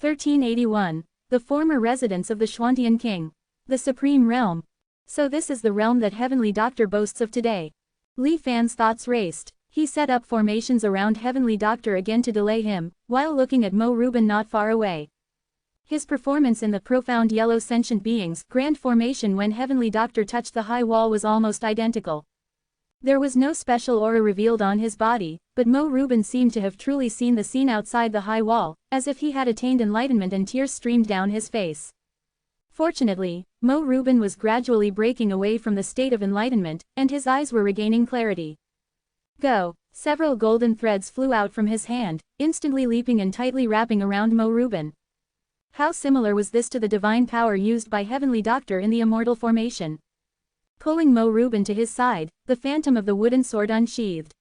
1381. The former residence of the Xuantian king. The supreme realm. So this is the realm that Heavenly Doctor boasts of today. Li Fan's thoughts raced. He set up formations around Heavenly Doctor again to delay him, while looking at Mo Reuben not far away. His performance in the profound yellow sentient being's grand formation when Heavenly Doctor touched the high wall was almost identical. There was no special aura revealed on his body, but Mo Reuben seemed to have truly seen the scene outside the high wall, as if he had attained enlightenment, and tears streamed down his face. Fortunately, Mo Reuben was gradually breaking away from the state of enlightenment, and his eyes were regaining clarity. Go! Several golden threads flew out from his hand, instantly leaping and tightly wrapping around Mo Reuben. How similar was this to the divine power used by Heavenly Doctor in the Immortal formation? Pulling Mo Reuben to his side, the phantom of the wooden sword unsheathed.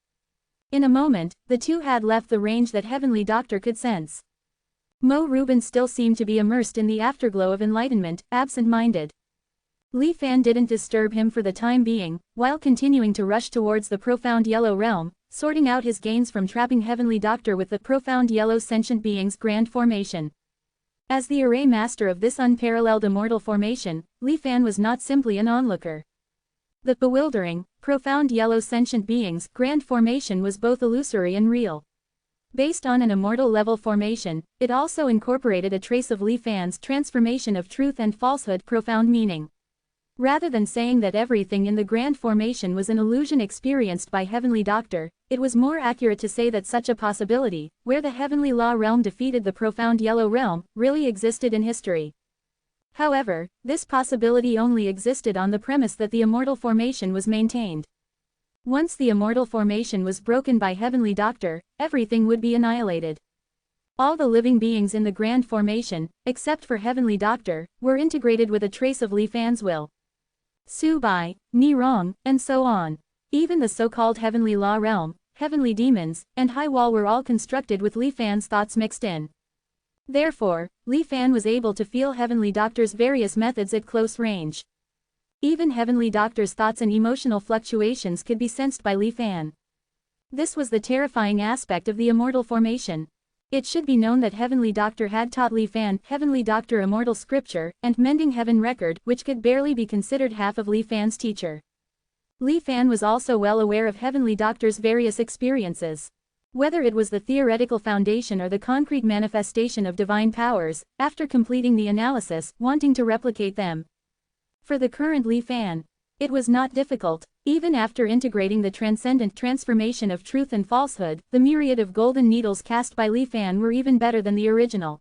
In a moment, the two had left the range that Heavenly Doctor could sense. Mo Reuben still seemed to be immersed in the afterglow of enlightenment, absent-minded. Li Fan didn't disturb him for the time being, while continuing to rush towards the profound yellow realm, sorting out his gains from trapping Heavenly Doctor with the profound yellow sentient being's grand formation. As the array master of this unparalleled immortal formation, Li Fan was not simply an onlooker. The bewildering, profound yellow sentient being's grand formation was both illusory and real. Based on an immortal level formation, it also incorporated a trace of Li Fan's transformation of truth and falsehood profound meaning. Rather than saying that everything in the grand formation was an illusion experienced by Heavenly Doctor, it was more accurate to say that such a possibility, where the Heavenly Law realm defeated the profound yellow realm, really existed in history. However, this possibility only existed on the premise that the immortal formation was maintained. Once the immortal formation was broken by Heavenly Doctor, everything would be annihilated. All the living beings in the grand formation, except for Heavenly Doctor, were integrated with a trace of Li Fan's will. Su Bai, Ni Rong, and so on. Even the so-called Heavenly Law realm, Heavenly Demons, and High Wall were all constructed with Li Fan's thoughts mixed in. Therefore, Li Fan was able to feel Heavenly Doctor's various methods at close range. Even Heavenly Doctor's thoughts and emotional fluctuations could be sensed by Li Fan. This was the terrifying aspect of the immortal formation. It should be known that Heavenly Doctor had taught Li Fan Heavenly Doctor Immortal Scripture and Mending Heaven Record, which could barely be considered half of Li Fan's teacher. Li Fan was also well aware of Heavenly Doctor's various experiences. Whether it was the theoretical foundation or the concrete manifestation of divine powers, after completing the analysis, wanting to replicate them. For the current Li Fan, it was not difficult. Even after integrating the transcendent transformation of truth and falsehood, the myriad of golden needles cast by Li Fan were even better than the original.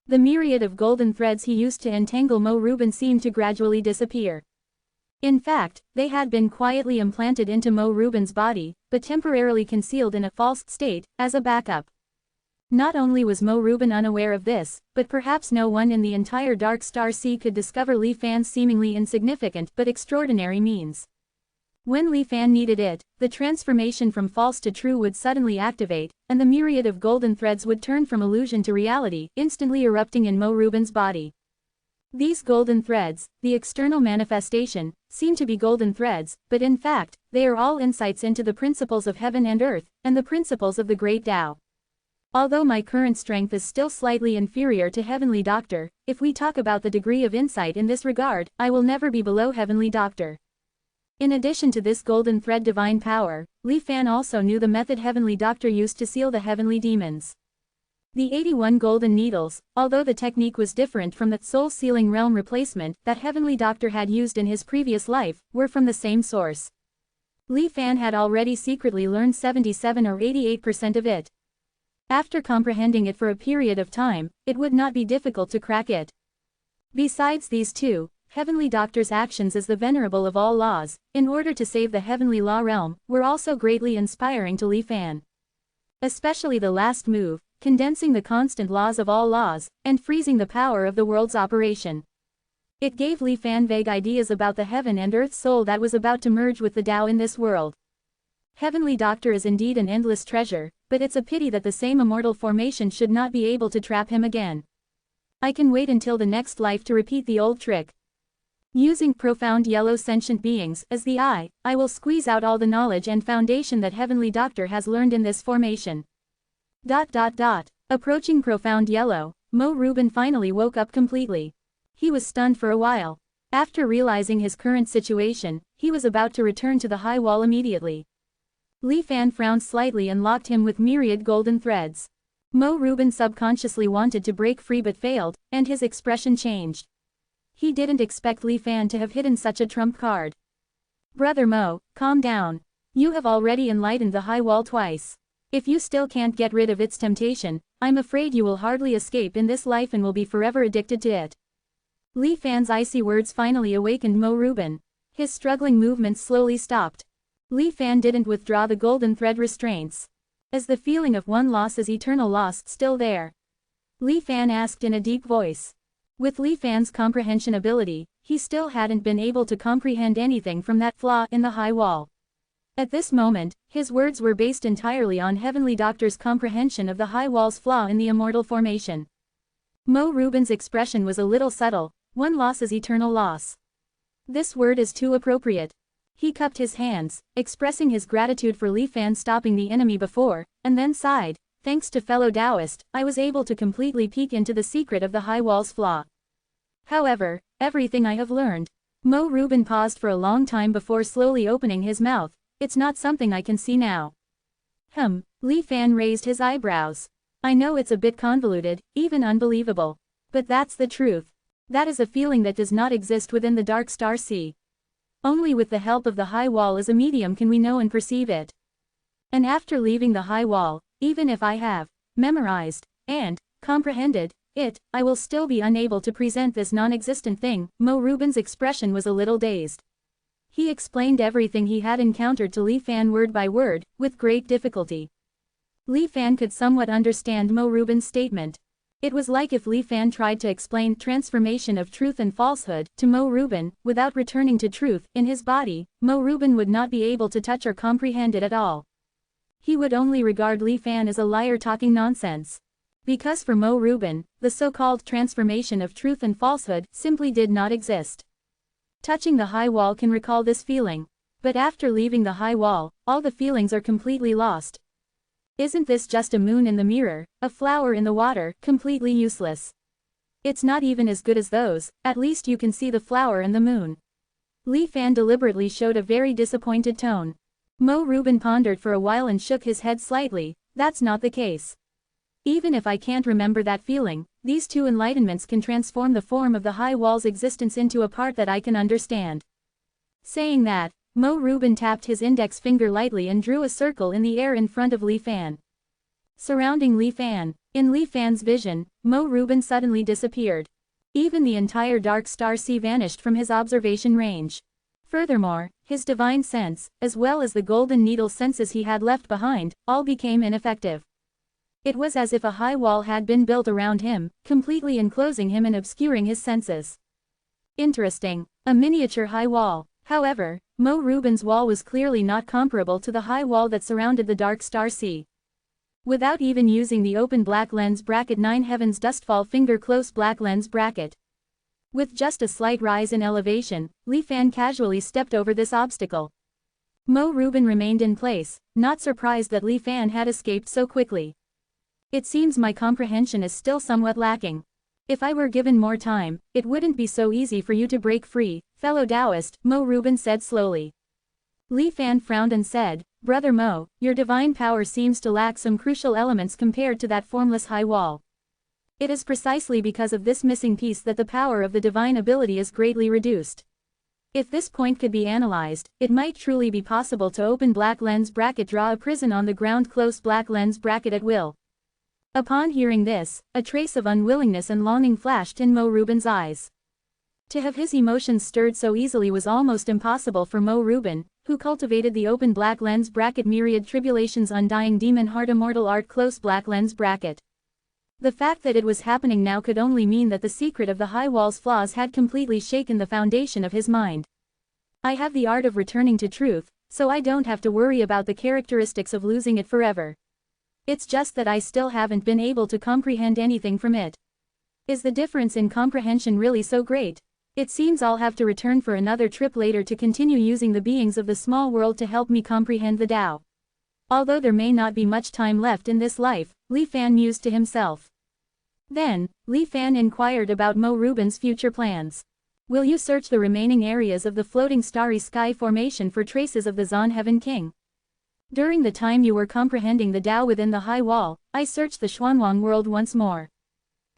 The myriad of golden threads he used to entangle Mo Reuben seemed to gradually disappear. In fact, they had been quietly implanted into Mo Reuben's body, but temporarily concealed in a false state, as a backup. Not only was Mo Reuben unaware of this, but perhaps no one in the entire Dark Star Sea could discover Li Fan's seemingly insignificant but extraordinary means. When Li Fan needed it, the transformation from false to true would suddenly activate, and the myriad of golden threads would turn from illusion to reality, instantly erupting in Mo Reuben's body. These golden threads, the external manifestation, seem to be golden threads, but in fact, they are all insights into the principles of heaven and earth, and the principles of the Great Tao. Although my current strength is still slightly inferior to Heavenly Doctor, if we talk about the degree of insight in this regard, I will never be below Heavenly Doctor. In addition to this golden thread divine power, Li Fan also knew the method Heavenly Doctor used to seal the heavenly demons. The 81 golden needles, although the technique was different from the soul-sealing realm replacement that Heavenly Doctor had used in his previous life, were from the same source. Li Fan had already secretly learned 77 or 88% of it. After comprehending it for a period of time, it would not be difficult to crack it. Besides these two, Heavenly Doctor's actions as the Venerable of all laws, in order to save the Heavenly Law realm, were also greatly inspiring to Li Fan. Especially the last move, condensing the constant laws of all laws, and freezing the power of the world's operation. It gave Li Fan vague ideas about the heaven and earth soul that was about to merge with the Tao in this world. Heavenly Doctor is indeed an endless treasure, but it's a pity that the same immortal formation should not be able to trap him again. I can wait until the next life to repeat the old trick. Using profound yellow sentient beings as the I will squeeze out all the knowledge and foundation that Heavenly Doctor has learned in this formation. Approaching profound yellow, Mo Rubin finally woke up completely. He was stunned for a while. After realizing his current situation, he was about to return to the high wall immediately. Li Fan frowned slightly and locked him with myriad golden threads. Mo Rubin subconsciously wanted to break free but failed, and his expression changed. He didn't expect Li Fan to have hidden such a trump card. Brother Mo, calm down. You have already enlightened the high wall twice. If you still can't get rid of its temptation, I'm afraid you will hardly escape in this life and will be forever addicted to it. Li Fan's icy words finally awakened Mo Rubin. His struggling movements slowly stopped. Li Fan didn't withdraw the golden thread restraints. Is the feeling of one loss is eternal loss still there? Li Fan asked in a deep voice. With Li Fan's comprehension ability, he still hadn't been able to comprehend anything from that flaw in the high wall. At this moment, his words were based entirely on Heavenly Doctor's comprehension of the high wall's flaw in the Immortal formation. Mo Rubin's expression was a little subtle. One loss is eternal loss. This word is too appropriate. He cupped his hands, expressing his gratitude for Li Fan stopping the enemy before, and then sighed. Thanks to fellow Taoist, I was able to completely peek into the secret of the high wall's flaw. However, everything I have learned. Mo Rubin paused for a long time before slowly opening his mouth. It's not something I can see now. Li Fan raised his eyebrows. I know it's a bit convoluted, even unbelievable. But that's the truth. That is a feeling that does not exist within the dark star sea. Only with the help of the high wall as a medium can we know and perceive it. And after leaving the high wall, even if I have memorized and comprehended it, I will still be unable to present this non-existent thing. Mo Rubin's expression was a little dazed. He explained everything he had encountered to Li Fan word by word, with great difficulty. Li Fan could somewhat understand Mo Rubin's statement. It was like if Li Fan tried to explain transformation of truth and falsehood to Mo Rubin, without returning to truth in his body. Mo Rubin would not be able to touch or comprehend it at all. He would only regard Li Fan as a liar talking nonsense. Because for Mo Rubin, the so-called transformation of truth and falsehood simply did not exist. Touching the high wall can recall this feeling. But after leaving the high wall, all the feelings are completely lost. Isn't this just a moon in the mirror, a flower in the water, completely useless? It's not even as good as those, at least you can see the flower and the moon. Li Fan deliberately showed a very disappointed tone. Mo Rubin pondered for a while and shook his head slightly. That's not the case. Even if I can't remember that feeling, these two enlightenments can transform the form of the high wall's existence into a part that I can understand. Saying that, Mo Rubin tapped his index finger lightly and drew a circle in the air in front of Li Fan. Surrounding Li Fan. In Li Fan's vision, Mo Rubin suddenly disappeared. Even the entire dark star sea vanished from his observation range. Furthermore, his divine sense, as well as the golden needle senses he had left behind, all became ineffective. It was as if a high wall had been built around him, completely enclosing him and obscuring his senses. Interesting. A miniature high wall. However, Mo Rubin's wall was clearly not comparable to the high wall that surrounded the dark star sea. Without even using the open black lens bracket 9 heavens dustfall finger close black lens bracket. With just a slight rise in elevation, Li Fan casually stepped over this obstacle. Mo Rubin remained in place, not surprised that Li Fan had escaped so quickly. It seems my comprehension is still somewhat lacking. If I were given more time, it wouldn't be so easy for you to break free, fellow Taoist, Mo Rubin said slowly. Li Fan frowned and said, Brother Mo, your divine power seems to lack some crucial elements compared to that formless high wall. It is precisely because of this missing piece that the power of the divine ability is greatly reduced. If this point could be analyzed, it might truly be possible to open black lens bracket draw a prison on the ground close black lens bracket at will. Upon hearing this, a trace of unwillingness and longing flashed in Mo Rubin's eyes. To have his emotions stirred so easily was almost impossible for Mo Rubin, who cultivated the open black lens bracket myriad tribulations undying demon heart immortal art close black lens bracket. The fact that it was happening now could only mean that the secret of the high wall's flaws had completely shaken the foundation of his mind. I have the art of returning to truth, so I don't have to worry about the characteristics of losing it forever. It's just that I still haven't been able to comprehend anything from it. Is the difference in comprehension really so great? It seems I'll have to return for another trip later to continue using the beings of the small world to help me comprehend the Tao. Although there may not be much time left in this life, Li Fan mused to himself. Then, Li Fan inquired about Mo Rubin's future plans. Will you search the remaining areas of the floating starry sky formation for traces of the Zon Heaven King? During the time you were comprehending the Tao within the high wall, I searched the Xuanwang world once more.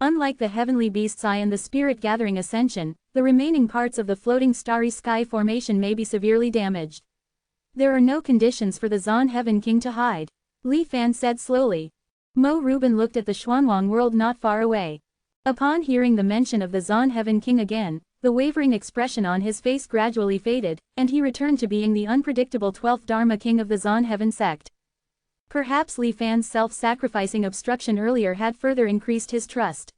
Unlike the heavenly beast's eye and the spirit-gathering ascension, the remaining parts of the floating starry sky formation may be severely damaged. There are no conditions for the Zon Heaven King to hide, Li Fan said slowly. Mo Rubin looked at the Xuanwang world not far away. Upon hearing the mention of the Zon Heaven King again, the wavering expression on his face gradually faded, and he returned to being the unpredictable 12th Dharma King of the Zon Heaven sect. Perhaps Li Fan's self-sacrificing obstruction earlier had further increased his trust.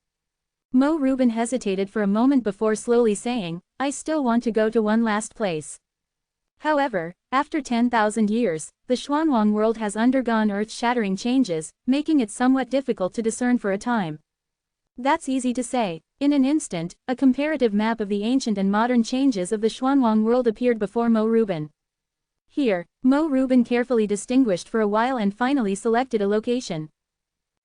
Mo Rubin hesitated for a moment before slowly saying, I still want to go to one last place. However, after 10,000 years, the Xuanwang world has undergone earth-shattering changes, making it somewhat difficult to discern for a time. That's easy to say. In an instant, a comparative map of the ancient and modern changes of the Xuanwang world appeared before Mo Rubin. Here, Mo Rubin carefully distinguished for a while and finally selected a location.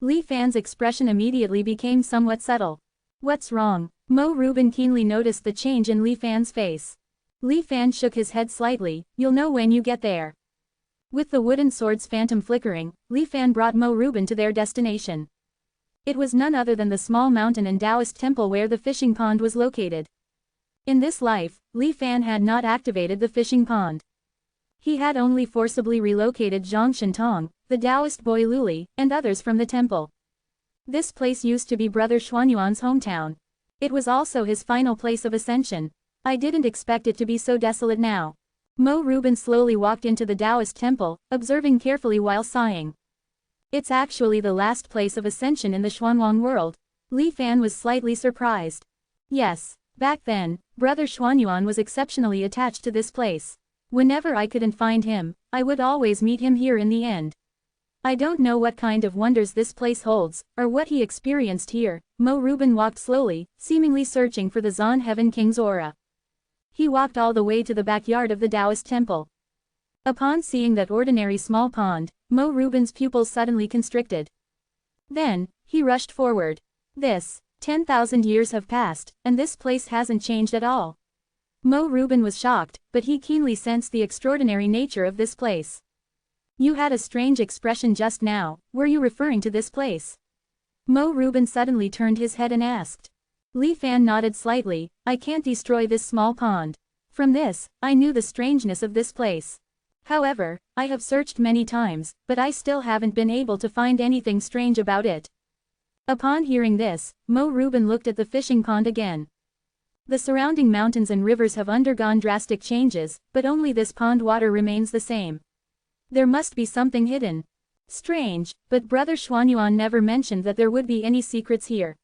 Li Fan's expression immediately became somewhat subtle. What's wrong? Mo Rubin keenly noticed the change in Li Fan's face. Li Fan shook his head slightly, you'll know when you get there. With the wooden sword's phantom flickering, Li Fan brought Mo Rubin to their destination. It was none other than the small mountain and Taoist temple where the fishing pond was located. In this life, Li Fan had not activated the fishing pond. He had only forcibly relocated Zhang Shentong, the Taoist boy Luli, and others from the temple. This place used to be Brother Xuanyuan's hometown. It was also his final place of ascension. I didn't expect it to be so desolate now. Mo Rubin slowly walked into the Taoist temple, observing carefully while sighing. It's actually the last place of ascension in the Xuanwang world. Li Fan was slightly surprised. Yes, back then, Brother Xuanyuan was exceptionally attached to this place. Whenever I couldn't find him, I would always meet him here in the end. I don't know what kind of wonders this place holds, or what he experienced here. Mo Rubin walked slowly, seemingly searching for the Zon Heaven King's aura. He walked all the way to the backyard of the Taoist temple. Upon seeing that ordinary small pond, Mo Rubin's pupils suddenly constricted. Then, he rushed forward. 10,000 years have passed, and this place hasn't changed at all. Mo Rubin was shocked, but he keenly sensed the extraordinary nature of this place. You had a strange expression just now, were you referring to this place? Mo Rubin suddenly turned his head and asked. Li Fan nodded slightly, I can't destroy this small pond. From this, I knew the strangeness of this place. However, I have searched many times, but I still haven't been able to find anything strange about it. Upon hearing this, Mo Rubin looked at the fishing pond again. The surrounding mountains and rivers have undergone drastic changes, but only this pond water remains the same. There must be something hidden. Strange, but Brother Xuanyuan never mentioned that there would be any secrets here.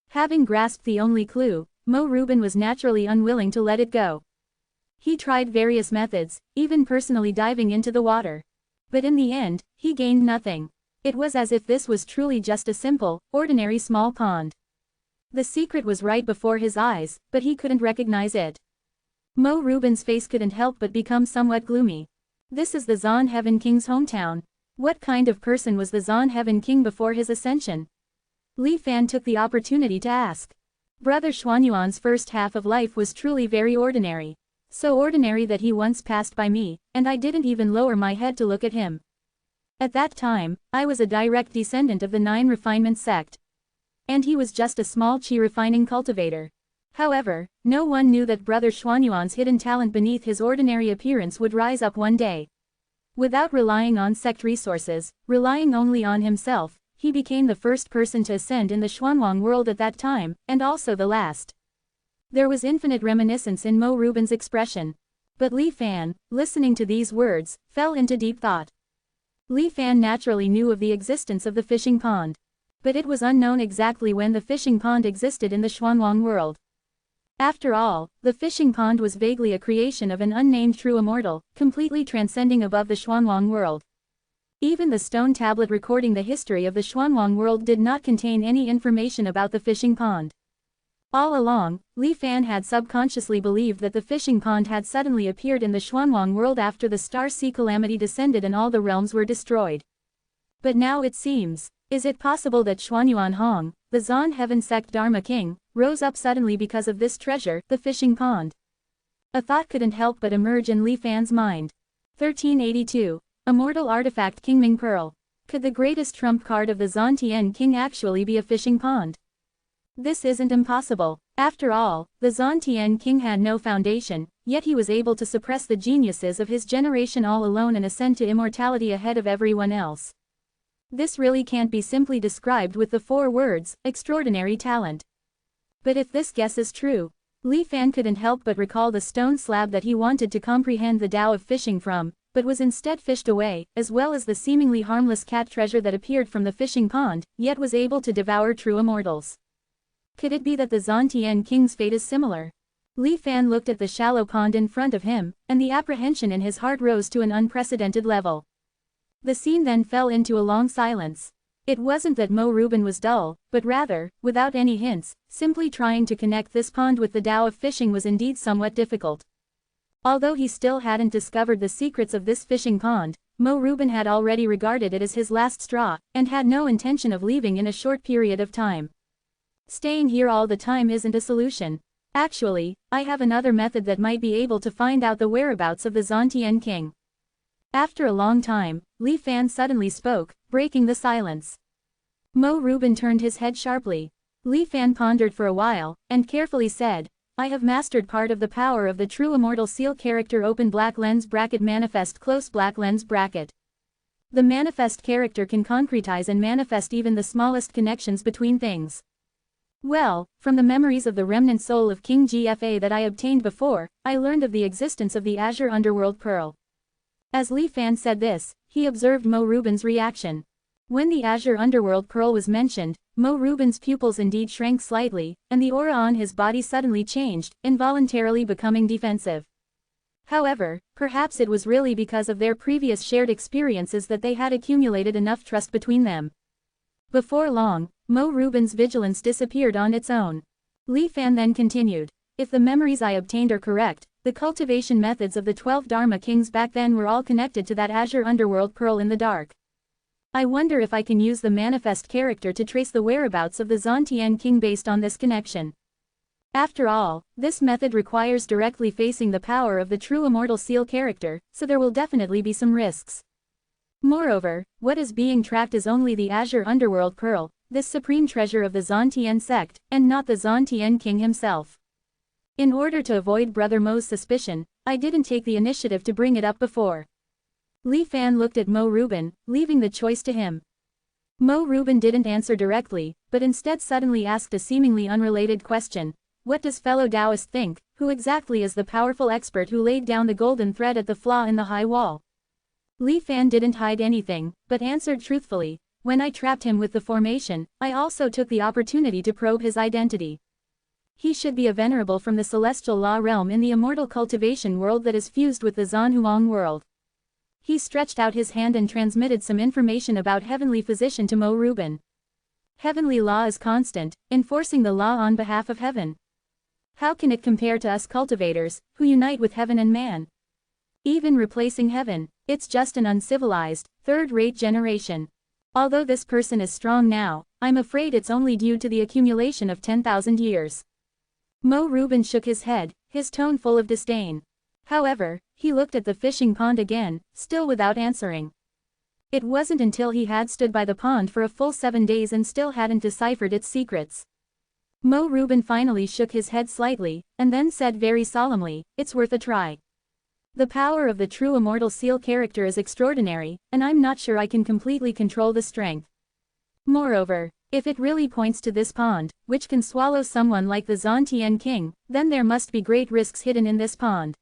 Having grasped the only clue, Mo Rubin was naturally unwilling to let it go. He tried various methods, even personally diving into the water. But in the end, he gained nothing. It was as if this was truly just a simple, ordinary small pond. The secret was right before his eyes, but he couldn't recognize it. Mo Rubin's face couldn't help but become somewhat gloomy. This is the Zon Heaven King's hometown. What kind of person was the Zon Heaven King before his ascension? Li Fan took the opportunity to ask. Brother Xuanyuan's first half of life was truly very ordinary. So ordinary that he once passed by me, and I didn't even lower my head to look at him. At that time, I was a direct descendant of the 9 refinement sect. And he was just a small chi refining cultivator. However, no one knew that Brother Xuanyuan's hidden talent beneath his ordinary appearance would rise up one day. Without relying on sect resources, relying only on himself, he became the first person to ascend in the Xuanwang world at that time, and also the last. There was infinite reminiscence in Mo Rubin's expression. But Li Fan, listening to these words, fell into deep thought. Li Fan naturally knew of the existence of the fishing pond. But it was unknown exactly when the fishing pond existed in the Xuanwang world. After all, the fishing pond was vaguely a creation of an unnamed true immortal, completely transcending above the Xuanwang world. Even the stone tablet recording the history of the Xuanwang world did not contain any information about the fishing pond. All along, Li Fan had subconsciously believed that the fishing pond had suddenly appeared in the Xuanwang world after the star sea calamity descended and all the realms were destroyed. But now it seems, is it possible that Xuanyuan Hong, the Zon Heaven Sect Dharma King, rose up suddenly because of this treasure, the fishing pond. A thought couldn't help but emerge in Li Fan's mind. 1382. Immortal Artifact Kingming Pearl. Could the greatest trump card of the Zon Tien King actually be a fishing pond? This isn't impossible. After all, the Zon Tien King had no foundation, yet he was able to suppress the geniuses of his generation all alone and ascend to immortality ahead of everyone else. This really can't be simply described with the 4 words, extraordinary talent. But if this guess is true, Li Fan couldn't help but recall the stone slab that he wanted to comprehend the Tao of fishing from, but was instead fished away, as well as the seemingly harmless cat treasure that appeared from the fishing pond, yet was able to devour true immortals. Could it be that the Zon Tien King's fate is similar? Li Fan looked at the shallow pond in front of him, and the apprehension in his heart rose to an unprecedented level. The scene then fell into a long silence. It wasn't that Mo Reuben was dull, but rather, without any hints, simply trying to connect this pond with the Tao of fishing was indeed somewhat difficult. Although he still hadn't discovered the secrets of this fishing pond, Mo Reuben had already regarded it as his last straw, and had no intention of leaving in a short period of time. Staying here all the time isn't a solution. Actually, I have another method that might be able to find out the whereabouts of the Zon Tien King. After a long time, Li Fan suddenly spoke, breaking the silence. Mo Reuben turned his head sharply. Li Fan pondered for a while, and carefully said, I have mastered part of the power of the true immortal seal character open black lens bracket manifest close black lens bracket. The manifest character can concretize and manifest even the smallest connections between things. Well, from the memories of the remnant soul of King Gfa that I obtained before, I learned of the existence of the Azure Underworld Pearl. As Li Fan said this, he observed Mo Reuben's reaction. When the Azure Underworld Pearl was mentioned, Mo Reuben's pupils indeed shrank slightly, and the aura on his body suddenly changed, involuntarily becoming defensive. However, perhaps it was really because of their previous shared experiences that they had accumulated enough trust between them. Before long, Mo Reuben's vigilance disappeared on its own. Li Fan then continued, if the memories I obtained are correct, the cultivation methods of the 12 Dharma Kings back then were all connected to that Azure Underworld Pearl in the dark. I wonder if I can use the manifest character to trace the whereabouts of the Zon Tien King based on this connection. After all, this method requires directly facing the power of the true immortal seal character, so there will definitely be some risks. Moreover, what is being tracked is only the Azure Underworld Pearl, this supreme treasure of the Zon Tien sect, and not the Zon Tien King himself. In order to avoid Brother Mo's suspicion, I didn't take the initiative to bring it up before. Li Fan looked at Mo Reuben, leaving the choice to him. Mo Reuben didn't answer directly, but instead suddenly asked a seemingly unrelated question. What does fellow Taoist think? Who exactly is the powerful expert who laid down the golden thread at the flaw in the high wall? Li Fan didn't hide anything, but answered truthfully. When I trapped him with the formation, I also took the opportunity to probe his identity. He should be a venerable from the celestial law realm in the immortal cultivation world that is fused with the Zan Huang world. He stretched out his hand and transmitted some information about heavenly physician to Mo Reuben. Heavenly law is constant, enforcing the law on behalf of heaven. How can it compare to us cultivators, who unite with heaven and man? Even replacing heaven, it's just an uncivilized, third-rate generation. Although this person is strong now, I'm afraid it's only due to the accumulation of 10,000 years. Mo Reuben shook his head, his tone full of disdain. However, he looked at the fishing pond again, still without answering. It wasn't until he had stood by the pond for a full 7 days and still hadn't deciphered its secrets. Mo Reuben finally shook his head slightly, and then said very solemnly, it's worth a try. The power of the true immortal seal character is extraordinary, and I'm not sure I can completely control the strength. Moreover, if it really points to this pond, which can swallow someone like the Zon Tien King, then there must be great risks hidden in this pond.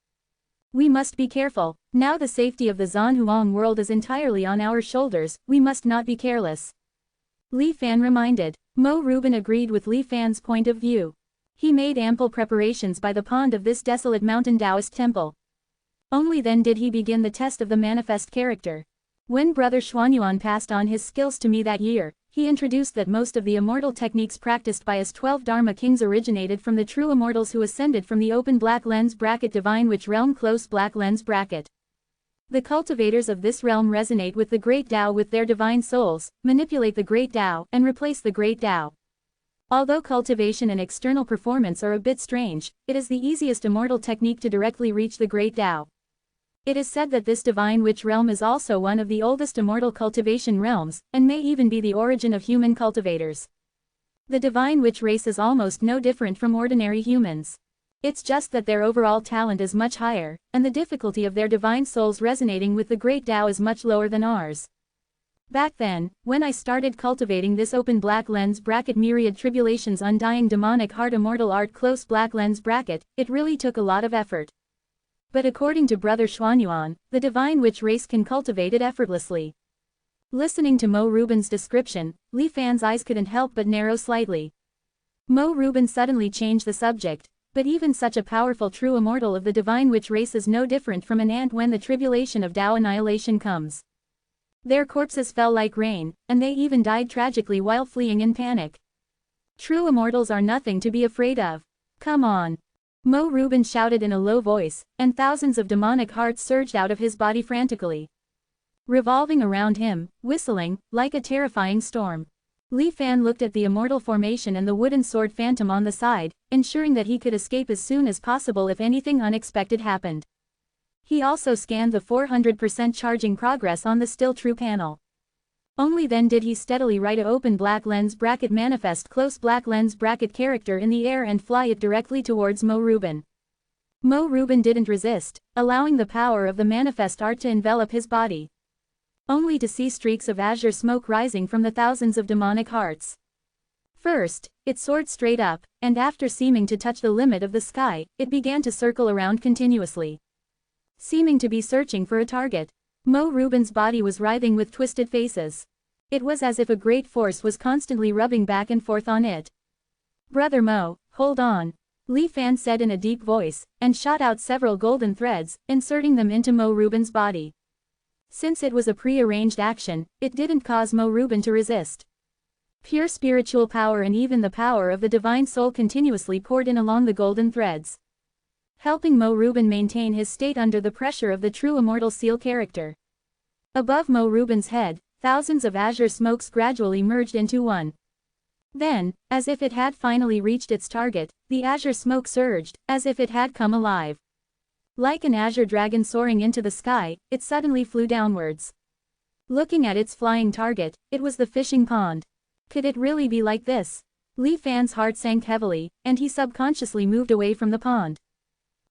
We must be careful. Now the safety of the Zan Huang world is entirely on our shoulders, we must not be careless. Li Fan reminded. Mo Reuben agreed with Li Fan's point of view. He made ample preparations by the pond of this desolate mountain Taoist temple. Only then did he begin the test of the manifest character. When Brother Xuanyuan passed on his skills to me that year, he introduced that most of the immortal techniques practiced by us 12 Dharma Kings originated from the true immortals who ascended from the open black lens bracket divine witch realm close black lens bracket. The cultivators of this realm resonate with the great Tao with their divine souls, manipulate the great Tao, and replace the great Tao. Although cultivation and external performance are a bit strange, it is the easiest immortal technique to directly reach the great Tao. It is said that this divine witch realm is also one of the oldest immortal cultivation realms, and may even be the origin of human cultivators. The divine witch race is almost no different from ordinary humans. It's just that their overall talent is much higher, and the difficulty of their divine souls resonating with the great Tao is much lower than ours. Back then, when I started cultivating this open black lens bracket myriad tribulations undying demonic heart immortal art close black lens bracket, it really took a lot of effort. But according to Brother Xuanyuan, the divine witch race can cultivate it effortlessly. Listening to Mo Rubin's description, Li Fan's eyes couldn't help but narrow slightly. Mo Rubin suddenly changed the subject, but even such a powerful true immortal of the divine witch race is no different from an ant when the tribulation of Tao annihilation comes. Their corpses fell like rain, and they even died tragically while fleeing in panic. True immortals are nothing to be afraid of. Come on! Mo Rubin shouted in a low voice, and thousands of demonic hearts surged out of his body frantically, revolving around him, whistling, like a terrifying storm. Li Fan looked at the immortal formation and the wooden sword phantom on the side, ensuring that he could escape as soon as possible if anything unexpected happened. He also scanned the 400% charging progress on the Still True panel. Only then did he steadily write a open black lens bracket manifest close black lens bracket character in the air and fly it directly towards Mo Rubin. Mo Rubin didn't resist, allowing the power of the manifest art to envelop his body, only to see streaks of azure smoke rising from the thousands of demonic hearts. First, it soared straight up, and after seeming to touch the limit of the sky, it began to circle around continuously, seeming to be searching for a target. Mo Rubin's body was writhing with twisted faces. It was as if a great force was constantly rubbing back and forth on it. "Brother Mo, hold on," Li Fan said in a deep voice, and shot out several golden threads, inserting them into Mo Rubin's body. Since it was a pre-arranged action, it didn't cause Mo Rubin to resist. Pure spiritual power and even the power of the divine soul continuously poured in along the golden threads, helping Mo Rubin maintain his state under the pressure of the true immortal seal character. Above Mo Rubin's head, thousands of azure smokes gradually merged into one. Then, as if it had finally reached its target, the azure smoke surged, as if it had come alive. Like an azure dragon soaring into the sky, it suddenly flew downwards. Looking at its flying target, it was the fishing pond. Could it really be like this? Li Fan's heart sank heavily, and he subconsciously moved away from the pond.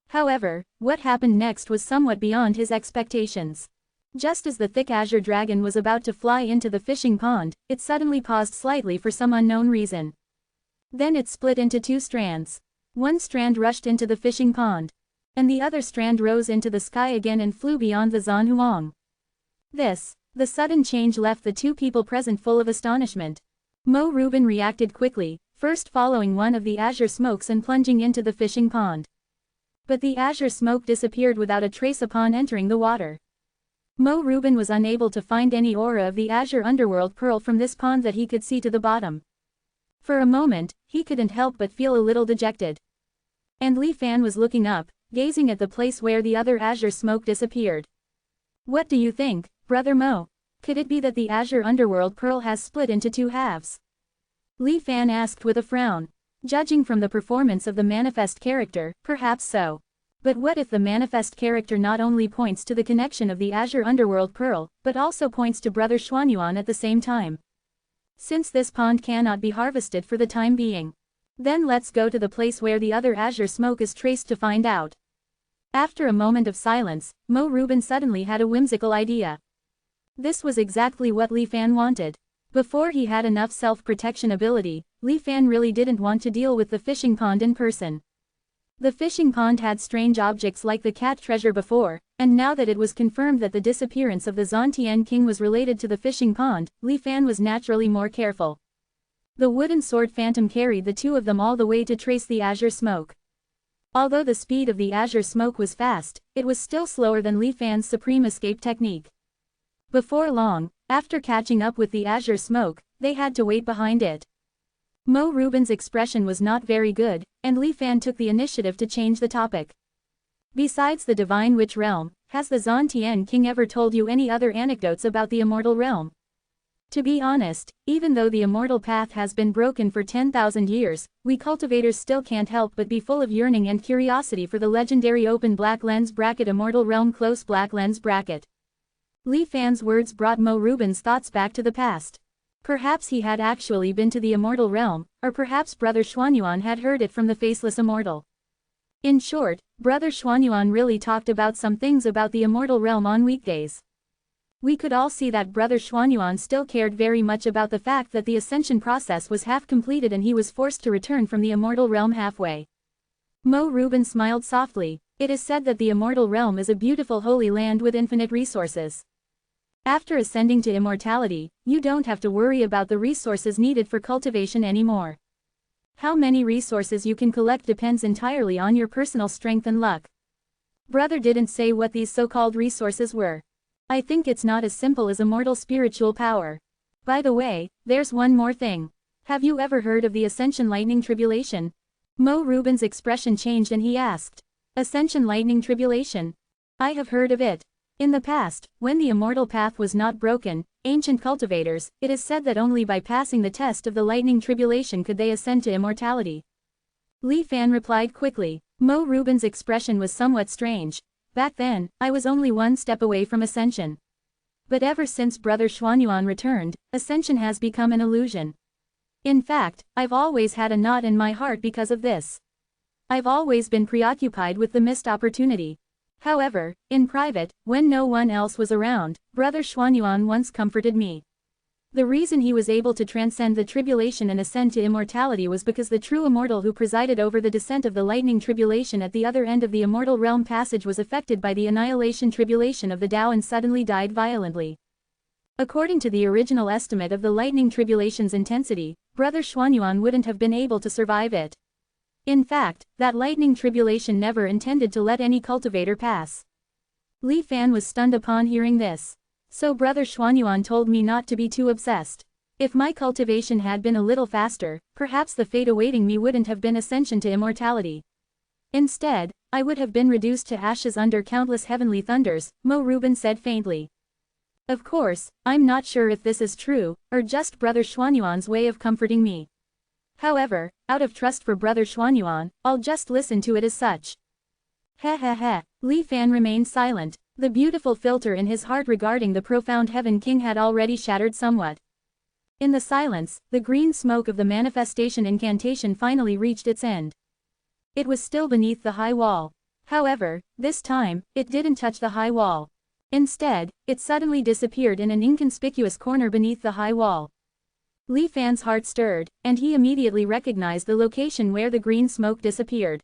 However, what happened next was somewhat beyond his expectations. Just as the thick azure dragon was about to fly into the fishing pond, it suddenly paused slightly for some unknown reason. Then it split into two strands. One strand rushed into the fishing pond, and the other strand rose into the sky again and flew beyond the Zanhuang. The sudden change left the two people present full of astonishment. Mo Rubin reacted quickly, first following one of the azure smokes and plunging into the fishing pond. But the azure smoke disappeared without a trace upon entering the water. Mo Rubin was unable to find any aura of the azure underworld pearl from this pond that he could see to the bottom. For a moment, he couldn't help but feel a little dejected. And Li Fan was looking up, gazing at the place where the other azure smoke disappeared. "What do you think, Brother Mo? Could it be that the azure underworld pearl has split into two halves?" Li Fan asked with a frown. Judging from the performance of the manifest character, perhaps so. But what if the manifest character not only points to the connection of the azure underworld pearl, but also points to Brother Xuanyuan at the same time? Since this pond cannot be harvested for the time being, then let's go to the place where the other azure smoke is traced to find out. After a moment of silence, Mo Rubin suddenly had a whimsical idea. This was exactly what Li Fan wanted. Before he had enough self-protection ability, Li Fan really didn't want to deal with the fishing pond in person. The fishing pond had strange objects like the cat treasure before, and now that it was confirmed that the disappearance of the Zantian King was related to the fishing pond, Li Fan was naturally more careful. The wooden sword phantom carried the two of them all the way to trace the azure smoke. Although the speed of the azure smoke was fast, it was still slower than Li Fan's supreme escape technique. Before long, after catching up with the azure smoke, they had to wait behind it. Mo Rubin's expression was not very good, and Li Fan took the initiative to change the topic. "Besides the divine witch realm, has the Zantian King ever told you any other anecdotes about the immortal realm?" To be honest, even though the immortal path has been broken for 10,000 years, we cultivators still can't help but be full of yearning and curiosity for the legendary open black lens bracket immortal realm close black lens bracket. Li Fan's words brought Mo Rubin's thoughts back to the past. Perhaps he had actually been to the immortal realm, or perhaps Brother Xuanyuan had heard it from the faceless immortal. In short, Brother Xuanyuan really talked about some things about the immortal realm on weekdays. We could all see that Brother Xuanyuan still cared very much about the fact that the ascension process was half completed and he was forced to return from the immortal realm halfway. Mo Rubin smiled softly. It is said that the immortal realm is a beautiful holy land with infinite resources. After ascending to immortality, you don't have to worry about the resources needed for cultivation anymore. How many resources you can collect depends entirely on your personal strength and luck. Brother didn't say what these so-called resources were. I think it's not as simple as immortal spiritual power. By the way, there's one more thing. Have you ever heard of the Ascension Lightning Tribulation? Mo Rubin's expression changed and he asked. Ascension Lightning Tribulation? I have heard of it. In the past, when the immortal path was not broken, ancient cultivators, it is said that only by passing the test of the lightning tribulation could they ascend to immortality. Li Fan replied quickly. Mo Rubin's expression was somewhat strange. Back then, I was only one step away from ascension. But ever since Brother Xuanyuan returned, ascension has become an illusion. In fact, I've always had a knot in my heart because of this. I've always been preoccupied with the missed opportunity. However, in private, when no one else was around, Brother Xuanyuan once comforted me. The reason he was able to transcend the tribulation and ascend to immortality was because the true immortal who presided over the descent of the lightning tribulation at the other end of the immortal realm passage was affected by the annihilation tribulation of the Tao and suddenly died violently. According to the original estimate of the lightning tribulation's intensity, Brother Xuanyuan wouldn't have been able to survive it. In fact, that lightning tribulation never intended to let any cultivator pass. Li Fan was stunned upon hearing this. So Brother Xuanyuan told me not to be too obsessed. If my cultivation had been a little faster, perhaps the fate awaiting me wouldn't have been ascension to immortality. Instead, I would have been reduced to ashes under countless heavenly thunders, Mo Rubin said faintly. Of course, I'm not sure if this is true, or just Brother Xuanyuan's way of comforting me. However, out of trust for Brother Xuanyuan, I'll just listen to it as such. Heh heh heh. Li Fan remained silent. The beautiful filter in his heart regarding the profound Heaven King had already shattered somewhat. In the silence, the green smoke of the manifestation incantation finally reached its end. It was still beneath the high wall. However, this time, it didn't touch the high wall. Instead, it suddenly disappeared in an inconspicuous corner beneath the high wall. Li Fan's heart stirred, and he immediately recognized the location where the green smoke disappeared.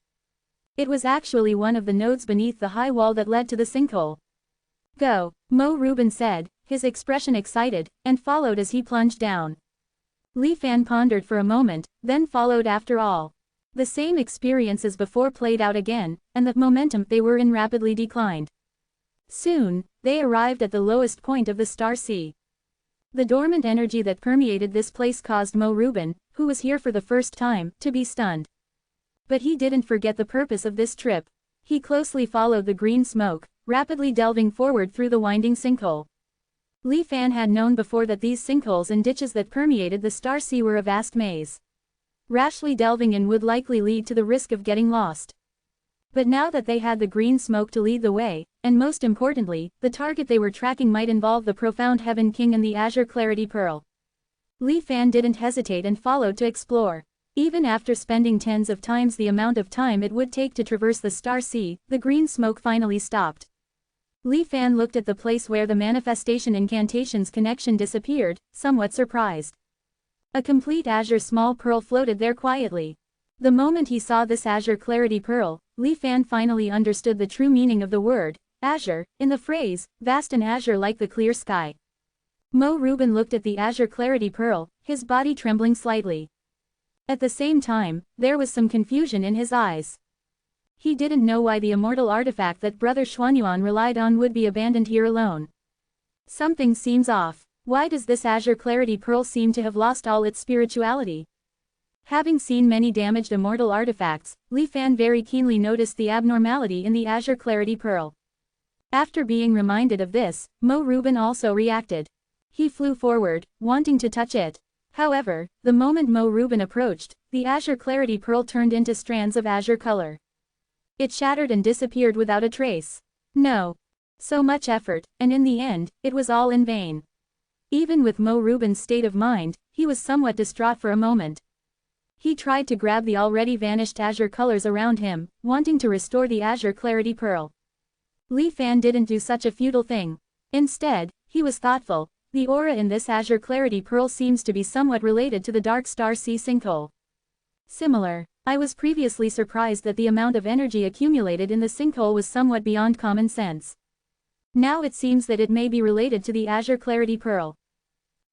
It was actually one of the nodes beneath the high wall that led to the sinkhole. Go, Mo Rubin said, his expression excited, and followed as he plunged down. Li Fan pondered for a moment, then followed after all. The same experience as before played out again, and the momentum they were in rapidly declined. Soon, they arrived at the lowest point of the star sea. The dormant energy that permeated this place caused Mo Rubin, who was here for the first time, to be stunned. But he didn't forget the purpose of this trip. He closely followed the green smoke, rapidly delving forward through the winding sinkhole. Li Fan had known before that these sinkholes and ditches that permeated the star sea were a vast maze. Rashly delving in would likely lead to the risk of getting lost. But now that they had the green smoke to lead the way, and most importantly, the target they were tracking might involve the profound Heaven King and the Azure Clarity Pearl. Li Fan didn't hesitate and followed to explore. Even after spending tens of times the amount of time it would take to traverse the star sea, the green smoke finally stopped. Li Fan looked at the place where the manifestation incantation's connection disappeared, somewhat surprised. A complete azure small pearl floated there quietly. The moment he saw this azure clarity pearl, Li Fan finally understood the true meaning of the word, azure, in the phrase, vast and azure like the clear sky. Mo Rubin looked at the azure clarity pearl, his body trembling slightly. At the same time, there was some confusion in his eyes. He didn't know why the immortal artifact that Brother Xuanyuan relied on would be abandoned here alone. Something seems off. Why does this azure clarity pearl seem to have lost all its spirituality? Having seen many damaged immortal artifacts, Li Fan very keenly noticed the abnormality in the azure clarity pearl. After being reminded of this, Mo Rubin also reacted. He flew forward, wanting to touch it. However, the moment Mo Reuben approached, the azure clarity pearl turned into strands of azure color. It shattered and disappeared without a trace. No. So much effort, and in the end, it was all in vain. Even with Mo Reuben's state of mind, he was somewhat distraught for a moment. He tried to grab the already vanished azure colors around him, wanting to restore the azure clarity pearl. Li Fan didn't do such a futile thing. Instead, he was thoughtful. The aura in this azure clarity pearl seems to be somewhat related to the dark star sea sinkhole. Similar. I was previously surprised that the amount of energy accumulated in the sinkhole was somewhat beyond common sense. Now it seems that it may be related to the azure clarity pearl.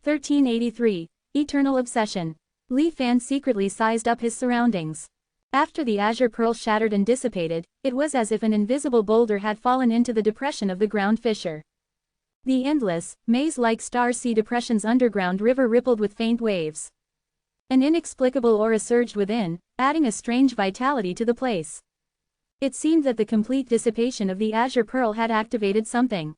1383. Eternal Obsession. Li Fan secretly sized up his surroundings. After the azure pearl shattered and dissipated, it was as if an invisible boulder had fallen into the depression of the ground fissure. The endless, maze-like star sea depression's underground river rippled with faint waves. An inexplicable aura surged within, adding a strange vitality to the place. It seemed that the complete dissipation of the azure pearl had activated something.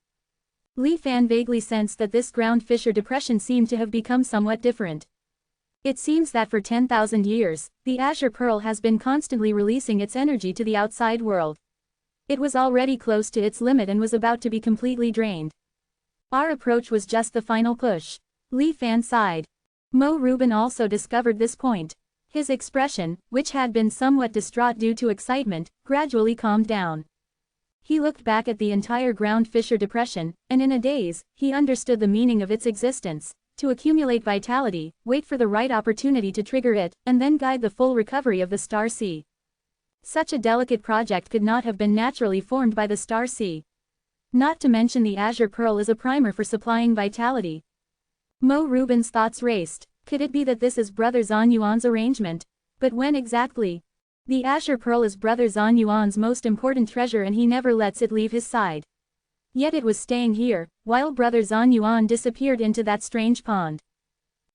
Li Fan vaguely sensed that this ground fissure depression seemed to have become somewhat different. It seems that for 10,000 years, the azure pearl has been constantly releasing its energy to the outside world. It was already close to its limit and was about to be completely drained. Our approach was just the final push. Li Fan sighed. Mo Reuben also discovered this point. His expression, which had been somewhat distraught due to excitement, gradually calmed down. He looked back at the entire ground fissure depression, and in a daze, he understood the meaning of its existence: to accumulate vitality, wait for the right opportunity to trigger it, and then guide the full recovery of the star sea. Such a delicate project could not have been naturally formed by the star sea. Not to mention the azure pearl is a primer for supplying vitality. Mo Reuben's thoughts raced. Could it be that this is Brother Zhan Yuan's arrangement? But when exactly? The azure pearl is Brother Zhan Yuan's most important treasure and he never lets it leave his side. Yet it was staying here, while Brother Zhan Yuan disappeared into that strange pond.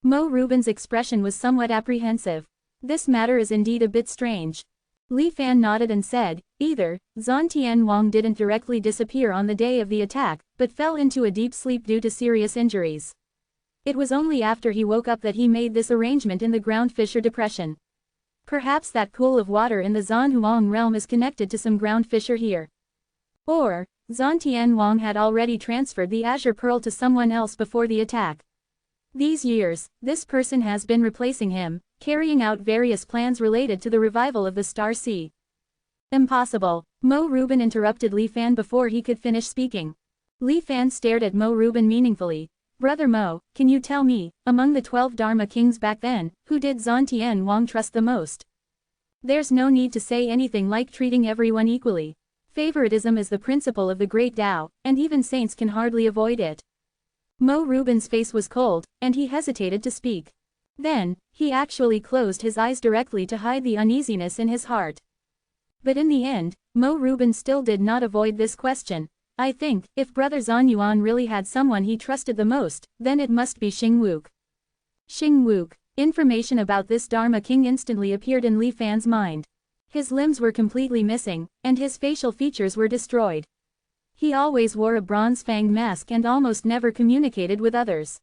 Mo Reuben's expression was somewhat apprehensive. This matter is indeed a bit strange. Li Fan nodded and said, either Zhan Tianwang didn't directly disappear on the day of the attack, but fell into a deep sleep due to serious injuries. It was only after he woke up that he made this arrangement in the ground fissure depression. Perhaps that pool of water in the Zhanhuang realm is connected to some ground fissure here. Or, Zhan Tianwang had already transferred the azure pearl to someone else before the attack. These years, this person has been replacing him, carrying out various plans related to the revival of the star sea. Impossible. Mo Reuben interrupted Li Fan before he could finish speaking. Li Fan stared at Mo Reuben meaningfully. Brother Mo, can you tell me, among the 12 Dharma kings back then, who did Zhan Tianwang trust the most? There's no need to say anything like treating everyone equally. Favoritism is the principle of the great Tao, and even saints can hardly avoid it. Mo Reuben's face was cold, and he hesitated to speak. Then, he actually closed his eyes directly to hide the uneasiness in his heart. But in the end, Mo Reuben still did not avoid this question. I think, if Brother Zhan Yuan really had someone he trusted the most, then it must be Xing Wuk. Xing Wuk. Information about this Dharma king instantly appeared in Li Fan's mind. His limbs were completely missing, and his facial features were destroyed. He always wore a bronze fang mask and almost never communicated with others.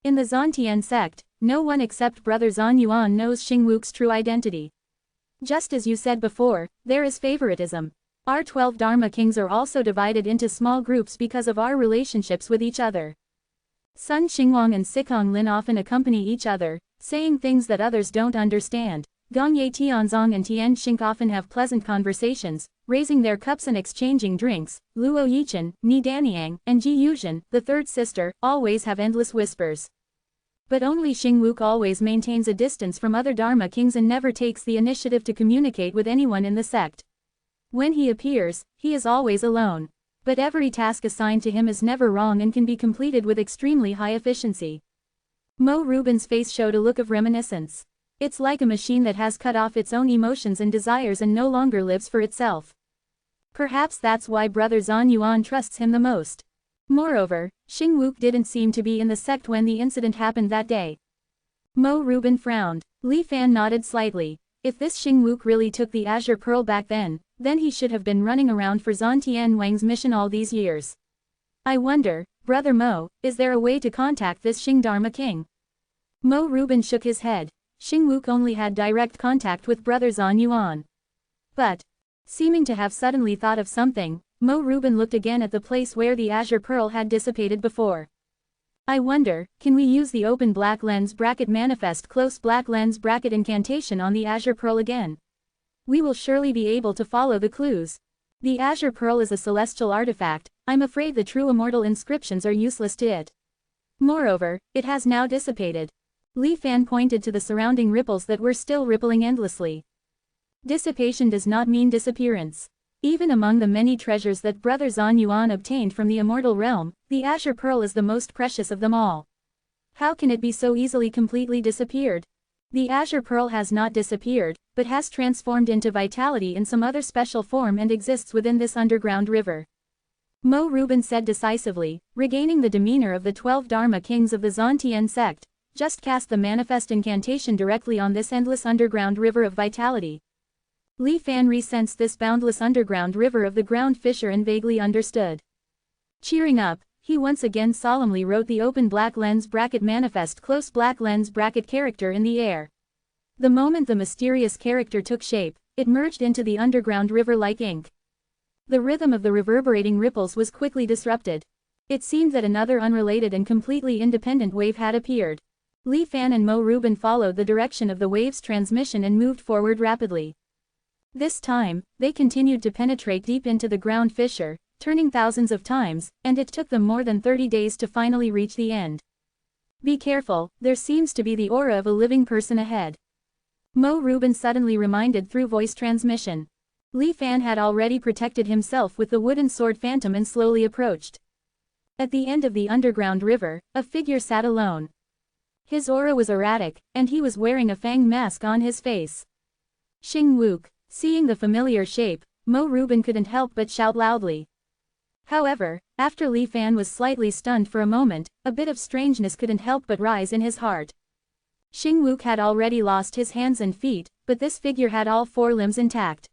In the Zhantian sect, no one except Brother Zhan Yuan knows Xing Wuk's true identity. Just as you said before, there is favoritism. Our 12 Dharma kings are also divided into small groups because of our relationships with each other. Sun Xingwang and Sikong Lin often accompany each other, saying things that others don't understand. Gongye Tianzong and Tian Xing often have pleasant conversations, raising their cups and exchanging drinks. Luo Yichen, Ni Daniang, and Ji Yuzhen, the third sister, always have endless whispers. But only Xing Wuk always maintains a distance from other Dharma kings and never takes the initiative to communicate with anyone in the sect. When he appears, he is always alone. But every task assigned to him is never wrong and can be completed with extremely high efficiency. Mo Reuben's face showed a look of reminiscence. It's like a machine that has cut off its own emotions and desires and no longer lives for itself. Perhaps that's why Brother Zhan Yuan trusts him the most. Moreover, Xing Wuk didn't seem to be in the sect when the incident happened that day. Mo Reuben frowned. Li Fan nodded slightly. If this Xing Wuk really took the azure pearl back then he should have been running around for Zhan Tianwang's mission all these years. I wonder, Brother Mo, is there a way to contact this Xing Dharma king? Mo Reuben shook his head. Xing Wuk only had direct contact with Brother Zhan Yuan. But, seeming to have suddenly thought of something, Mo Reuben looked again at the place where the azure pearl had dissipated before. I wonder, can we use the open black lens bracket manifest close black lens bracket incantation on the azure pearl again? We will surely be able to follow the clues. The azure pearl is a celestial artifact, I'm afraid the true immortal inscriptions are useless to it. Moreover, it has now dissipated. Li Fan pointed to the surrounding ripples that were still rippling endlessly. Dissipation does not mean disappearance. Even among the many treasures that Brother Zhan Yuan obtained from the immortal realm, the azure pearl is the most precious of them all. How can it be so easily completely disappeared? The azure pearl has not disappeared, but has transformed into vitality in some other special form and exists within this underground river. Mo Reuben said decisively, regaining the demeanor of the 12 Dharma kings of the Zhantian sect. Just cast the manifest incantation directly on this endless underground river of vitality. Li Fan resensed this boundless underground river of the ground fissure and vaguely understood. Cheering up, he once again solemnly wrote the open black lens bracket manifest close black lens bracket character in the air. The moment the mysterious character took shape, it merged into the underground river like ink. The rhythm of the reverberating ripples was quickly disrupted. It seemed that another unrelated and completely independent wave had appeared. Li Fan and Mo Reuben followed the direction of the wave's transmission and moved forward rapidly. This time, they continued to penetrate deep into the ground fissure, turning thousands of times, and it took them more than 30 days to finally reach the end. Be careful, there seems to be the aura of a living person ahead. Mo Reuben suddenly reminded through voice transmission. Li Fan had already protected himself with the wooden sword phantom and slowly approached. At the end of the underground river, a figure sat alone. His aura was erratic, and he was wearing a fang mask on his face. Xing Wuk. Seeing the familiar shape, Mo Reuben couldn't help but shout loudly. However, after Li Fan was slightly stunned for a moment, a bit of strangeness couldn't help but rise in his heart. Xing Wuk had already lost his hands and feet, but this figure had all 4 limbs intact.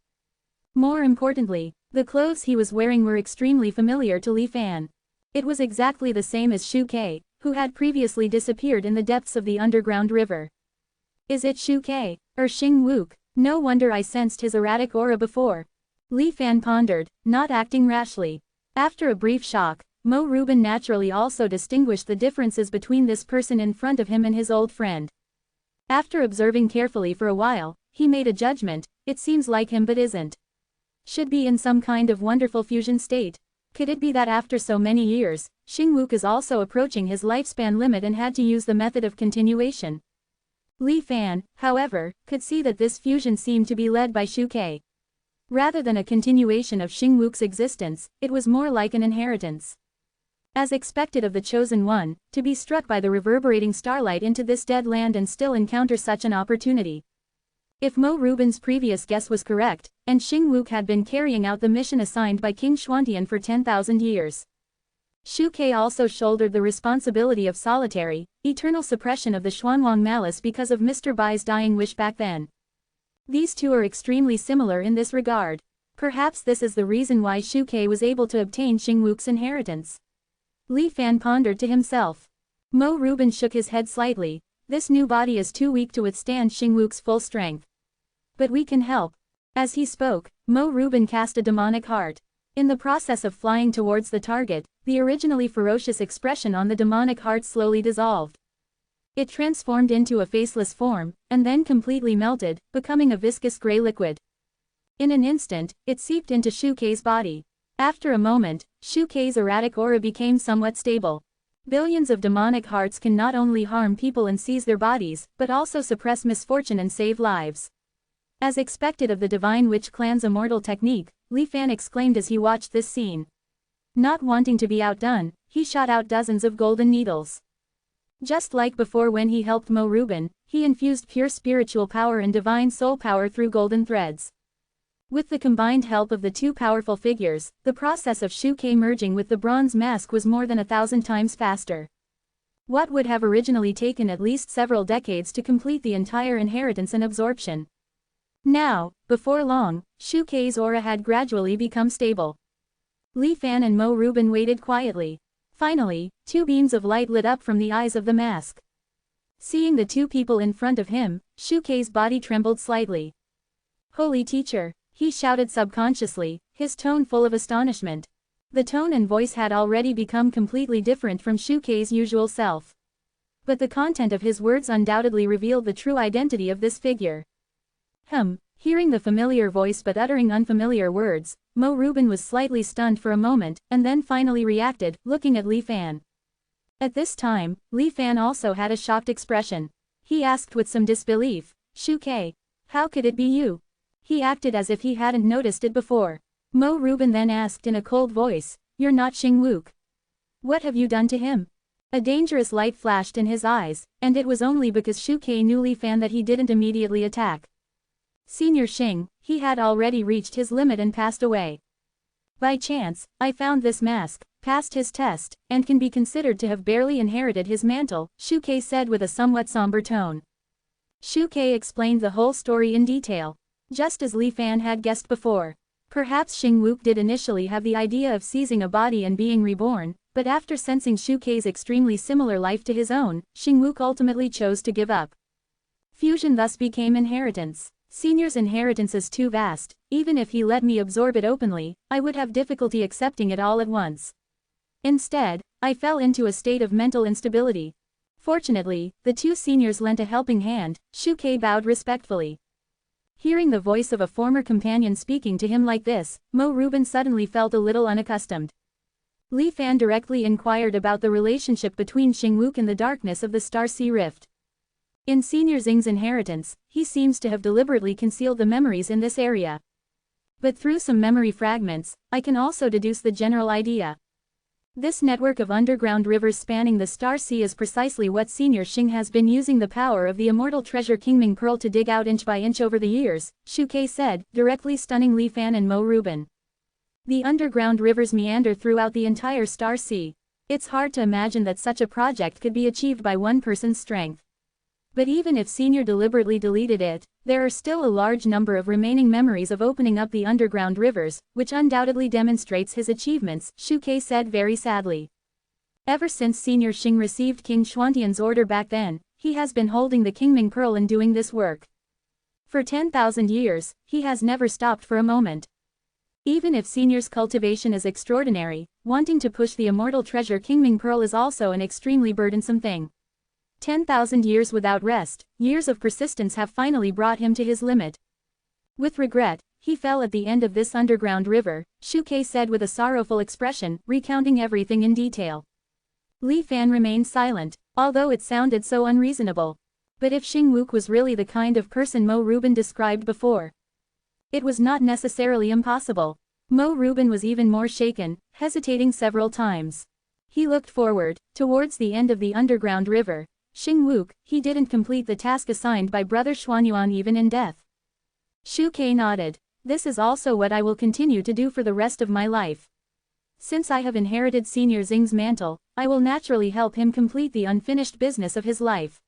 More importantly, the clothes he was wearing were extremely familiar to Li Fan. It was exactly the same as Shu Ke, who had previously disappeared in the depths of the underground river. Is it Shu Ke, or Xing Wuk? No wonder I sensed his erratic aura before. Li Fan pondered, not acting rashly. After a brief shock, Mo Reuben naturally also distinguished the differences between this person in front of him and his old friend. After observing carefully for a while, he made a judgment, it seems like him but isn't. Should be in some kind of wonderful fusion state. Could it be that after so many years, Xing Wuk is also approaching his lifespan limit and had to use the method of continuation? Li Fan, however, could see that this fusion seemed to be led by Shu Ke. Rather than a continuation of Xing Wuk's existence, it was more like an inheritance. As expected of the Chosen One, to be struck by the reverberating starlight into this dead land and still encounter such an opportunity. If Mo Reuben's previous guess was correct, and Xing Wuk had been carrying out the mission assigned by King Xuantian for 10,000 years. Shu Ke also shouldered the responsibility of solitary, eternal suppression of the Xuanwang malice because of Mr. Bai's dying wish back then. These two are extremely similar in this regard. Perhaps this is the reason why Shu Ke was able to obtain Xing Wuk's inheritance. Li Fan pondered to himself. Mo Reuben shook his head slightly. This new body is too weak to withstand Xing Wuk's full strength. But we can help. As he spoke, Mo Reuben cast a demonic heart. In the process of flying towards the target, the originally ferocious expression on the demonic heart slowly dissolved. It transformed into a faceless form, and then completely melted, becoming a viscous gray liquid. In an instant, it seeped into Shu Ke's body. After a moment, Shu Ke's erratic aura became somewhat stable. Billions of demonic hearts can not only harm people and seize their bodies, but also suppress misfortune and save lives. As expected of the Divine Witch Clan's immortal technique, Li Fan exclaimed as he watched this scene. Not wanting to be outdone, he shot out dozens of golden needles. Just like before when he helped Mo Reuben, he infused pure spiritual power and divine soul power through golden threads. With the combined help of the two powerful figures, the process of Shu Ke merging with the bronze mask was more than 1,000 times faster. What would have originally taken at least several decades to complete the entire inheritance and absorption. Now, before long, Shu Ke's aura had gradually become stable. Li Fan and Mo Reuben waited quietly. Finally, two beams of light lit up from the eyes of the mask. Seeing the two people in front of him, Shukei's body trembled slightly. "Holy teacher," he shouted subconsciously, his tone full of astonishment. The tone and voice had already become completely different from Shukei's usual self. But the content of his words undoubtedly revealed the true identity of this figure. Hearing the familiar voice but uttering unfamiliar words, Mo Rubin was slightly stunned for a moment, and then finally reacted, looking at Li Fan. At this time, Li Fan also had a shocked expression. He asked with some disbelief, "Shukei, how could it be you?" He acted as if he hadn't noticed it before. Mo Rubin then asked in a cold voice, "You're not Xing Wook. What have you done to him?" A dangerous light flashed in his eyes, and it was only because Shukei knew Li Fan that he didn't immediately attack. "Senior Xing, he had already reached his limit and passed away. By chance, I found this mask, passed his test, and can be considered to have barely inherited his mantle," Shukei said with a somewhat somber tone. Shukei explained the whole story in detail. Just as Li Fan had guessed before. Perhaps Xing Wook did initially have the idea of seizing a body and being reborn, but after sensing Shukei's extremely similar life to his own, Xing Wook ultimately chose to give up. Fusion thus became inheritance. Senior's inheritance is too vast. Even if he let me absorb it openly, I would have difficulty accepting it all at once. Instead, I fell into a state of mental instability. Fortunately, the two seniors lent a helping hand. Shukei bowed respectfully. Hearing the voice of a former companion speaking to him like this, Mo Rubin suddenly felt a little unaccustomed. Li Fan directly inquired about the relationship between Xing Wook and the darkness of the Star Sea Rift. In Senior Xing's inheritance, he seems to have deliberately concealed the memories in this area. But through some memory fragments, I can also deduce the general idea. This network of underground rivers spanning the Star Sea is precisely what Senior Xing has been using the power of the immortal treasure Kingming Pearl to dig out inch by inch over the years, Shukei said, directly stunning Li Fan and Mo Rubin. The underground rivers meander throughout the entire Star Sea. It's hard to imagine that such a project could be achieved by one person's strength. But even if Senior deliberately deleted it, there are still a large number of remaining memories of opening up the underground rivers, which undoubtedly demonstrates his achievements, Shukei said very sadly. Ever since Senior Xing received King Xuantian's order back then, he has been holding the Kingming Pearl and doing this work. For 10,000 years, he has never stopped for a moment. Even if Senior's cultivation is extraordinary, wanting to push the immortal treasure Kingming Pearl is also an extremely burdensome thing. 10,000 years without rest, years of persistence have finally brought him to his limit. With regret, he fell at the end of this underground river, Shukei said with a sorrowful expression, recounting everything in detail. Li Fan remained silent, although it sounded so unreasonable. But if Xing Wook was really the kind of person Mo Rubin described before, it was not necessarily impossible. Mo Rubin was even more shaken, hesitating several times. He looked forward, towards the end of the underground river. Xing Wook, he didn't complete the task assigned by Brother Xuanyuan even in death. Shukei nodded. This is also what I will continue to do for the rest of my life. Since I have inherited Senior Xing's mantle, I will naturally help him complete the unfinished business of his life.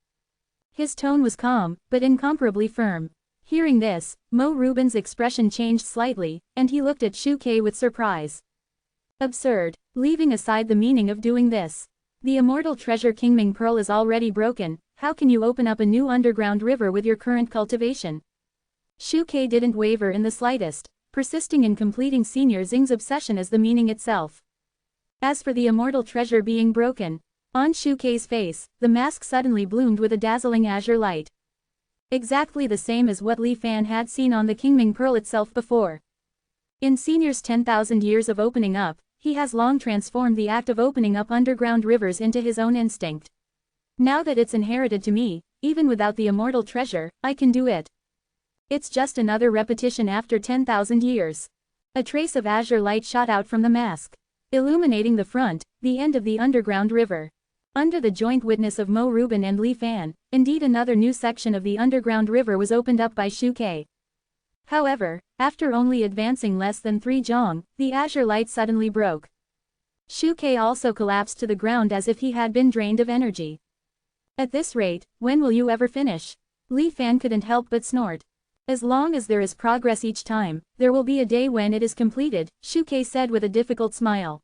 His tone was calm, but incomparably firm. Hearing this, Mo Rubin's expression changed slightly, and he looked at Shukei with surprise. Absurd, leaving aside the meaning of doing this. The immortal treasure Kingming Pearl is already broken, how can you open up a new underground river with your current cultivation? Shukei didn't waver in the slightest, persisting in completing Senior Xing's obsession as the meaning itself. As for the immortal treasure being broken, on Shukei's face, the mask suddenly bloomed with a dazzling azure light. Exactly the same as what Li Fan had seen on the Kingming Pearl itself before. In Senior's 10,000 years of opening up, he has long transformed the act of opening up underground rivers into his own instinct. Now that it's inherited to me, even without the immortal treasure, I can do it. It's just another repetition after 10,000 years. A trace of azure light shot out from the mask, illuminating the front, the end of the underground river. Under the joint witness of Mo Rubin and Li Fan, indeed another new section of the underground river was opened up by Shukei. However, after only advancing less than 3 zhong, the azure light suddenly broke. Shukei also collapsed to the ground as if he had been drained of energy. At this rate, when will you ever finish? Li Fan couldn't help but snort. As long as there is progress each time, there will be a day when it is completed, Shukei said with a difficult smile.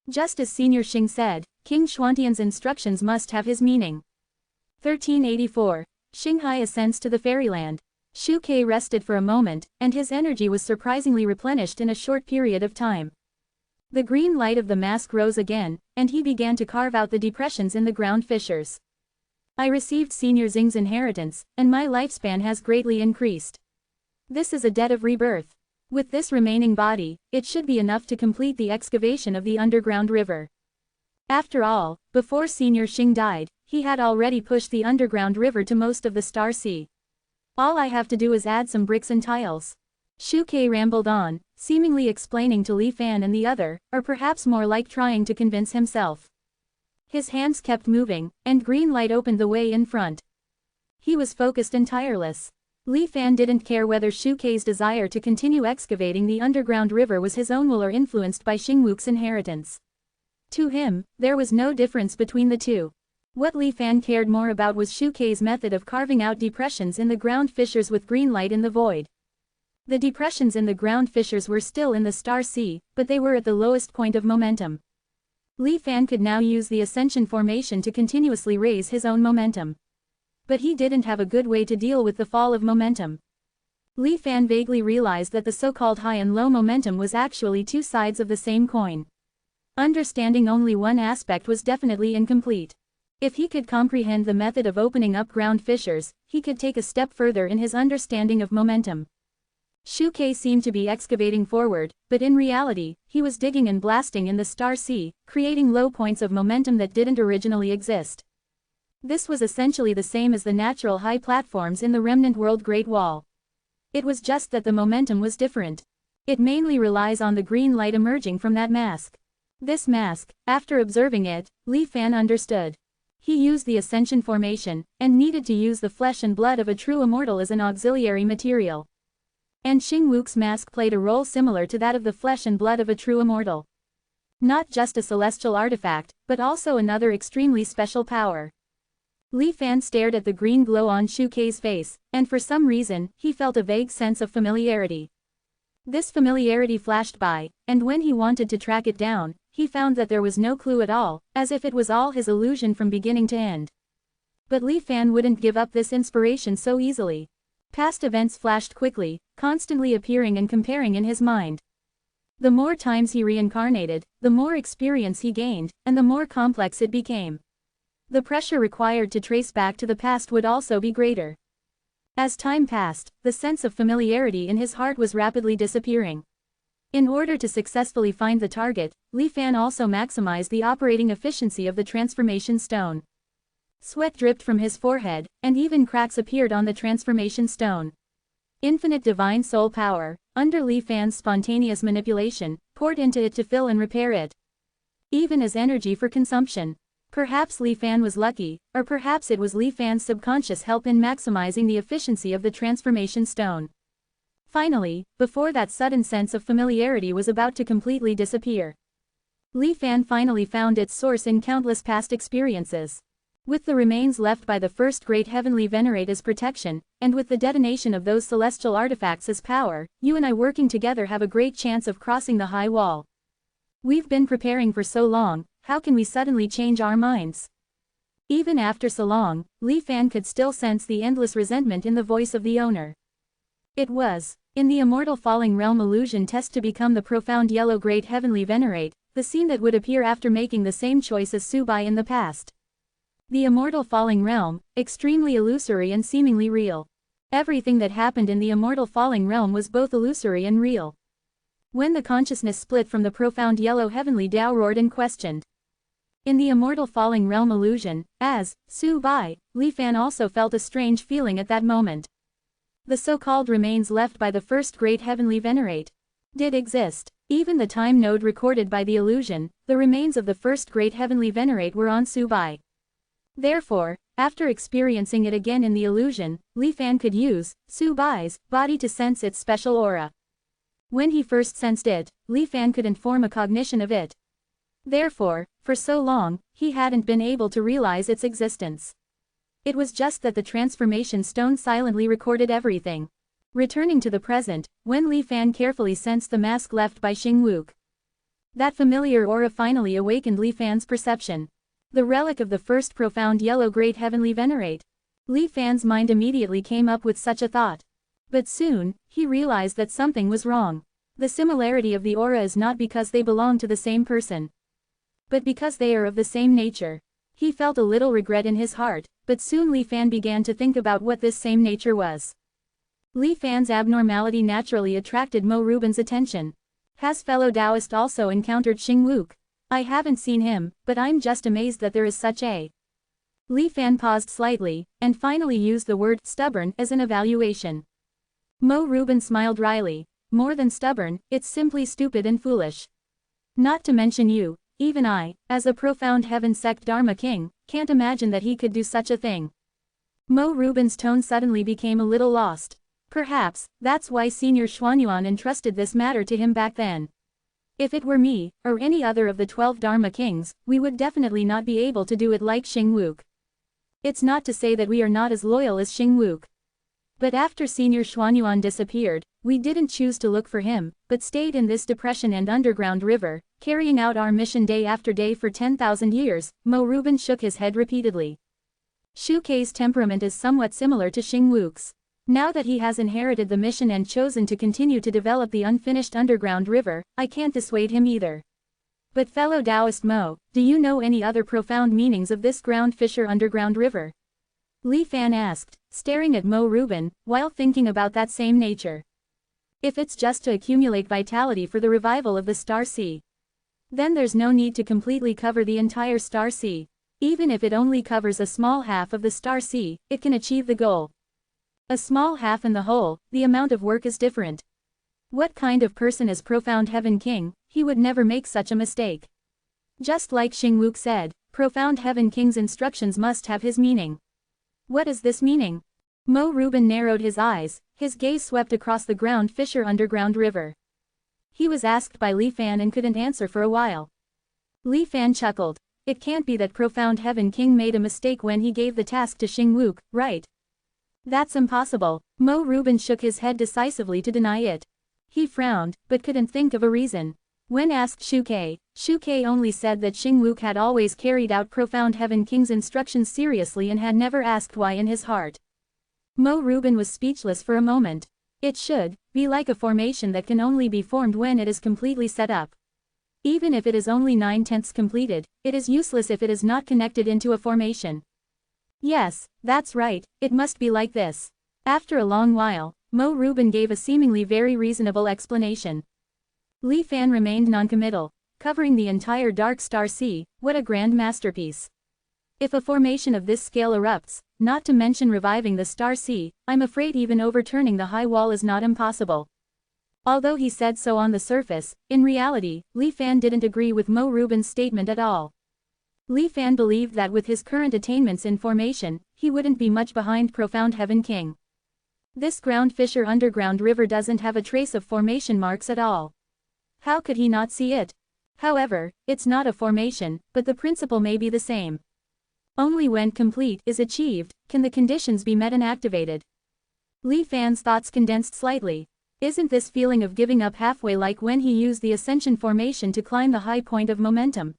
Just as Senior Xing said, King Xuantian's instructions must have his meaning. 1384. Xinghai ascends to the fairyland. Shu Ke rested for a moment, and his energy was surprisingly replenished in a short period of time. The green light of the mask rose again, and he began to carve out the depressions in the ground fissures. I received Senior Xing's inheritance, and my lifespan has greatly increased. This is a debt of rebirth. With this remaining body, it should be enough to complete the excavation of the underground river. After all, before Senior Xing died, he had already pushed the underground river to most of the Star Sea. All I have to do is add some bricks and tiles. Shu Ke rambled on, seemingly explaining to Li Fan and the other, or perhaps more like trying to convince himself. His hands kept moving, and green light opened the way in front. He was focused and tireless. Li Fan didn't care whether Shu Ke's desire to continue excavating the underground river was his own will or influenced by Xing Wu's inheritance. To him, there was no difference between the two. What Li Fan cared more about was Shu Ke's method of carving out depressions in the ground fissures with green light in the void. The depressions in the ground fissures were still in the Star Sea, but they were at the lowest point of momentum. Li Fan could now use the ascension formation to continuously raise his own momentum. But he didn't have a good way to deal with the fall of momentum. Li Fan vaguely realized that the so-called high and low momentum was actually two sides of the same coin. Understanding only one aspect was definitely incomplete. If he could comprehend the method of opening up ground fissures, he could take a step further in his understanding of momentum. Shu Ke seemed to be excavating forward, but in reality, he was digging and blasting in the Star Sea, creating low points of momentum that didn't originally exist. This was essentially the same as the natural high platforms in the remnant world Great Wall. It was just that the momentum was different. It mainly relies on the green light emerging from that mask. This mask, after observing it, Li Fan understood. He used the ascension formation, and needed to use the flesh and blood of a true immortal as an auxiliary material. And Xing Wu's mask played a role similar to that of the flesh and blood of a true immortal. Not just a celestial artifact, but also another extremely special power. Li Fan stared at the green glow on Shu Ke's face, and for some reason, he felt a vague sense of familiarity. This familiarity flashed by, and when he wanted to track it down, he found that there was no clue at all, as if it was all his illusion from beginning to end. But Li Fan wouldn't give up this inspiration so easily. Past events flashed quickly, constantly appearing and comparing in his mind. The more times he reincarnated, the more experience he gained, and the more complex it became. The pressure required to trace back to the past would also be greater. As time passed, the sense of familiarity in his heart was rapidly disappearing. In order to successfully find the target, Li Fan also maximized the operating efficiency of the transformation stone. Sweat dripped from his forehead, and even cracks appeared on the transformation stone. Infinite divine soul power, under Li Fan's spontaneous manipulation, poured into it to fill and repair it. Even as energy for consumption. Perhaps Li Fan was lucky, or perhaps it was Li Fan's subconscious help in maximizing the efficiency of the transformation stone. Finally, before that sudden sense of familiarity was about to completely disappear, Li Fan finally found its source in countless past experiences. With the remains left by the first great heavenly venerate as protection, and with the detonation of those celestial artifacts as power, you and I working together have a great chance of crossing the high wall. We've been preparing for so long, how can we suddenly change our minds? Even after so long, Li Fan could still sense the endless resentment in the voice of the owner. It was, in the Immortal Falling Realm illusion test to become the profound yellow great heavenly venerate, the scene that would appear after making the same choice as Su Bai in the past. The Immortal Falling Realm, extremely illusory and seemingly real. Everything that happened in the Immortal Falling Realm was both illusory and real. When the consciousness split from the profound yellow heavenly Tao roared and questioned. In the Immortal Falling Realm illusion, as Su Bai, Li Fan also felt a strange feeling at that moment. The so-called remains left by the first great heavenly venerate did exist. Even the time node recorded by the illusion, the remains of the first great heavenly venerate were on Su Bai. Therefore, after experiencing it again in the illusion, Li Fan could use Su Bai's body to sense its special aura. When he first sensed it, Li Fan couldn't form a cognition of it. Therefore, for so long, he hadn't been able to realize its existence. It was just that the transformation stone silently recorded everything. Returning to the present, when Li Fan carefully sensed the mask left by Xing Wu, That familiar aura finally awakened Li Fan's perception. The relic of the first profound yellow great heavenly venerate. Li Fan's mind immediately came up with such a thought. But soon, he realized that something was wrong. The similarity of the aura is not because they belong to the same person, but because they are of the same nature. He felt a little regret in his heart, but soon Li Fan began to think about what this same nature was. Li Fan's abnormality naturally attracted Mo Rubin's attention. Has fellow Taoist also encountered Xing Wook? I haven't seen him, but I'm just amazed that there is such a. Li Fan paused slightly, and finally used the word stubborn as an evaluation. Mo Rubin smiled wryly. More than stubborn, it's simply stupid and foolish. Not to mention you, even I, as a profound heaven sect Dharma king, can't imagine that he could do such a thing. Mo Rubin's tone suddenly became a little lost. Perhaps, that's why Senior Xuanyuan entrusted this matter to him back then. If it were me, or any other of the 12 Dharma kings, we would definitely not be able to do it like Xing Wook. It's not to say that we are not as loyal as Xing Wook. But after Senior Xuanyuan disappeared, we didn't choose to look for him, but stayed in this depression and underground river, carrying out our mission day after day for 10,000 years, Mo Rubin shook his head repeatedly. Shu Kei's temperament is somewhat similar to Xing Wook's. Now that he has inherited the mission and chosen to continue to develop the unfinished underground river, I can't dissuade him either. But fellow Taoist Mo, do you know any other profound meanings of this ground fissure underground river? Li Fan asked, staring at Mo Rubin, while thinking about that same nature. If it's just to accumulate vitality for the revival of the Star Sea, then there's no need to completely cover the entire Star Sea. Even if it only covers a small half of the Star Sea, it can achieve the goal. A small half in the whole, the amount of work is different. What kind of person is Profound Heaven King? He would never make such a mistake. Just like Xing Wook said, Profound Heaven King's instructions must have his meaning. What is this meaning? Mo Rubin narrowed his eyes, his gaze swept across the ground fissure underground river. He was asked by Li Fan and couldn't answer for a while. Li Fan chuckled. It can't be that Profound Heaven King made a mistake when he gave the task to Xing Wook, right? That's impossible. Mo Rubin shook his head decisively to deny it. He frowned, but couldn't think of a reason. When asked Shu Kei only said that Xing Wook had always carried out Profound Heaven King's instructions seriously and had never asked why in his heart. Mo Rubin was speechless for a moment. It should be like a formation that can only be formed when it is completely set up. Even if it is only 9/10 completed, it is useless if it is not connected into a formation. Yes, that's right, it must be like this. After a long while, Mo Rubin gave a seemingly very reasonable explanation. Li Fan remained noncommittal. Covering the entire Dark Star Sea, what a grand masterpiece. If a formation of this scale erupts, not to mention reviving the Star Sea, I'm afraid even overturning the high wall is not impossible. Although he said so on the surface, in reality, Li Fan didn't agree with Mo Rubin's statement at all. Li Fan believed that with his current attainments in formation, he wouldn't be much behind Profound Heaven King. This ground fissure underground river doesn't have a trace of formation marks at all. How could he not see it? However, it's not a formation, but the principle may be the same. Only when complete is achieved, can the conditions be met and activated. Li Fan's thoughts condensed slightly. Isn't this feeling of giving up halfway like when he used the ascension formation to climb the high point of momentum?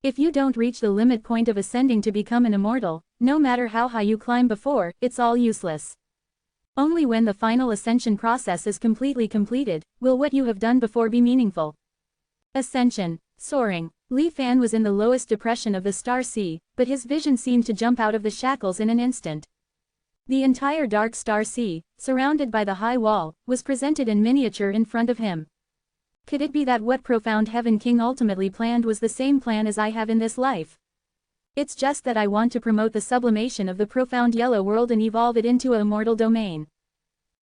If you don't reach the limit point of ascending to become an immortal, no matter how high you climb before, it's all useless. Only when the final ascension process is completely completed, will what you have done before be meaningful. Ascension, soaring. Li Fan was in the lowest depression of the Star Sea, but his vision seemed to jump out of the shackles in an instant. The entire Dark Star Sea, surrounded by the high wall, was presented in miniature in front of him. Could it be that what Profound Heaven King ultimately planned was the same plan as I have in this life? It's just that I want to promote the sublimation of the profound yellow world and evolve it into a immortal domain.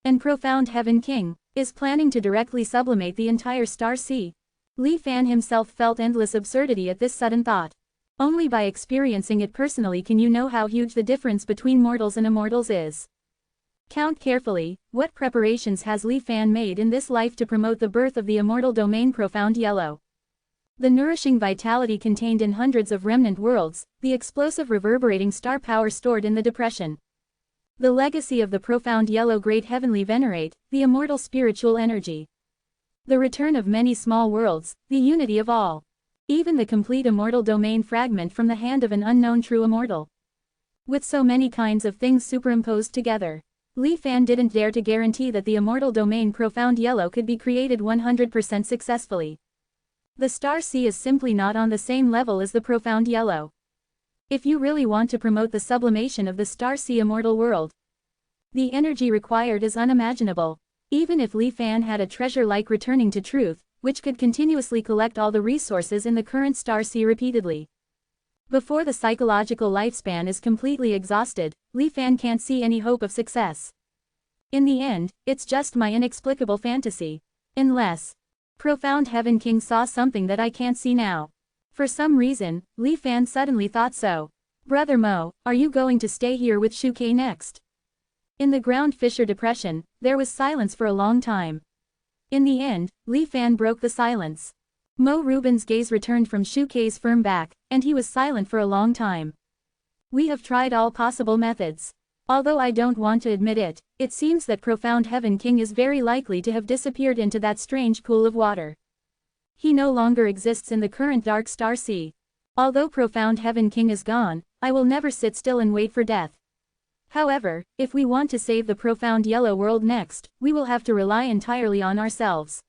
And Profound Heaven King is planning to directly sublimate the entire Star Sea. Li Fan himself felt endless absurdity at this sudden thought. Only by experiencing it personally can you know how huge the difference between mortals and immortals is. Count carefully, what preparations has Li Fan made in this life to promote the birth of the immortal domain Profound Yellow? The nourishing vitality contained in hundreds of remnant worlds, the explosive reverberating star power stored in the depression. The legacy of the Profound Yellow Great Heavenly Venerate, the immortal spiritual energy. The return of many small worlds, the unity of all. Even the complete immortal domain fragment from the hand of an unknown true immortal. With so many kinds of things superimposed together, Li Fan didn't dare to guarantee that the immortal domain profound yellow could be created 100% successfully. The star sea is simply not on the same level as the profound yellow. If you really want to promote the sublimation of the star sea immortal world, the energy required is unimaginable. Even if Li Fan had a treasure like returning to truth, which could continuously collect all the resources in the current star sea repeatedly. Before the psychological lifespan is completely exhausted, Li Fan can't see any hope of success. In the end, it's just my inexplicable fantasy. Unless Profound Heaven King saw something that I can't see now. For some reason, Li Fan suddenly thought so. Brother Mo, are you going to stay here with Shuke next? In the ground fissure depression, there was silence for a long time. In the end, Li Fan broke the silence. Mo Rubin's gaze returned from Shuke's firm back, and he was silent for a long time. We have tried all possible methods. Although I don't want to admit it, it seems that Profound Heaven King is very likely to have disappeared into that strange pool of water. He no longer exists in the current dark star sea. Although Profound Heaven King is gone, I will never sit still and wait for death. However, if we want to save the profound yellow world next, we will have to rely entirely on ourselves.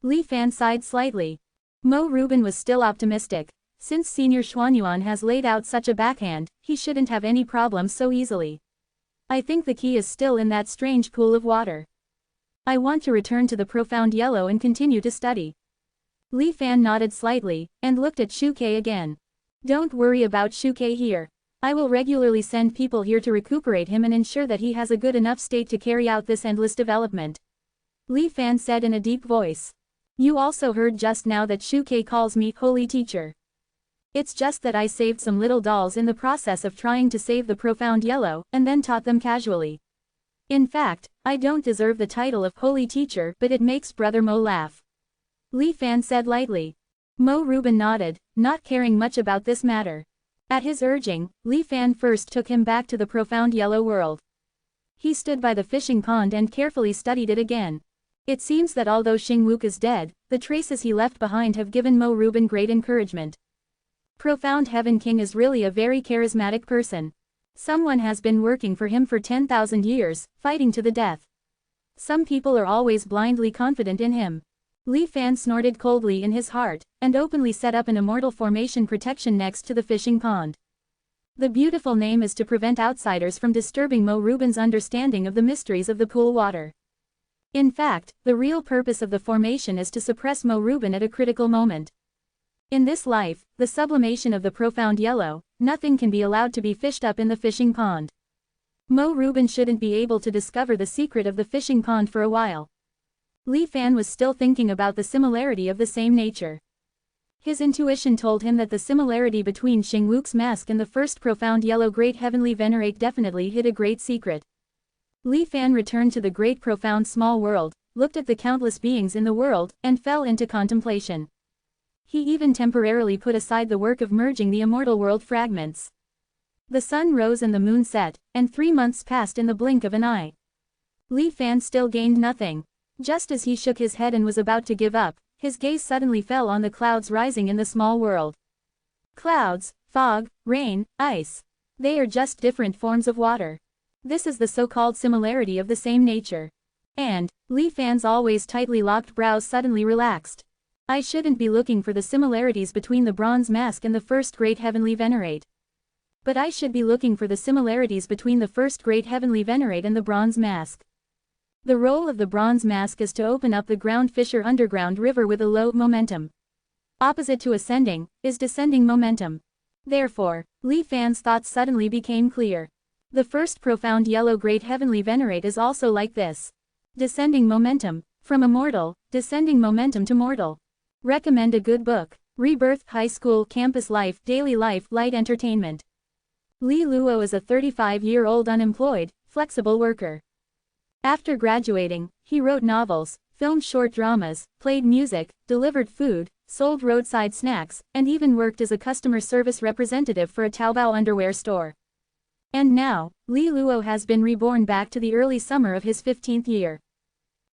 Li Fan sighed slightly. Mo Rubin was still optimistic. Since Senior Xuanyuan has laid out such a backhand, he shouldn't have any problems so easily. I think the key is still in that strange pool of water. I want to return to the profound yellow and continue to study. Li Fan nodded slightly, and looked at Shuke again. Don't worry about Shuke here. I will regularly send people here to recuperate him and ensure that he has a good enough state to carry out this endless development. Li Fan said in a deep voice. You also heard just now that Shuke calls me Holy Teacher. It's just that I saved some little dolls in the process of trying to save the profound yellow, and then taught them casually. In fact, I don't deserve the title of Holy Teacher, but it makes Brother Mo laugh. Li Fan said lightly. Mo Rubin nodded, not caring much about this matter. At his urging, Li Fan first took him back to the profound yellow world. He stood by the fishing pond and carefully studied it again. It seems that although Xingwuk is dead, the traces he left behind have given Mo Rubin great encouragement. Profound Heaven King is really a very charismatic person. Someone has been working for him for 10,000 years, fighting to the death. Some people are always blindly confident in him. Li Fan snorted coldly in his heart, and openly set up an immortal formation protection next to the fishing pond. The beautiful name is to prevent outsiders from disturbing Mo Rubin's understanding of the mysteries of the pool water. In fact, the real purpose of the formation is to suppress Mo Rubin at a critical moment. In this life, the sublimation of the profound yellow, nothing can be allowed to be fished up in the fishing pond. Mo Rubin shouldn't be able to discover the secret of the fishing pond for a while. Li Fan was still thinking about the similarity of the same nature. His intuition told him that the similarity between Xingwuk's mask and the first profound yellow great heavenly venerate definitely hid a great secret. Li Fan returned to the great profound small world, looked at the countless beings in the world, and fell into contemplation. He even temporarily put aside the work of merging the immortal world fragments. The sun rose and the moon set, and 3 months passed in the blink of an eye. Li Fan still gained nothing. Just as he shook his head and was about to give up, his gaze suddenly fell on the clouds rising in the small world. Clouds, fog, rain, ice. They are just different forms of water. This is the so-called similarity of the same nature. And, Li Fan's always tightly locked brows suddenly relaxed. I shouldn't be looking for the similarities between the bronze mask and the first great heavenly venerate. But I should be looking for the similarities between the first great heavenly venerate and the bronze mask. The role of the bronze mask is to open up the ground fissure underground river with a low momentum. Opposite to ascending, is descending momentum. Therefore, Li Fan's thoughts suddenly became clear. The first profound yellow great heavenly venerate is also like this. Descending momentum, from immortal, descending momentum to mortal. Recommend a good book. Rebirth, High School, Campus Life, Daily Life, Light Entertainment. Li Luo is a 35-year-old unemployed, flexible worker. After graduating, he wrote novels, filmed short dramas, played music, delivered food, sold roadside snacks, and even worked as a customer service representative for a Taobao underwear store. And now, Li Luo has been reborn back to the early summer of his 15th year.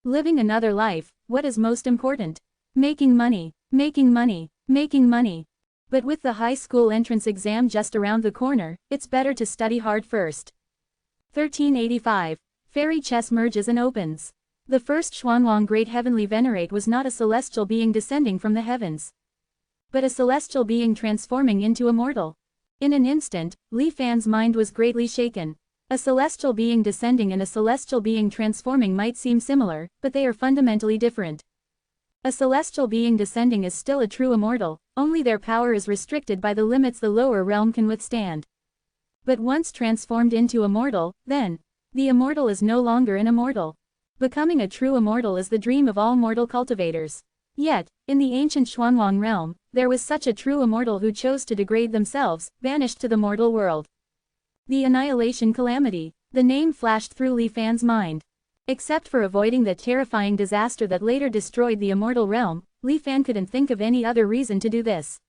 Living another life, what is most important? Making money, making money, making money. But with the high school entrance exam just around the corner, it's better to study hard first. 1385. Fairy chess merges and opens. The first Xuanwang Great Heavenly Venerate was not a celestial being descending from the heavens, but a celestial being transforming into a mortal. In an instant, Li Fan's mind was greatly shaken. A celestial being descending and a celestial being transforming might seem similar, but they are fundamentally different. A celestial being descending is still a true immortal, only their power is restricted by the limits the lower realm can withstand. But once transformed into a mortal, then, the immortal is no longer an immortal. Becoming a true immortal is the dream of all mortal cultivators. Yet, in the ancient Xuanwang realm, there was such a true immortal who chose to degrade themselves, banished to the mortal world. The Annihilation Calamity. The name flashed through Li Fan's mind. Except for avoiding the terrifying disaster that later destroyed the immortal realm, Li Fan couldn't think of any other reason to do this.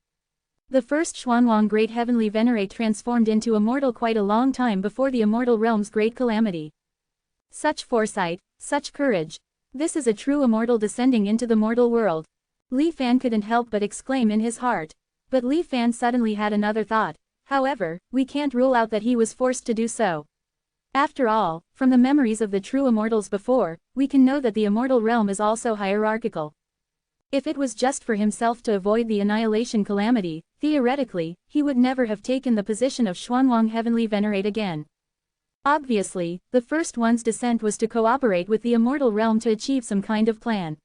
The first Xuanwang Great Heavenly Venerate transformed into a mortal quite a long time before the immortal realm's great calamity. Such foresight, such courage. This is a true immortal descending into the mortal world. Li Fan couldn't help but exclaim in his heart. But Li Fan suddenly had another thought. However, we can't rule out that he was forced to do so. After all, from the memories of the true immortals before, we can know that the immortal realm is also hierarchical. If it was just for himself to avoid the annihilation calamity, theoretically, he would never have taken the position of Xuanwang Heavenly Venerate again. Obviously, the first one's descent was to cooperate with the immortal realm to achieve some kind of plan.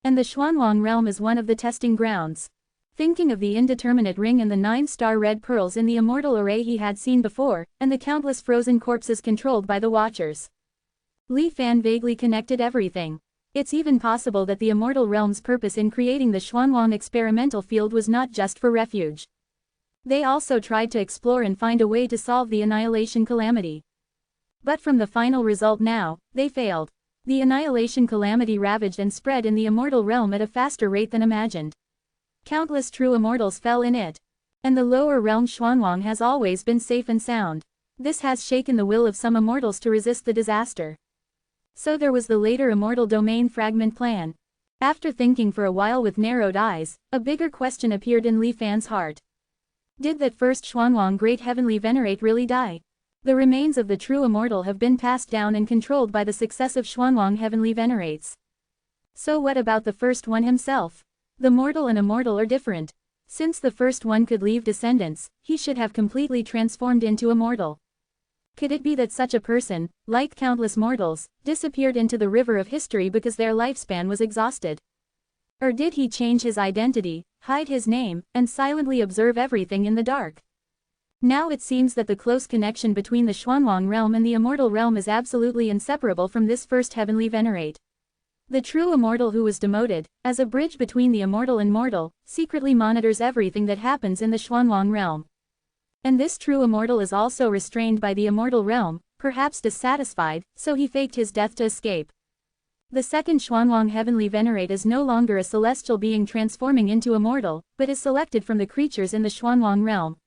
And the Xuanwang realm is one of the testing grounds. Thinking of the indeterminate ring and the 9-star red pearls in the immortal array he had seen before, and the countless frozen corpses controlled by the Watchers, Li Fan vaguely connected everything. It's even possible that the immortal realm's purpose in creating the Xuanwang experimental field was not just for refuge. They also tried to explore and find a way to solve the annihilation calamity. But from the final result now, they failed. The annihilation calamity ravaged and spread in the immortal realm at a faster rate than imagined. Countless true immortals fell in it. And the lower realm Xuanwang has always been safe and sound. This has shaken the will of some immortals to resist the disaster. So there was the later immortal domain fragment plan. After thinking for a while with narrowed eyes, a bigger question appeared in Li Fan's heart. Did that first Xuanwang Great Heavenly Venerate really die? The remains of the true immortal have been passed down and controlled by the successive Xuanwang Heavenly Venerates. So what about the first one himself? The mortal and immortal are different. Since the first one could leave descendants, he should have completely transformed into a mortal. Could it be that such a person, like countless mortals, disappeared into the river of history because their lifespan was exhausted? Or did he change his identity, hide his name, and silently observe everything in the dark? Now it seems that the close connection between the Xuanwang realm and the immortal realm is absolutely inseparable from this first heavenly venerate. The true immortal who was demoted, as a bridge between the immortal and mortal, secretly monitors everything that happens in the Xuanwang realm. And this true immortal is also restrained by the immortal realm, perhaps dissatisfied, so he faked his death to escape. The second Xuanwang Heavenly Venerate is no longer a celestial being transforming into a mortal, but is selected from the creatures in the Xuanwang realm.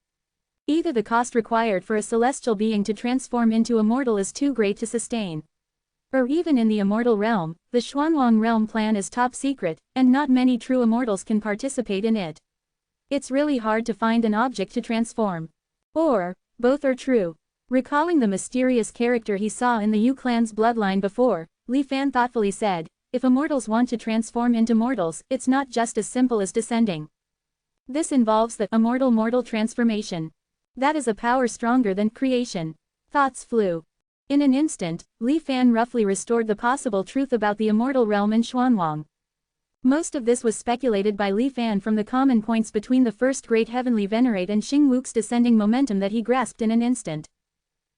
Either the cost required for a celestial being to transform into a mortal is too great to sustain. Or even in the immortal realm, the Xuanwang realm plan is top secret, and not many true immortals can participate in it. It's really hard to find an object to transform. Or, both are true. Recalling the mysterious character he saw in the Yu clan's bloodline before, Li Fan thoughtfully said, if immortals want to transform into mortals, it's not just as simple as descending. This involves the immortal-mortal transformation. That is a power stronger than creation. Thoughts flew. In an instant, Li Fan roughly restored the possible truth about the immortal realm in Xuanwang. Most of this was speculated by Li Fan from the common points between the first great heavenly venerate and Xing Wu's descending momentum that he grasped in an instant.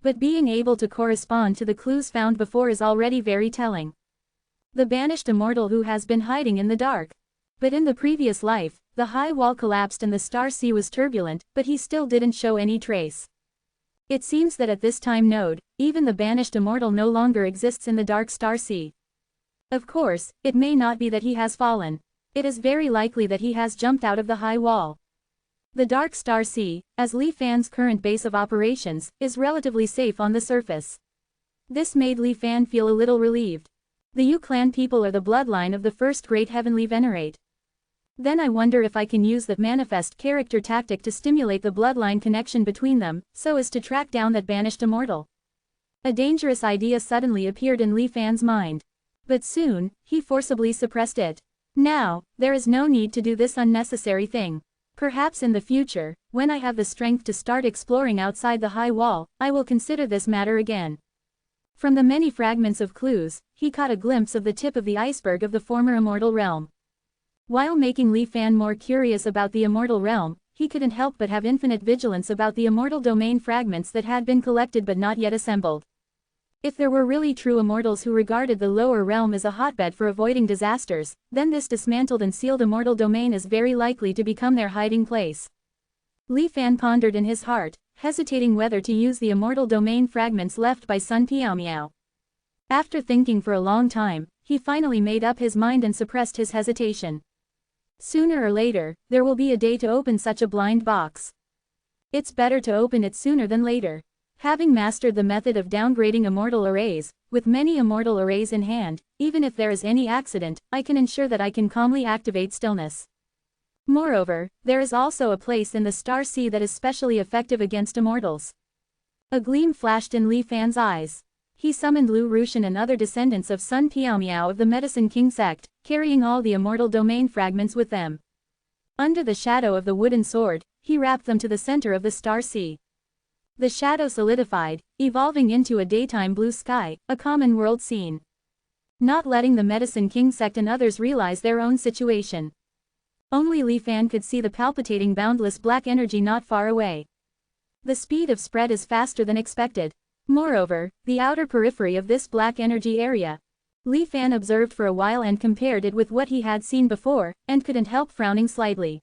But being able to correspond to the clues found before is already very telling. The banished immortal who has been hiding in the dark. But in the previous life, the high wall collapsed and the star sea was turbulent, but he still didn't show any trace. It seems that at this time node, even the banished immortal no longer exists in the dark star sea. Of course, it may not be that he has fallen. It is very likely that he has jumped out of the high wall. The dark star sea, as Li Fan's current base of operations, is relatively safe on the surface. This made Li Fan feel a little relieved. The Yu clan people are the bloodline of the first great heavenly venerate. Then I wonder if I can use that manifest character tactic to stimulate the bloodline connection between them, so as to track down that banished immortal. A dangerous idea suddenly appeared in Li Fan's mind. But soon, he forcibly suppressed it. Now, there is no need to do this unnecessary thing. Perhaps in the future, when I have the strength to start exploring outside the high wall, I will consider this matter again. From the many fragments of clues, he caught a glimpse of the tip of the iceberg of the former immortal realm. While making Li Fan more curious about the immortal realm, he couldn't help but have infinite vigilance about the immortal domain fragments that had been collected but not yet assembled. If there were really true immortals who regarded the lower realm as a hotbed for avoiding disasters, then this dismantled and sealed immortal domain is very likely to become their hiding place. Li Fan pondered in his heart, hesitating whether to use the immortal domain fragments left by Sun Piao. After thinking for a long time, he finally made up his mind and suppressed his hesitation. Sooner or later, there will be a day to open such a blind box. It's better to open it sooner than later. Having mastered the method of downgrading immortal arrays, with many immortal arrays in hand, even if there is any accident, I can ensure that I can calmly activate stillness. Moreover, there is also a place in the star sea that is specially effective against immortals. A gleam flashed in Li Fan's eyes. He summoned Lu Rushan and other descendants of Sun Piao of the Medicine King sect, carrying all the immortal domain fragments with them. Under the shadow of the wooden sword, he wrapped them to the center of the star sea. The shadow solidified, evolving into a daytime blue sky, a common world scene. Not letting the Medicine King sect and others realize their own situation. Only Li Fan could see the palpitating boundless black energy not far away. The speed of spread is faster than expected. Moreover, the outer periphery of this black energy area. Li Fan observed for a while and compared it with what he had seen before, and couldn't help frowning slightly.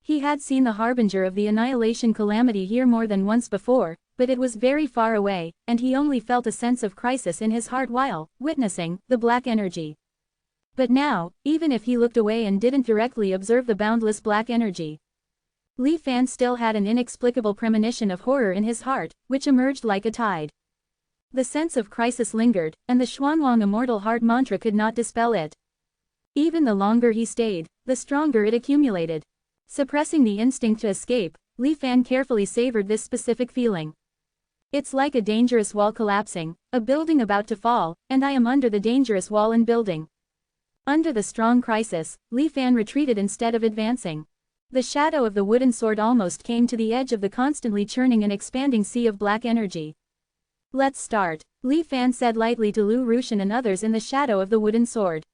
He had seen the harbinger of the annihilation calamity here more than once before, but it was very far away, and he only felt a sense of crisis in his heart while witnessing the black energy. But now, even if he looked away and didn't directly observe the boundless black energy, Li Fan still had an inexplicable premonition of horror in his heart, which emerged like a tide. The sense of crisis lingered, and the Xuanwang immortal heart mantra could not dispel it. Even the longer he stayed, the stronger it accumulated. Suppressing the instinct to escape, Li Fan carefully savored this specific feeling. It's like a dangerous wall collapsing, a building about to fall, and I am under the dangerous wall and building. Under the strong crisis, Li Fan retreated instead of advancing. The shadow of the wooden sword almost came to the edge of the constantly churning and expanding sea of black energy. Let's start, Li Fan said lightly to Lu Rushan and others in the shadow of the wooden sword.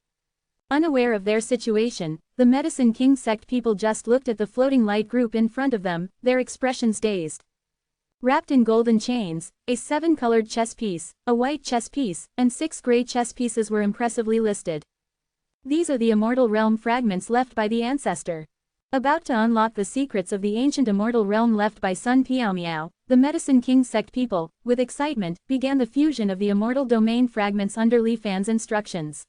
Unaware of their situation, the Medicine King sect people just looked at the floating light group in front of them, their expressions dazed. Wrapped in golden chains, a 7-colored chess piece, a white chess piece, and 6 gray chess pieces were impressively listed. These are the immortal realm fragments left by the ancestor. About to unlock the secrets of the ancient immortal realm left by Sun Piao, the Medicine King sect people, with excitement, began the fusion of the immortal domain fragments under Li Fan's instructions.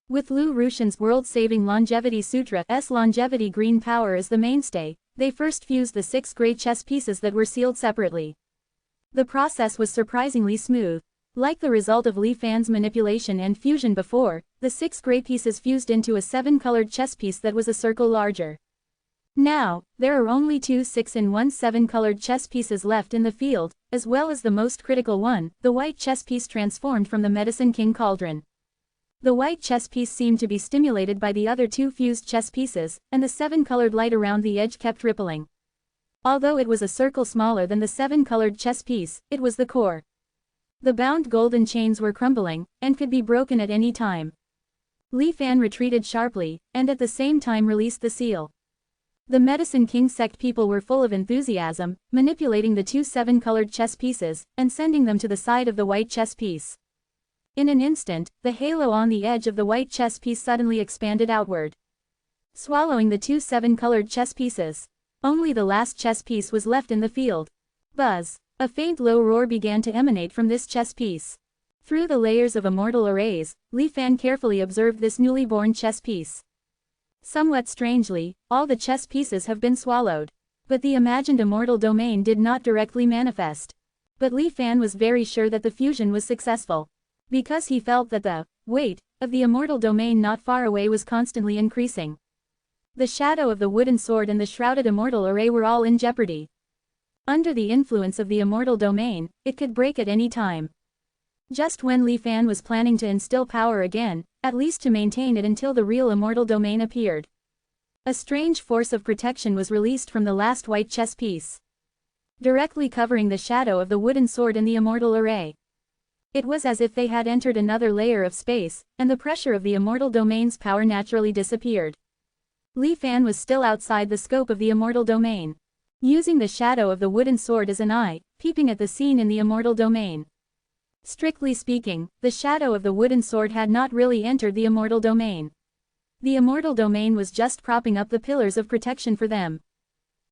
With Lu Rushan's world-saving Longevity Sutra's longevity green power as the mainstay, they first fused the 6 gray chess pieces that were sealed separately. The process was surprisingly smooth. Like the result of Li Fan's manipulation and fusion before, the 6 gray pieces fused into a 7-colored chess piece that was a circle larger. Now, there are only 2 6-in-1 7-colored chess pieces left in the field, as well as the most critical one, the white chess piece transformed from the Medicine King cauldron. The white chess piece seemed to be stimulated by the other 2 fused chess pieces, and the 7-colored light around the edge kept rippling. Although it was a circle smaller than the 7-colored chess piece, it was the core. The bound golden chains were crumbling, and could be broken at any time. Li Fan retreated sharply, and at the same time released the seal. The Medicine King sect people were full of enthusiasm, manipulating the 2 7-colored chess pieces, and sending them to the side of the white chess piece. In an instant, the halo on the edge of the white chess piece suddenly expanded outward, swallowing the 2 7-colored chess pieces. Only the last chess piece was left in the field. Buzz! A faint low roar began to emanate from this chess piece. Through the layers of immortal arrays, Li Fan carefully observed this newly born chess piece. Somewhat strangely, all the chess pieces have been swallowed. But the imagined immortal domain did not directly manifest. But Li Fan was very sure that the fusion was successful. because he felt that the weight of the immortal domain not far away was constantly increasing. The shadow of the wooden sword and the shrouded immortal array were all in jeopardy. Under the influence of the immortal domain, it could break at any time. Just when Li Fan was planning to instill power again, at least to maintain it until the real immortal domain appeared, a strange force of protection was released from the last white chess piece, directly covering the shadow of the wooden sword and the immortal array. It was as if they had entered another layer of space, and the pressure of the immortal domain's power naturally disappeared. Li Fan was still outside the scope of the immortal domain, using the shadow of the wooden sword as an eye, peeping at the scene in the immortal domain. Strictly speaking, the shadow of the wooden sword had not really entered the immortal domain. The immortal domain was just propping up the pillars of protection for them.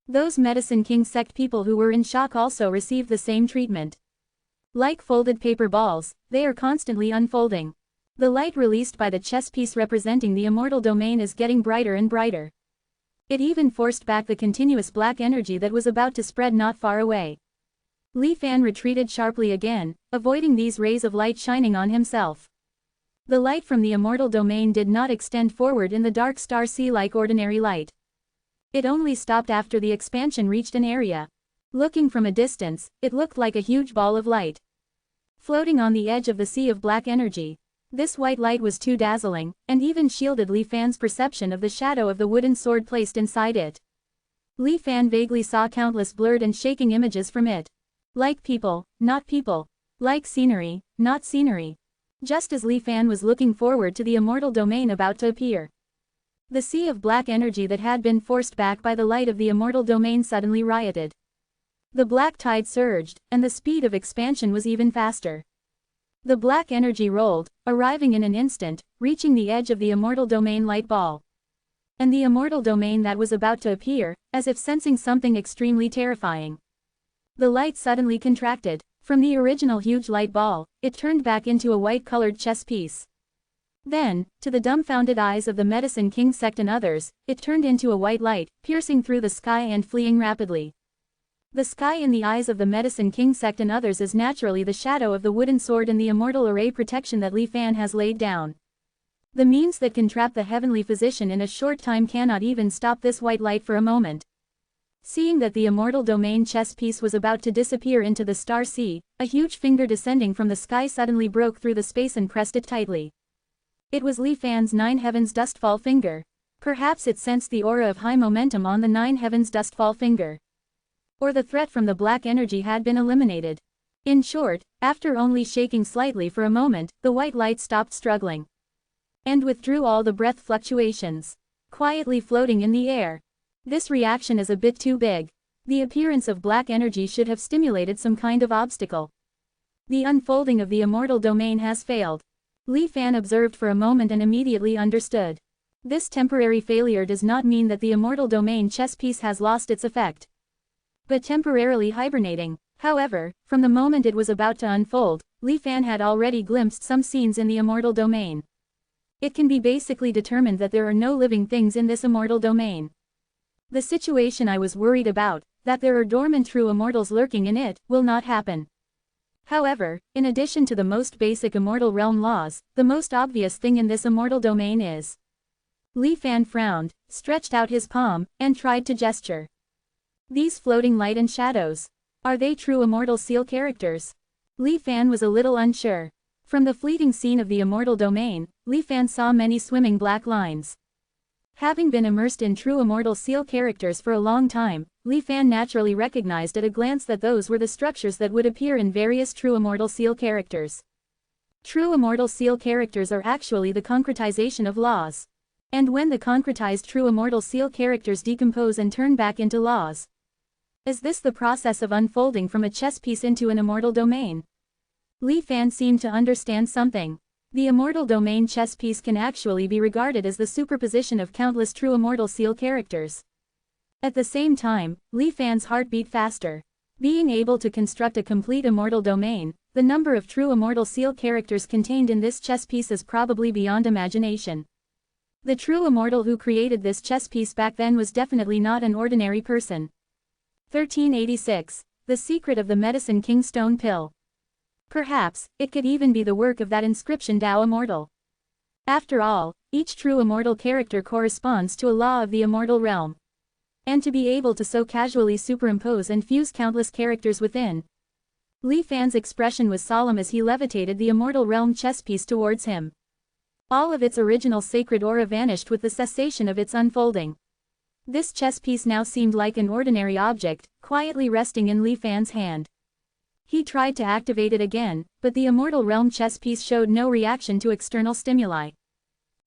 Those Medicine King sect people who were in shock also received the same treatment. Like folded paper balls, they are constantly unfolding. The light released by the chess piece representing the immortal domain is getting brighter and brighter. It even forced back the continuous black energy that was about to spread not far away. Li Fan retreated sharply again, avoiding these rays of light shining on himself. The light from the immortal domain did not extend forward in the dark star sea like ordinary light. It only stopped after the expansion reached an area. Looking from a distance, it looked like a huge ball of light, floating on the edge of the sea of black energy. This white light was too dazzling, and even shielded Li Fan's perception of the shadow of the wooden sword placed inside it. Li Fan vaguely saw countless blurred and shaking images from it. Like people, not people. Like scenery, not scenery. Just as Li Fan was looking forward to the immortal domain about to appear, the sea of black energy that had been forced back by the light of the immortal domain suddenly rioted. The black tide surged, and the speed of expansion was even faster. The black energy rolled, arriving in an instant, reaching the edge of the immortal domain light ball. And the immortal domain that was about to appear, as if sensing something extremely terrifying. The light suddenly contracted. From the original huge light ball, it turned back into a white-colored chess piece. Then, to the dumbfounded eyes of the Medicine King sect and others, it turned into a white light, piercing through the sky and fleeing rapidly. The sky in the eyes of the Medicine King sect and others is naturally the shadow of the wooden sword and the immortal array protection that Li Fan has laid down. The means that can trap the heavenly physician in a short time cannot even stop this white light for a moment. Seeing that the immortal domain chess piece was about to disappear into the star sea, a huge finger descending from the sky suddenly broke through the space and pressed it tightly. It was Li Fan's Nine Heavens Dustfall finger. Perhaps it sensed the aura of high momentum on the Nine Heavens Dustfall finger. Or the threat from the black energy had been eliminated. In short, after only shaking slightly for a moment, the white light stopped struggling and withdrew all the breath fluctuations, quietly floating in the air. This reaction is a bit too big. The appearance of black energy should have stimulated some kind of obstacle. The unfolding of the immortal domain has failed. Li Fan observed for a moment and immediately understood. This temporary failure does not mean that the immortal domain chess piece has lost its effect, but temporarily hibernating. However, from the moment it was about to unfold, Li Fan had already glimpsed some scenes in the immortal domain. It can be basically determined that there are no living things in this immortal domain. The situation I was worried about, that there are dormant true immortals lurking in it, will not happen. However, in addition to the most basic immortal realm laws, the most obvious thing in this immortal domain is. Li Fan frowned, stretched out his palm, and tried to gesture. These floating light and shadows. Are they true immortal seal characters? Li Fan was a little unsure. From the fleeting scene of the immortal domain, Li Fan saw many swimming black lines. Having been immersed in true immortal seal characters for a long time, Li Fan naturally recognized at a glance that those were the structures that would appear in various true immortal seal characters. True immortal seal characters are actually the concretization of laws. And when the concretized true immortal seal characters decompose and turn back into laws, is this the process of unfolding from a chess piece into an immortal domain? Li Fan seemed to understand something. The immortal domain chess piece can actually be regarded as the superposition of countless true immortal seal characters. At the same time, Li Fan's heart beat faster. Being able to construct a complete immortal domain, the number of true immortal seal characters contained in this chess piece is probably beyond imagination. The true immortal who created this chess piece back then was definitely not an ordinary person. 1386. The Secret of the Medicine King Stone Pill. Perhaps, it could even be the work of that inscription Tao Immortal. After all, each true immortal character corresponds to a law of the immortal realm. And to be able to so casually superimpose and fuse countless characters within. Li Fan's expression was solemn as he levitated the immortal realm chess piece towards him. All of its original sacred aura vanished with the cessation of its unfolding. This chess piece now seemed like an ordinary object, quietly resting in Li Fan's hand. He tried to activate it again, but the immortal realm chess piece showed no reaction to external stimuli.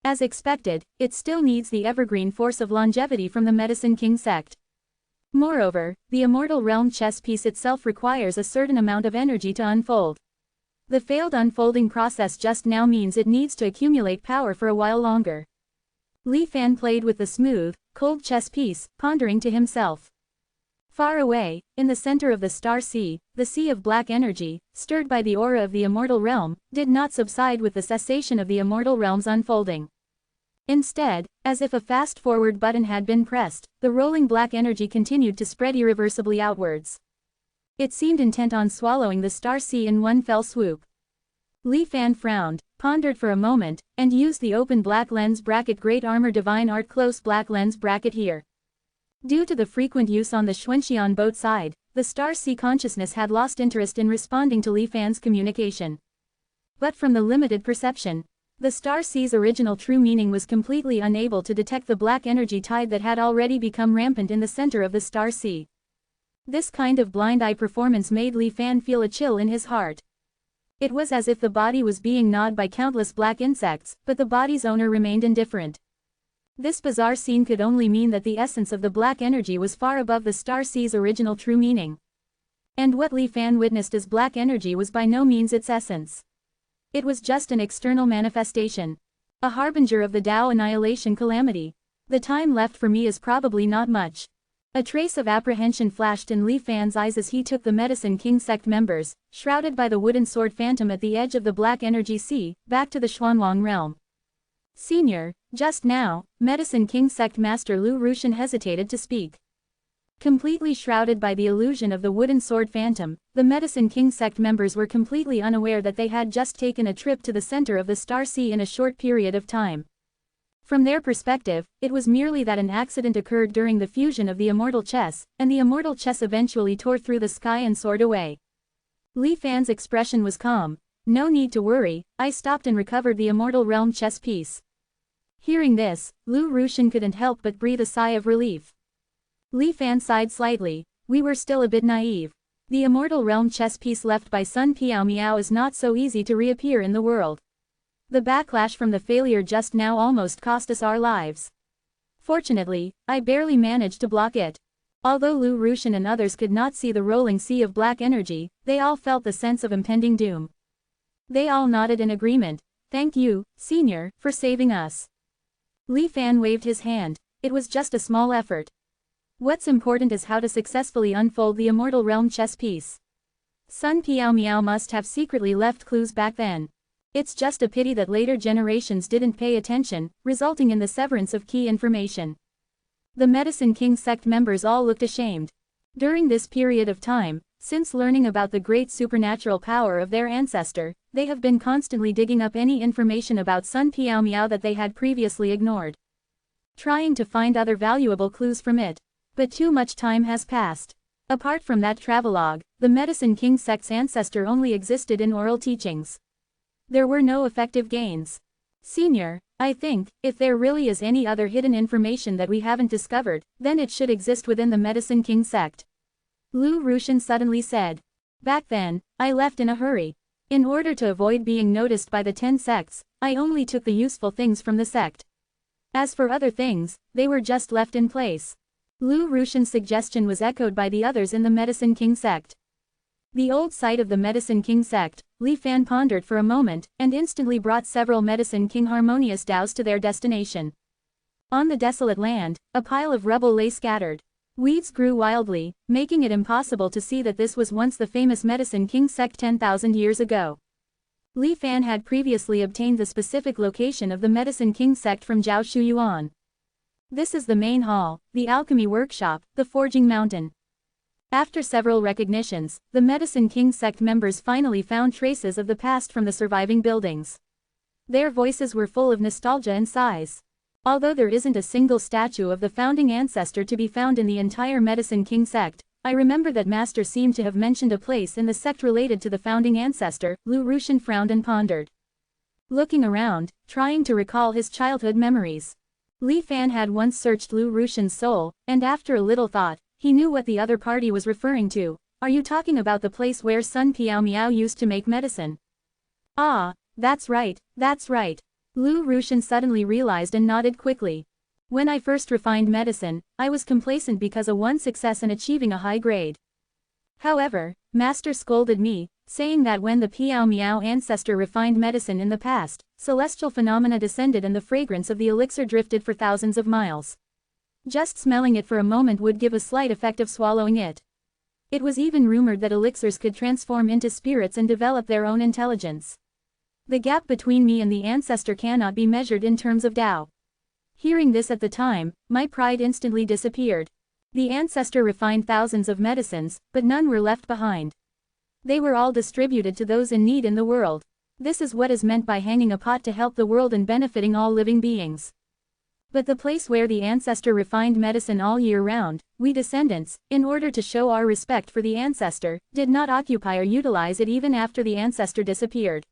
As expected, it still needs the evergreen force of longevity from the Medicine King sect. Moreover, the immortal realm chess piece itself requires a certain amount of energy to unfold. The failed unfolding process just now means it needs to accumulate power for a while longer. Li Fan played with the smooth, cold chess piece, pondering to himself. Far away, in the center of the star sea, the sea of black energy, stirred by the aura of the immortal realm, did not subside with the cessation of the immortal realm's unfolding. Instead, as if a fast-forward button had been pressed, the rolling black energy continued to spread irreversibly outwards. It seemed intent on swallowing the star sea in one fell swoop. Li Fan frowned, pondered for a moment, and used the open black lens bracket Great Armor Divine Art close black lens bracket here. Due to the frequent use on the Xuanxian boat side, the star sea consciousness had lost interest in responding to Li Fan's communication. But from the limited perception, the star sea's original true meaning was completely unable to detect the black energy tide that had already become rampant in the center of the star sea. This kind of blind eye performance made Li Fan feel a chill in his heart. It was as if the body was being gnawed by countless black insects, but the body's owner remained indifferent. This bizarre scene could only mean that the essence of the black energy was far above the star sea's original true meaning. And what Li Fan witnessed as black energy was by no means its essence. It was just an external manifestation. A harbinger of the Tao annihilation calamity. The time left for me is probably not much. A trace of apprehension flashed in Li Fan's eyes as he took the Medicine King sect members, shrouded by the wooden sword phantom at the edge of the black energy sea, back to the Xuanwang realm. Senior, just now, Medicine King sect master Lu Rushan hesitated to speak. Completely shrouded by the illusion of the wooden sword phantom, the Medicine King sect members were completely unaware that they had just taken a trip to the center of the star sea in a short period of time. From their perspective, it was merely that an accident occurred during the fusion of the immortal chess, and the immortal chess eventually tore through the sky and soared away. Li Fan's expression was calm. No need to worry, I stopped and recovered the immortal realm chess piece. Hearing this, Lu Rushan couldn't help but breathe a sigh of relief. Li Fan sighed slightly. We were still a bit naive. The immortal realm chess piece left by Sun Piao Miao is not so easy to reappear in the world. The backlash from the failure just now almost cost us our lives. Fortunately, I barely managed to block it. Although Lu Rushan and others could not see the rolling sea of black energy, they all felt the sense of impending doom. They all nodded in agreement. Thank you, Senior, for saving us. Li Fan waved his hand. It was just a small effort. What's important is how to successfully unfold the immortal realm chess piece. Sun Piao Miao must have secretly left clues back then. It's just a pity that later generations didn't pay attention, resulting in the severance of key information. The Medicine King sect members all looked ashamed. During this period of time, since learning about the great supernatural power of their ancestor, they have been constantly digging up any information about Sun Piao Miao that they had previously ignored. Trying to find other valuable clues from it. But too much time has passed. Apart from that travelogue, the Medicine King sect's ancestor only existed in oral teachings. There were no effective gains. Senior, I think, if there really is any other hidden information that we haven't discovered, then it should exist within the Medicine King sect. Lu Rushan suddenly said. Back then, I left in a hurry. In order to avoid being noticed by the 10 sects, I only took the useful things from the sect. As for other things, they were just left in place. Lu Rushan's suggestion was echoed by the others in the Medicine King sect. The old site of the Medicine King sect, Li Fan pondered for a moment, and instantly brought several Medicine King harmonious Taos to their destination. On the desolate land, a pile of rubble lay scattered. Weeds grew wildly, making it impossible to see that this was once the famous Medicine King sect 10,000 years ago. Li Fan had previously obtained the specific location of the Medicine King sect from Zhao Shuyuan. This is the main hall, the alchemy workshop, the forging mountain. After several recognitions, the Medicine King sect members finally found traces of the past from the surviving buildings. Their voices were full of nostalgia and sighs. Although there isn't a single statue of the founding ancestor to be found in the entire Medicine King sect, I remember that Master seemed to have mentioned a place in the sect related to the founding ancestor. Lu Rushan frowned and pondered. Looking around, trying to recall his childhood memories. Li Fan had once searched Lu Rushan's soul, and after a little thought, he knew what the other party was referring to. Are you talking about the place where Sun Piao Miao used to make medicine? Ah, that's right, that's right. Lu Rushan suddenly realized and nodded quickly. When I first refined medicine, I was complacent because of one success in achieving a high grade. However, Master scolded me, saying that when the Piao Miao ancestor refined medicine in the past, celestial phenomena descended and the fragrance of the elixir drifted for thousands of miles. Just smelling it for a moment would give a slight effect of swallowing it. It was even rumored that elixirs could transform into spirits and develop their own intelligence. The gap between me and the ancestor cannot be measured in terms of Tao. Hearing this at the time, my pride instantly disappeared. The ancestor refined thousands of medicines, but none were left behind. They were all distributed to those in need in the world. This is what is meant by hanging a pot to help the world and benefiting all living beings. But the place where the ancestor refined medicine all year round, we descendants, in order to show our respect for the ancestor, did not occupy or utilize it even after the ancestor disappeared.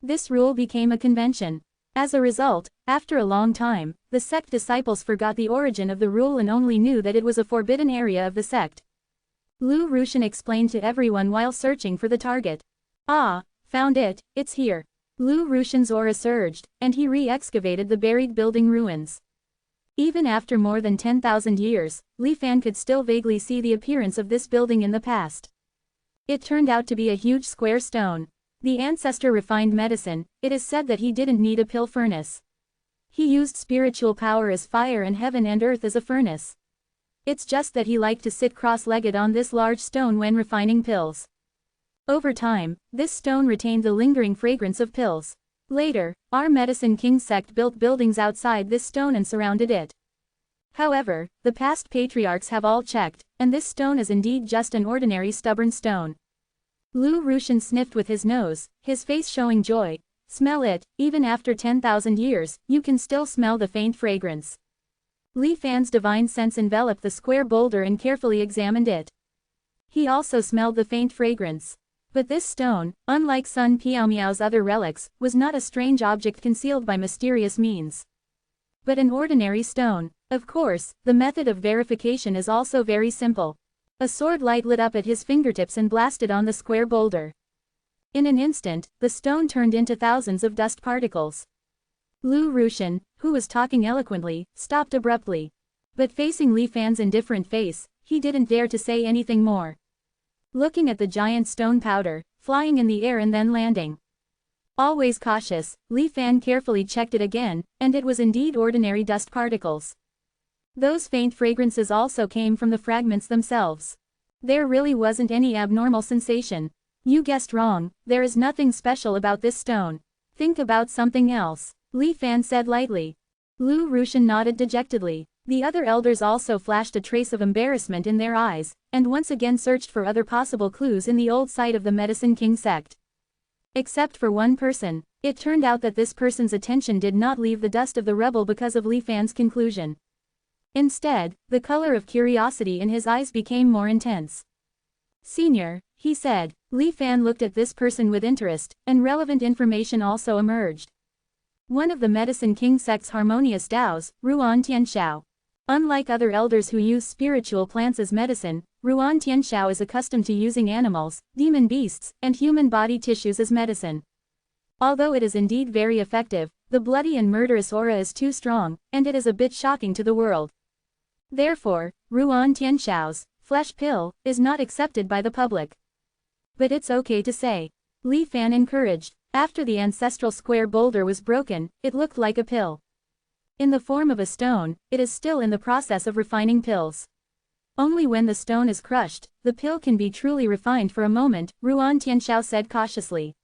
This rule became a convention. As a result, after a long time, the sect disciples forgot the origin of the rule and only knew that it was a forbidden area of the sect. Lu Rushan explained to everyone while searching for the target. Ah, found it, it's here. Lu Rushan's aura surged, and he re-excavated the buried building ruins. Even after more than 10,000 years, Li Fan could still vaguely see the appearance of this building in the past. It turned out to be a huge square stone. The ancestor refined medicine. It is said that he didn't need a pill furnace. He used spiritual power as fire and heaven and earth as a furnace. It's just that he liked to sit cross-legged on this large stone when refining pills. Over time, this stone retained the lingering fragrance of pills. Later, our Medicine King sect built buildings outside this stone and surrounded it. However, the past patriarchs have all checked, and this stone is indeed just an ordinary stubborn stone. Lu Rushan sniffed with his nose, his face showing joy. Smell it, even after 10,000 years, you can still smell the faint fragrance. Li Fan's divine sense enveloped the square boulder and carefully examined it. He also smelled the faint fragrance. But this stone, unlike Sun Piao Miao's other relics, was not a strange object concealed by mysterious means, but an ordinary stone. Of course, the method of verification is also very simple. A sword light lit up at his fingertips and blasted on the square boulder. In an instant, the stone turned into thousands of dust particles. Lu Rushan, who was talking eloquently, stopped abruptly. But facing Li Fan's indifferent face, he didn't dare to say anything more. Looking at the giant stone powder, flying in the air and then landing. Always cautious, Li Fan carefully checked it again, and it was indeed ordinary dust particles. Those faint fragrances also came from the fragments themselves. There really wasn't any abnormal sensation. You guessed wrong, there is nothing special about this stone. Think about something else, Li Fan said lightly. Lu Rushan nodded dejectedly. The other elders also flashed a trace of embarrassment in their eyes, and once again searched for other possible clues in the old site of the Medicine King sect. Except for one person. It turned out that this person's attention did not leave the dust of the rebel because of Li Fan's conclusion. Instead, the color of curiosity in his eyes became more intense. Senior, he said. Li Fan looked at this person with interest, and relevant information also emerged. One of the Medicine King sect's harmonious Taos, Ruan Tianshao. Unlike other elders who use spiritual plants as medicine, Ruan Tianshao is accustomed to using animals, demon beasts, and human body tissues as medicine. Although it is indeed very effective, the bloody and murderous aura is too strong, and it is a bit shocking to the world. Therefore, Ruan Tianshao's flesh pill is not accepted by the public. But it's okay to say. Li Fan encouraged. After the ancestral square boulder was broken, it looked like a pill. In the form of a stone, it is still in the process of refining pills. Only when the stone is crushed, the pill can be truly refined. For a moment, Ruan Tianshao said cautiously.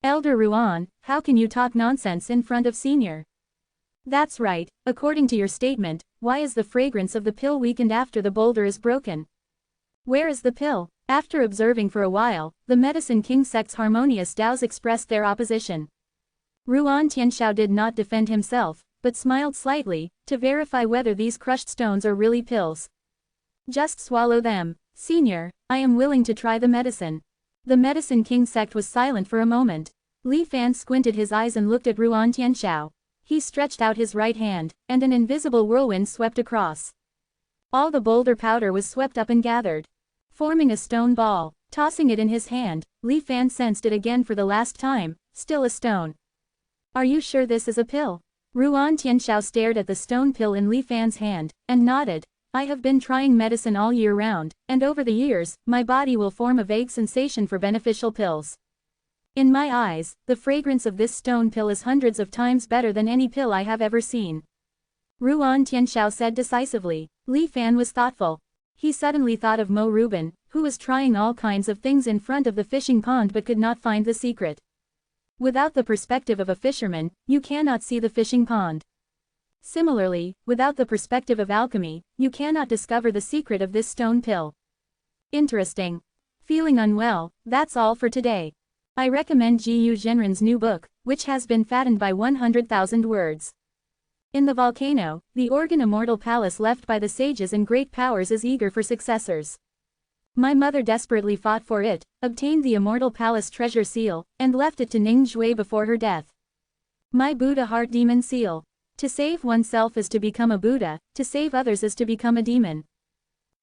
Elder Ruan, how can you talk nonsense in front of Senior? That's right, according to your statement, why is the fragrance of the pill weakened after the boulder is broken? Where is the pill? After observing for a while, the Medicine King sect's harmonious Tao's expressed their opposition. Ruan Tianxiao did not defend himself, but smiled slightly, to verify whether these crushed stones are really pills. Just swallow them, senior, I am willing to try the medicine. The Medicine King sect was silent for a moment. Li Fan squinted his eyes and looked at Ruan Tianxiao. He stretched out his right hand, and an invisible whirlwind swept across. All the boulder powder was swept up and gathered, forming a stone ball. Tossing it in his hand, Li Fan sensed it again for the last time, still a stone. Are you sure this is a pill? Ruan Tianxiao stared at the stone pill in Li Fan's hand, and nodded. I have been trying medicine all year round, and over the years, my body will form a vague sensation for beneficial pills. In my eyes, the fragrance of this stone pill is hundreds of times better than any pill I have ever seen. Ruan Tianxiao said decisively. Li Fan was thoughtful. He suddenly thought of Mo Rubin, who was trying all kinds of things in front of the fishing pond but could not find the secret. Without the perspective of a fisherman, you cannot see the fishing pond. Similarly, without the perspective of alchemy, you cannot discover the secret of this stone pill. Interesting. Feeling unwell, that's all for today. I recommend Gu Zhenren's new book, which has been fattened by 100,000 words. In the volcano, the organ Immortal palace left by the sages and great powers is eager for successors. My mother desperately fought for it, obtained the Immortal palace treasure seal, and left it to Ning Zhui before her death. My Buddha heart demon seal. To save oneself is to become a Buddha, to save others is to become a demon.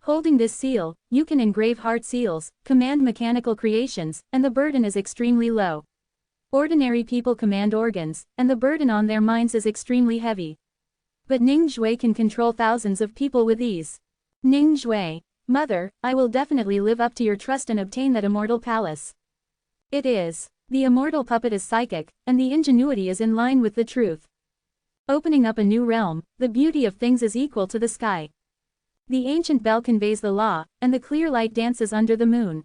Holding this seal, you can engrave heart seals, command mechanical creations, and the burden is extremely low. Ordinary people command organs, and the burden on their minds is extremely heavy. But Ning Zhui can control thousands of people with ease. Ning Zhui, Mother, I will definitely live up to your trust and obtain that Immortal palace. It is. The Immortal puppet is psychic, and the ingenuity is in line with the truth. Opening up a new realm, the beauty of things is equal to the sky. The ancient bell conveys the law, and the clear light dances under the moon.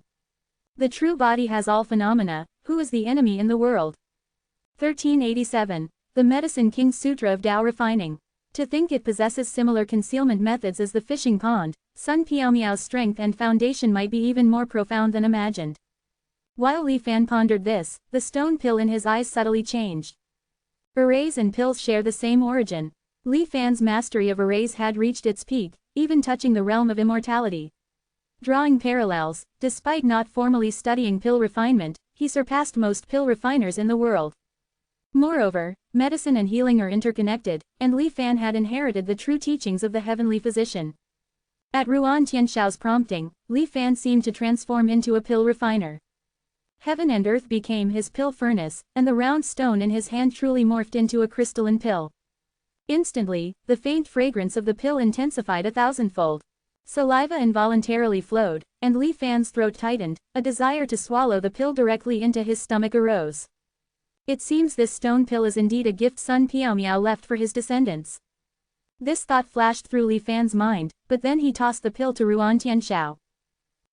The true body has all phenomena. Who is the enemy in the world? 1387. The Medicine King Sutra of Tao Refining. To think it possesses similar concealment methods as the fishing pond, Sun Piaomiao's strength and foundation might be even more profound than imagined. While Li Fan pondered this, the stone pill in his eyes subtly changed. Arrays and pills share the same origin. Li Fan's mastery of arrays had reached its peak, even touching the realm of immortality. Drawing parallels, despite not formally studying pill refinement, he surpassed most pill refiners in the world. Moreover, medicine and healing are interconnected, and Li Fan had inherited the true teachings of the heavenly physician. At Ruan Tianxiao's prompting, Li Fan seemed to transform into a pill refiner. Heaven and earth became his pill furnace, and the round stone in his hand truly morphed into a crystalline pill. Instantly, the faint fragrance of the pill intensified 1,000-fold. Saliva involuntarily flowed, and Li Fan's throat tightened, a desire to swallow the pill directly into his stomach arose. It seems this stone pill is indeed a gift Sun Piaomiao left for his descendants. This thought flashed through Li Fan's mind, but then he tossed the pill to Ruan Tianxiao.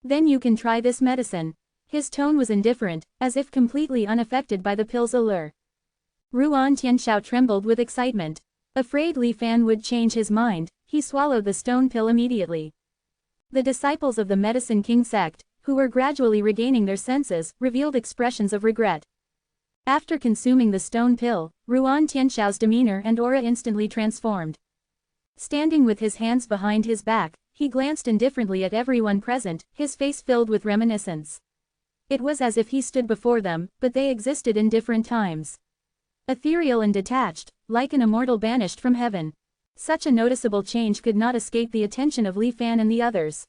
Then you can try this medicine. His tone was indifferent, as if completely unaffected by the pill's allure. Ruan Tianxiao trembled with excitement. Afraid Li Fan would change his mind, he swallowed the stone pill immediately. The disciples of the Medicine King sect, who were gradually regaining their senses, revealed expressions of regret. After consuming the stone pill, Ruan Tianxiao's demeanor and aura instantly transformed. Standing with his hands behind his back, he glanced indifferently at everyone present, his face filled with reminiscence. It was as if he stood before them, but they existed in different times. Ethereal and detached, like an immortal banished from heaven. Such a noticeable change could not escape the attention of Li Fan and the others.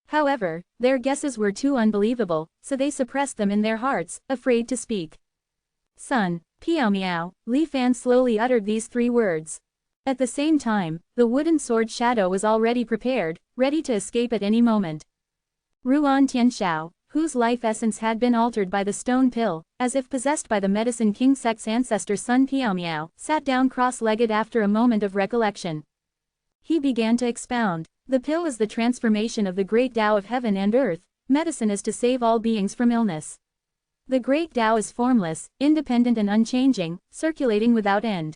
However, their guesses were too unbelievable, so they suppressed them in their hearts, afraid to speak. Sun Piaomiao, Li Fan slowly uttered these 3 words. At the same time, the wooden sword shadow was already prepared, ready to escape at any moment. Ruan Tianxiao, whose life essence had been altered by the stone pill, as if possessed by the Medicine King sect's ancestor Sun Piaomiao, sat down cross-legged after a moment of recollection. He began to expound. The pill is the transformation of the great Tao of heaven and earth, medicine is to save all beings from illness. The great Tao is formless, independent and unchanging, circulating without end.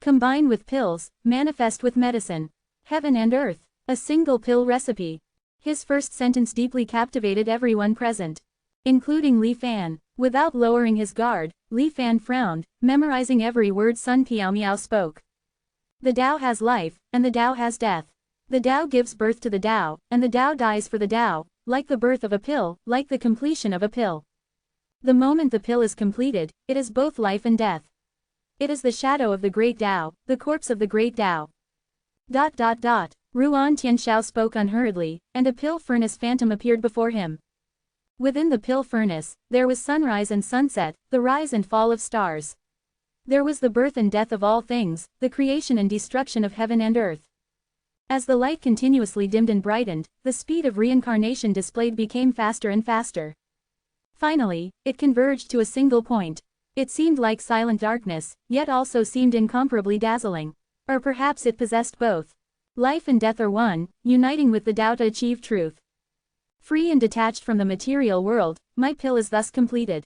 Combine with pills, manifest with medicine. Heaven and earth, a single pill recipe. His first sentence deeply captivated everyone present, including Li Fan. Without lowering his guard, Li Fan frowned, memorizing every word Sun Piaomiao spoke. The Tao has life, and the Tao has death. The Tao gives birth to the Tao, and the Tao dies for the Tao, like the birth of a pill, like the completion of a pill. The moment the pill is completed, it is both life and death. It is the shadow of the great Tao, the corpse of the great Tao. Ruan Tianxiao spoke unhurriedly, and a pill furnace phantom appeared before him. Within the pill furnace, there was sunrise and sunset, the rise and fall of stars. There was the birth and death of all things, the creation and destruction of heaven and earth. As the light continuously dimmed and brightened, the speed of reincarnation displayed became faster and faster. Finally, it converged to a single point. It seemed like silent darkness, yet also seemed incomparably dazzling. Or perhaps it possessed both. Life and death are one, uniting with the Tao to achieve truth. Free and detached from the material world, my pill is thus completed.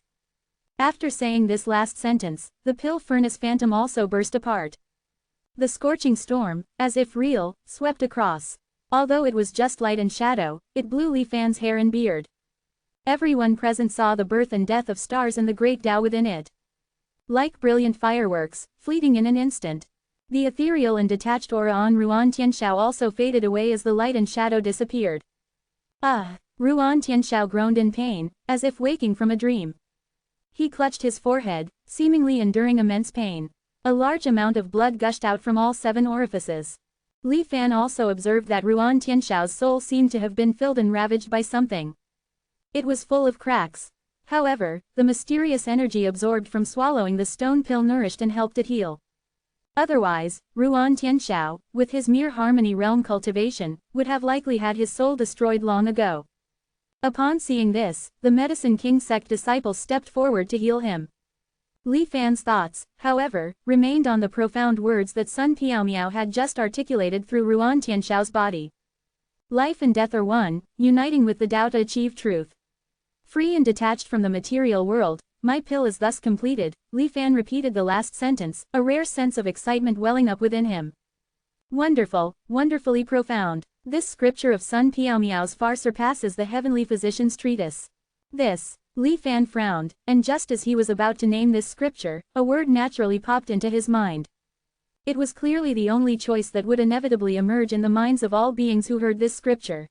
After saying this last sentence, the pill furnace phantom also burst apart. The scorching storm, as if real, swept across. Although it was just light and shadow, it blew Li Fan's hair and beard. Everyone present saw the birth and death of stars and the great Tao within it. Like brilliant fireworks, fleeting in an instant. The ethereal and detached aura on Ruan Tianxiao also faded away as the light and shadow disappeared. Ruan Tianxiao groaned in pain, as if waking from a dream. He clutched his forehead, seemingly enduring immense pain. A large amount of blood gushed out from all 7 orifices. Li Fan also observed that Ruan Tianxiao's soul seemed to have been filled and ravaged by something. It was full of cracks. However, the mysterious energy absorbed from swallowing the stone pill nourished and helped it heal. Otherwise, Ruan Tianxiao, with his mere harmony realm cultivation, would have likely had his soul destroyed long ago. Upon seeing this, the Medicine King sect disciples stepped forward to heal him. Li Fan's thoughts, however, remained on the profound words that Sun Piaomiao had just articulated through Ruan Tianxiao's body. Life and death are one, uniting with the Tao to achieve truth. Free and detached from the material world, my pill is thus completed. Li Fan repeated the last sentence, a rare sense of excitement welling up within him. Wonderful, wonderfully profound. This scripture of Sun Piaomiao's far surpasses the heavenly physician's treatise. This. Li Fan frowned, and just as he was about to name this scripture, a word naturally popped into his mind. It was clearly the only choice that would inevitably emerge in the minds of all beings who heard this scripture.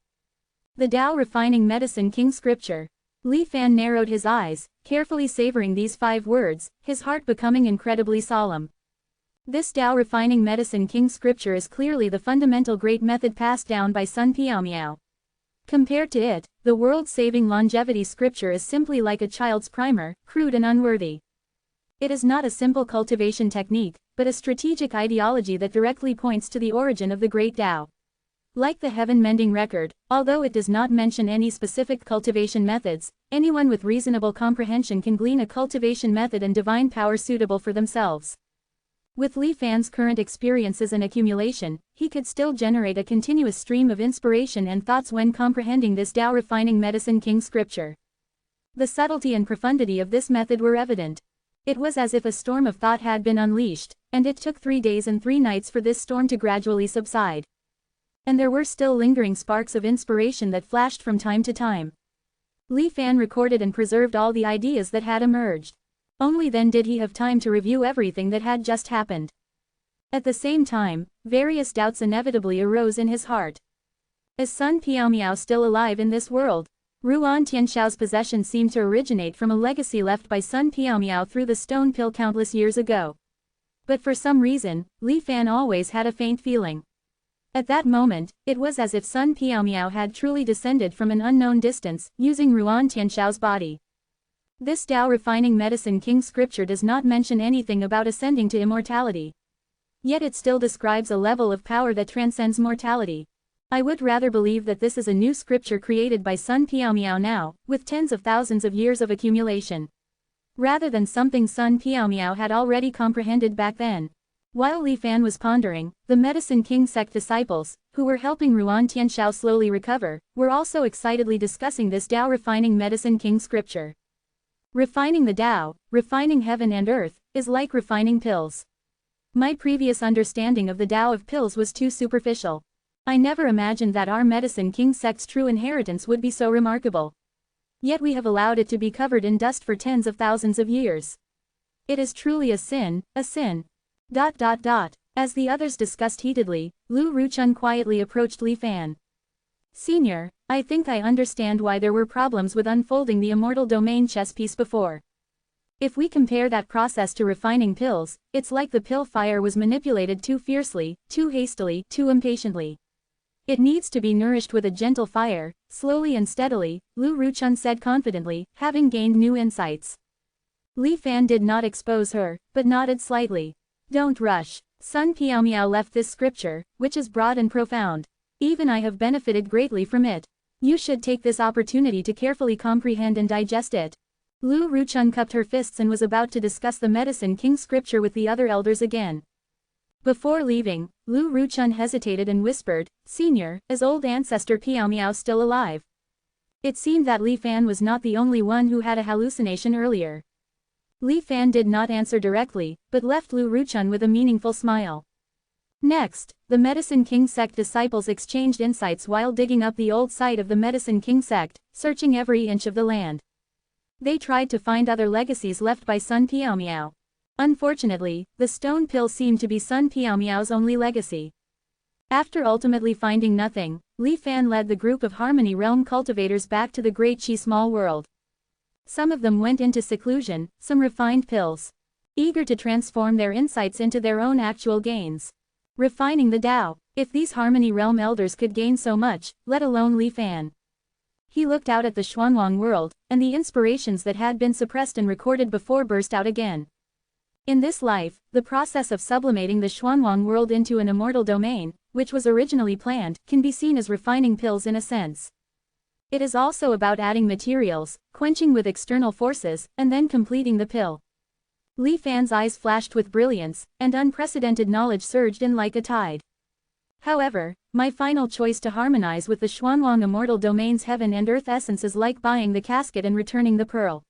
The Tao Refining Medicine King Scripture. Li Fan narrowed his eyes, carefully savoring these 5 words, his heart becoming incredibly solemn. This Tao Refining Medicine King Scripture is clearly the fundamental great method passed down by Sun Piaomiao. Compared to it, the world-saving longevity scripture is simply like a child's primer, crude and unworthy. It is not a simple cultivation technique, but a strategic ideology that directly points to the origin of the great Tao. Like the heaven-mending record, although it does not mention any specific cultivation methods, anyone with reasonable comprehension can glean a cultivation method and divine power suitable for themselves. With Li Fan's current experiences and accumulation, he could still generate a continuous stream of inspiration and thoughts when comprehending this Tao Refining Medicine King Scripture. The subtlety and profundity of this method were evident. It was as if a storm of thought had been unleashed, and it took 3 days and 3 nights for this storm to gradually subside. And there were still lingering sparks of inspiration that flashed from time to time. Li Fan recorded and preserved all the ideas that had emerged. Only then did he have time to review everything that had just happened. At the same time, various doubts inevitably arose in his heart. Is Sun Piaomiao still alive in this world? Ruan Tianxiao's possession seemed to originate from a legacy left by Sun Piaomiao through the stone pill countless years ago. But for some reason, Li Fan always had a faint feeling. At that moment, it was as if Sun Piaomiao had truly descended from an unknown distance, using Ruan Tianxiao's body. This Tao Refining Medicine King Scripture does not mention anything about ascending to immortality. Yet it still describes a level of power that transcends mortality. I would rather believe that this is a new scripture created by Sun Piaomiao now, with tens of thousands of years of accumulation, rather than something Sun Piaomiao had already comprehended back then. While Li Fan was pondering, the Medicine King sect disciples, who were helping Ruan Tianxiao slowly recover, were also excitedly discussing this Tao Refining Medicine King Scripture. Refining the Tao, refining heaven and earth, is like refining pills. My previous understanding of the Tao of pills was too superficial. I never imagined that our Medicine King sect's true inheritance would be so remarkable. Yet we have allowed it to be covered in dust for tens of thousands of years. It is truly a sin, a sin. ... As the others discussed heatedly, Lu Ruchun quietly approached Li Fan. Senior, I think I understand why there were problems with unfolding the Immortal Domain chess piece before. If we compare that process to refining pills, it's like the pill fire was manipulated too fiercely, too hastily, too impatiently. It needs to be nourished with a gentle fire, slowly and steadily, Lu Ruchun said confidently, having gained new insights. Li Fan did not expose her, but nodded slightly. Don't rush. Sun Piaomiao left this scripture, which is broad and profound. Even I have benefited greatly from it. You should take this opportunity to carefully comprehend and digest it. Lu Ruchun cupped her fists and was about to discuss the Medicine King scripture with the other elders again. Before leaving, Lu Ruchun hesitated and whispered, Senior, is old ancestor Piaomiao still alive? It seemed that Li Fan was not the only one who had a hallucination earlier. Li Fan did not answer directly, but left Lu Ruchun with a meaningful smile. Next, the Medicine King sect disciples exchanged insights while digging up the old site of the Medicine King sect, searching every inch of the land. They tried to find other legacies left by Sun Piaomiao. Unfortunately, the stone pill seemed to be Sun Piaomiao's only legacy. After ultimately finding nothing, Li Fan led the group of Harmony Realm cultivators back to the Great Qi Small World. Some of them went into seclusion, some refined pills. Eager to transform their insights into their own actual gains. Refining the Tao. If these Harmony Realm elders could gain so much, let alone Li Fan. He looked out at the Xuanwang world, and the inspirations that had been suppressed and recorded before burst out again. In this life, the process of sublimating the Xuanwang world into an immortal domain, which was originally planned, can be seen as refining pills in a sense. It is also about adding materials, quenching with external forces, and then completing the pill. Li Fan's eyes flashed with brilliance, and unprecedented knowledge surged in like a tide. However, my final choice to harmonize with the Xuanwang immortal domain's heaven and earth essence is like buying the casket and returning the pearl.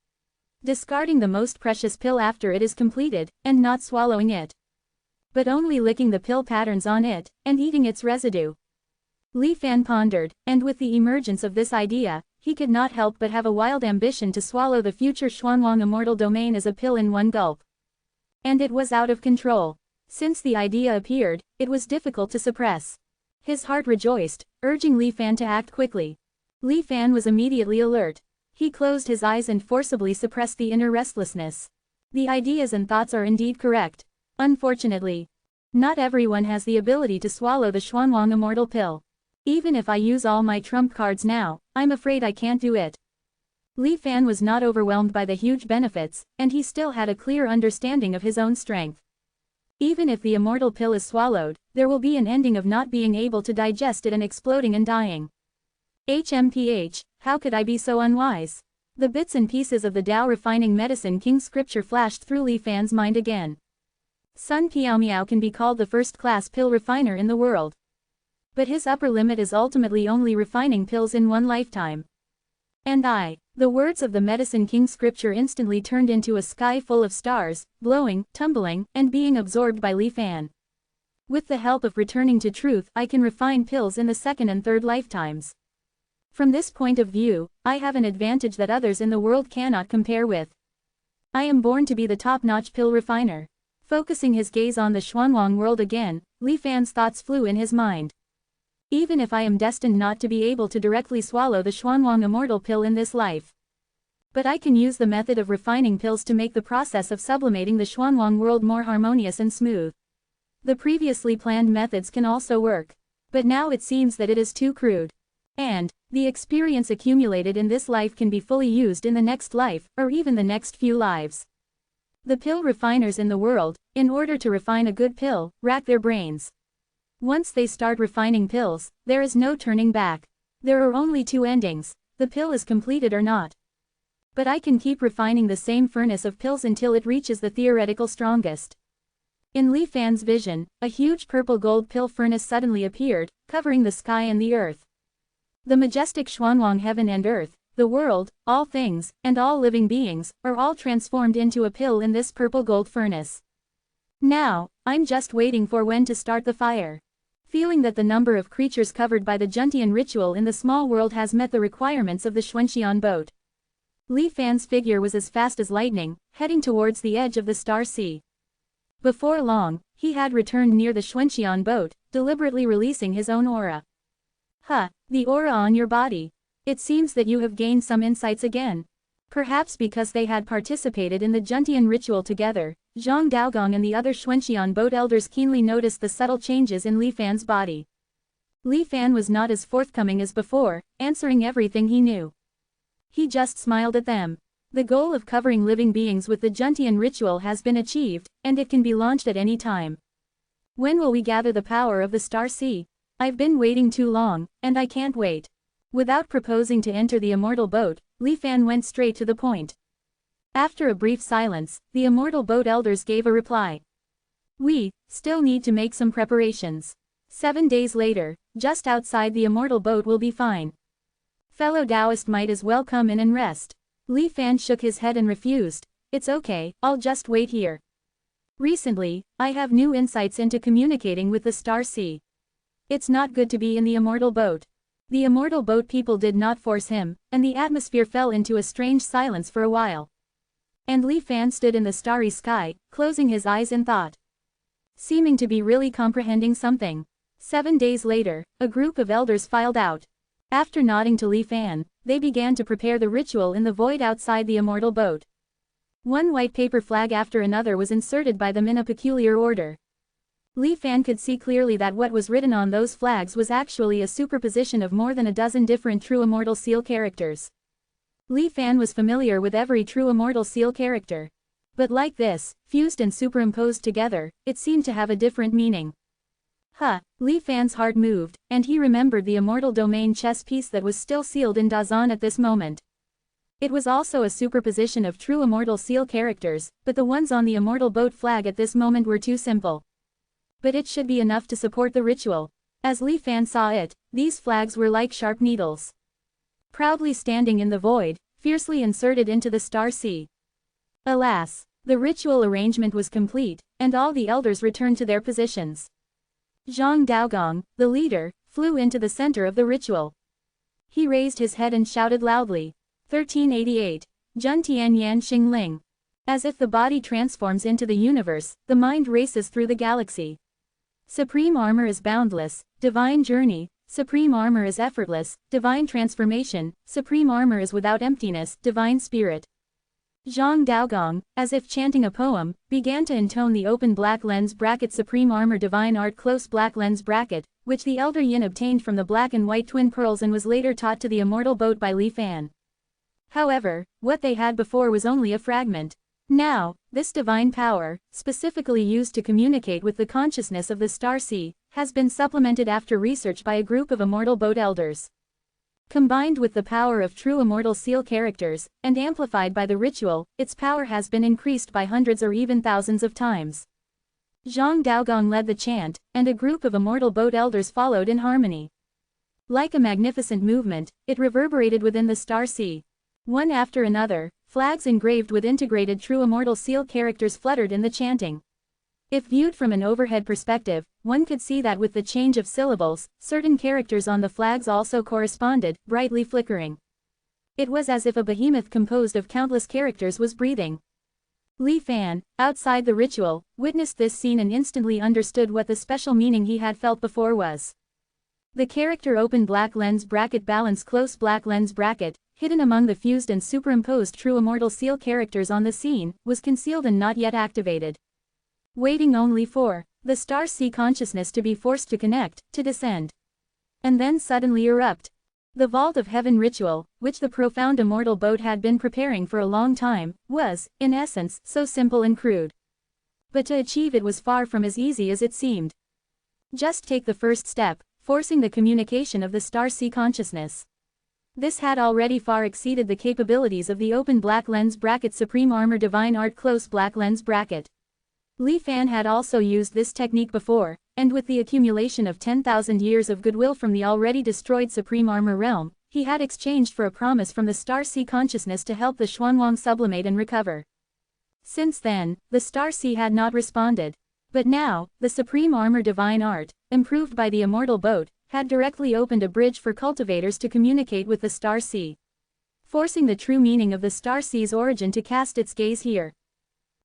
Discarding the most precious pill after it is completed, and not swallowing it. But only licking the pill patterns on it, and eating its residue. Li Fan pondered, and with the emergence of this idea, he could not help but have a wild ambition to swallow the future Xuanwang immortal domain as a pill in one gulp. And it was out of control. Since the idea appeared, it was difficult to suppress. His heart rejoiced, urging Li Fan to act quickly. Li Fan was immediately alert. He closed his eyes and forcibly suppressed the inner restlessness. The ideas and thoughts are indeed correct. Unfortunately, not everyone has the ability to swallow the Xuanwang immortal pill. Even if I use all my trump cards now, I'm afraid I can't do it. Li Fan was not overwhelmed by the huge benefits, and he still had a clear understanding of his own strength. Even if the immortal pill is swallowed, there will be an ending of not being able to digest it and exploding and dying. HMPH, how could I be so unwise? The bits and pieces of the Tao refining Medicine King scripture flashed through Li Fan's mind again. Sun Piaomiao can be called the first-class pill refiner in the world. But his upper limit is ultimately only refining pills in one lifetime. And the words of the Medicine King scripture instantly turned into a sky full of stars, blowing, tumbling, and being absorbed by Li Fan. With the help of returning to truth, I can refine pills in the second and third lifetimes. From this point of view, I have an advantage that others in the world cannot compare with. I am born to be the top-notch pill refiner. Focusing his gaze on the Xuanwang world again, Li Fan's thoughts flew in his mind. Even if I am destined not to be able to directly swallow the Xuanwang immortal pill in this life. But I can use the method of refining pills to make the process of sublimating the Xuanwang world more harmonious and smooth. The previously planned methods can also work. But now it seems that it is too crude. And the experience accumulated in this life can be fully used in the next life, or even the next few lives. The pill refiners in the world, in order to refine a good pill, rack their brains. Once they start refining pills, there is no turning back. There are only two endings: the pill is completed or not. But I can keep refining the same furnace of pills until it reaches the theoretical strongest. In Li Fan's vision, a huge purple-gold pill furnace suddenly appeared, covering the sky and the earth. The majestic Xuanwang heaven and earth, the world, all things, and all living beings, are all transformed into a pill in this purple-gold furnace. Now, I'm just waiting for when to start the fire. feeling that the number of creatures covered by the Juntian ritual in the small world has met the requirements of the Xuanxian boat. Li Fan's figure was as fast as lightning, heading towards the edge of the Star Sea. Before long, he had returned near the Xuanxian boat, deliberately releasing his own aura. The aura on your body. It seems that you have gained some insights again. Perhaps because they had participated in the Juntian ritual together, Zhang Daogong and the other Xuanxian boat elders keenly noticed the subtle changes in Li Fan's body. Li Fan was not as forthcoming as before, answering everything he knew. He just smiled at them. The goal of covering living beings with the Juntian ritual has been achieved, and it can be launched at any time. When will we gather the power of the Star Sea? I've been waiting too long, and I can't wait. Without proposing to enter the Immortal boat, Li Fan went straight to the point. After a brief silence, the Immortal boat elders gave a reply. We still need to make some preparations. 7 days later, just outside the Immortal boat will be fine. Fellow Taoist might as well come in and rest. Li Fan shook his head and refused. It's okay, I'll just wait here. Recently, I have new insights into communicating with the Star Sea. It's not good to be in the Immortal boat. The Immortal boat people did not force him, and the atmosphere fell into a strange silence for a while. And Li Fan stood in the starry sky, closing his eyes in thought. Seeming to be really comprehending something. 7 days later, a group of elders filed out. After nodding to Li Fan, they began to prepare the ritual in the void outside the Immortal boat. One white paper flag after another was inserted by them in a peculiar order. Li Fan could see clearly that what was written on those flags was actually a superposition of more than a dozen different true Immortal seal characters. Li Fan was familiar with every true Immortal seal character. But like this, fused and superimposed together, it seemed to have a different meaning. Li Fan's heart moved, and he remembered the Immortal domain chess piece that was still sealed in Dazan at this moment. It was also a superposition of true Immortal seal characters, but the ones on the Immortal boat flag at this moment were too simple. But it should be enough to support the ritual. As Li Fan saw it, these flags were like sharp needles. Proudly standing in the void, fiercely inserted into the Star Sea. Alas, the ritual arrangement was complete, and all the elders returned to their positions. Zhang Daogong, the leader, flew into the center of the ritual. He raised his head and shouted loudly. 1388. Jun Tian Yan Xing Ling. As if the body transforms into the universe, the mind races through the galaxy. Supreme armor is boundless, divine journey. Supreme armor is effortless, divine transformation. Supreme armor is without emptiness, divine spirit. Zhang Daogong, as if chanting a poem, began to intone the open black lens bracket supreme armor divine art close black lens bracket, which the elder Yin obtained from the black and white twin pearls and was later taught to the Immortal boat by Li Fan. However, what they had before was only a fragment. Now, this divine power, specifically used to communicate with the consciousness of the Star Sea, has been supplemented after research by a group of Immortal boat elders. Combined with the power of true Immortal seal characters, and amplified by the ritual, its power has been increased by hundreds or even thousands of times. Zhang Daogong led the chant, and a group of Immortal boat elders followed in harmony. Like a magnificent movement, it reverberated within the Star Sea. One after another, flags engraved with integrated true Immortal seal characters fluttered in the chanting. If viewed from an overhead perspective, one could see that with the change of syllables, certain characters on the flags also corresponded, brightly flickering. It was as if a behemoth composed of countless characters was breathing. Li Fan, outside the ritual, witnessed this scene and instantly understood what the special meaning he had felt before was. The character open black lens bracket balance close black lens bracket, hidden among the fused and superimposed true Immortal seal characters on the scene, was concealed and not yet activated. Waiting only for the Star Sea consciousness to be forced to connect, to descend. And then suddenly erupt. The Vault of Heaven ritual, which the profound Immortal boat had been preparing for a long time, was, in essence, so simple and crude. But to achieve it was far from as easy as it seemed. Just take the first step, forcing the communication of the Star Sea consciousness. This had already far exceeded the capabilities of the open black lens bracket supreme armor divine art close black lens bracket. Li Fan had also used this technique before, and with the accumulation of 10,000 years of goodwill from the already destroyed supreme armor realm, he had exchanged for a promise from the Star Sea consciousness to help the Xuanwang sublimate and recover. Since then, the Star Sea had not responded. But now, the supreme armor divine art, improved by the immortal boat, had directly opened a bridge for cultivators to communicate with the star sea, forcing the true meaning of the star sea's origin to cast its gaze here.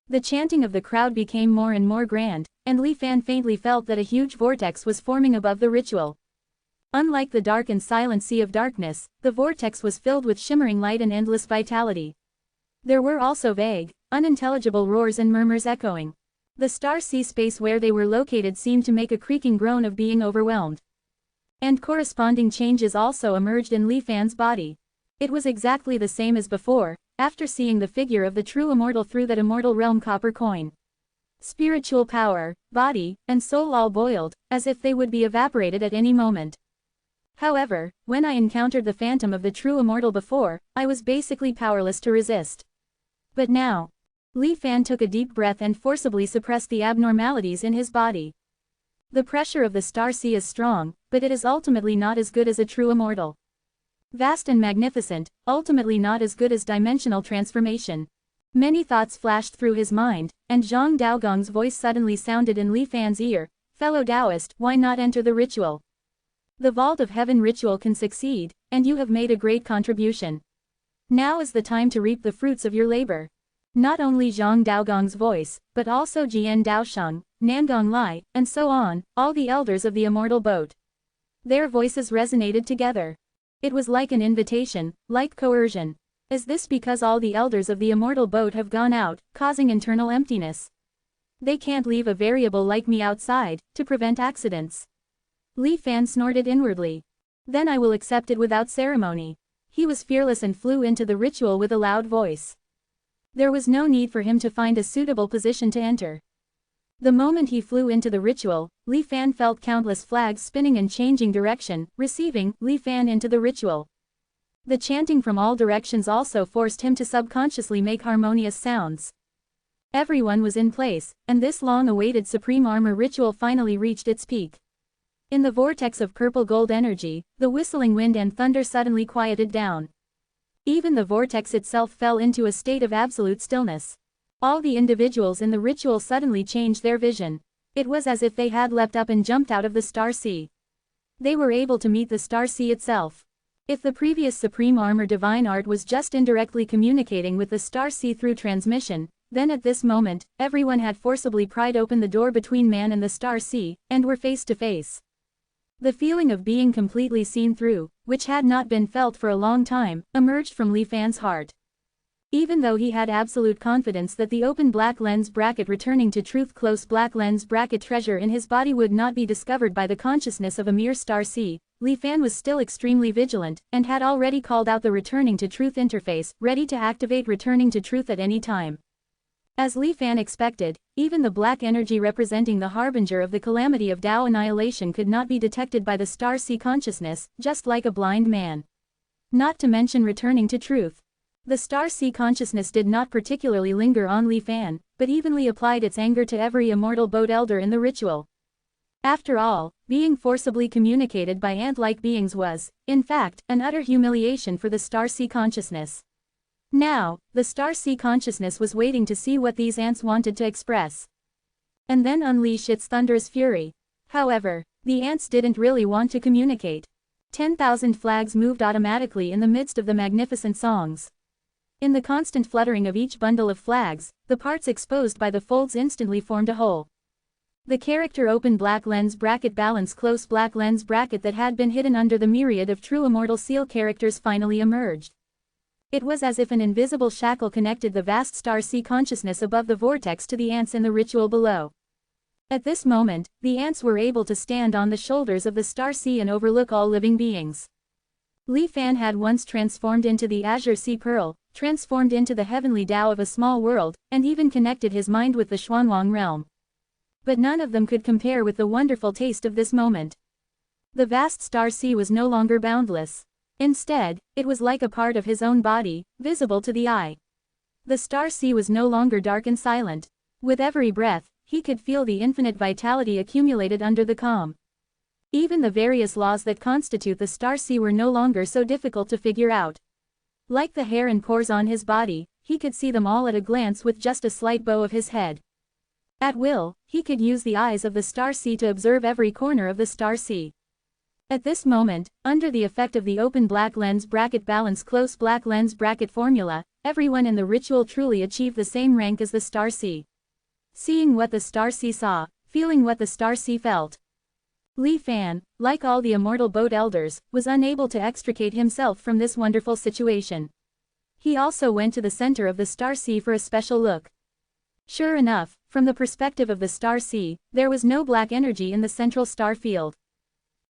The chanting of the crowd became more and more grand, and Li Fan faintly felt that a huge vortex was forming above the ritual. Unlike the dark and silent sea of darkness, the vortex was filled with shimmering light and endless vitality. There were also vague, unintelligible roars and murmurs echoing. The star sea space where they were located seemed to make a creaking groan of being overwhelmed. And corresponding changes also emerged in Li Fan's body. It was exactly the same as before, after seeing the figure of the true immortal through that immortal realm copper coin. Spiritual power, body, and soul all boiled, as if they would be evaporated at any moment. However, when I encountered the phantom of the true immortal before, I was basically powerless to resist. But now, Li Fan took a deep breath and forcibly suppressed the abnormalities in his body. The pressure of the star sea is strong, but it is ultimately not as good as a true immortal. Vast and magnificent, ultimately not as good as dimensional transformation. Many thoughts flashed through his mind, and Zhang Daogong's voice suddenly sounded in Li Fan's ear, "Fellow Taoist, why not enter the ritual? The Vault of Heaven ritual can succeed, and you have made a great contribution. Now is the time to reap the fruits of your labor." Not only Zhang Daogong's voice, but also Jian Daosheng, Nangong Lai, and so on, all the elders of the immortal boat. Their voices resonated together. It was like an invitation, like coercion. Is this because all the elders of the immortal boat have gone out, causing internal emptiness? They can't leave a variable like me outside, to prevent accidents. Li Fan snorted inwardly. Then I will accept it without ceremony. He was fearless and flew into the ritual with a loud voice. There was no need for him to find a suitable position to enter. The moment he flew into the ritual, Li Fan felt countless flags spinning and changing direction, receiving Li Fan into the ritual. The chanting from all directions also forced him to subconsciously make harmonious sounds. Everyone was in place, and this long-awaited supreme armor ritual finally reached its peak. In the vortex of purple gold energy, the whistling wind and thunder suddenly quieted down. Even the vortex itself fell into a state of absolute stillness. All the individuals in the ritual suddenly changed their vision. It was as if they had leapt up and jumped out of the star sea. They were able to meet the star sea itself. If the previous supreme armor divine art was just indirectly communicating with the star sea through transmission, then at this moment, everyone had forcibly pried open the door between man and the star sea, and were face to face. The feeling of being completely seen through, which had not been felt for a long time, emerged from Li Fan's heart. Even though he had absolute confidence that the open black lens bracket returning to truth close black lens bracket treasure in his body would not be discovered by the consciousness of a mere star sea, Li Fan was still extremely vigilant, and had already called out the returning to truth interface, ready to activate returning to truth at any time. As Li Fan expected, even the black energy representing the harbinger of the calamity of Tao annihilation could not be detected by the star sea consciousness, just like a blind man. Not to mention returning to truth. The star sea consciousness did not particularly linger on Li Fan, but evenly applied its anger to every immortal boat elder in the ritual. After all, being forcibly communicated by ant-like beings was, in fact, an utter humiliation for the star sea consciousness. Now, the star sea consciousness was waiting to see what these ants wanted to express, and then unleash its thunderous fury. However, the ants didn't really want to communicate. 10,000 flags moved automatically in the midst of the magnificent songs. In the constant fluttering of each bundle of flags, the parts exposed by the folds instantly formed a whole. The character open black lens bracket balance close black lens bracket that had been hidden under the myriad of true immortal seal characters finally emerged. It was as if an invisible shackle connected the vast star sea consciousness above the vortex to the ants in the ritual below. At this moment, the ants were able to stand on the shoulders of the star sea and overlook all living beings. Li Fan had once transformed into the azure sea pearl, transformed into the heavenly Tao of a small world, and even connected his mind with the Xuanwang realm. But none of them could compare with the wonderful taste of this moment. The vast star sea was no longer boundless. Instead, it was like a part of his own body, visible to the eye. The star sea was no longer dark and silent. With every breath, he could feel the infinite vitality accumulated under the calm. Even the various laws that constitute the star sea were no longer so difficult to figure out. Like the hair and pores on his body, he could see them all at a glance with just a slight bow of his head. At will, he could use the eyes of the star sea to observe every corner of the star sea. At this moment, under the effect of the open black lens bracket balance close black lens bracket formula, everyone in the ritual truly achieved the same rank as the star sea. Seeing what the star sea saw, feeling what the star sea felt. Li Fan, like all the immortal boat elders, was unable to extricate himself from this wonderful situation. He also went to the center of the star sea for a special look. Sure enough, from the perspective of the star sea, there was no black energy in the central star field.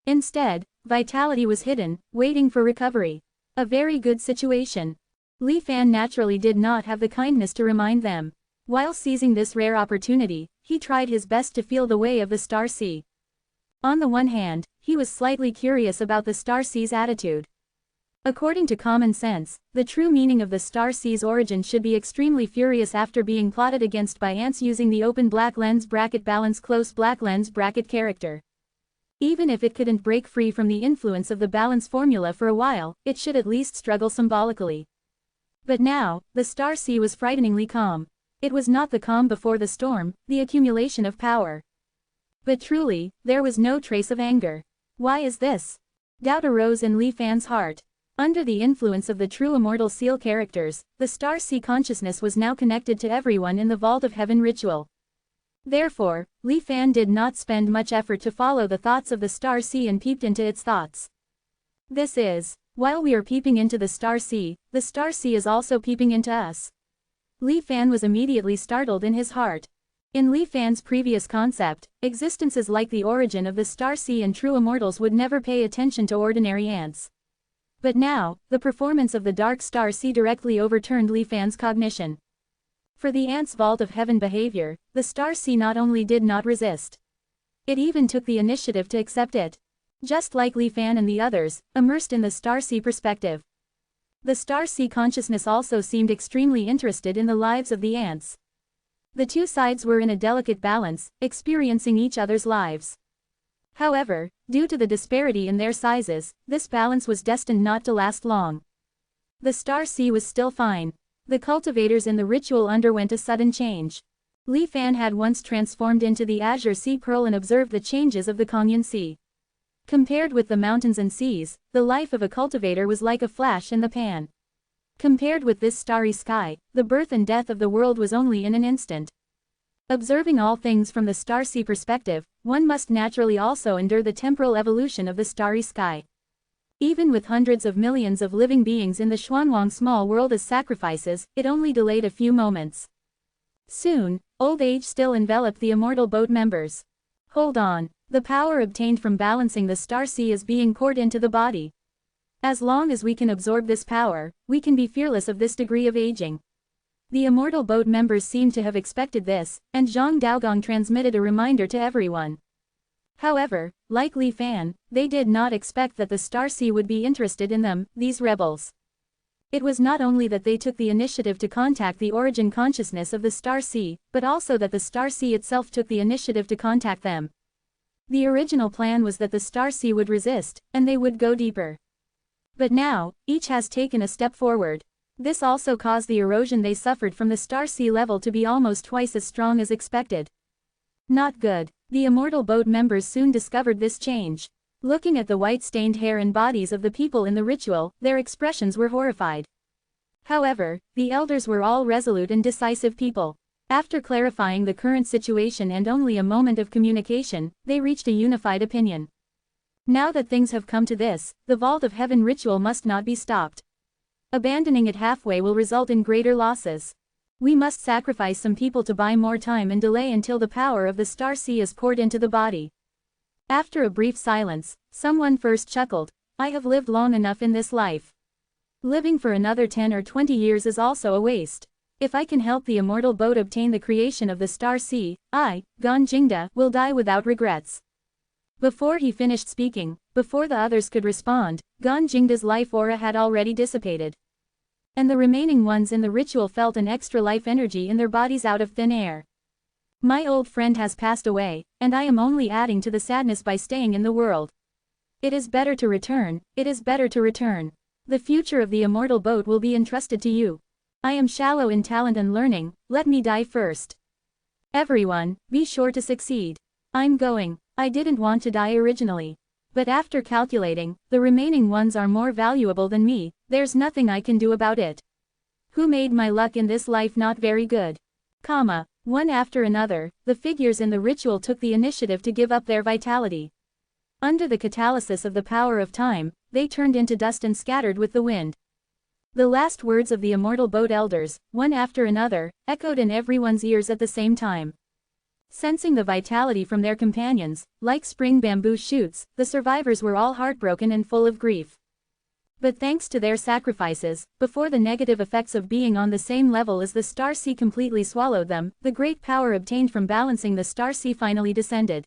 Instead, vitality was hidden, waiting for recovery. A very good situation. Li Fan naturally did not have the kindness to remind them. While seizing this rare opportunity, he tried his best to feel the way of the star sea. On the one hand, he was slightly curious about the star sea's attitude. According to common sense, the true meaning of the star sea's origin should be extremely furious after being plotted against by ants using the open black lens bracket balance close black lens bracket character. Even if it couldn't break free from the influence of the balance formula for a while, it should at least struggle symbolically. But now, the star sea was frighteningly calm. It was not the calm before the storm, the accumulation of power. But truly, there was no trace of anger. Why is this? Doubt arose in Li Fan's heart. Under the influence of the true immortal seal characters, the star sea consciousness was now connected to everyone in the Vault of Heaven ritual. Therefore, Li Fan did not spend much effort to follow the thoughts of the star sea and peeped into its thoughts. This is, while we are peeping into the star sea is also peeping into us. Li Fan was immediately startled in his heart. In Li Fan's previous concept, existences like the origin of the star sea and true immortals would never pay attention to ordinary ants. But now, the performance of the dark star sea directly overturned Li Fan's cognition. For the ants' Vault of Heaven behavior, the star sea not only did not resist. It even took the initiative to accept it. Just like Li Fan and the others, immersed in the star sea perspective. The star sea consciousness also seemed extremely interested in the lives of the ants. The two sides were in a delicate balance, experiencing each other's lives. However, due to the disparity in their sizes, this balance was destined not to last long. The star sea was still fine. The cultivators in the ritual underwent a sudden change. Li Fan had once transformed into the azure sea pearl and observed the changes of the Kongyun Sea. Compared with the mountains and seas, the life of a cultivator was like a flash in the pan. Compared with this starry sky, the birth and death of the world was only in an instant. Observing all things from the star sea perspective, one must naturally also endure the temporal evolution of the starry sky. Even with hundreds of millions of living beings in the Xuanwang small world as sacrifices, it only delayed a few moments. Soon, old age still enveloped the immortal boat members. Hold on, the power obtained from balancing the star sea is being poured into the body. As long as we can absorb this power, we can be fearless of this degree of aging. The immortal boat members seemed to have expected this, and Zhang Daogong transmitted a reminder to everyone. However, like Li Fan, they did not expect that the star sea would be interested in them, these rebels. It was not only that they took the initiative to contact the origin consciousness of the star sea, but also that the star sea itself took the initiative to contact them. The original plan was that the star sea would resist, and they would go deeper. But now, each has taken a step forward. This also caused the erosion they suffered from the star sea level to be almost twice as strong as expected. Not good. The immortal boat members soon discovered this change. Looking at the white-stained hair and bodies of the people in the ritual, their expressions were horrified. However, the elders were all resolute and decisive people. After clarifying the current situation and only a moment of communication, they reached a unified opinion. Now that things have come to this, the Vault of Heaven ritual must not be stopped. Abandoning it halfway will result in greater losses. We must sacrifice some people to buy more time and delay until the power of the star sea is poured into the body. After a brief silence, someone first chuckled, I have lived long enough in this life. Living for another 10 or 20 years is also a waste. If I can help the immortal boat obtain the creation of the star sea, I, Gan Jingda, will die without regrets. Before he finished speaking, before the others could respond, Gan Jingda's life aura had already dissipated. And the remaining ones in the ritual felt an extra life energy in their bodies out of thin air. My old friend has passed away, and I am only adding to the sadness by staying in the world. It is better to return, it is better to return. The future of the immortal boat will be entrusted to you. I am shallow in talent and learning, let me die first. Everyone, be sure to succeed. I'm going. I didn't want to die originally. But after calculating, the remaining ones are more valuable than me, there's nothing I can do about it. Who made my luck in this life not very good? One after another, the figures in the ritual took the initiative to give up their vitality. Under the catalysis of the power of time, they turned into dust and scattered with the wind. The last words of the immortal boat elders, one after another, echoed in everyone's ears at the same time. Sensing the vitality from their companions, like spring bamboo shoots, the survivors were all heartbroken and full of grief. But thanks to their sacrifices, before the negative effects of being on the same level as the star sea completely swallowed them, the great power obtained from balancing the star sea finally descended.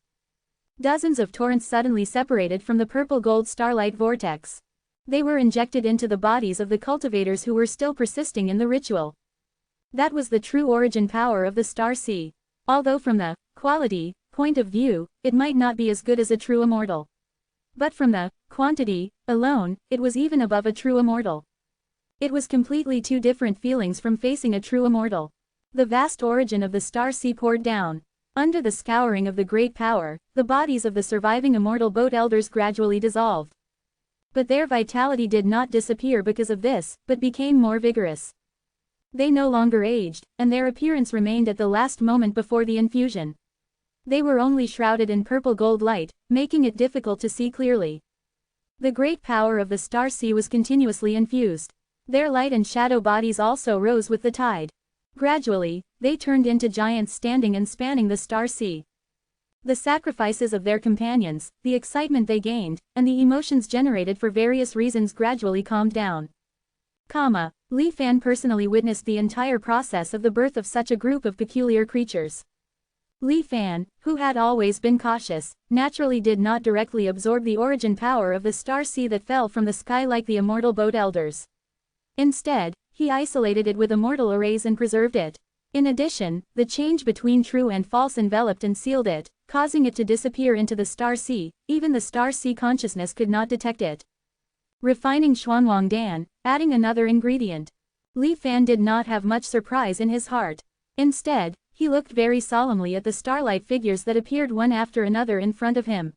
Dozens of torrents suddenly separated from the purple-gold starlight vortex. They were injected into the bodies of the cultivators who were still persisting in the ritual. That was the true origin power of the star sea. Although from the quality point of view, it might not be as good as a true immortal. But from the quantity alone, it was even above a true immortal. It was completely two different feelings from facing a true immortal. The vast origin of the star sea poured down. Under the scouring of the great power, the bodies of the surviving immortal boat elders gradually dissolved. But their vitality did not disappear because of this, but became more vigorous. They no longer aged, and their appearance remained at the last moment before the infusion. They were only shrouded in purple-gold light, making it difficult to see clearly. The great power of the star sea was continuously infused. Their light and shadow bodies also rose with the tide. Gradually, they turned into giants standing and spanning the star sea. The sacrifices of their companions, the excitement they gained, and the emotions generated for various reasons gradually calmed down. Li Fan personally witnessed the entire process of the birth of such a group of peculiar creatures. Li Fan, who had always been cautious, naturally did not directly absorb the origin power of the star sea that fell from the sky like the immortal boat elders. Instead, he isolated it with immortal arrays and preserved it. In addition, the change between true and false enveloped and sealed it, causing it to disappear into the star sea. Even the star sea consciousness could not detect it. Refining Xuanwang Dan, adding another ingredient. Li Fan did not have much surprise in his heart. Instead, he looked very solemnly at the starlight figures that appeared one after another in front of him.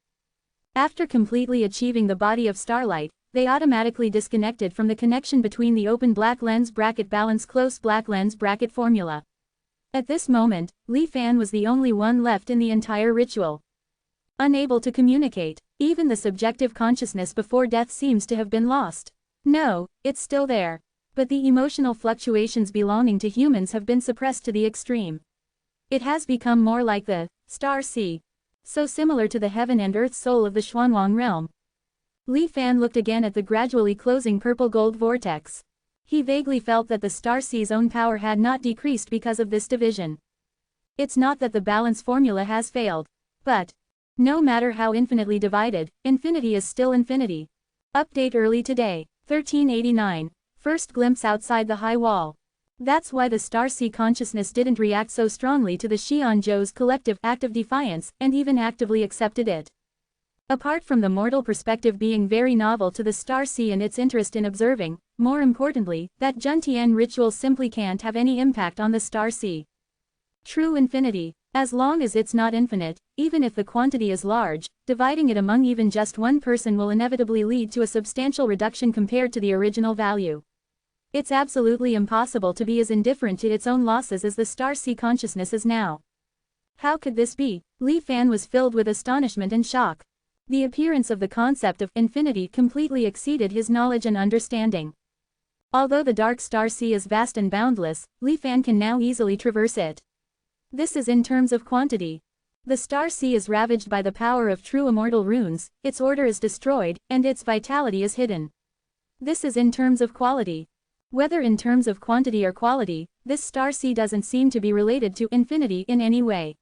After completely achieving the body of starlight, they automatically disconnected from the connection between the open black lens bracket balance close black lens bracket formula. At this moment, Li Fan was the only one left in the entire ritual. Unable to communicate, even the subjective consciousness before death seems to have been lost. No, it's still there. But the emotional fluctuations belonging to humans have been suppressed to the extreme. It has become more like the star sea. So similar to the heaven and earth soul of the Xuanwang realm. Li Fan looked again at the gradually closing purple-gold vortex. He vaguely felt that the star sea's own power had not decreased because of this division. It's not that the balance formula has failed. But no matter how infinitely divided, infinity is still infinity. Update early today, 1389. First glimpse outside the high wall. That's why the star sea consciousness didn't react so strongly to the Xianzhou's collective act of defiance, and even actively accepted it. Apart from the mortal perspective being very novel to the star sea and its interest in observing, more importantly, that Juntian ritual simply can't have any impact on the star sea. True infinity. As long as it's not infinite, even if the quantity is large, dividing it among even just one person will inevitably lead to a substantial reduction compared to the original value. It's absolutely impossible to be as indifferent to its own losses as the star sea consciousness is now. How could this be? Li Fan was filled with astonishment and shock. The appearance of the concept of infinity completely exceeded his knowledge and understanding. Although the dark star sea is vast and boundless, Li Fan can now easily traverse it. This is in terms of quantity. The star sea is ravaged by the power of true immortal runes, its order is destroyed, and its vitality is hidden. This is in terms of quality. Whether in terms of quantity or quality, this star sea doesn't seem to be related to infinity in any way.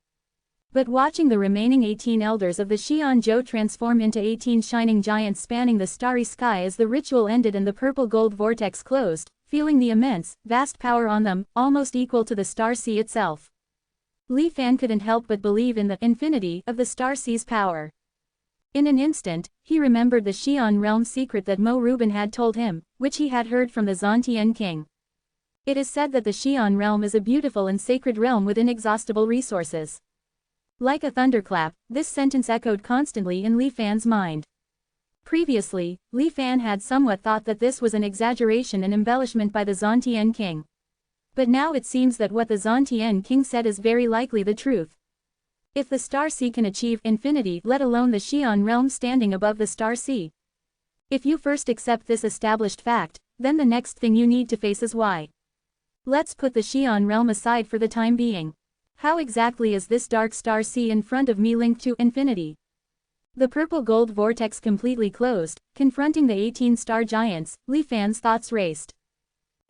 But watching the remaining 18 elders of the Xianzhou transform into 18 shining giants spanning the starry sky as the ritual ended and the purple-gold vortex closed, feeling the immense, vast power on them, almost equal to the star sea itself. Li Fan couldn't help but believe in the infinity of the star sea's power. In an instant, he remembered the Xian realm secret that Mo Rubin had told him, which he had heard from the Zontian king. It is said that the Xi'an realm is a beautiful and sacred realm with inexhaustible resources. Like a thunderclap, this sentence echoed constantly in Li Fan's mind. Previously, Li Fan had somewhat thought that this was an exaggeration and embellishment by the Zontian king. But now it seems that what the Zontian king said is very likely the truth. If the Star Sea can achieve infinity, let alone the Xi'an realm standing above the Star Sea. If you first accept this established fact, then the next thing you need to face is why. Let's put the Xi'an realm aside for the time being. How exactly is this dark Star Sea in front of me linked to infinity? The purple-gold vortex completely closed, confronting the 18 star giants. Li Fan's thoughts raced.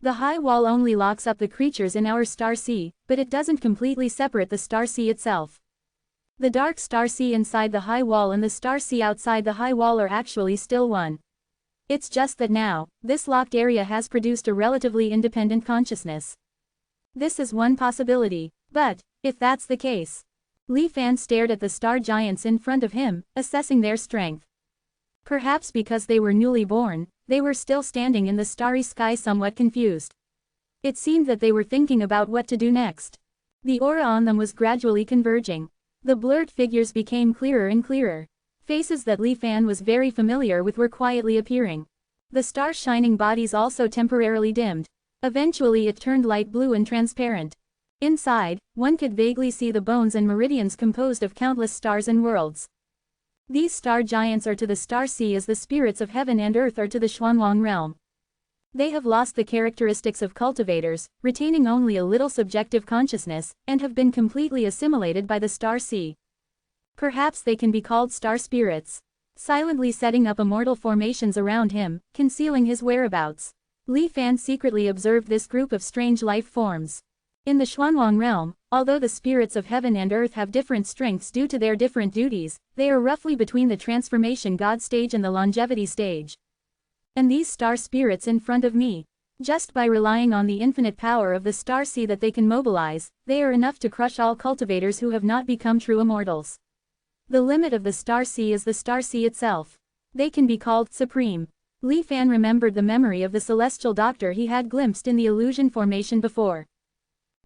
The high wall only locks up the creatures in our Star Sea, but it doesn't completely separate the Star Sea itself. The dark Star Sea inside the high wall and the Star Sea outside the high wall are actually still one. It's just that now, this locked area has produced a relatively independent consciousness. This is one possibility, but, if that's the case. Li Fan stared at the star giants in front of him, assessing their strength. Perhaps because they were newly born, they were still standing in the starry sky somewhat confused. It seemed that they were thinking about what to do next. The aura on them was gradually converging. The blurred figures became clearer and clearer. Faces that Li Fan was very familiar with were quietly appearing. The star's shining bodies also temporarily dimmed. Eventually it turned light blue and transparent. Inside, one could vaguely see the bones and meridians composed of countless stars and worlds. These star giants are to the Star Sea as the spirits of heaven and earth are to the Xuanwang realm. They have lost the characteristics of cultivators, retaining only a little subjective consciousness, and have been completely assimilated by the Star Sea. Perhaps they can be called star spirits. Silently setting up immortal formations around him, concealing his whereabouts. Li Fan secretly observed this group of strange life forms. In the Xuanwang realm, although the spirits of heaven and earth have different strengths due to their different duties, they are roughly between the transformation god stage and the longevity stage. And these star spirits in front of me, just by relying on the infinite power of the Star Sea that they can mobilize, they are enough to crush all cultivators who have not become true immortals. The limit of the Star Sea is the Star Sea itself. They can be called supreme. Li Fan remembered the memory of the celestial doctor he had glimpsed in the illusion formation before.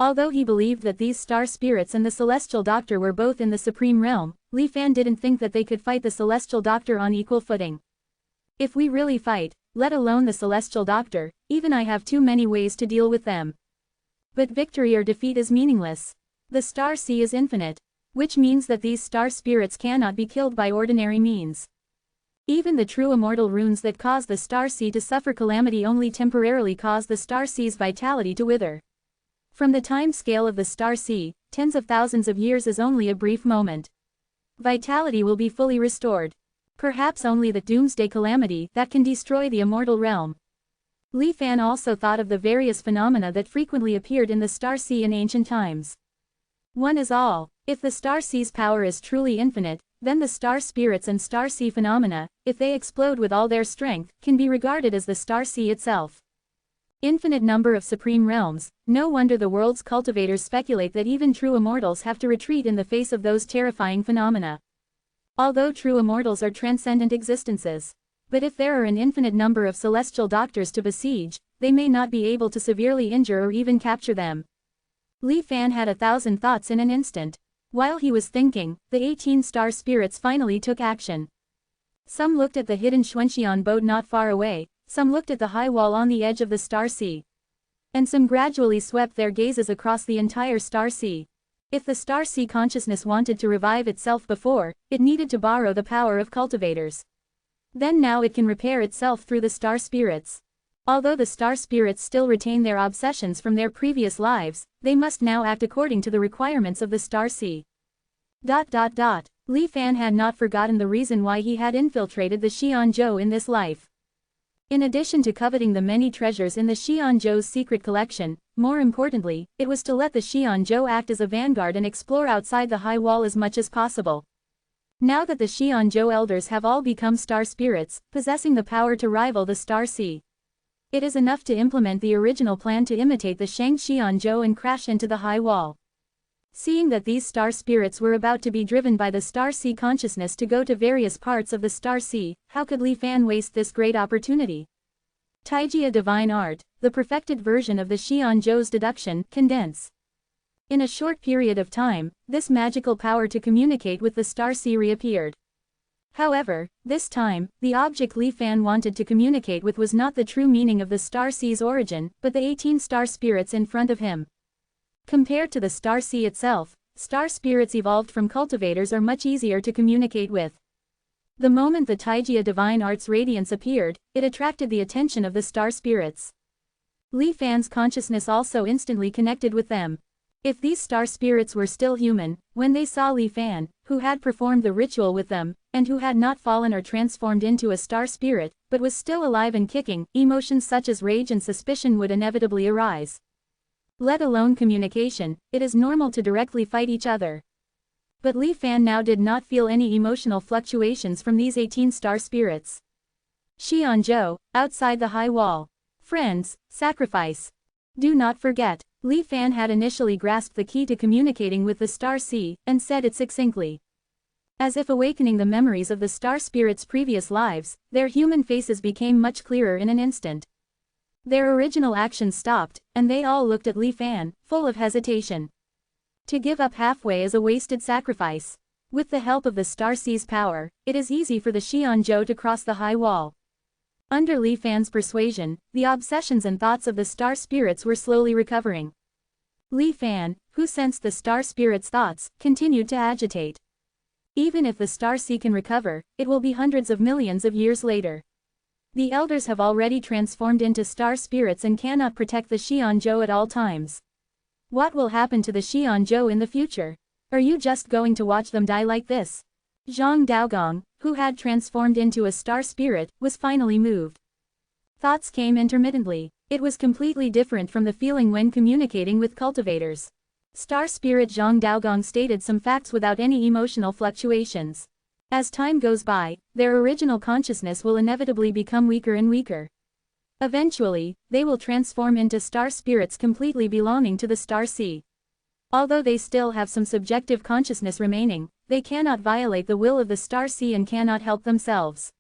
Although he believed that these star spirits and the celestial doctor were both in the supreme realm, Li Fan didn't think that they could fight the celestial doctor on equal footing. If we really fight, let alone the celestial doctor, even I have too many ways to deal with them. But victory or defeat is meaningless. The Star Sea is infinite, which means that these star spirits cannot be killed by ordinary means. Even the true immortal runes that cause the Star Sea to suffer calamity only temporarily cause the Star Sea's vitality to wither. From the time scale of the Star Sea, tens of thousands of years is only a brief moment. Vitality will be fully restored. Perhaps only the doomsday calamity that can destroy the immortal realm. Li Fan also thought of the various phenomena that frequently appeared in the Star Sea in ancient times. One is all. If the Star Sea's power is truly infinite, then the star spirits and Star Sea phenomena, if they explode with all their strength, can be regarded as the Star Sea itself. Infinite number of supreme realms, no wonder the world's cultivators speculate that even true immortals have to retreat in the face of those terrifying phenomena. Although true immortals are transcendent existences. But if there are an infinite number of celestial doctors to besiege, they may not be able to severely injure or even capture them. Li Fan had 1,000 thoughts in an instant. While he was thinking, the 18 star spirits finally took action. Some looked at the hidden Xuanxian boat not far away, some looked at the high wall on the edge of the Star Sea. And some gradually swept their gazes across the entire Star Sea. If the Star Sea consciousness wanted to revive itself before, it needed to borrow the power of cultivators. Then now it can repair itself through the star spirits. Although the star spirits still retain their obsessions from their previous lives, they must now act according to the requirements of the Star Sea. Li Fan had not forgotten the reason why he had infiltrated the Xianzhou in this life. In addition to coveting the many treasures in the Xianzhou's secret collection, more importantly, it was to let the Xianzhou act as a vanguard and explore outside the high wall as much as possible. Now that the Xianzhou elders have all become star spirits, possessing the power to rival the Star Sea, it is enough to implement the original plan to imitate the Shang Xianzhou and crash into the high wall. Seeing that these star spirits were about to be driven by the Star Sea consciousness to go to various parts of the Star Sea, how could Li Fan waste this great opportunity? Taijia divine art, the perfected version of the Xianzhou's deduction, condense. In a short period of time, this magical power to communicate with the star sea reappeared. However, this time, the object Li Fan wanted to communicate with was not the true meaning of the star sea's origin, but the 18 star spirits in front of him. Compared to the star sea itself, star spirits evolved from cultivators are much easier to communicate with. The moment the Taijia divine art's radiance appeared, it attracted the attention of the star spirits. Li Fan's consciousness also instantly connected with them. If these star spirits were still human, when they saw Li Fan, who had performed the ritual with them, and who had not fallen or transformed into a star spirit, but was still alive and kicking, emotions such as rage and suspicion would inevitably arise. Let alone communication, it is normal to directly fight each other. But Li Fan now did not feel any emotional fluctuations from these 18 star spirits. Xianzhou, outside the high wall. Friends, sacrifice. Do not forget. Li Fan had initially grasped the key to communicating with the star sea, and said it succinctly. As if awakening the memories of the star spirits' previous lives, their human faces became much clearer in an instant. Their original actions stopped, and they all looked at Li Fan, full of hesitation. To give up halfway is a wasted sacrifice. With the help of the star sea's power, it is easy for the Xianzhou to cross the high wall. Under Li Fan's persuasion, the obsessions and thoughts of the star spirits were slowly recovering. Li Fan, who sensed the star spirits' thoughts, continued to agitate. Even if the star sea can recover, it will be hundreds of millions of years later. The elders have already transformed into star spirits and cannot protect the Xianzhou at all times. What will happen to the Xianzhou in the future? Are you just going to watch them die like this? Zhang Daogong, who had transformed into a star spirit, was finally moved. Thoughts came intermittently. It was completely different from the feeling when communicating with cultivators. Star spirit Zhang Daogong stated some facts without any emotional fluctuations. As time goes by, their original consciousness will inevitably become weaker and weaker. Eventually, they will transform into star spirits completely belonging to the star sea. Although they still have some subjective consciousness remaining, they cannot violate the will of the star sea and cannot help themselves.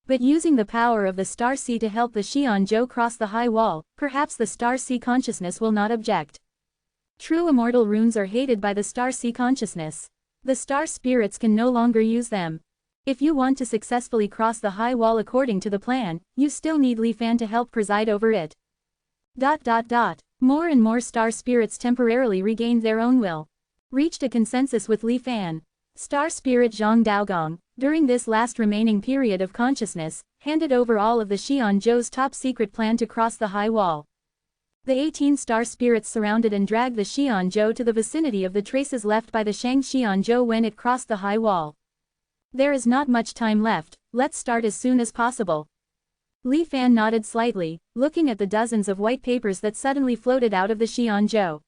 But using the power of the star sea to help the Xianzhou cross the high wall, perhaps the star sea consciousness will not object. True immortal runes are hated by the star sea consciousness. The star spirits can no longer use them. If you want to successfully cross the high wall according to the plan, you still need Li Fan to help preside over it. More and more star spirits temporarily regained their own will. Reached a consensus with Li Fan. Star spirit Zhang Daogong, during this last remaining period of consciousness, handed over all of the Xianzhou's top secret plan to cross the high wall. The 18 star spirits surrounded and dragged the Xianzhou to the vicinity of the traces left by the Shang Xianzhou when it crossed the high wall. There is not much time left, let's start as soon as possible. Li Fan nodded slightly, looking at the dozens of white papers that suddenly floated out of the Xianzhou.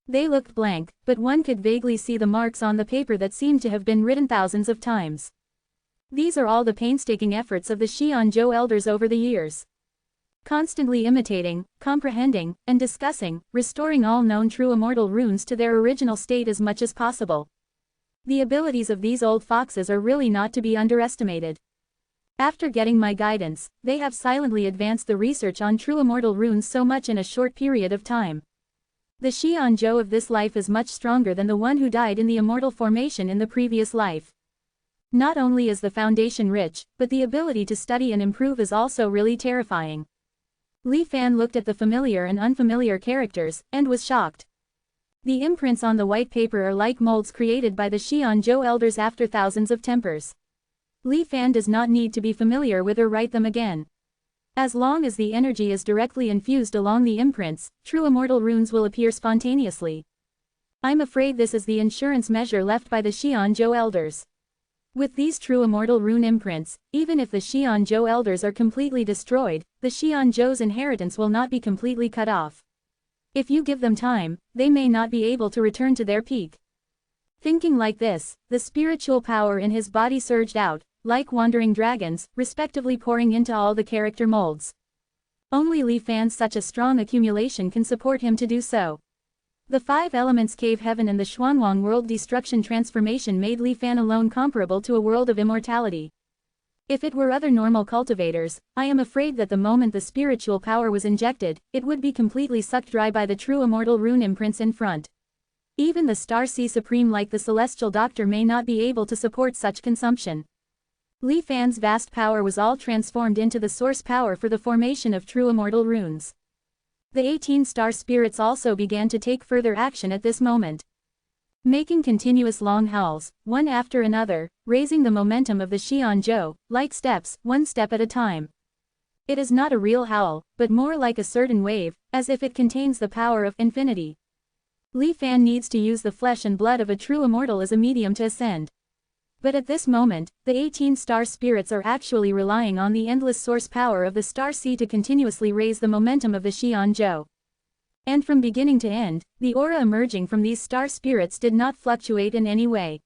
They looked blank, but one could vaguely see the marks on the paper that seemed to have been written thousands of times. These are all the painstaking efforts of the Xianzhou elders over the years. Constantly imitating, comprehending, and discussing, restoring all known true immortal runes to their original state as much as possible. The abilities of these old foxes are really not to be underestimated. After getting my guidance, they have silently advanced the research on true immortal runes so much in a short period of time. The Xianzhou of this life is much stronger than the one who died in the immortal formation in the previous life. Not only is the foundation rich, but the ability to study and improve is also really terrifying. Li Fan looked at the familiar and unfamiliar characters, and was shocked. The imprints on the white paper are like molds created by the Xianzhou elders after thousands of tempers. Li Fan does not need to be familiar with or write them again. As long as the energy is directly infused along the imprints, true immortal runes will appear spontaneously. I'm afraid this is the insurance measure left by the Xianzhou elders. With these true immortal rune imprints, even if the Xianzhou elders are completely destroyed, the Xianzhou's inheritance will not be completely cut off. If you give them time, they may not be able to return to their peak. Thinking like this, the spiritual power in his body surged out, like wandering dragons, respectively pouring into all the character molds. Only Li Fan's such a strong accumulation can support him to do so. The 5 elements cave heaven and the Xuanwang world destruction transformation made Li Fan alone comparable to a world of immortality. If it were other normal cultivators, I am afraid that the moment the spiritual power was injected, it would be completely sucked dry by the true immortal rune imprints in front. Even the Star Sea Supreme like the Celestial Doctor may not be able to support such consumption. Li Fan's vast power was all transformed into the source power for the formation of true immortal runes. The 18 star spirits also began to take further action at this moment. Making continuous long howls, one after another, raising the momentum of the Xianzhou, like steps, one step at a time. It is not a real howl, but more like a certain wave, as if it contains the power of infinity. Li Fan needs to use the flesh and blood of a true immortal as a medium to ascend. But at this moment, the 18 star spirits are actually relying on the endless source power of the Star Sea to continuously raise the momentum of the Xianzhou. And from beginning to end, the aura emerging from these star spirits did not fluctuate in any way.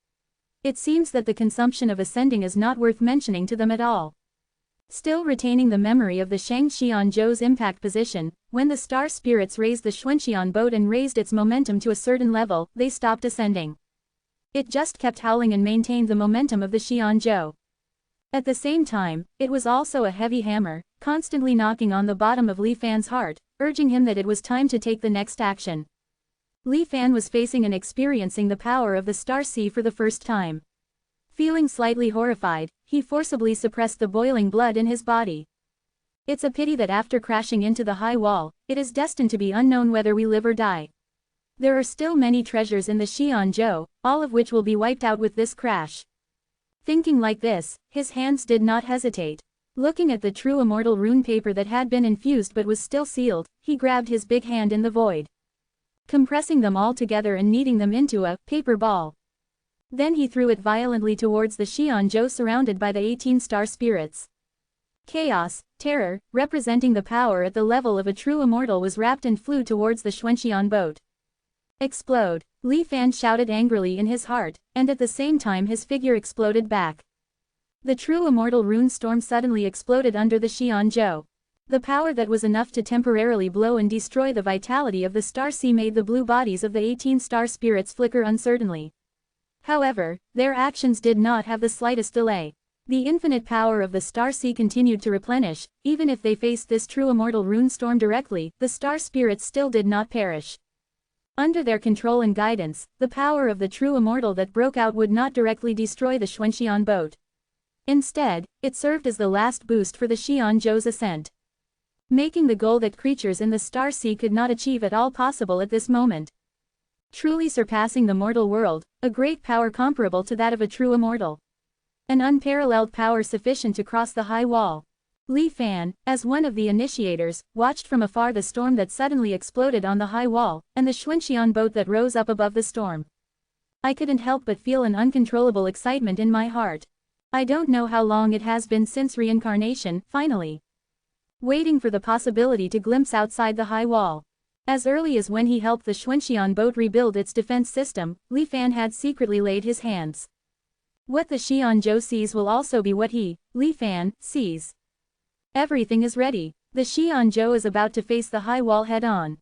It seems that the consumption of ascending is not worth mentioning to them at all. Still retaining the memory of the Shang Xianzhou's impact position, when the star spirits raised the Xuanxian boat and raised its momentum to a certain level, they stopped ascending. It just kept howling and maintained the momentum of the Xianzhou. At the same time, it was also a heavy hammer, constantly knocking on the bottom of Li Fan's heart, urging him that it was time to take the next action. Li Fan was facing and experiencing the power of the Star Sea for the first time. Feeling slightly horrified, he forcibly suppressed the boiling blood in his body. It's a pity that after crashing into the high wall, it is destined to be unknown whether we live or die. There are still many treasures in the Xianzhou, all of which will be wiped out with this crash. Thinking like this, his hands did not hesitate. Looking at the true immortal rune paper that had been infused but was still sealed, he grabbed his big hand in the void, compressing them all together and kneading them into a paper ball. Then he threw it violently towards the Xianzhou surrounded by the 18 star spirits. Chaos, terror, representing the power at the level of a true immortal was wrapped and flew towards the Xuanxian boat. Explode! Li Fan shouted angrily in his heart, and at the same time his figure exploded back. The true immortal rune storm suddenly exploded under the Xianzhou. The power that was enough to temporarily blow and destroy the vitality of the Star Sea made the blue bodies of the 18 star spirits flicker uncertainly. However, their actions did not have the slightest delay. The infinite power of the Star Sea continued to replenish. Even if they faced this true immortal rune storm directly, the star spirits still did not perish. Under their control and guidance, the power of the true immortal that broke out would not directly destroy the Xuanxian boat. Instead, it served as the last boost for the Xianzhou's ascent, making the goal that creatures in the Star Sea could not achieve at all possible at this moment. Truly surpassing the mortal world, a great power comparable to that of a true immortal. An unparalleled power sufficient to cross the high wall. Li Fan, as one of the initiators, watched from afar the storm that suddenly exploded on the high wall, and the Xuanxian boat that rose up above the storm. I couldn't help but feel an uncontrollable excitement in my heart. I don't know how long it has been since reincarnation, finally. Waiting for the possibility to glimpse outside the high wall. As early as when he helped the Xuanxian boat rebuild its defense system, Li Fan had secretly laid his hands. What the Xianzhou sees will also be what he, Li Fan, sees. Everything is ready. The Xianzhou is about to face the high wall head-on.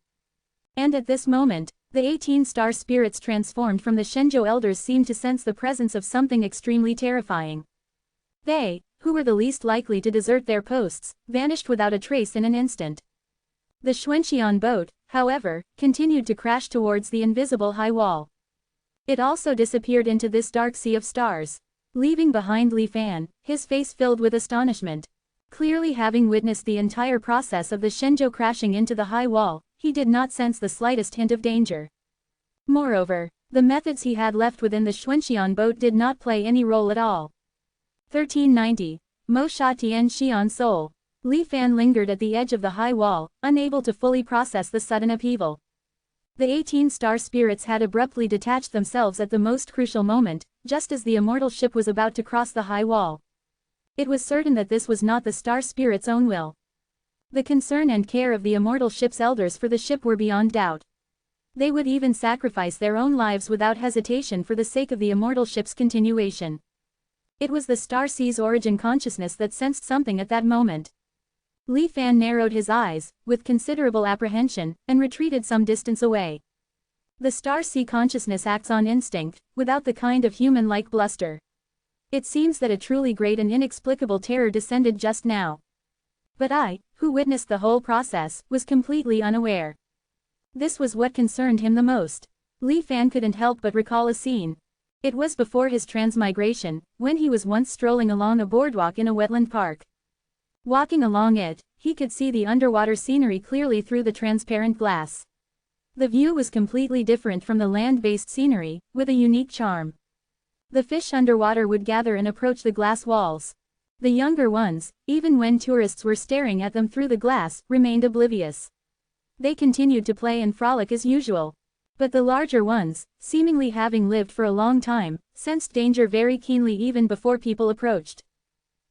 And at this moment, the 18 star spirits transformed from the Shenzhou elders seemed to sense the presence of something extremely terrifying. They, who were the least likely to desert their posts, vanished without a trace in an instant. The Xuanxian boat, however, continued to crash towards the invisible high wall. It also disappeared into this dark sea of stars, leaving behind Li Fan, his face filled with astonishment. Clearly having witnessed the entire process of the Shenzhou crashing into the high wall, he did not sense the slightest hint of danger. Moreover, the methods he had left within the Xuanxian boat did not play any role at all. 1390. Mo Sha Tian Xian Soul. Li Fan lingered at the edge of the high wall, unable to fully process the sudden upheaval. The 18 star spirits had abruptly detached themselves at the most crucial moment, just as the immortal ship was about to cross the high wall. It was certain that this was not the star spirit's own will. The concern and care of the immortal ship's elders for the ship were beyond doubt. They would even sacrifice their own lives without hesitation for the sake of the immortal ship's continuation. It was the Star Sea's origin consciousness that sensed something at that moment. Li Fan narrowed his eyes, with considerable apprehension, and retreated some distance away. The Star Sea consciousness acts on instinct, without the kind of human-like bluster. It seems that a truly great and inexplicable terror descended just now. But I, who witnessed the whole process, was completely unaware. This was what concerned him the most. Li Fan couldn't help but recall a scene. It was before his transmigration, when he was once strolling along a boardwalk in a wetland park. Walking along it, he could see the underwater scenery clearly through the transparent glass. The view was completely different from the land-based scenery, with a unique charm. The fish underwater would gather and approach the glass walls. The younger ones, even when tourists were staring at them through the glass, remained oblivious. They continued to play and frolic as usual. But the larger ones, seemingly having lived for a long time, sensed danger very keenly even before people approached.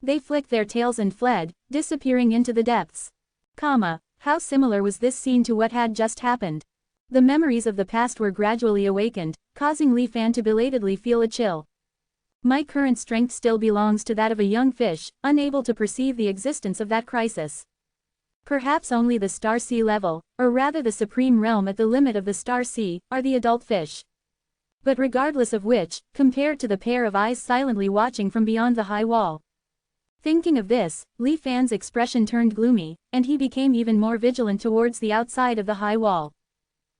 They flicked their tails and fled, disappearing into the depths. How similar was this scene to what had just happened? The memories of the past were gradually awakened, causing Li Fan to belatedly feel a chill. My current strength still belongs to that of a young fish, unable to perceive the existence of that crisis. Perhaps only the star sea level, or rather the supreme realm at the limit of the star sea, are the adult fish. But regardless of which, compared to the pair of eyes silently watching from beyond the high wall. Thinking of this, Li Fan's expression turned gloomy, and he became even more vigilant towards the outside of the high wall.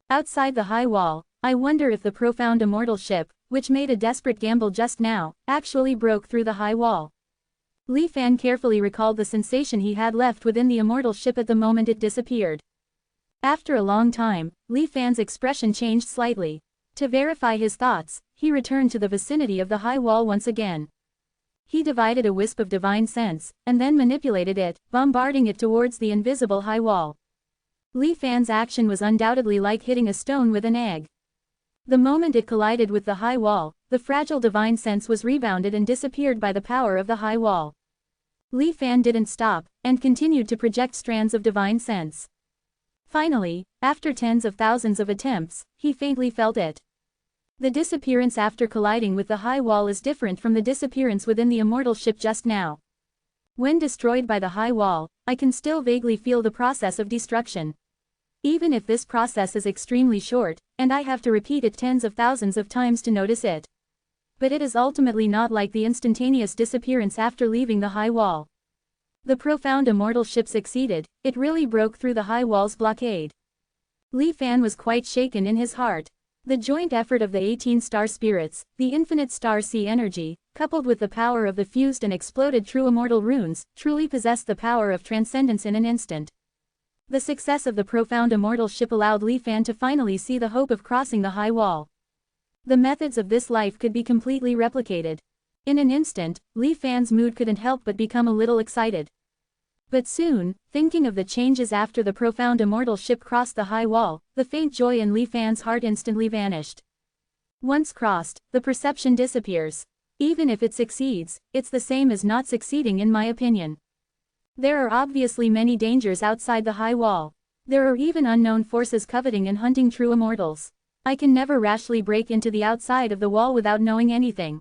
Outside the high wall, I wonder if the profound immortal ship, which made a desperate gamble just now, actually broke through the high wall. Li Fan carefully recalled the sensation he had left within the immortal ship at the moment it disappeared. After a long time, Li Fan's expression changed slightly. To verify his thoughts, he returned to the vicinity of the high wall once again. He divided a wisp of divine sense, and then manipulated it, bombarding it towards the invisible high wall. Li Fan's action was undoubtedly like hitting a stone with an egg. The moment it collided with the high wall, the fragile divine sense was rebounded and disappeared by the power of the high wall. Li Fan didn't stop, and continued to project strands of divine sense. Finally, after tens of thousands of attempts, he faintly felt it. The disappearance after colliding with the high wall is different from the disappearance within the immortal ship just now. When destroyed by the high wall, I can still vaguely feel the process of destruction. Even if this process is extremely short, and I have to repeat it tens of thousands of times to notice it. But it is ultimately not like the instantaneous disappearance after leaving the high wall. The profound immortal ship succeeded, it really broke through the high wall's blockade. Li Fan was quite shaken in his heart. The joint effort of the 18 star spirits, the infinite star sea energy, coupled with the power of the fused and exploded true immortal runes, truly possessed the power of transcendence in an instant. The success of the profound immortal ship allowed Li Fan to finally see the hope of crossing the high wall. The methods of this life could be completely replicated. In an instant, Li Fan's mood couldn't help but become a little excited. But soon, thinking of the changes after the profound immortal ship crossed the high wall, the faint joy in Li Fan's heart instantly vanished. Once crossed, the perception disappears. Even if it succeeds, it's the same as not succeeding in my opinion. There are obviously many dangers outside the high wall. There are even unknown forces coveting and hunting true immortals. I can never rashly break into the outside of the wall without knowing anything.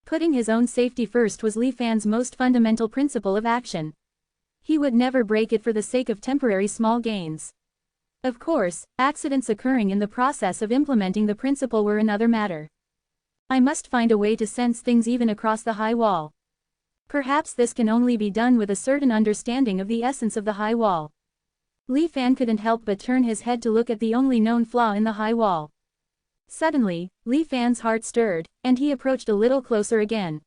Putting his own safety first was Li Fan's most fundamental principle of action. He would never break it for the sake of temporary small gains. Of course, accidents occurring in the process of implementing the principle were another matter. I must find a way to sense things even across the high wall. Perhaps this can only be done with a certain understanding of the essence of the high wall. Li Fan couldn't help but turn his head to look at the only known flaw in the high wall. Suddenly, Li Fan's heart stirred, and he approached a little closer again.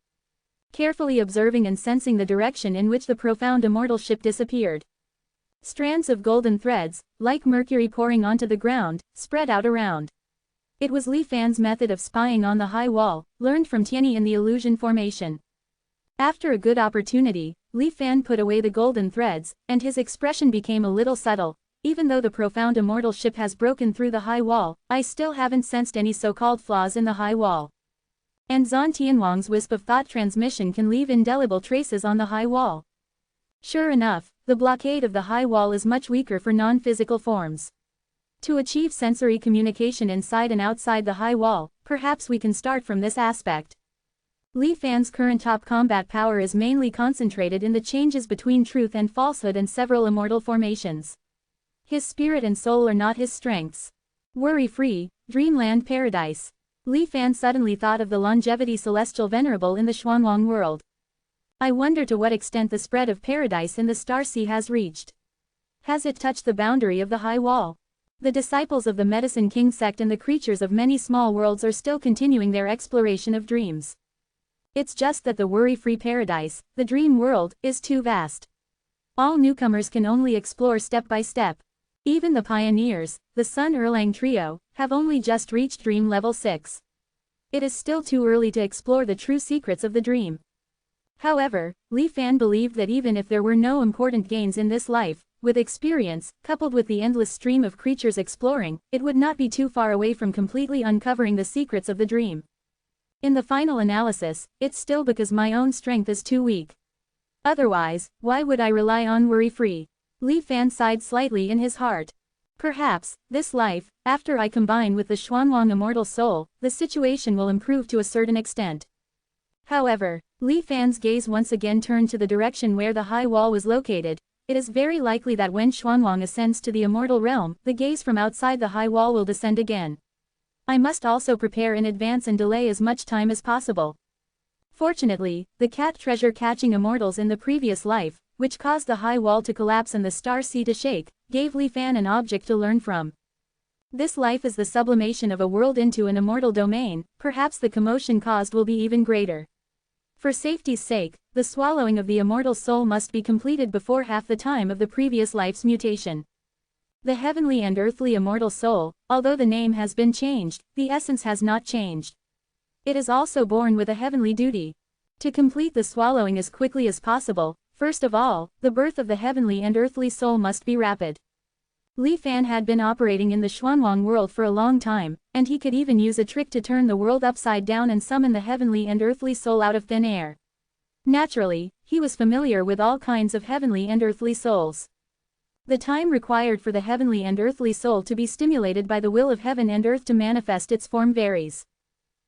Carefully observing and sensing the direction in which the profound immortal ship disappeared. Strands of golden threads, like mercury pouring onto the ground, spread out around. It was Li Fan's method of spying on the high wall, learned from Tianyi in the illusion formation. After a good opportunity, Li Fan put away the golden threads, and his expression became a little subtle. Even though the profound immortal ship has broken through the high wall, I still haven't sensed any so-called flaws in the high wall. And Zhan Tianhuang's wisp of thought transmission can leave indelible traces on the high wall. Sure enough, the blockade of the high wall is much weaker for non-physical forms. To achieve sensory communication inside and outside the high wall, perhaps we can start from this aspect. Li Fan's current top combat power is mainly concentrated in the changes between truth and falsehood and several immortal formations. His spirit and soul are not his strengths. Worry-free, dreamland paradise. Li Fan suddenly thought of the longevity celestial venerable in the Xuanwang world. I wonder to what extent the spread of paradise in the Star Sea has reached. Has it touched the boundary of the high wall? The disciples of the Medicine King sect and the creatures of many small worlds are still continuing their exploration of dreams. It's just that the worry-free paradise, the dream world, is too vast. All newcomers can only explore step by step. Even the pioneers, the Sun Erlang trio, have only just reached dream level 6. It is still too early to explore the true secrets of the dream. However, Li Fan believed that even if there were no important gains in this life, with experience, coupled with the endless stream of creatures exploring, it would not be too far away from completely uncovering the secrets of the dream. In the final analysis, it's still because my own strength is too weak. Otherwise, why would I rely on worry-free? Li Fan sighed slightly in his heart. Perhaps, this life, after I combine with the Xuanwang immortal soul, the situation will improve to a certain extent. However, Li Fan's gaze once again turned to the direction where the high wall was located. It is very likely that when Xuanwang ascends to the immortal realm, the gaze from outside the high wall will descend again. I must also prepare in advance and delay as much time as possible. Fortunately, the cat treasure catching immortals in the previous life, which caused the high wall to collapse and the Star Sea to shake, gave Li Fan an object to learn from. This life is the sublimation of a world into an immortal domain, perhaps the commotion caused will be even greater. For safety's sake, the swallowing of the immortal soul must be completed before half the time of the previous life's mutation. The heavenly and earthly immortal soul, although the name has been changed, the essence has not changed. It is also born with a heavenly duty. To complete the swallowing as quickly as possible, first of all, the birth of the heavenly and earthly soul must be rapid. Li Fan had been operating in the Xuanwang world for a long time, and he could even use a trick to turn the world upside down and summon the heavenly and earthly soul out of thin air. Naturally, he was familiar with all kinds of heavenly and earthly souls. The time required for the heavenly and earthly soul to be stimulated by the will of heaven and earth to manifest its form varies.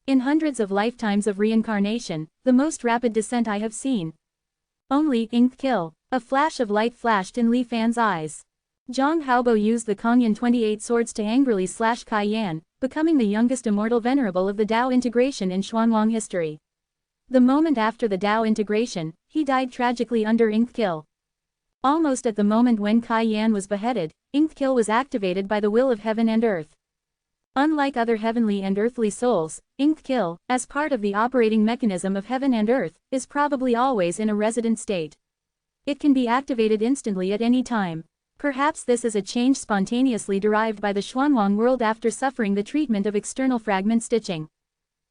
In hundreds of lifetimes of reincarnation, the most rapid descent I have seen. Only ink kill. A flash of light flashed in Li Fan's eyes. Zhang Haobo used the Kongyan 28 swords to angrily slash Kai Yan, becoming the youngest immortal venerable of the Dao integration in Xuanwang history. The moment after the Dao integration, he died tragically under ink kill. Almost at the moment when Kai Yan was beheaded, ink kill was activated by the will of heaven and earth. Unlike other heavenly and earthly souls, ink kill, as part of the operating mechanism of heaven and earth, is probably always in a resident state. It can be activated instantly at any time. Perhaps this is a change spontaneously derived by the Xuanwang world after suffering the treatment of external fragment stitching.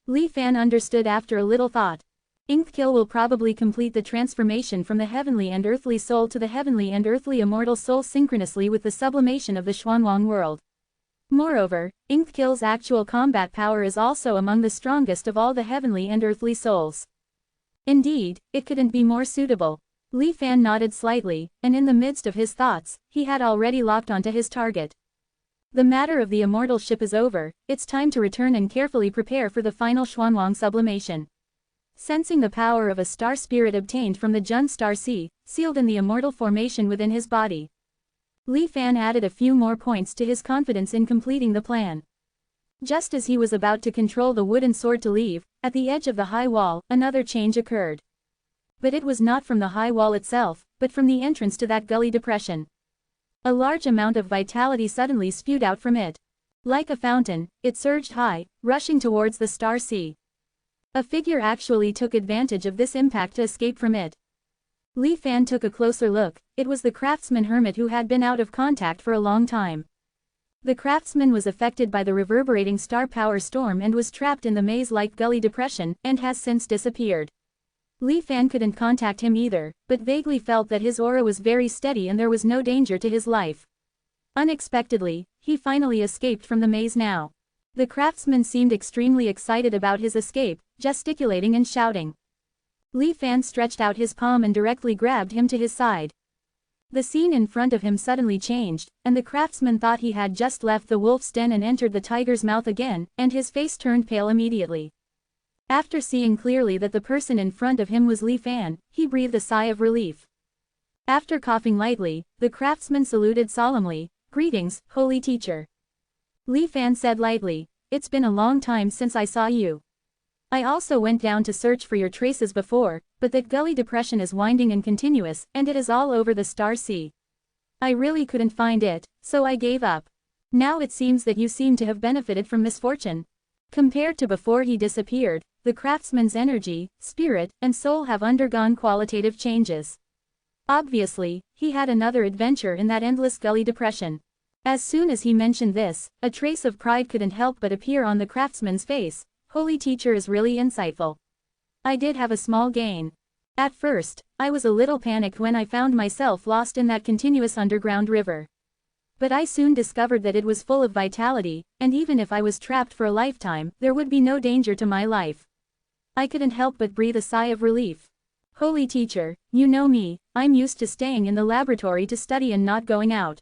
Li Fan understood after a little thought. Ink kill will probably complete the transformation from the heavenly and earthly soul to the heavenly and earthly immortal soul synchronously with the sublimation of the Xuanwang world. Moreover, ink kill's actual combat power is also among the strongest of all the heavenly and earthly souls. Indeed, it couldn't be more suitable. Li Fan nodded slightly, and in the midst of his thoughts, he had already locked onto his target. The matter of the immortal ship is over, it's time to return and carefully prepare for the final Xuanwang sublimation. Sensing the power of a star spirit obtained from the Jun Star Sea, sealed in the immortal formation within his body, Li Fan added a few more points to his confidence in completing the plan. Just as he was about to control the wooden sword to leave, at the edge of the high wall, another change occurred. But it was not from the high wall itself, but from the entrance to that gully depression. A large amount of vitality suddenly spewed out from it. Like a fountain, it surged high, rushing towards the Star Sea. A figure actually took advantage of this impact to escape from it. Li Fan took a closer look. It was the craftsman hermit who had been out of contact for a long time. The craftsman was affected by the reverberating star power storm and was trapped in the maze-like gully depression, and has since disappeared. Li Fan couldn't contact him either, but vaguely felt that his aura was very steady and there was no danger to his life. Unexpectedly, he finally escaped from the maze now. The craftsman seemed extremely excited about his escape, gesticulating and shouting. Li Fan stretched out his palm and directly grabbed him to his side. The scene in front of him suddenly changed, and the craftsman thought he had just left the wolf's den and entered the tiger's mouth again, and his face turned pale immediately. After seeing clearly that the person in front of him was Li Fan, he breathed a sigh of relief. After coughing lightly, the craftsman saluted solemnly. "Greetings, holy teacher." Li Fan said lightly, it's been a long time since I saw you. I also went down to search for your traces before, but that gully depression is winding and continuous, and it is all over the Star Sea. I really couldn't find it, so I gave up. Now it seems that you seem to have benefited from misfortune. Compared to before he disappeared, the craftsman's energy, spirit, and soul have undergone qualitative changes. Obviously, he had another adventure in that endless gully depression. As soon as he mentioned this, a trace of pride couldn't help but appear on the craftsman's face. Holy teacher is really insightful. I did have a small gain. At first, I was a little panicked when I found myself lost in that continuous underground river. But I soon discovered that it was full of vitality, and even if I was trapped for a lifetime, there would be no danger to my life. I couldn't help but breathe a sigh of relief. Holy teacher, you know me, I'm used to staying in the laboratory to study and not going out.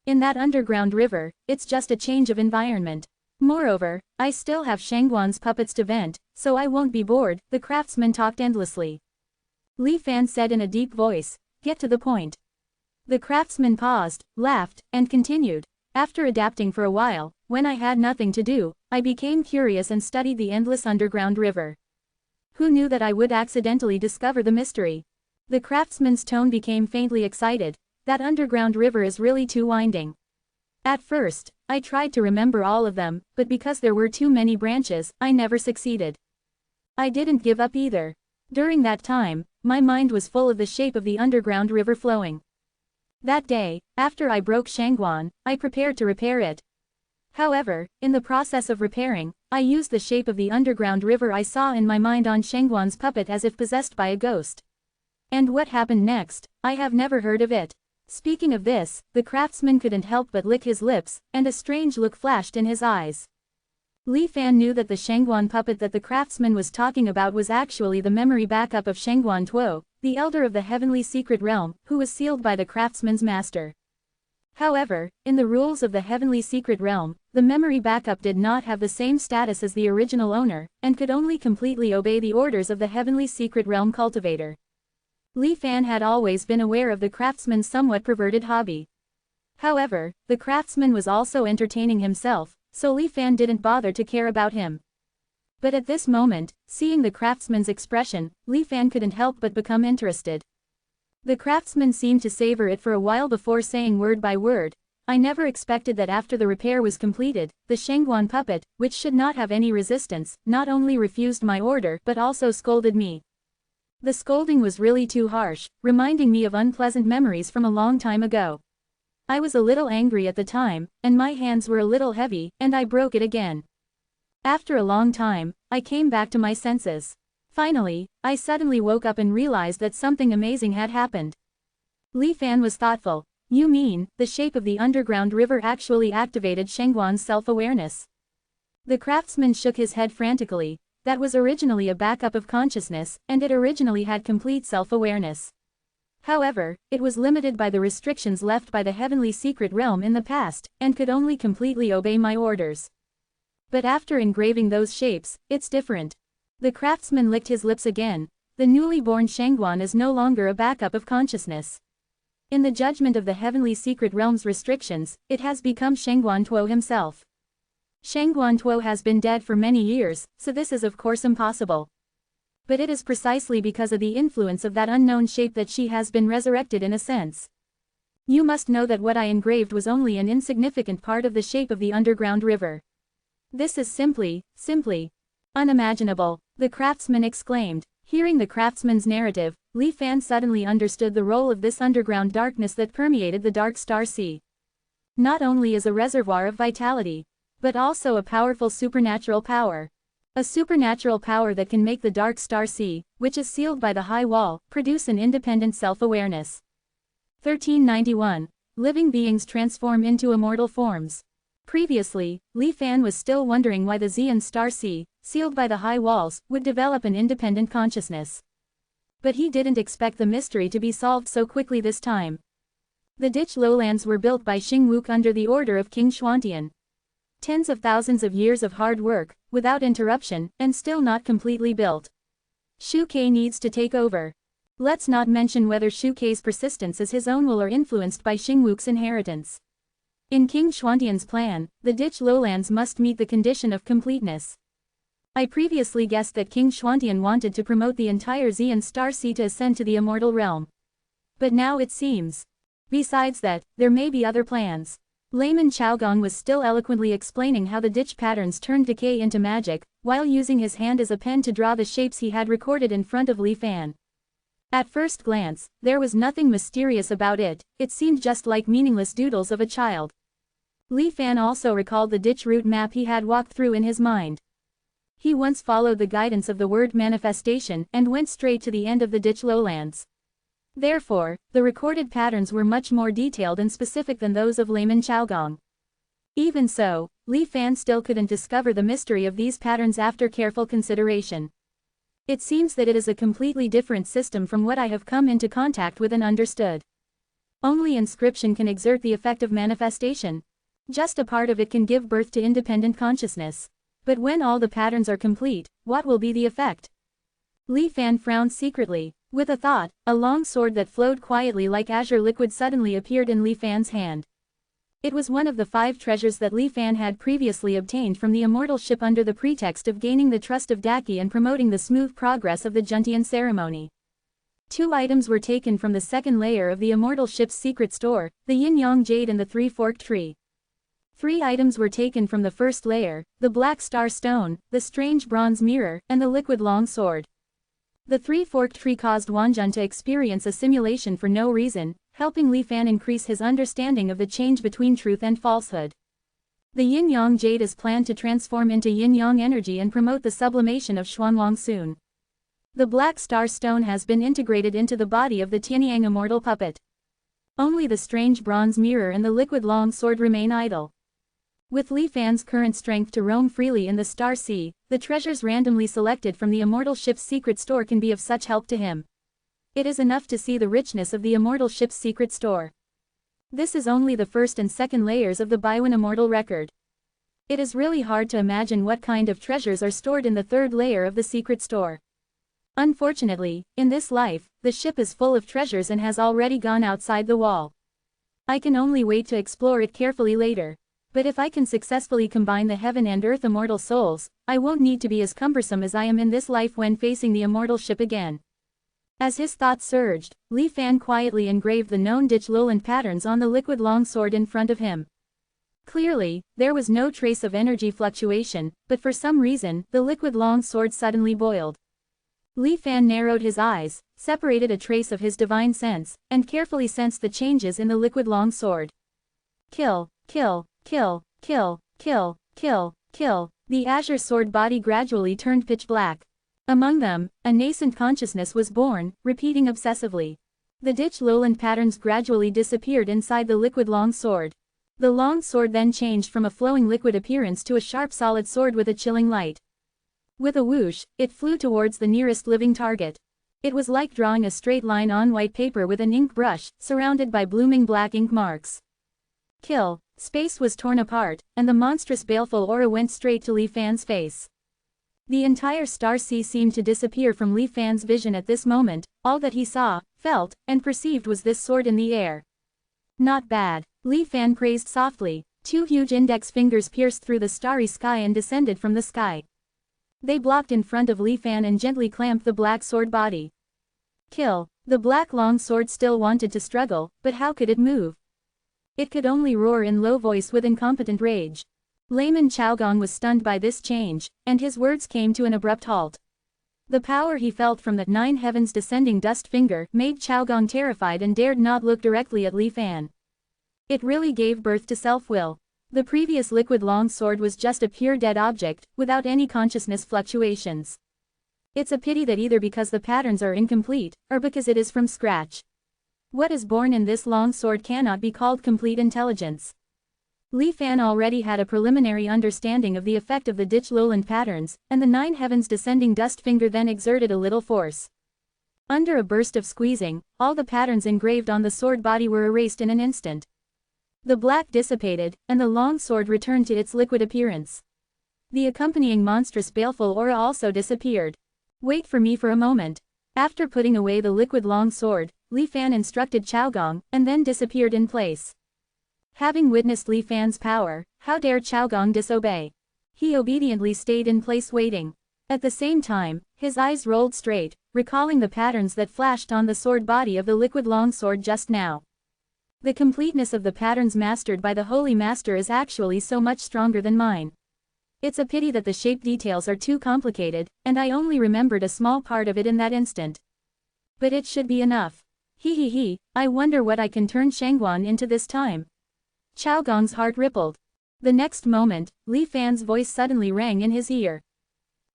In that underground river, it's just a change of environment. Moreover, I still have Shangguan's puppets to vent, so I won't be bored, the craftsman talked endlessly. Li Fan said in a deep voice, get to the point. The craftsman paused, laughed, and continued. After adapting for a while, when I had nothing to do, I became curious and studied the endless underground river. Who knew that I would accidentally discover the mystery? The craftsman's tone became faintly excited. That underground river is really too winding. At first, I tried to remember all of them, but because there were too many branches, I never succeeded. I didn't give up either. During that time, my mind was full of the shape of the underground river flowing. That day, after I broke Shangguan, I prepared to repair it. However, in the process of repairing, I used the shape of the underground river I saw in my mind on Shangguan's puppet as if possessed by a ghost. And what happened next, I have never heard of it. Speaking of this, the craftsman couldn't help but lick his lips, and a strange look flashed in his eyes. Li Fan knew that the Shangguan puppet that the craftsman was talking about was actually the memory backup of Shangguan Tuo, the elder of the heavenly secret realm, who was sealed by the craftsman's master. However, in the rules of the heavenly secret realm, the memory backup did not have the same status as the original owner, and could only completely obey the orders of the heavenly secret realm cultivator. Li Fan had always been aware of the craftsman's somewhat perverted hobby. However, the craftsman was also entertaining himself, so Li Fan didn't bother to care about him. But at this moment, seeing the craftsman's expression, Li Fan couldn't help but become interested. The craftsman seemed to savor it for a while before saying word by word, I never expected that after the repair was completed, the Shangguan puppet, which should not have any resistance, not only refused my order but also scolded me. The scolding was really too harsh, reminding me of unpleasant memories from a long time ago. I was a little angry at the time, and my hands were a little heavy, and I broke it again. After a long time, I came back to my senses. Finally, I suddenly woke up and realized that something amazing had happened. Li Fan was thoughtful. You mean, the shape of the underground river actually activated Shangguan's self-awareness? The craftsman shook his head frantically. That was originally a backup of consciousness, and it originally had complete self-awareness. However, it was limited by the restrictions left by the heavenly secret realm in the past, and could only completely obey my orders. But after engraving those shapes, it's different. The craftsman licked his lips again. The newly born Shangguan is no longer a backup of consciousness. In the judgment of the heavenly secret realm's restrictions, it has become Shangguan Tuo himself. Shangguan Tuo has been dead for many years, so this is of course impossible. But it is precisely because of the influence of that unknown shape that she has been resurrected in a sense. You must know that what I engraved was only an insignificant part of the shape of the underground river. This is simply unimaginable, the craftsman exclaimed. Hearing the craftsman's narrative, Li Fan suddenly understood the role of this underground darkness that permeated the dark Star Sea. Not only as a reservoir of vitality, but also a powerful supernatural power. A supernatural power that can make the dark Star Sea, which is sealed by the high wall, produce an independent self-awareness. 1391. Living beings transform into immortal forms. Previously, Li Fan was still wondering why the Xian Star Sea, sealed by the high walls, would develop an independent consciousness. But he didn't expect the mystery to be solved so quickly this time. The ditch lowlands were built by Xing Wuk under the order of King Xuantian. Tens of thousands of years of hard work, without interruption, and still not completely built. Shu Ke needs to take over. Let's not mention whether Shu Ke's persistence is his own will or influenced by Xing Wuk's inheritance. In King Xuantian's plan, the ditch lowlands must meet the condition of completeness. I previously guessed that King Xuantian wanted to promote the entire Xian Star Sea to ascend to the immortal realm. But now it seems. Besides that, there may be other plans. Layman Chaogong was still eloquently explaining how the ditch patterns turned decay into magic, while using his hand as a pen to draw the shapes he had recorded in front of Li Fan. At first glance, there was nothing mysterious about it, it seemed just like meaningless doodles of a child. Li Fan also recalled the ditch route map he had walked through in his mind. He once followed the guidance of the word manifestation and went straight to the end of the ditch lowlands. Therefore, the recorded patterns were much more detailed and specific than those of Layman Chaogong. Even so, Li Fan still couldn't discover the mystery of these patterns after careful consideration. It seems that it is a completely different system from what I have come into contact with and understood. Only inscription can exert the effect of manifestation. Just a part of it can give birth to independent consciousness. But when all the patterns are complete, what will be the effect? Li Fan frowned secretly. With a thought, a long sword that flowed quietly like azure liquid suddenly appeared in Li Fan's hand. It was one of the 5 treasures that Li Fan had previously obtained from the immortal ship under the pretext of gaining the trust of Daki and promoting the smooth progress of the Juntian ceremony. 2 items were taken from the second layer of the immortal ship's secret store, the yin-yang jade and the 3-forked tree. 3 items were taken from the first layer, the black star stone, the strange bronze mirror, and the liquid long sword. The 3-forked tree caused Wanjun to experience a simulation for no reason, helping Li Fan increase his understanding of the change between truth and falsehood. The yin-yang jade is planned to transform into yin-yang energy and promote the sublimation of Xuanwang soon. The black star stone has been integrated into the body of the Tianyang immortal puppet. Only the strange bronze mirror and the liquid long sword remain idle. With Li Fan's current strength to roam freely in the Star Sea, the treasures randomly selected from the immortal ship's secret store can be of such help to him. It is enough to see the richness of the immortal ship's secret store. This is only the first and second layers of the Baiwan immortal record. It is really hard to imagine what kind of treasures are stored in the third layer of the secret store. Unfortunately, in this life, the ship is full of treasures and has already gone outside the wall. I can only wait to explore it carefully later. But if I can successfully combine the heaven and earth immortal souls, I won't need to be as cumbersome as I am in this life when facing the immortal ship again. As his thoughts surged, Li Fan quietly engraved the known ditch lowland patterns on the liquid long sword in front of him. Clearly, there was no trace of energy fluctuation, but for some reason, the liquid long sword suddenly boiled. Li Fan narrowed his eyes, separated a trace of his divine sense, and carefully sensed the changes in the liquid long sword. Kill, kill. Kill, kill, kill, kill, kill. The azure sword body gradually turned pitch black. Among them, a nascent consciousness was born, repeating obsessively. The ditch lowland patterns gradually disappeared inside the liquid long sword. The long sword then changed from a flowing liquid appearance to a sharp solid sword with a chilling light. With a whoosh, it flew towards the nearest living target. It was like drawing a straight line on white paper with an ink brush, surrounded by blooming black ink marks. Kill. Space was torn apart, and the monstrous baleful aura went straight to Li Fan's face. The entire Star Sea seemed to disappear from Li Fan's vision at this moment. All that he saw, felt, and perceived was this sword in the air. Not bad, Li Fan praised softly. 2 huge index fingers pierced through the starry sky and descended from the sky. They blocked in front of Li Fan and gently clamped the black sword body. Kill. The black long sword still wanted to struggle, but how could it move? It could only roar in low voice with incompetent rage. Layman Chaogong was stunned by this change, and his words came to an abrupt halt. The power he felt from that 9 heavens descending dust finger made Chaogong terrified and dared not look directly at Li Fan. It really gave birth to self-will. The previous liquid long sword was just a pure dead object, without any consciousness fluctuations. It's a pity that either because the patterns are incomplete, or because it is from scratch. What is born in this long sword cannot be called complete intelligence. Li Fan already had a preliminary understanding of the effect of the ditch lowland patterns, and the 9 heavens descending dust finger then exerted a little force. Under a burst of squeezing, all the patterns engraved on the sword body were erased in an instant. The black dissipated, and the long sword returned to its liquid appearance. The accompanying monstrous baleful aura also disappeared. Wait for me for a moment. After putting away the liquid long sword, Li Fan instructed Chaogong, and then disappeared in place. Having witnessed Li Fan's power, how dare Chao Gong disobey? He obediently stayed in place waiting. At the same time, his eyes rolled straight, recalling the patterns that flashed on the sword body of the liquid longsword just now. The completeness of the patterns mastered by the Holy Master is actually so much stronger than mine. It's a pity that the shape details are too complicated, and I only remembered a small part of it in that instant. But it should be enough. He, I wonder what I can turn Shangguan into this time. Chao Gong's heart rippled. The next moment, Li Fan's voice suddenly rang in his ear.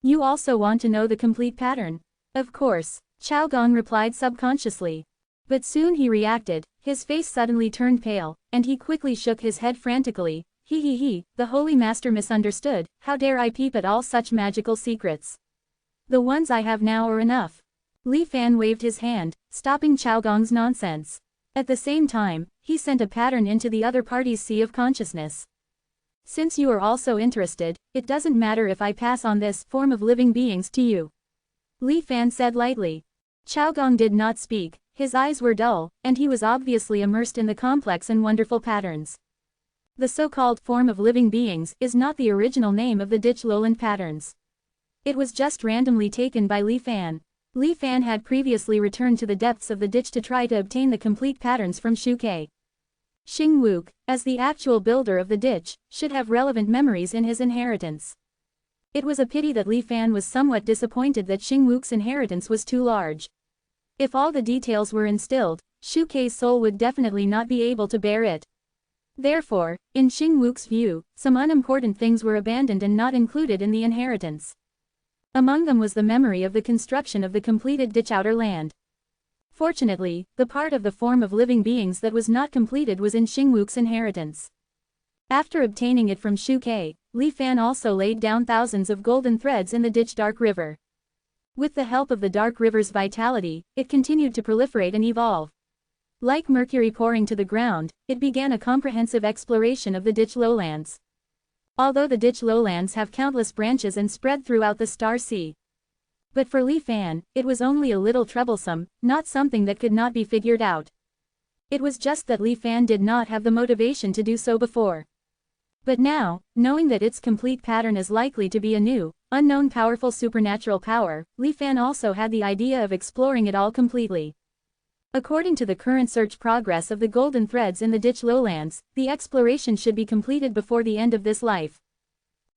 You also want to know the complete pattern? Of course, Chao Gong replied subconsciously. But soon he reacted, his face suddenly turned pale, and he quickly shook his head frantically. The Holy Master misunderstood, how dare I peep at all such magical secrets? The ones I have now are enough. Li Fan waved his hand, stopping Chao Gong's nonsense. At the same time, he sent a pattern into the other party's sea of consciousness. Since you are also interested, it doesn't matter if I pass on this form of living beings to you. Li Fan said lightly. Chao Gong did not speak, his eyes were dull, and he was obviously immersed in the complex and wonderful patterns. The so-called form of living beings is not the original name of the ditch lowland patterns. It was just randomly taken by Li Fan. Li Fan had previously returned to the depths of the ditch to try to obtain the complete patterns from Shu Ke. Xing Wuk, as the actual builder of the ditch, should have relevant memories in his inheritance. It was a pity that Li Fan was somewhat disappointed that Xing Wuk's inheritance was too large. If all the details were instilled, Shu Ke's soul would definitely not be able to bear it. Therefore, in Xing Wuk's view, some unimportant things were abandoned and not included in the inheritance. Among them was the memory of the construction of the completed ditch outer land. Fortunately, the part of the form of living beings that was not completed was in Xing Wuk's inheritance. After obtaining it from Shu Ke, Li Fan also laid down thousands of golden threads in the ditch dark river. With the help of the dark river's vitality, it continued to proliferate and evolve. Like mercury pouring to the ground, it began a comprehensive exploration of the ditch lowlands. Although the ditch lowlands have countless branches and spread throughout the Star Sea. But for Li Fan, it was only a little troublesome, not something that could not be figured out. It was just that Li Fan did not have the motivation to do so before. But now, knowing that its complete pattern is likely to be a new, unknown powerful supernatural power, Li Fan also had the idea of exploring it all completely. According to the current search progress of the golden threads in the ditch lowlands, the exploration should be completed before the end of this life.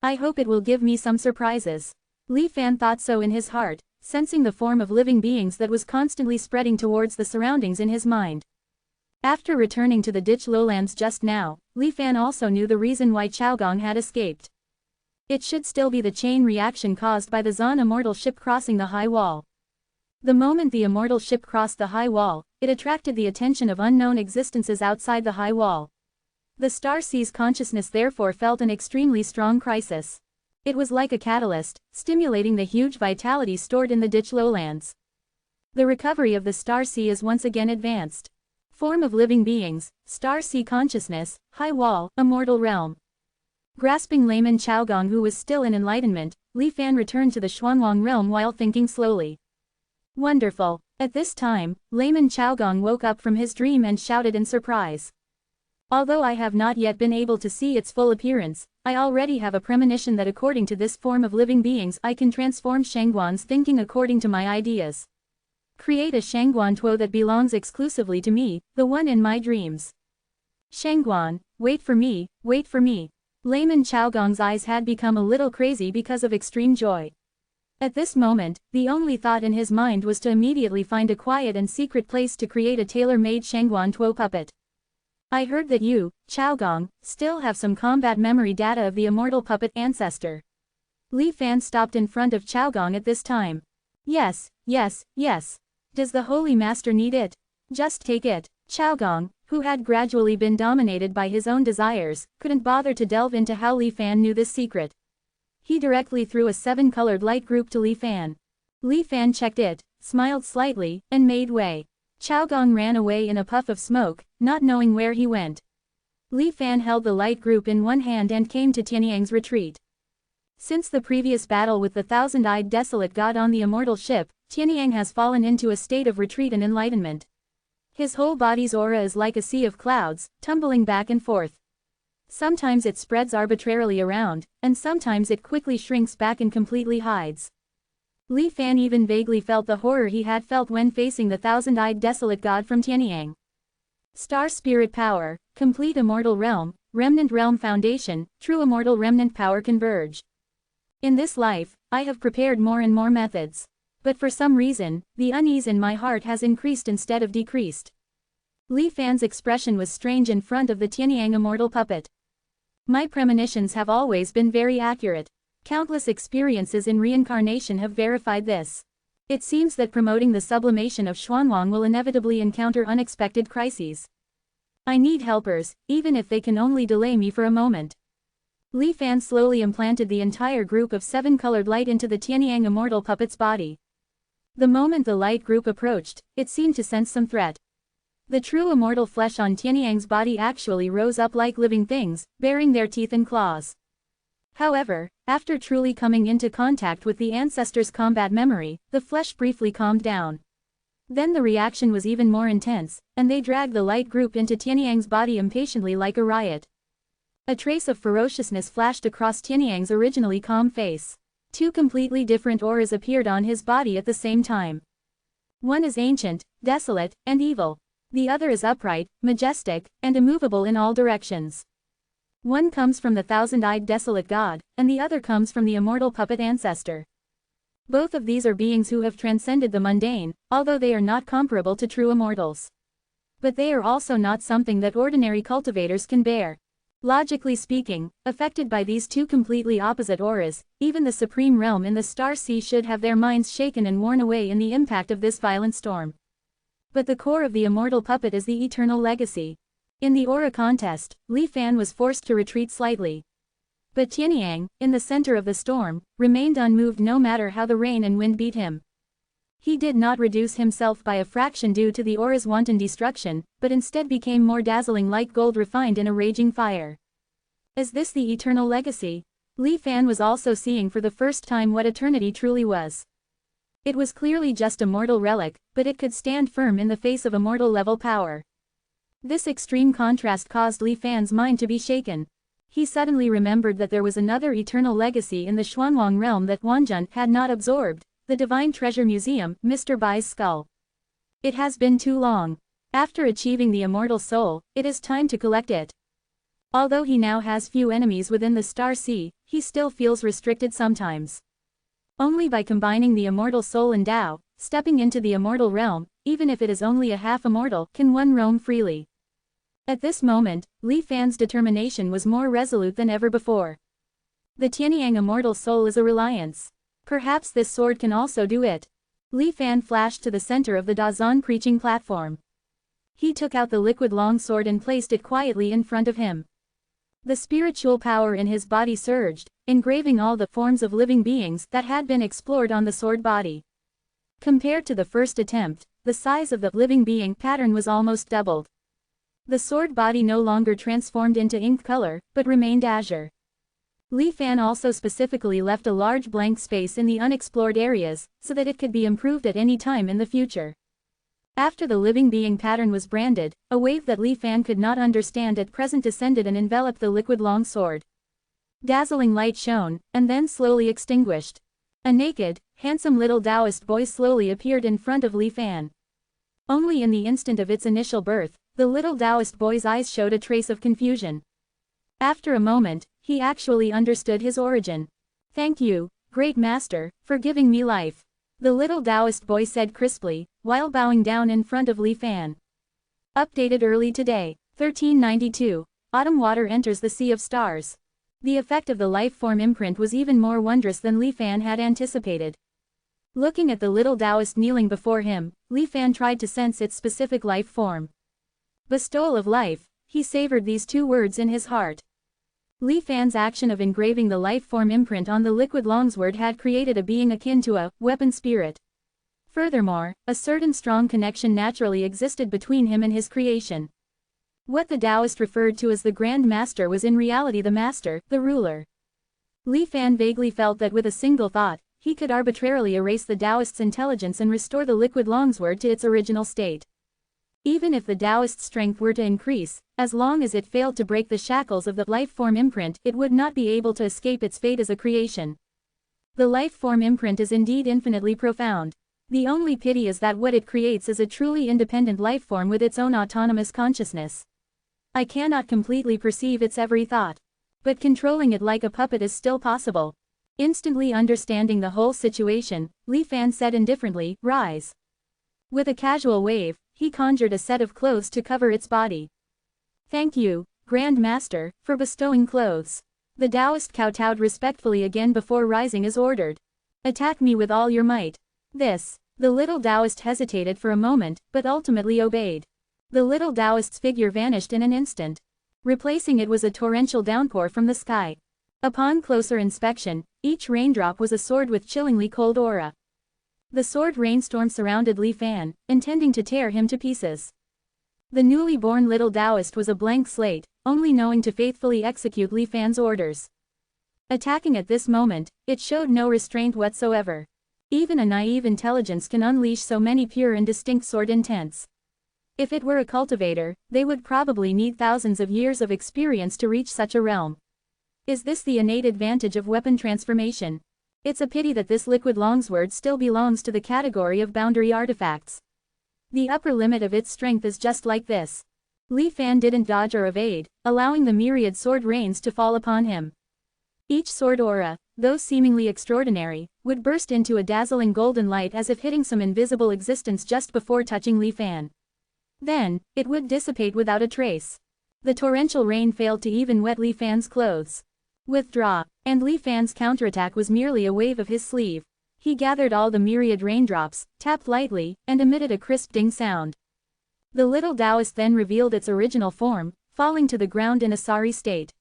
I hope it will give me some surprises. Li Fan thought so in his heart, sensing the form of living beings that was constantly spreading towards the surroundings in his mind. After returning to the ditch lowlands just now, Li Fan also knew the reason why Chao Gong had escaped. It should still be the chain reaction caused by the Zan Immortal ship crossing the high wall. The moment the Immortal ship crossed the high wall, it attracted the attention of unknown existences outside the high wall. The Star Sea's consciousness therefore felt an extremely strong crisis. It was like a catalyst, stimulating the huge vitality stored in the ditch lowlands. The recovery of the Star Sea is once again advanced. Form of living beings, Star Sea consciousness, high wall, immortal realm. Grasping layman Chao Gong, who was still in enlightenment, Li Fan returned to the Xuanwang realm while thinking slowly. Wonderful. At this time, layman Chao Gong woke up from his dream and shouted in surprise. Although I have not yet been able to see its full appearance, I already have a premonition that according to this form of living beings I can transform Shangguan's thinking according to my ideas. Create a Shangguan Tuo that belongs exclusively to me, the one in my dreams. Shangguan, wait for me, wait for me. Layman Chao Gong's eyes had become a little crazy because of extreme joy. At this moment, the only thought in his mind was to immediately find a quiet and secret place to create a tailor-made Shangguan Tuo puppet. I heard that you, Chao Gong, still have some combat memory data of the immortal puppet ancestor. Li Fan stopped in front of Chao Gong at this time. Yes. Does the Holy Master need it? Just take it. Chao Gong, who had gradually been dominated by his own desires, couldn't bother to delve into how Li Fan knew this secret. He directly threw a 7-colored light group to Li Fan. Li Fan checked it, smiled slightly, and made way. Chao Gong ran away in a puff of smoke, not knowing where he went. Li Fan held the light group in one hand and came to Tianyang's retreat. Since the previous battle with the thousand-eyed desolate god on the immortal ship, Tianyang has fallen into a state of retreat and enlightenment. His whole body's aura is like a sea of clouds, tumbling back and forth. Sometimes it spreads arbitrarily around, and sometimes it quickly shrinks back and completely hides. Li Fan even vaguely felt the horror he had felt when facing the thousand-eyed desolate god from Tianyang. Star Spirit Power, Complete Immortal Realm, Remnant Realm Foundation, True Immortal Remnant Power converge. In this life, I have prepared more and more methods. But for some reason, the unease in my heart has increased instead of decreased. Li Fan's expression was strange in front of the Tianyang immortal puppet. My premonitions have always been very accurate. Countless experiences in reincarnation have verified this. It seems that promoting the sublimation of Xuanwang will inevitably encounter unexpected crises. I need helpers, even if they can only delay me for a moment. Li Fan slowly implanted the entire group of 7-colored light into the Tianyang immortal puppet's body. The moment the light group approached, it seemed to sense some threat. The true immortal flesh on Tianyang's body actually rose up like living things, baring their teeth and claws. However, after truly coming into contact with the ancestors' combat memory, the flesh briefly calmed down. Then the reaction was even more intense, and they dragged the light group into Tianyang's body impatiently like a riot. A trace of ferociousness flashed across Tianyang's originally calm face. 2 completely different auras appeared on his body at the same time. One is ancient, desolate, and evil. The other is upright, majestic, and immovable in all directions. One comes from the thousand-eyed desolate god, and the other comes from the immortal puppet ancestor. Both of these are beings who have transcended the mundane, although they are not comparable to true immortals. But they are also not something that ordinary cultivators can bear. Logically speaking, affected by these 2 completely opposite auras, even the supreme realm in the star sea should have their minds shaken and worn away in the impact of this violent storm. But the core of the immortal puppet is the eternal legacy. In the aura contest, Li Fan was forced to retreat slightly. But Tianyang, in the center of the storm, remained unmoved no matter how the rain and wind beat him. He did not reduce himself by a fraction due to the aura's wanton destruction, but instead became more dazzling like gold refined in a raging fire. Is this the eternal legacy? Li Fan was also seeing for the first time what eternity truly was. It was clearly just a mortal relic, but it could stand firm in the face of immortal level power. This extreme contrast caused Li Fan's mind to be shaken. He suddenly remembered that there was another eternal legacy in the Xuanwang realm that Wanjun had not absorbed. The Divine Treasure Museum, Mr. Bai's skull. It has been too long. After achieving the immortal soul, it is time to collect it. Although he now has few enemies within the Star Sea, he still feels restricted sometimes. Only by combining the immortal soul and Tao, stepping into the immortal realm, even if it is only a half-immortal, can one roam freely. At this moment, Li Fan's determination was more resolute than ever before. The Tianyang immortal soul is a reliance. Perhaps this sword can also do it. Li Fan flashed to the center of the Dazan preaching platform. He took out the liquid long sword and placed it quietly in front of him. The spiritual power in his body surged, engraving all the forms of living beings that had been explored on the sword body. Compared to the first attempt, the size of the living being pattern was almost doubled. The sword body no longer transformed into ink color, but remained azure. Li Fan also specifically left a large blank space in the unexplored areas, so that it could be improved at any time in the future. After the living being pattern was branded, a wave that Li Fan could not understand at present descended and enveloped the liquid long sword. Dazzling light shone, and then slowly extinguished. A naked, handsome little Taoist boy slowly appeared in front of Li Fan. Only in the instant of its initial birth, the little Taoist boy's eyes showed a trace of confusion. After a moment, he actually understood his origin. "Thank you, Great Master, for giving me life," the little Taoist boy said crisply, while bowing down in front of Li Fan. Updated early today, 1392, autumn water enters the Sea of Stars. The effect of the life form imprint was even more wondrous than Li Fan had anticipated. Looking at the little Taoist kneeling before him, Li Fan tried to sense its specific life form. Bestowal of life, he savored these 2 words in his heart. Li Fan's action of engraving the life form imprint on the liquid longsword had created a being akin to a weapon spirit. Furthermore, a certain strong connection naturally existed between him and his creation. What the Taoist referred to as the Grand Master was in reality the Master, the ruler. Li Fan vaguely felt that with a single thought, he could arbitrarily erase the Taoist's intelligence and restore the liquid longsword to its original state. Even if the Taoist's strength were to increase, as long as it failed to break the shackles of the life-form imprint, it would not be able to escape its fate as a creation. The life-form imprint is indeed infinitely profound. The only pity is that what it creates is a truly independent life-form with its own autonomous consciousness. I cannot completely perceive its every thought. But controlling it like a puppet is still possible. Instantly understanding the whole situation, Li Fan said indifferently, "Rise." With a casual wave, he conjured a set of clothes to cover its body. "Thank you, Grand Master, for bestowing clothes." The Taoist kowtowed respectfully again before rising as ordered. "Attack me with all your might." The little Taoist hesitated for a moment, but ultimately obeyed. The little Taoist's figure vanished in an instant. Replacing it was a torrential downpour from the sky. Upon closer inspection, each raindrop was a sword with chillingly cold aura. The sword rainstorm surrounded Li Fan, intending to tear him to pieces. The newly born little Taoist was a blank slate, only knowing to faithfully execute Li Fan's orders. Attacking at this moment, it showed no restraint whatsoever. Even a naive intelligence can unleash so many pure and distinct sword intents. If it were a cultivator, they would probably need thousands of years of experience to reach such a realm. Is this the innate advantage of weapon transformation? It's a pity that this liquid longsword still belongs to the category of boundary artifacts. The upper limit of its strength is just like this. Li Fan didn't dodge or evade, allowing the myriad sword rains to fall upon him. Each sword aura, though seemingly extraordinary, would burst into a dazzling golden light as if hitting some invisible existence just before touching Li Fan. Then, it would dissipate without a trace. The torrential rain failed to even wet Li Fan's clothes. Withdraw, and Li Fan's counterattack was merely a wave of his sleeve. He gathered all the myriad raindrops, tapped lightly, and emitted a crisp ding sound. The little Taoist then revealed its original form, falling to the ground in a sorry state.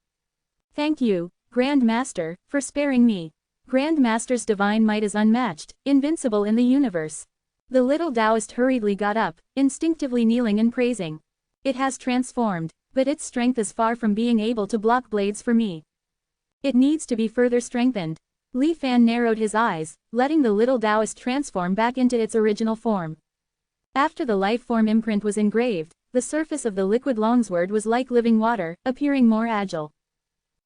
"Thank you, Grand Master, for sparing me. Grand Master's divine might is unmatched, invincible in the universe." The little Taoist hurriedly got up, instinctively kneeling and praising. "It has transformed, but its strength is far from being able to block blades for me. It needs to be further strengthened." Li Fan narrowed his eyes, letting the little Taoist transform back into its original form. After the life form imprint was engraved, the surface of the liquid longsword was like living water, appearing more agile.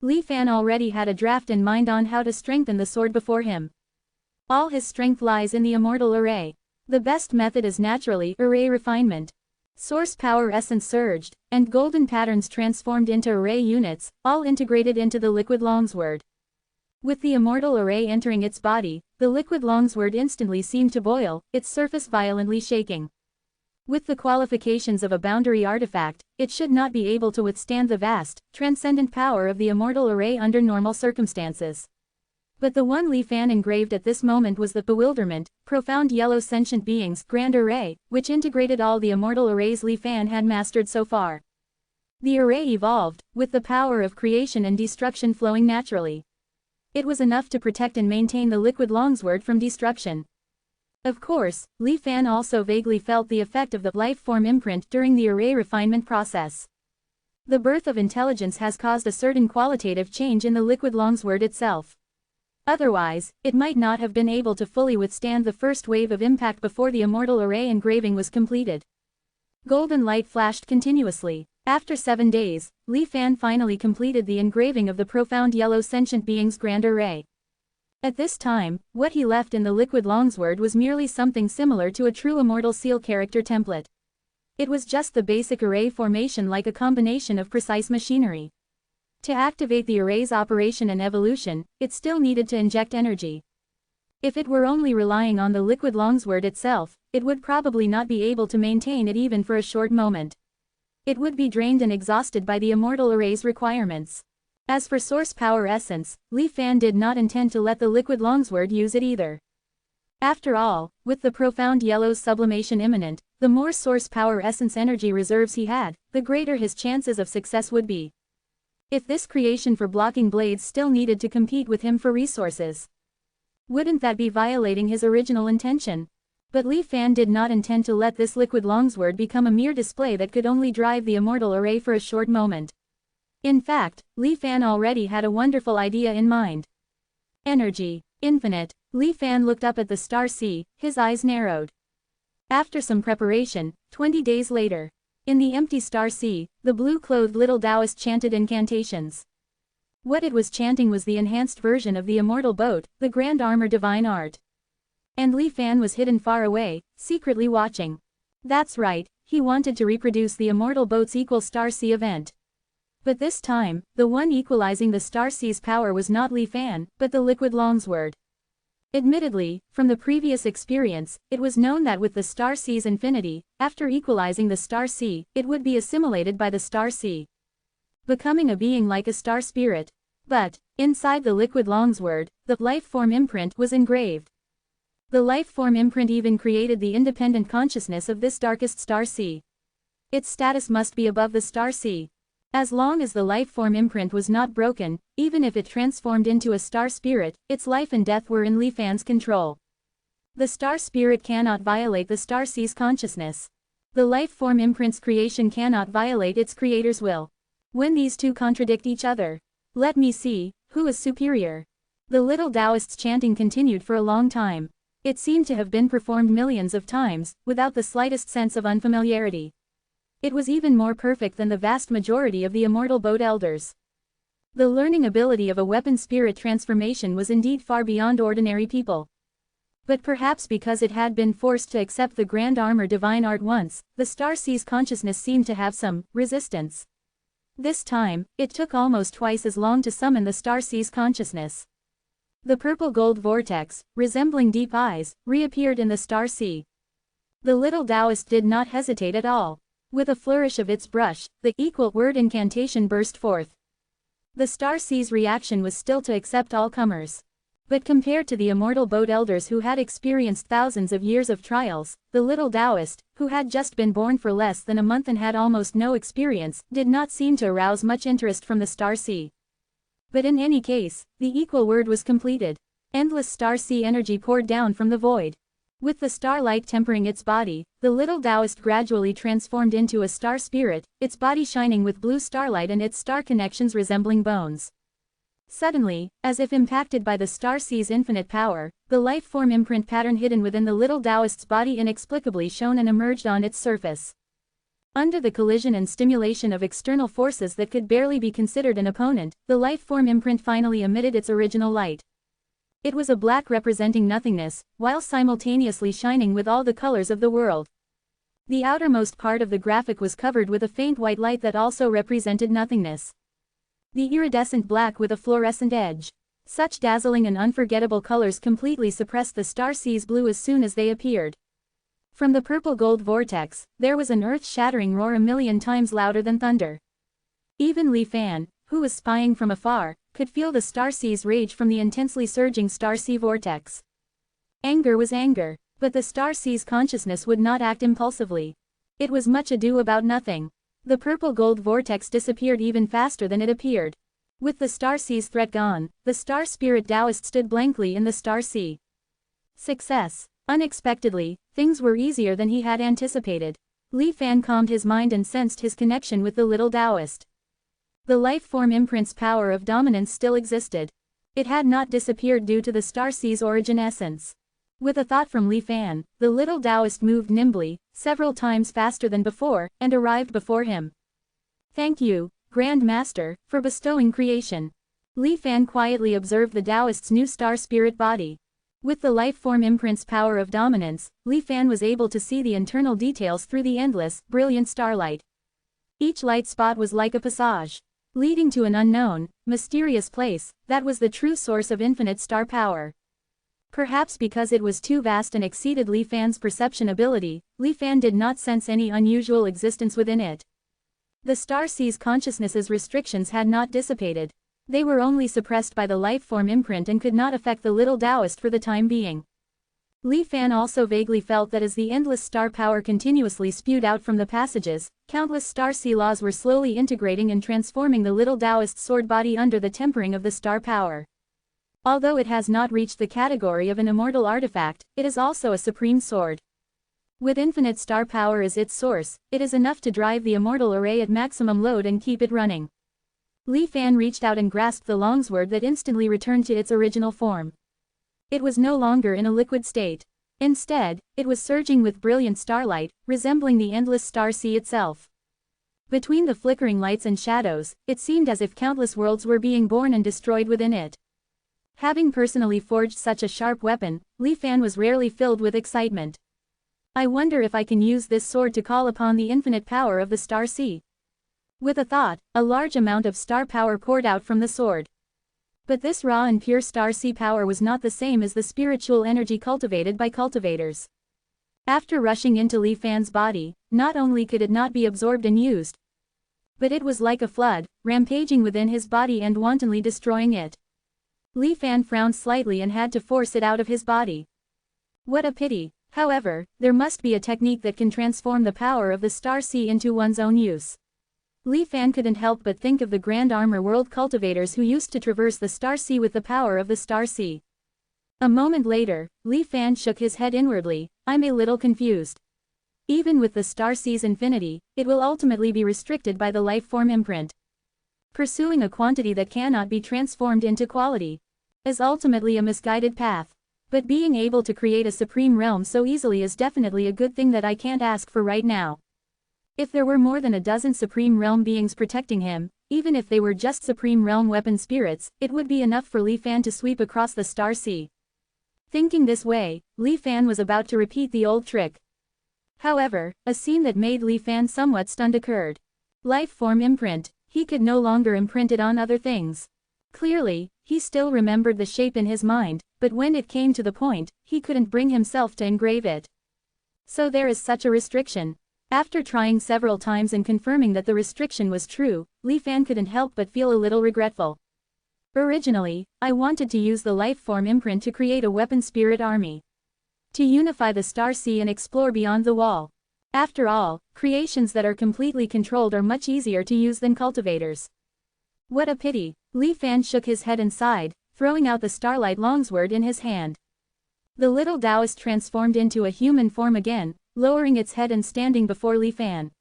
Li Fan already had a draft in mind on how to strengthen the sword before him. All his strength lies in the immortal array. The best method is naturally array refinement. Source power essence surged, and golden patterns transformed into array units, all integrated into the liquid longsword. With the immortal array entering its body, the liquid longsword instantly seemed to boil, its surface violently shaking. With the qualifications of a boundary artifact, it should not be able to withstand the vast, transcendent power of the immortal array under normal circumstances. But the one Li Fan engraved at this moment was the bewilderment, profound yellow sentient beings grand array, which integrated all the immortal arrays Li Fan had mastered so far. The array evolved, with the power of creation and destruction flowing naturally. It was enough to protect and maintain the liquid longsword from destruction. Of course, Li Fan also vaguely felt the effect of the life form imprint during the array refinement process. The birth of intelligence has caused a certain qualitative change in the liquid longsword itself. Otherwise, it might not have been able to fully withstand the first wave of impact before the immortal array engraving was completed. Golden light flashed continuously. After 7 days, Li Fan finally completed the engraving of the profound yellow sentient being's grand array. At this time, what he left in the liquid longsword was merely something similar to a true immortal seal character template. It was just the basic array formation, like a combination of precise machinery. To activate the array's operation and evolution, it still needed to inject energy. If it were only relying on the liquid longsword itself, it would probably not be able to maintain it even for a short moment. It would be drained and exhausted by the immortal array's requirements. As for source power essence, Li Fan did not intend to let the liquid longsword use it either. After all, with the profound yellow's sublimation imminent, the more source power essence energy reserves he had, the greater his chances of success would be. If this creation for blocking blades still needed to compete with him for resources, wouldn't that be violating his original intention? But Li Fan did not intend to let this liquid longsword become a mere display that could only drive the immortal array for a short moment. In fact, Li Fan already had a wonderful idea in mind. Energy. Infinite. Li Fan looked up at the star sea, his eyes narrowed. After some preparation, 20 days later, in the empty star sea, the blue-clothed little Taoist chanted incantations. What it was chanting was the enhanced version of the immortal boat, the grand armor divine art. And Li Fan was hidden far away, secretly watching. That's right, he wanted to reproduce the immortal boat's equal star sea event. But this time, the one equalizing the star sea's power was not Li Fan, but the liquid longsword. Admittedly, from the previous experience, it was known that with the star sea's infinity, after equalizing the star sea, it would be assimilated by the star sea, becoming a being like a star spirit. But, inside the liquid longsword, the life form imprint was engraved. The life form imprint even created the independent consciousness of this darkest star sea. Its status must be above the star sea. As long as the life form imprint was not broken, even if it transformed into a star spirit, its life and death were in Li Fan's control. The star spirit cannot violate the star sea's consciousness. The life form imprint's creation cannot violate its creator's will. When these two contradict each other, let me see, who is superior? The little Taoist's chanting continued for a long time. It seemed to have been performed millions of times, without the slightest sense of unfamiliarity. It was even more perfect than the vast majority of the immortal boat elders. The learning ability of a weapon spirit transformation was indeed far beyond ordinary people. But perhaps because it had been forced to accept the grand armor divine art once, the star sea's consciousness seemed to have some resistance. This time, it took almost twice as long to summon the star sea's consciousness. The purple gold vortex, resembling deep eyes, reappeared in the star sea. The little Taoist did not hesitate at all. With a flourish of its brush, the equal word incantation burst forth. The star sea's reaction was still to accept all comers. But compared to the immortal boat elders who had experienced thousands of years of trials, the little Taoist, who had just been born for less than a month and had almost no experience, did not seem to arouse much interest from the star sea. But in any case, the equal word was completed. Endless star sea energy poured down from the void. With the starlight tempering its body, the little Taoist gradually transformed into a star spirit, its body shining with blue starlight and its star connections resembling bones. Suddenly, as if impacted by the star sea's infinite power, the life form imprint pattern hidden within the little Taoist's body inexplicably shone and emerged on its surface. Under the collision and stimulation of external forces that could barely be considered an opponent, the life form imprint finally emitted its original light. It was a black representing nothingness, while simultaneously shining with all the colors of the world. The outermost part of the graphic was covered with a faint white light that also represented nothingness. The iridescent black with a fluorescent edge. Such dazzling and unforgettable colors completely suppressed the star sea's blue as soon as they appeared. From the purple gold vortex, there was an earth-shattering roar a million times louder than thunder. Even Li Fan, who was spying from afar, could feel the star sea's rage from the intensely surging star sea vortex. Anger was anger, but the star sea's consciousness would not act impulsively. It was much ado about nothing. The purple gold vortex disappeared even faster than it appeared. With the star sea's threat gone, the star spirit Taoist stood blankly in the star sea. Success. Unexpectedly, things were easier than he had anticipated. Li Fan calmed his mind and sensed his connection with the little Taoist. The life form imprint's power of dominance still existed. It had not disappeared due to the star sea's origin essence. With a thought from Li Fan, the little Taoist moved nimbly, several times faster than before, and arrived before him. Thank you, Grand Master, for bestowing creation. Li Fan quietly observed the Taoist's new star spirit body. With the life form imprint's power of dominance, Li Fan was able to see the internal details through the endless, brilliant starlight. Each light spot was like a passage, leading to an unknown, mysterious place, that was the true source of infinite star power. Perhaps because it was too vast and exceeded Li Fan's perception ability, Li Fan did not sense any unusual existence within it. The star sea's consciousness's restrictions had not dissipated. They were only suppressed by the life form imprint and could not affect the little Taoist for the time being. Li Fan also vaguely felt that as the endless star power continuously spewed out from the passages, countless star sea laws were slowly integrating and transforming the little Taoist sword body under the tempering of the star power. Although it has not reached the category of an immortal artifact, it is also a supreme sword. With infinite star power as its source, it is enough to drive the immortal array at maximum load and keep it running. Li Fan reached out and grasped the longsword that instantly returned to its original form. It was no longer in a liquid state. Instead, it was surging with brilliant starlight, resembling the endless star sea itself. Between the flickering lights and shadows, it seemed as if countless worlds were being born and destroyed within it. Having personally forged such a sharp weapon, Li Fan was rarely filled with excitement. I wonder if I can use this sword to call upon the infinite power of the star sea. With a thought, a large amount of star power poured out from the sword. But this raw and pure star sea power was not the same as the spiritual energy cultivated by cultivators. After rushing into Li Fan's body, not only could it not be absorbed and used, but it was like a flood, rampaging within his body and wantonly destroying it. Li Fan frowned slightly and had to force it out of his body. What a pity. However, there must be a technique that can transform the power of the star sea into one's own use. Li Fan couldn't help but think of the Grand Armor World cultivators who used to traverse the star sea with the power of the star sea. A moment later, Li Fan shook his head inwardly. I'm a little confused. Even with the star sea's infinity, it will ultimately be restricted by the life form imprint. Pursuing a quantity that cannot be transformed into quality is ultimately a misguided path. But being able to create a supreme realm so easily is definitely a good thing that I can't ask for right now. If there were more than a dozen supreme realm beings protecting him, even if they were just supreme realm weapon spirits, it would be enough for Li Fan to sweep across the star sea. Thinking this way, Li Fan was about to repeat the old trick. However, a scene that made Li Fan somewhat stunned occurred. Life form imprint. He could no longer imprint it on other things. Clearly, he still remembered the shape in his mind, but when it came to the point, he couldn't bring himself to engrave it. So there is such a restriction. After trying several times and confirming that the restriction was true, Li Fan couldn't help but feel a little regretful. Originally, I wanted to use the life form imprint to create a weapon spirit army. To unify the star sea and explore beyond the wall. After all, creations that are completely controlled are much easier to use than cultivators. What a pity. Li Fan shook his head and sighed, throwing out the starlight longsword in his hand. The little Taoist transformed into a human form again, lowering its head and standing before Li Fan.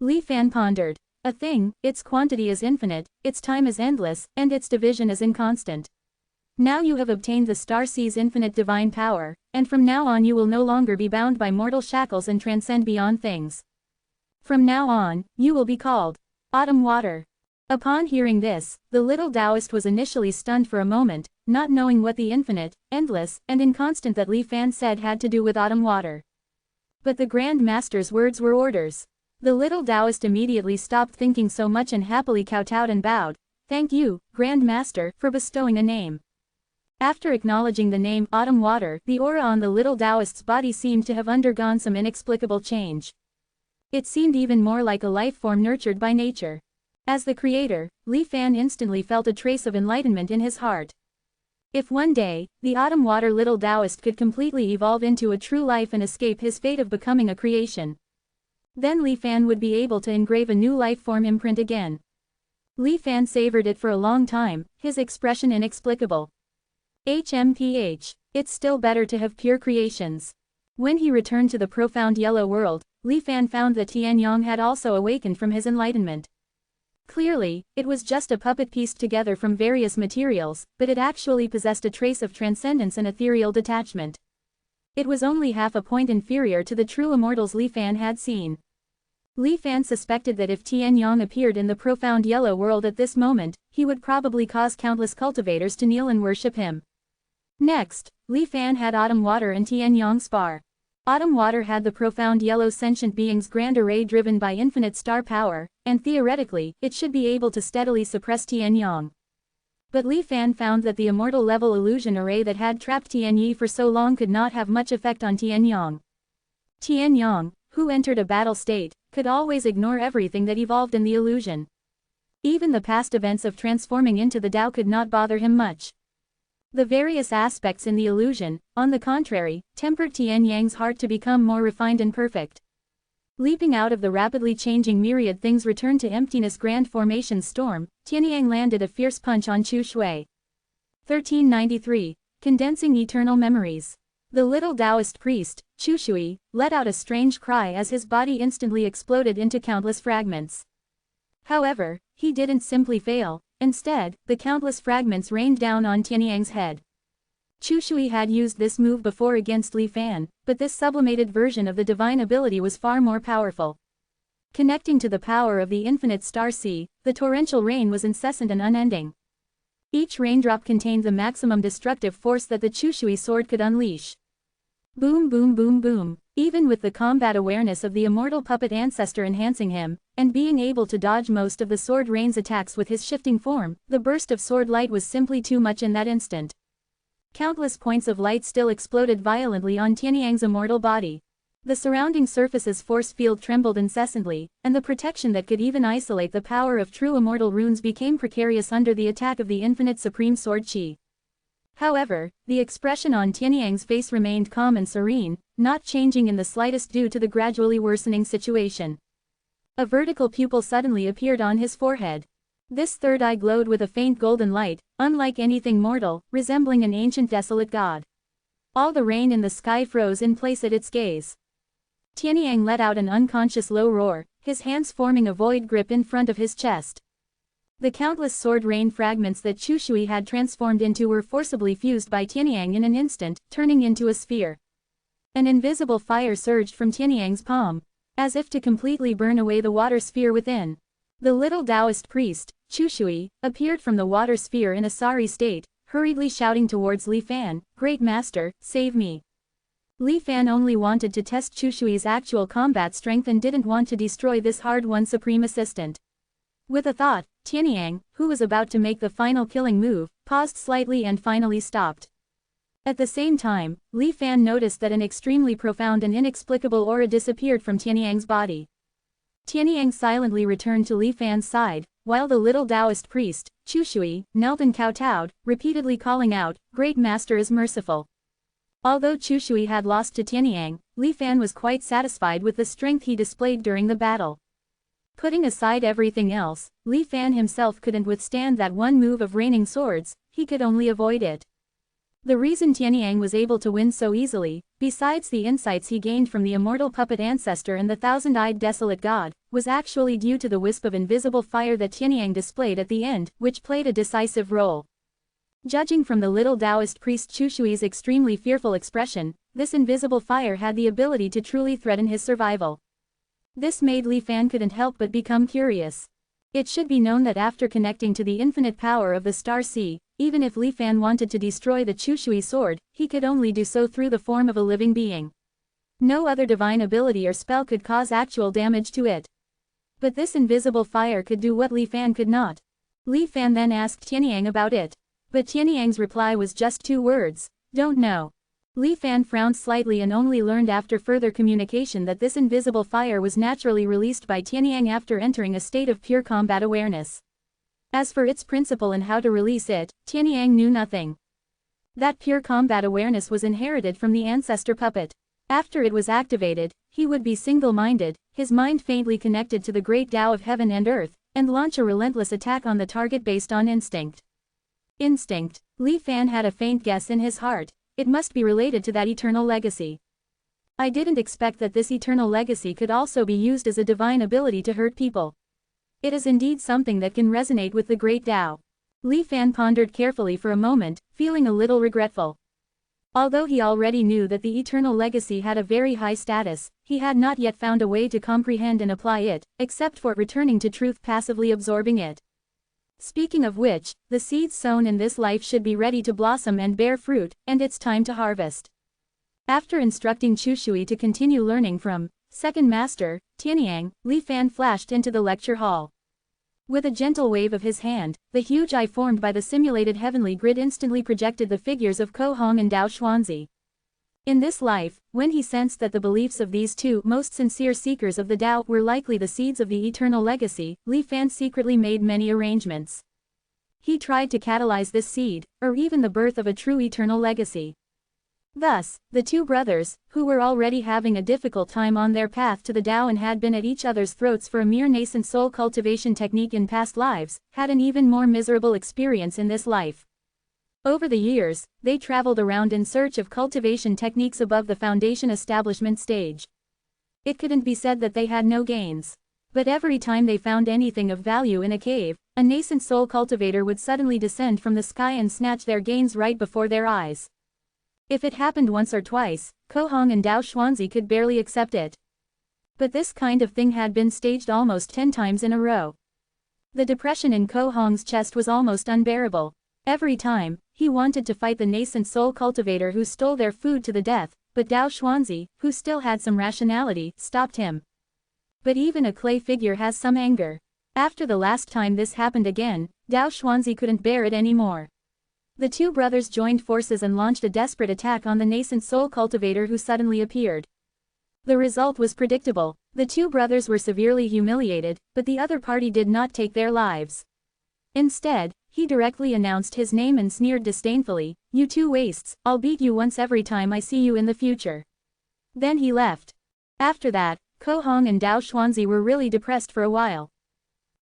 Li Fan pondered. A thing, its quantity is infinite, its time is endless, and its division is inconstant. Now you have obtained the star sea's infinite divine power, and from now on you will no longer be bound by mortal shackles and transcend beyond things. From now on, you will be called Autumn Water. Upon hearing this, the little Taoist was initially stunned for a moment, not knowing what the infinite, endless, and inconstant that Li Fan said had to do with autumn water. But the Grand Master's words were orders. The little Taoist immediately stopped thinking so much and happily kowtowed and bowed. Thank you, Grand Master, for bestowing a name. After acknowledging the name Autumn Water, the aura on the little Taoist's body seemed to have undergone some inexplicable change. It seemed even more like a life form nurtured by nature. As the creator, Li Fan instantly felt a trace of enlightenment in his heart. If one day, the Autumn Water little Taoist could completely evolve into a true life and escape his fate of becoming a creation, then Li Fan would be able to engrave a new life form imprint again. Li Fan savored it for a long time, his expression inexplicable. HMPH. It's still better to have pure creations. When he returned to the profound yellow world, Li Fan found that Tianyang had also awakened from his enlightenment. Clearly, it was just a puppet pieced together from various materials, but it actually possessed a trace of transcendence and ethereal detachment. It was only half a point inferior to the true immortals Li Fan had seen. Li Fan suspected that if Tianyang appeared in the profound yellow world at this moment, he would probably cause countless cultivators to kneel and worship him. Next, Li Fan had Autumn Water and Tianyang spar. Autumn Water had the profound yellow sentient being's grand array driven by infinite star power, and theoretically, it should be able to steadily suppress Tianyang. But Li Fan found that the immortal level illusion array that had trapped Tianyi for so long could not have much effect on Tianyang. Tianyang, who entered a battle state, could always ignore everything that evolved in the illusion. Even the past events of transforming into the Tao could not bother him much. The various aspects in the illusion, on the contrary, tempered Tianyang's heart to become more refined and perfect. Leaping out of the rapidly changing myriad things returned to emptiness grand formation storm, Tianyang landed a fierce punch on Chu Shui. 1393. Condensing eternal memories. The little Taoist priest, Chu Shui, let out a strange cry as his body instantly exploded into countless fragments. However, he didn't simply fail. Instead, the countless fragments rained down on Tianyang's head. Chu Shui had used this move before against Li Fan, but this sublimated version of the divine ability was far more powerful. Connecting to the power of the infinite star sea, the torrential rain was incessant and unending. Each raindrop contained the maximum destructive force that the Chu Shui sword could unleash. Boom boom boom boom. Even with the combat awareness of the immortal puppet ancestor enhancing him, and being able to dodge most of the sword rain's attacks with his shifting form, the burst of sword light was simply too much in that instant. Countless points of light still exploded violently on Tianyang's immortal body. The surrounding surface's force field trembled incessantly, and the protection that could even isolate the power of true immortal runes became precarious under the attack of the infinite supreme sword chi. However, the expression on Tianyang's face remained calm and serene, not changing in the slightest due to the gradually worsening situation. A vertical pupil suddenly appeared on his forehead. This third eye glowed with a faint golden light, unlike anything mortal, resembling an ancient desolate god. All the rain in the sky froze in place at its gaze. Tianyang let out an unconscious low roar, his hands forming a void grip in front of his chest. The countless sword rain fragments that Chu Shui had transformed into were forcibly fused by Tianyang in an instant, turning into a sphere. An invisible fire surged from Tianyang's palm, as if to completely burn away the water sphere within. The little Taoist priest, Chu Shui, appeared from the water sphere in a sorry state, hurriedly shouting towards Li Fan, "Great Master, save me." Li Fan only wanted to test Chu Shui's actual combat strength and didn't want to destroy this hard-won supreme assistant. With a thought, Tianyang, who was about to make the final killing move, paused slightly and finally stopped. At the same time, Li Fan noticed that an extremely profound and inexplicable aura disappeared from Tianyang's body. Tianyang silently returned to Li Fan's side, while the little Taoist priest, Chu Shui, knelt and kowtowed, repeatedly calling out, "Great Master is merciful." Although Chu Shui had lost to Tianyang, Li Fan was quite satisfied with the strength he displayed during the battle. Putting aside everything else, Li Fan himself couldn't withstand that one move of raining swords, he could only avoid it. The reason Tianyang was able to win so easily, besides the insights he gained from the immortal puppet ancestor and the thousand-eyed desolate god, was actually due to the wisp of invisible fire that Tianyang displayed at the end, which played a decisive role. Judging from the little Taoist priest Chu Shui's extremely fearful expression, this invisible fire had the ability to truly threaten his survival. This made Li Fan couldn't help but become curious. It should be known that after connecting to the infinite power of the Star Sea, even if Li Fan wanted to destroy the Chu Shui sword, he could only do so through the form of a living being. No other divine ability or spell could cause actual damage to it. But this invisible fire could do what Li Fan could not. Li Fan then asked Tianyang about it. But Tianyang's reply was just 2 words, "Don't know." Li Fan frowned slightly and only learned after further communication that this invisible fire was naturally released by Tianyang after entering a state of pure combat awareness. As for its principle and how to release it, Tianyang knew nothing. That pure combat awareness was inherited from the ancestor puppet. After it was activated, he would be single-minded, his mind faintly connected to the great Tao of heaven and earth, and launch a relentless attack on the target based on instinct. Instinct. Li Fan had a faint guess in his heart. It must be related to that eternal legacy. I didn't expect that this eternal legacy could also be used as a divine ability to hurt people. It is indeed something that can resonate with the great Tao. Li Fan pondered carefully for a moment, feeling a little regretful. Although he already knew that the eternal legacy had a very high status, he had not yet found a way to comprehend and apply it, except for returning to truth passively absorbing it. Speaking of which, the seeds sown in this life should be ready to blossom and bear fruit, and it's time to harvest. After instructing Chu Shui to continue learning from Second Master, Tianyang, Li Fan flashed into the lecture hall. With a gentle wave of his hand, the huge eye formed by the simulated heavenly grid instantly projected the figures of Ko Hong and Dao Xuanzi. In this life, when he sensed that the beliefs of these 2 most sincere seekers of the Tao were likely the seeds of the eternal legacy, Li Fan secretly made many arrangements. He tried to catalyze this seed, or even the birth of a true eternal legacy. Thus, the 2 brothers, who were already having a difficult time on their path to the Tao and had been at each other's throats for a mere nascent soul cultivation technique in past lives, had an even more miserable experience in this life. Over the years, they traveled around in search of cultivation techniques above the foundation establishment stage. It couldn't be said that they had no gains. But every time they found anything of value in a cave, a nascent soul cultivator would suddenly descend from the sky and snatch their gains right before their eyes. If it happened once or twice, Ko Hong and Dao Xuanzi could barely accept it. But this kind of thing had been staged almost 10 times in a row. The depression in Ko Hong's chest was almost unbearable. Every time, he wanted to fight the nascent soul cultivator who stole their food to the death, but Dao Xuanzi, who still had some rationality, stopped him. But even a clay figure has some anger. After the last time this happened again, Dao Xuanzi couldn't bear it anymore. The two brothers joined forces and launched a desperate attack on the nascent soul cultivator who suddenly appeared. The result was predictable. The two brothers were severely humiliated, but the other party did not take their lives. Instead, he directly announced his name and sneered disdainfully, "You two wastes, I'll beat you once every time I see you in the future." Then he left. After that, Ko Hong and Dao Xuanzi were really depressed for a while.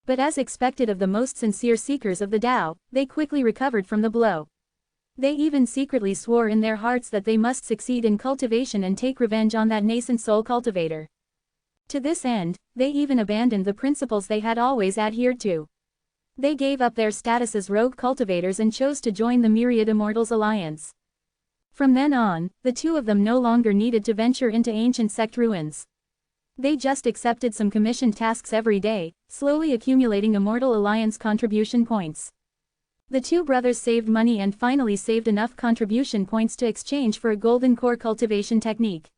But as expected of the most sincere seekers of the Tao, they quickly recovered from the blow. They even secretly swore in their hearts that they must succeed in cultivation and take revenge on that nascent soul cultivator. To this end, they even abandoned the principles they had always adhered to. They gave up their status as rogue cultivators and chose to join the Myriad Immortals alliance. From then on, the two of them no longer needed to venture into ancient sect ruins. They just accepted some commissioned tasks every day, slowly accumulating Immortal Alliance contribution points. The two brothers saved money and finally saved enough contribution points to exchange for a golden core cultivation technique.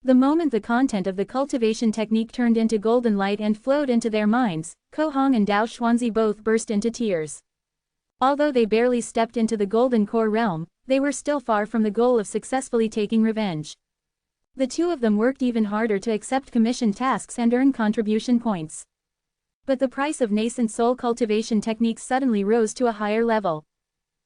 The moment the content of the cultivation technique turned into golden light and flowed into their minds, Ko Hong and Dao Xuanzi both burst into tears. Although they barely stepped into the golden core realm, they were still far from the goal of successfully taking revenge. The two of them worked even harder to accept commissioned tasks and earn contribution points. But the price of nascent soul cultivation techniques suddenly rose to a higher level.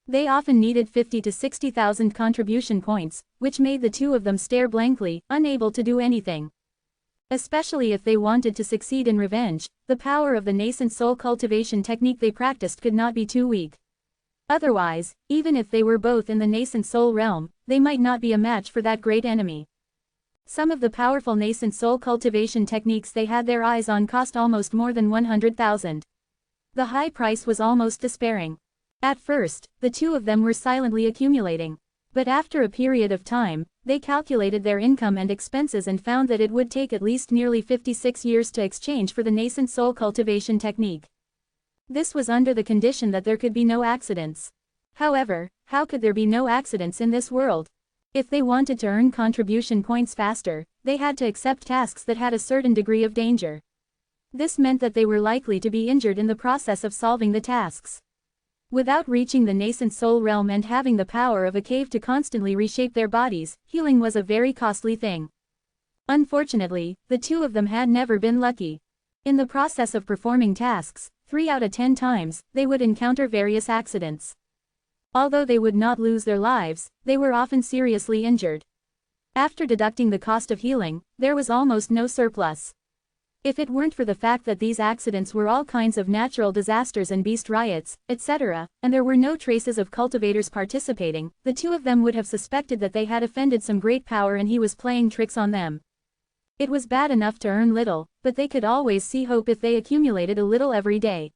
They often needed 50 to 60,000 contribution points, which made the two of them stare blankly, unable to do anything. Especially if they wanted to succeed in revenge, the power of the nascent soul cultivation technique they practiced could not be too weak. Otherwise, even if they were both in the nascent soul realm, they might not be a match for that great enemy. Some of the powerful nascent soul cultivation techniques they had their eyes on cost almost more than 100,000. The high price was almost despairing. At first, the two of them were silently accumulating. But after a period of time, they calculated their income and expenses and found that it would take at least nearly 56 years to exchange for the nascent soul cultivation technique. This was under the condition that there could be no accidents. However, how could there be no accidents in this world? If they wanted to earn contribution points faster, they had to accept tasks that had a certain degree of danger. This meant that they were likely to be injured in the process of solving the tasks. Without reaching the nascent soul realm and having the power of a cave to constantly reshape their bodies, healing was a very costly thing. Unfortunately, the two of them had never been lucky. In the process of performing tasks, 3 out of 10 times, they would encounter various accidents. Although they would not lose their lives, they were often seriously injured. After deducting the cost of healing, there was almost no surplus. If it weren't for the fact that these accidents were all kinds of natural disasters and beast riots, etc., and there were no traces of cultivators participating, the two of them would have suspected that they had offended some great power and he was playing tricks on them. It was bad enough to earn little, but they could always see hope if they accumulated a little every day.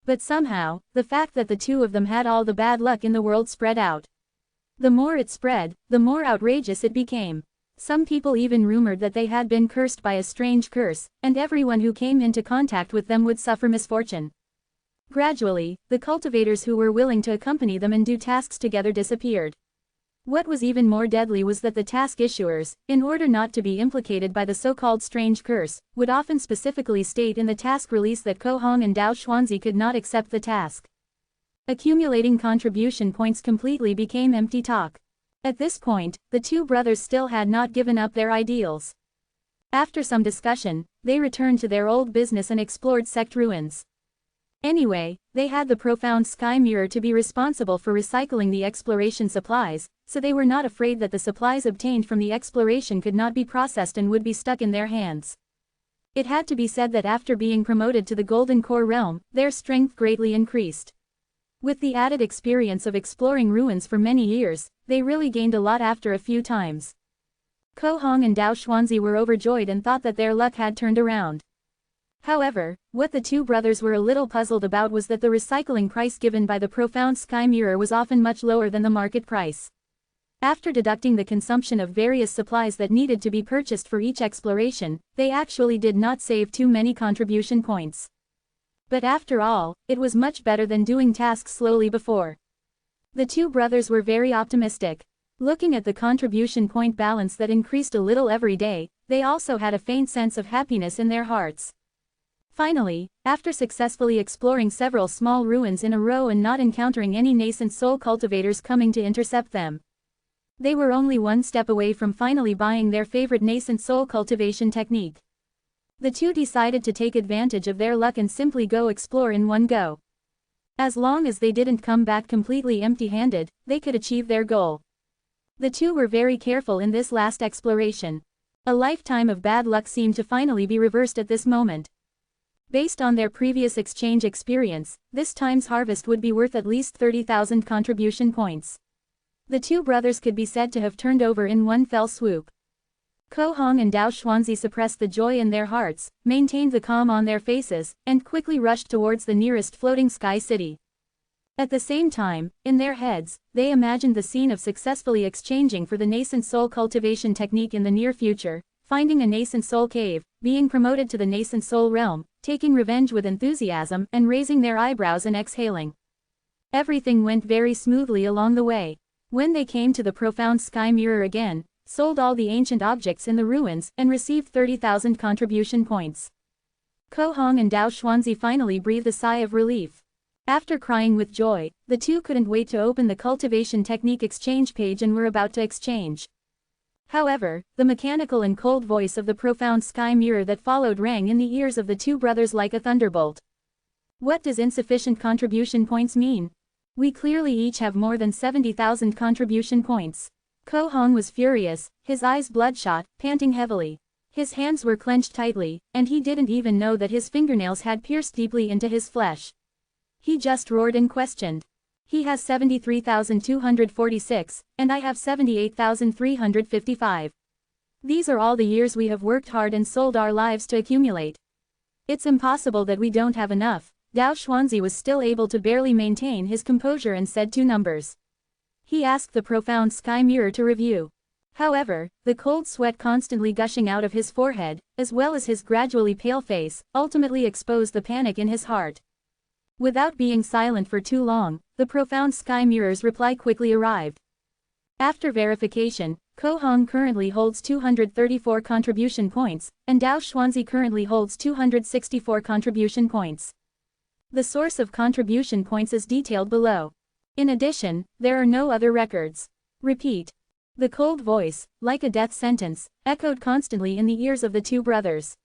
But somehow, the fact that the two of them had all the bad luck in the world spread out. The more it spread, the more outrageous it became. Some people even rumored that they had been cursed by a strange curse, and everyone who came into contact with them would suffer misfortune. Gradually, the cultivators who were willing to accompany them and do tasks together disappeared. What was even more deadly was that the task issuers, in order not to be implicated by the so-called strange curse, would often specifically state in the task release that Ko Hong and Dao Xuanzi could not accept the task. Accumulating contribution points completely became empty talk. At this point, the two brothers still had not given up their ideals. After some discussion, they returned to their old business and explored sect ruins. Anyway, they had the profound sky mirror to be responsible for recycling the exploration supplies, so they were not afraid that the supplies obtained from the exploration could not be processed and would be stuck in their hands. It had to be said that after being promoted to the Golden Core realm, their strength greatly increased. With the added experience of exploring ruins for many years, they really gained a lot after a few times. Ko Hong and Dao Xuanzi were overjoyed and thought that their luck had turned around. However, what the two brothers were a little puzzled about was that the recycling price given by the profound sky mirror was often much lower than the market price. After deducting the consumption of various supplies that needed to be purchased for each exploration, they actually did not save too many contribution points. But after all, it was much better than doing tasks slowly before. The two brothers were very optimistic. Looking at the contribution point balance that increased a little every day, they also had a faint sense of happiness in their hearts. Finally, after successfully exploring several small ruins in a row and not encountering any nascent soul cultivators coming to intercept them, they were only one step away from finally buying their favorite nascent soul cultivation technique. The two decided to take advantage of their luck and simply go explore in one go. As long as they didn't come back completely empty-handed, they could achieve their goal. The two were very careful in this last exploration. A lifetime of bad luck seemed to finally be reversed at this moment. Based on their previous exchange experience, this time's harvest would be worth at least 30,000 contribution points. The two brothers could be said to have turned over in one fell swoop. Ko Hong and Dao Xuanzi suppressed the joy in their hearts, maintained the calm on their faces, and quickly rushed towards the nearest floating sky city. At the same time, in their heads, they imagined the scene of successfully exchanging for the nascent soul cultivation technique in the near future, finding a nascent soul cave, being promoted to the nascent soul realm, taking revenge with enthusiasm, and raising their eyebrows and exhaling. Everything went very smoothly along the way. When they came to the profound sky mirror again, sold all the ancient objects in the ruins, and received 30,000 contribution points. Ko Hong and Dao Xuanzi finally breathed a sigh of relief. After crying with joy, the two couldn't wait to open the cultivation technique exchange page and were about to exchange. However, the mechanical and cold voice of the profound sky mirror that followed rang in the ears of the two brothers like a thunderbolt. What does insufficient contribution points mean? We clearly each have more than 70,000 contribution points. Ko Hong was furious, his eyes bloodshot, panting heavily. His hands were clenched tightly, and he didn't even know that his fingernails had pierced deeply into his flesh. He just roared and questioned. He has 73,246, and I have 78,355. These are all the years we have worked hard and sold our lives to accumulate. It's impossible that we don't have enough. Dao Xuanzi was still able to barely maintain his composure and said two numbers. He asked the profound sky mirror to review. However, the cold sweat constantly gushing out of his forehead, as well as his gradually pale face, ultimately exposed the panic in his heart. Without being silent for too long, the profound sky mirror's reply quickly arrived. After verification, Ko Hong currently holds 234 contribution points, and Dao Xuanzi currently holds 264 contribution points. The source of contribution points is detailed below. In addition, there are no other records. Repeat. The cold voice, like a death sentence, echoed constantly in the ears of the two brothers.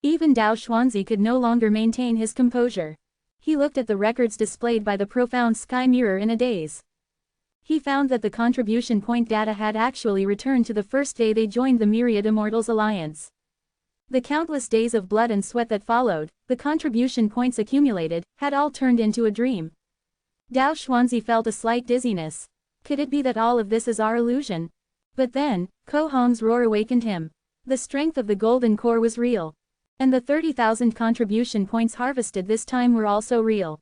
Even Dao Xuanzi could no longer maintain his composure. He looked at the records displayed by the profound sky mirror in a daze. He found that the contribution point data had actually returned to the first day they joined the Myriad Immortals Alliance. The countless days of blood and sweat that followed, the contribution points accumulated, had all turned into a dream. Dao Xuanzi felt a slight dizziness. Could it be that all of this is our illusion? But then, Ko Hong's roar awakened him. The strength of the golden core was real. And the 30,000 contribution points harvested this time were also real.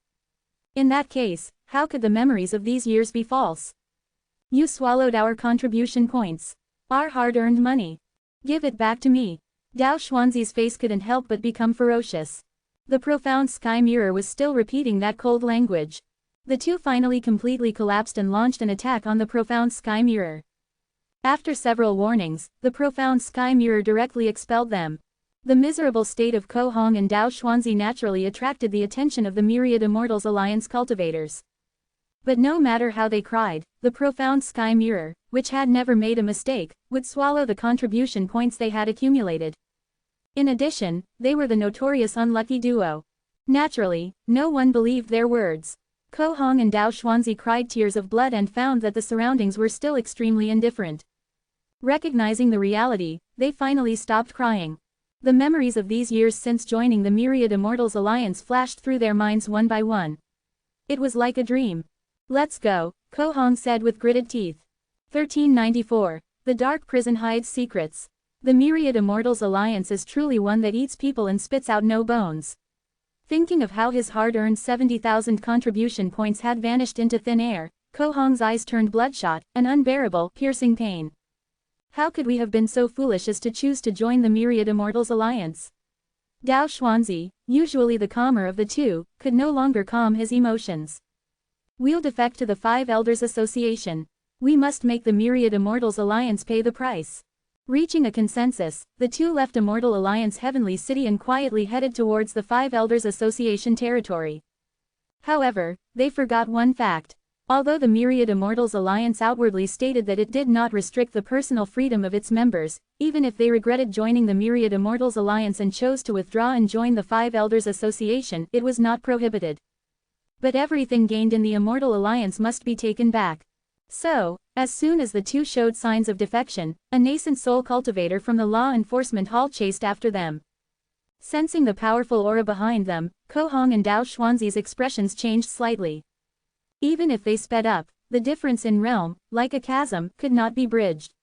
In that case, how could the memories of these years be false? You swallowed our contribution points. Our hard-earned money. Give it back to me. Dao Xuanzi's face couldn't help but become ferocious. The profound sky mirror was still repeating that cold language. The two finally completely collapsed and launched an attack on the profound sky mirror. After several warnings, the profound sky mirror directly expelled them. The miserable state of Ko Hong and Dao Xuanzi naturally attracted the attention of the Myriad Immortals Alliance cultivators. But no matter how they cried, the profound sky mirror, which had never made a mistake, would swallow the contribution points they had accumulated. In addition, they were the notorious unlucky duo. Naturally, no one believed their words. Ko Hong and Dao Xuanzi cried tears of blood and found that the surroundings were still extremely indifferent. Recognizing the reality, they finally stopped crying. The memories of these years since joining the Myriad Immortals Alliance flashed through their minds one by one. It was like a dream. Let's go, Ko Hong said with gritted teeth. 1394. The Dark Prison hides secrets. The Myriad Immortals Alliance is truly one that eats people and spits out no bones. Thinking of how his hard-earned 70,000 contribution points had vanished into thin air, Ko Hong's eyes turned bloodshot, an unbearable, piercing pain. How could we have been so foolish as to choose to join the Myriad Immortals Alliance? Dao Xuanzi, usually the calmer of the two, could no longer calm his emotions. We'll defect to the Five Elders Association. We must make the Myriad Immortals Alliance pay the price. Reaching a consensus, the two left Immortal Alliance Heavenly City and quietly headed towards the Five Elders Association territory. However, they forgot one fact. Although the Myriad Immortals Alliance outwardly stated that it did not restrict the personal freedom of its members, even if they regretted joining the Myriad Immortals Alliance and chose to withdraw and join the Five Elders Association, it was not prohibited. But everything gained in the Immortal Alliance must be taken back. So, as soon as the two showed signs of defection, a nascent soul cultivator from the law enforcement hall chased after them. Sensing the powerful aura behind them, Ko Hong and Dao Xuanzi's expressions changed slightly. Even if they sped up, the difference in realm, like a chasm, could not be bridged.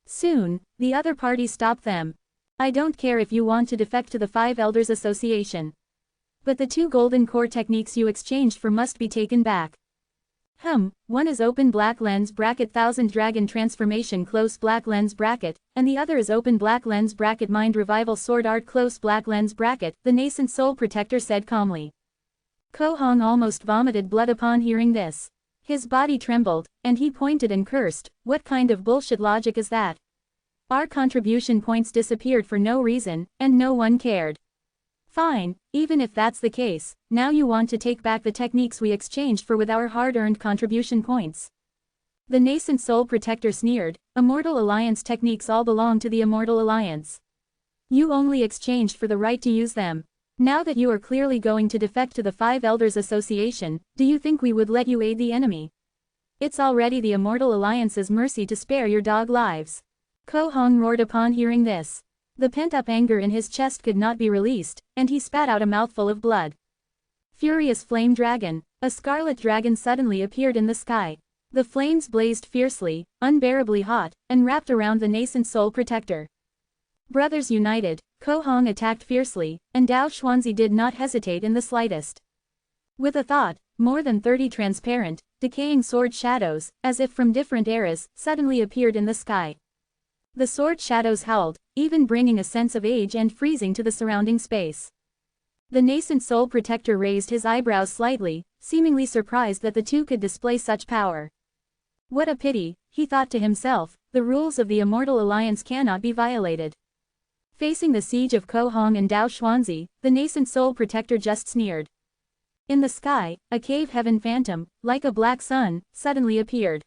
Soon, the other party stopped them. I don't care if you want to defect to the Five Elders Association. But the two golden core techniques you exchanged for must be taken back. One is open black lens bracket thousand dragon transformation close black lens bracket, and the other is open black lens bracket mind revival sword art close black lens bracket, the nascent soul protector said calmly. Ko Hong almost vomited blood upon hearing this. His body trembled, and he pointed and cursed, what kind of bullshit logic is that? Our contribution points disappeared for no reason, and no one cared. Fine, even if that's the case, now you want to take back the techniques we exchanged for with our hard-earned contribution points. The nascent soul protector sneered, Immortal Alliance techniques all belong to the Immortal Alliance. You only exchanged for the right to use them. Now that you are clearly going to defect to the Five Elders Association, do you think we would let you aid the enemy? It's already the Immortal Alliance's mercy to spare your dog lives. Ko Hong roared upon hearing this. The pent-up anger in his chest could not be released, and he spat out a mouthful of blood. Furious flame dragon, a scarlet dragon suddenly appeared in the sky. The flames blazed fiercely, unbearably hot, and wrapped around the nascent soul protector. Brothers united, Ko Hong attacked fiercely, and Dao Xuanzi did not hesitate in the slightest. With a thought, more than 30 transparent, decaying sword shadows, as if from different eras, suddenly appeared in the sky. The sword shadows howled, even bringing a sense of age and freezing to the surrounding space. The nascent soul protector raised his eyebrows slightly, seemingly surprised that the two could display such power. What a pity, he thought to himself, the rules of the Immortal Alliance cannot be violated. Facing the siege of Ko Hong and Dao Xuanzi, the nascent soul protector just sneered. In the sky, a cave heaven phantom, like a black sun, suddenly appeared.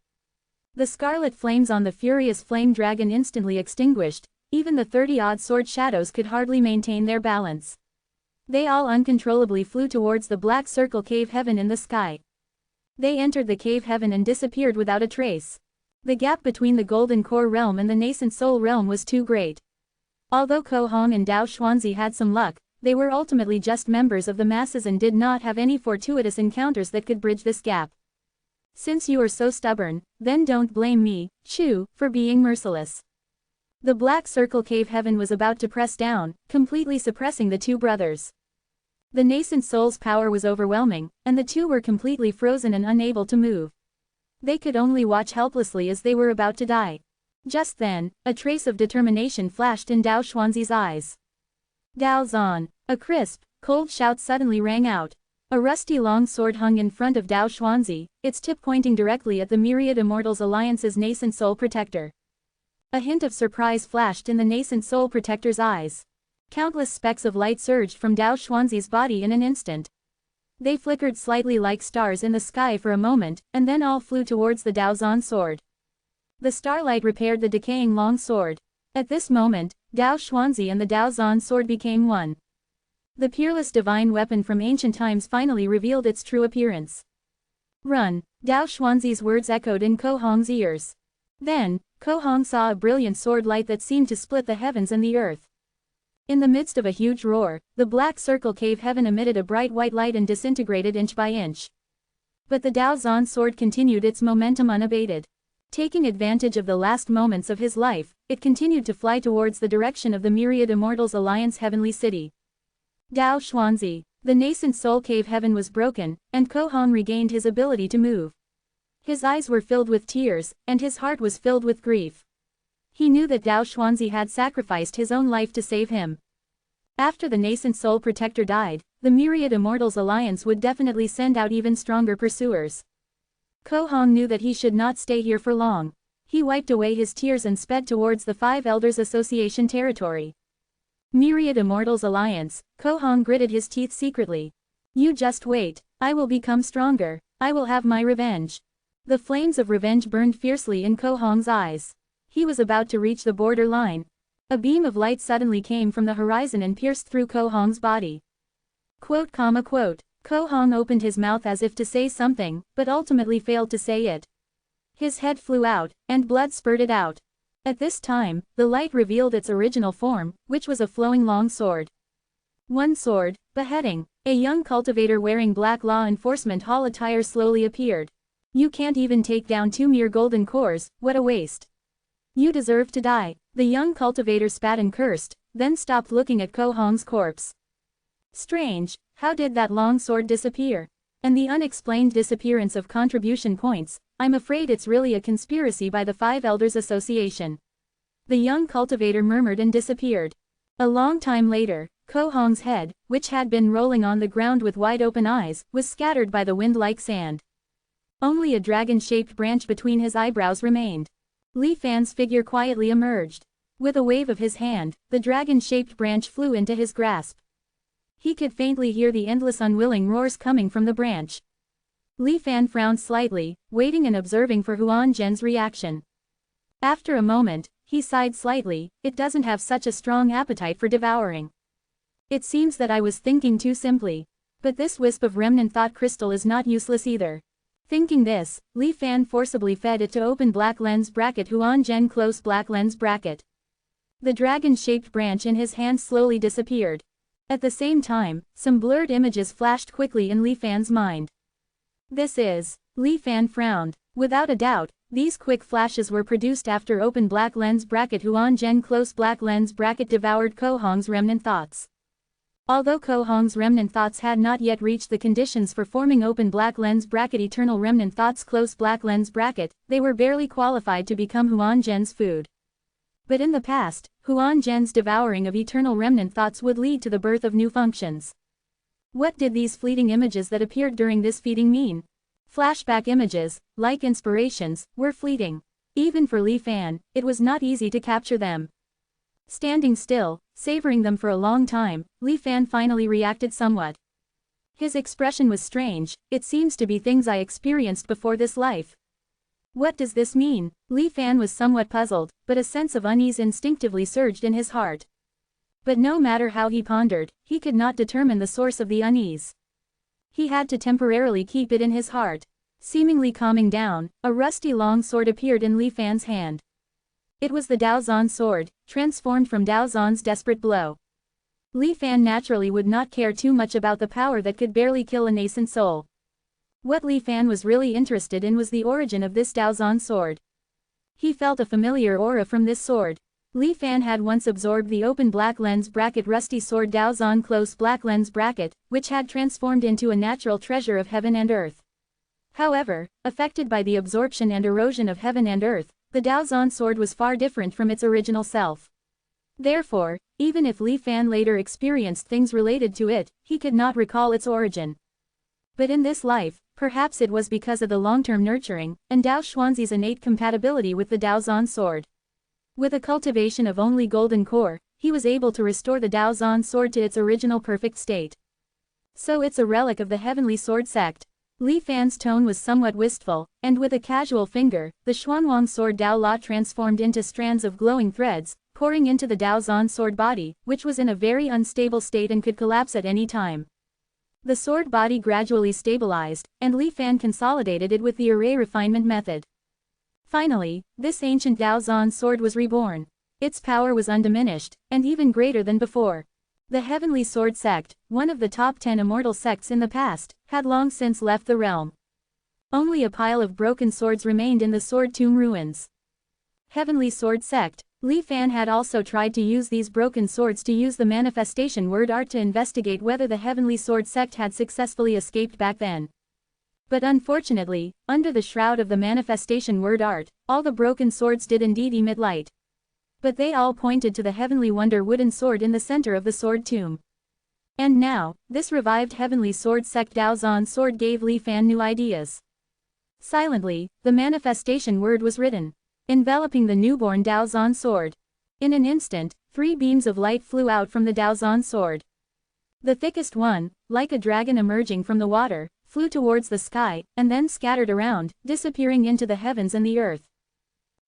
The scarlet flames on the furious flame dragon instantly extinguished, even the 30-odd sword shadows could hardly maintain their balance. They all uncontrollably flew towards the black circle cave heaven in the sky. They entered the cave heaven and disappeared without a trace. The gap between the golden core realm and the nascent soul realm was too great. Although Ko Hong and Dao Xuanzi had some luck, they were ultimately just members of the masses and did not have any fortuitous encounters that could bridge this gap. Since you are so stubborn, then don't blame me, Chu, for being merciless. The black circle cave heaven was about to press down, completely suppressing the two brothers. The nascent soul's power was overwhelming, and the two were completely frozen and unable to move. They could only watch helplessly as they were about to die. Just then, a trace of determination flashed in Dao Xuanzi's eyes. Dao Zan! A crisp, cold shout suddenly rang out. A rusty long sword hung in front of Dao Xuanzi, its tip pointing directly at the Myriad Immortals Alliance's nascent soul protector. A hint of surprise flashed in the nascent soul protector's eyes. Countless specks of light surged from Dao Xuanzi's body in an instant. They flickered slightly like stars in the sky for a moment, and then all flew towards the Dao Zan sword. The starlight repaired the decaying long sword. At this moment, Dao Xuanzi and the Dao Zan sword became one. The peerless divine weapon from ancient times finally revealed its true appearance. Run! Dao Xuanzi's words echoed in Ko Hong's ears. Then, Ko Hong saw a brilliant sword light that seemed to split the heavens and the earth. In the midst of a huge roar, the black circle cave heaven emitted a bright white light and disintegrated inch by inch. But the Dao Zan sword continued its momentum unabated. Taking advantage of the last moments of his life, it continued to fly towards the direction of the Myriad Immortals Alliance Heavenly City. Dao Xuanzi, the nascent soul cave heaven was broken, and Ko Hong regained his ability to move. His eyes were filled with tears, and his heart was filled with grief. He knew that Dao Xuanzi had sacrificed his own life to save him. After the nascent soul protector died, the Myriad Immortals Alliance would definitely send out even stronger pursuers. Ko Hong knew that he should not stay here for long. He wiped away his tears and sped towards the Five Elders Association territory. Myriad Immortals Alliance, Ko Hong gritted his teeth secretly. You just wait, I will become stronger, I will have my revenge. The flames of revenge burned fiercely in Ko Hong's eyes. He was about to reach the border line. A beam of light suddenly came from the horizon and pierced through Ko Hong's body. Quote. Ko Hong opened his mouth as if to say something, but ultimately failed to say it. His head flew out, and blood spurted out. At this time, the light revealed its original form, which was a flowing long sword. One sword, beheading. A young cultivator wearing black law enforcement hall attire slowly appeared. You can't even take down 2 mere golden cores, what a waste. You deserve to die. The young cultivator spat and cursed, then stopped looking at Ko Hong's corpse. Strange, how did that long sword disappear? And the unexplained disappearance of contribution points, I'm afraid it's really a conspiracy by the Five Elders Association. The young cultivator murmured and disappeared. A long time later, Ko Hong's head, which had been rolling on the ground with wide-open eyes, was scattered by the wind like sand. Only a dragon-shaped branch between his eyebrows remained. Li Fan's figure quietly emerged. With a wave of his hand, the dragon-shaped branch flew into his grasp. He could faintly hear the endless unwilling roars coming from the branch. Li Fan frowned slightly, waiting and observing for Huan Zhen's reaction. After a moment, he sighed slightly. It doesn't have such a strong appetite for devouring. It seems that I was thinking too simply. But this wisp of remnant thought crystal is not useless either. Thinking this, Li Fan forcibly fed it to open black lens bracket Huan Zhen close black lens bracket. The dragon-shaped branch in his hand slowly disappeared. At the same time, some blurred images flashed quickly in Li Fan's mind. This is. Li Fan frowned. Without a doubt, these quick flashes were produced after open black lens bracket Huan Zhen close black lens bracket devoured Ko Hong's remnant thoughts. Although Ko Hong's remnant thoughts had not yet reached the conditions for forming open black lens bracket eternal remnant thoughts close black lens bracket, they were barely qualified to become Huan Zhen's food. But in the past, Huan Zhen's devouring of eternal remnant thoughts would lead to the birth of new functions. What did these fleeting images that appeared during this feeding mean? Flashback images, like inspirations, were fleeting. Even for Li Fan, it was not easy to capture them. Standing still, savoring them for a long time, Li Fan finally reacted somewhat. His expression was strange. It seems to be things I experienced before this life. What does this mean? Li Fan was somewhat puzzled, but a sense of unease instinctively surged in his heart. But no matter how he pondered, he could not determine the source of the unease. He had to temporarily keep it in his heart. Seemingly calming down, a rusty long sword appeared in Li Fan's hand. It was the Dao Zan sword, transformed from Dao Zan's desperate blow. Li Fan naturally would not care too much about the power that could barely kill a nascent soul. What Li Fan was really interested in was the origin of this Dao Zan sword. He felt a familiar aura from this sword. Li Fan had once absorbed the open black lens bracket rusty sword Dao Zan close black lens bracket, which had transformed into a natural treasure of heaven and earth. However, affected by the absorption and erosion of heaven and earth, the Dao Zan sword was far different from its original self. Therefore, even if Li Fan later experienced things related to it, he could not recall its origin. But in this life, perhaps it was because of the long-term nurturing, and Dao Xuanzi's innate compatibility with the Dao Zan sword. With a cultivation of only golden core, he was able to restore the Dao Zan sword to its original perfect state. So it's a relic of the heavenly sword sect. Li Fan's tone was somewhat wistful, and with a casual finger, the Xuanwang sword Dao La transformed into strands of glowing threads, pouring into the Dao Zan sword body, which was in a very unstable state and could collapse at any time. The sword body gradually stabilized, and Li Fan consolidated it with the array refinement method. Finally, this ancient Dao Zan sword was reborn. Its power was undiminished, and even greater than before. The Heavenly Sword Sect, one of the top 10 immortal sects in the past, had long since left the realm. Only a pile of broken swords remained in the Sword Tomb ruins. Heavenly Sword Sect. Li Fan had also tried to use these broken swords to use the manifestation word art to investigate whether the Heavenly Sword Sect had successfully escaped back then. But unfortunately, under the shroud of the manifestation word art, all the broken swords did indeed emit light. But they all pointed to the heavenly wonder wooden sword in the center of the sword tomb. And now, this revived heavenly sword sect Daozan sword gave Li Fan new ideas. Silently, the manifestation word was written, enveloping the newborn Daozan sword. In an instant, 3 beams of light flew out from the Daozan sword. The thickest one, like a dragon emerging from the water, flew towards the sky, and then scattered around, disappearing into the heavens and the earth.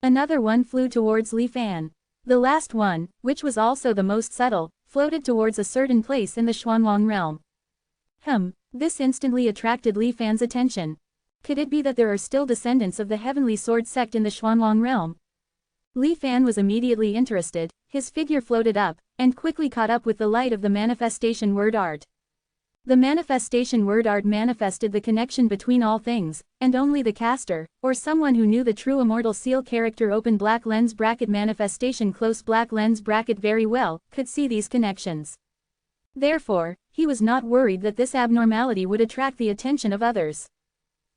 Another one flew towards Li Fan. The last one, which was also the most subtle, floated towards a certain place in the Xuanwang realm. This instantly attracted Li Fan's attention. Could it be that there are still descendants of the heavenly sword sect in the Xuanwang realm? Li Fan was immediately interested, his figure floated up, and quickly caught up with the light of the manifestation word art. The manifestation word art manifested the connection between all things, and only the caster, or someone who knew the true immortal seal character open black lens bracket manifestation close black lens bracket very well, could see these connections. Therefore, he was not worried that this abnormality would attract the attention of others.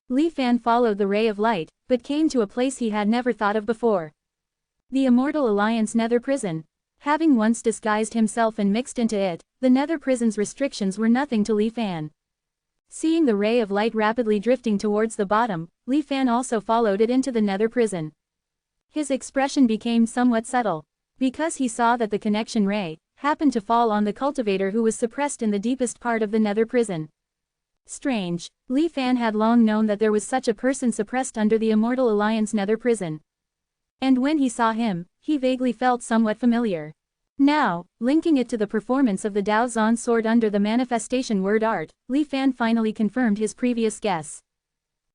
Li Fan followed the ray of light, but came to a place he had never thought of before. The Immortal Alliance Nether Prison. Having once disguised himself and mixed into it, the Nether Prison's restrictions were nothing to Li Fan. Seeing the ray of light rapidly drifting towards the bottom, Li Fan also followed it into the Nether Prison. His expression became somewhat subtle, because he saw that the connection ray happened to fall on the cultivator who was suppressed in the deepest part of the Nether Prison. Strange, Li Fan had long known that there was such a person suppressed under the Immortal Alliance Nether Prison. And when he saw him, he vaguely felt somewhat familiar. Now, linking it to the performance of the Daozan sword under the manifestation word art, Li Fan finally confirmed his previous guess.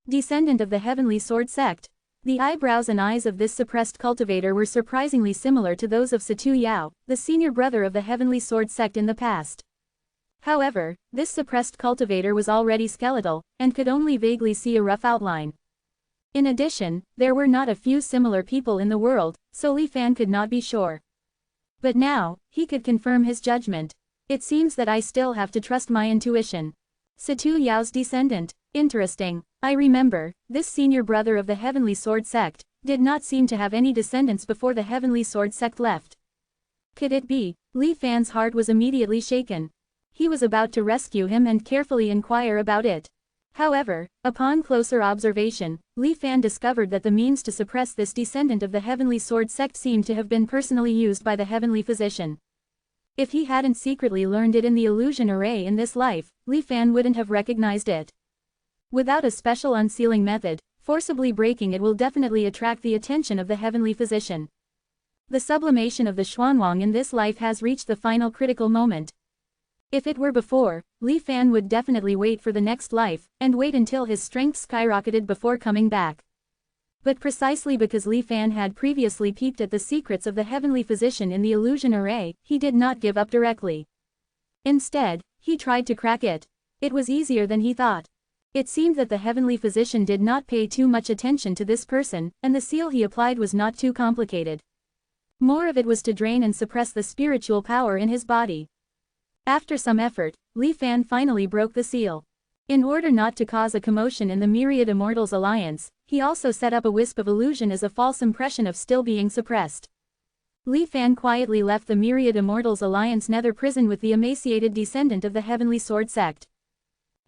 Descendant of the heavenly sword sect. The eyebrows and eyes of this suppressed cultivator were surprisingly similar to those of Situ Yao, the senior brother of the heavenly sword sect in the past. However, this suppressed cultivator was already skeletal, and could only vaguely see a rough outline. In addition, there were not a few similar people in the world, so Li Fan could not be sure. But now, he could confirm his judgment. It seems that I still have to trust my intuition. Situ Yao's descendant. Interesting. I remember, this senior brother of the heavenly sword sect did not seem to have any descendants before the heavenly sword sect left. Could it be? Li Fan's heart was immediately shaken. He was about to rescue him and carefully inquire about it. However, upon closer observation, Li Fan discovered that the means to suppress this descendant of the heavenly sword sect seemed to have been personally used by the heavenly physician. If he hadn't secretly learned it in the illusion array in this life, Li Fan wouldn't have recognized it. Without a special unsealing method, forcibly breaking it will definitely attract the attention of the heavenly physician. The sublimation of the Xuanwang in this life has reached the final critical moment. If it were before, Li Fan would definitely wait for the next life, and wait until his strength skyrocketed before coming back. But precisely because Li Fan had previously peeped at the secrets of the heavenly physician in the illusion array, he did not give up directly. Instead, he tried to crack it. It was easier than he thought. It seemed that the heavenly physician did not pay too much attention to this person, and the seal he applied was not too complicated. More of it was to drain and suppress the spiritual power in his body. After some effort, Li Fan finally broke the seal. In order not to cause a commotion in the Myriad Immortals Alliance, he also set up a wisp of illusion as a false impression of still being suppressed. Li Fan quietly left the Myriad Immortals Alliance Nether Prison with the emaciated descendant of the heavenly sword sect.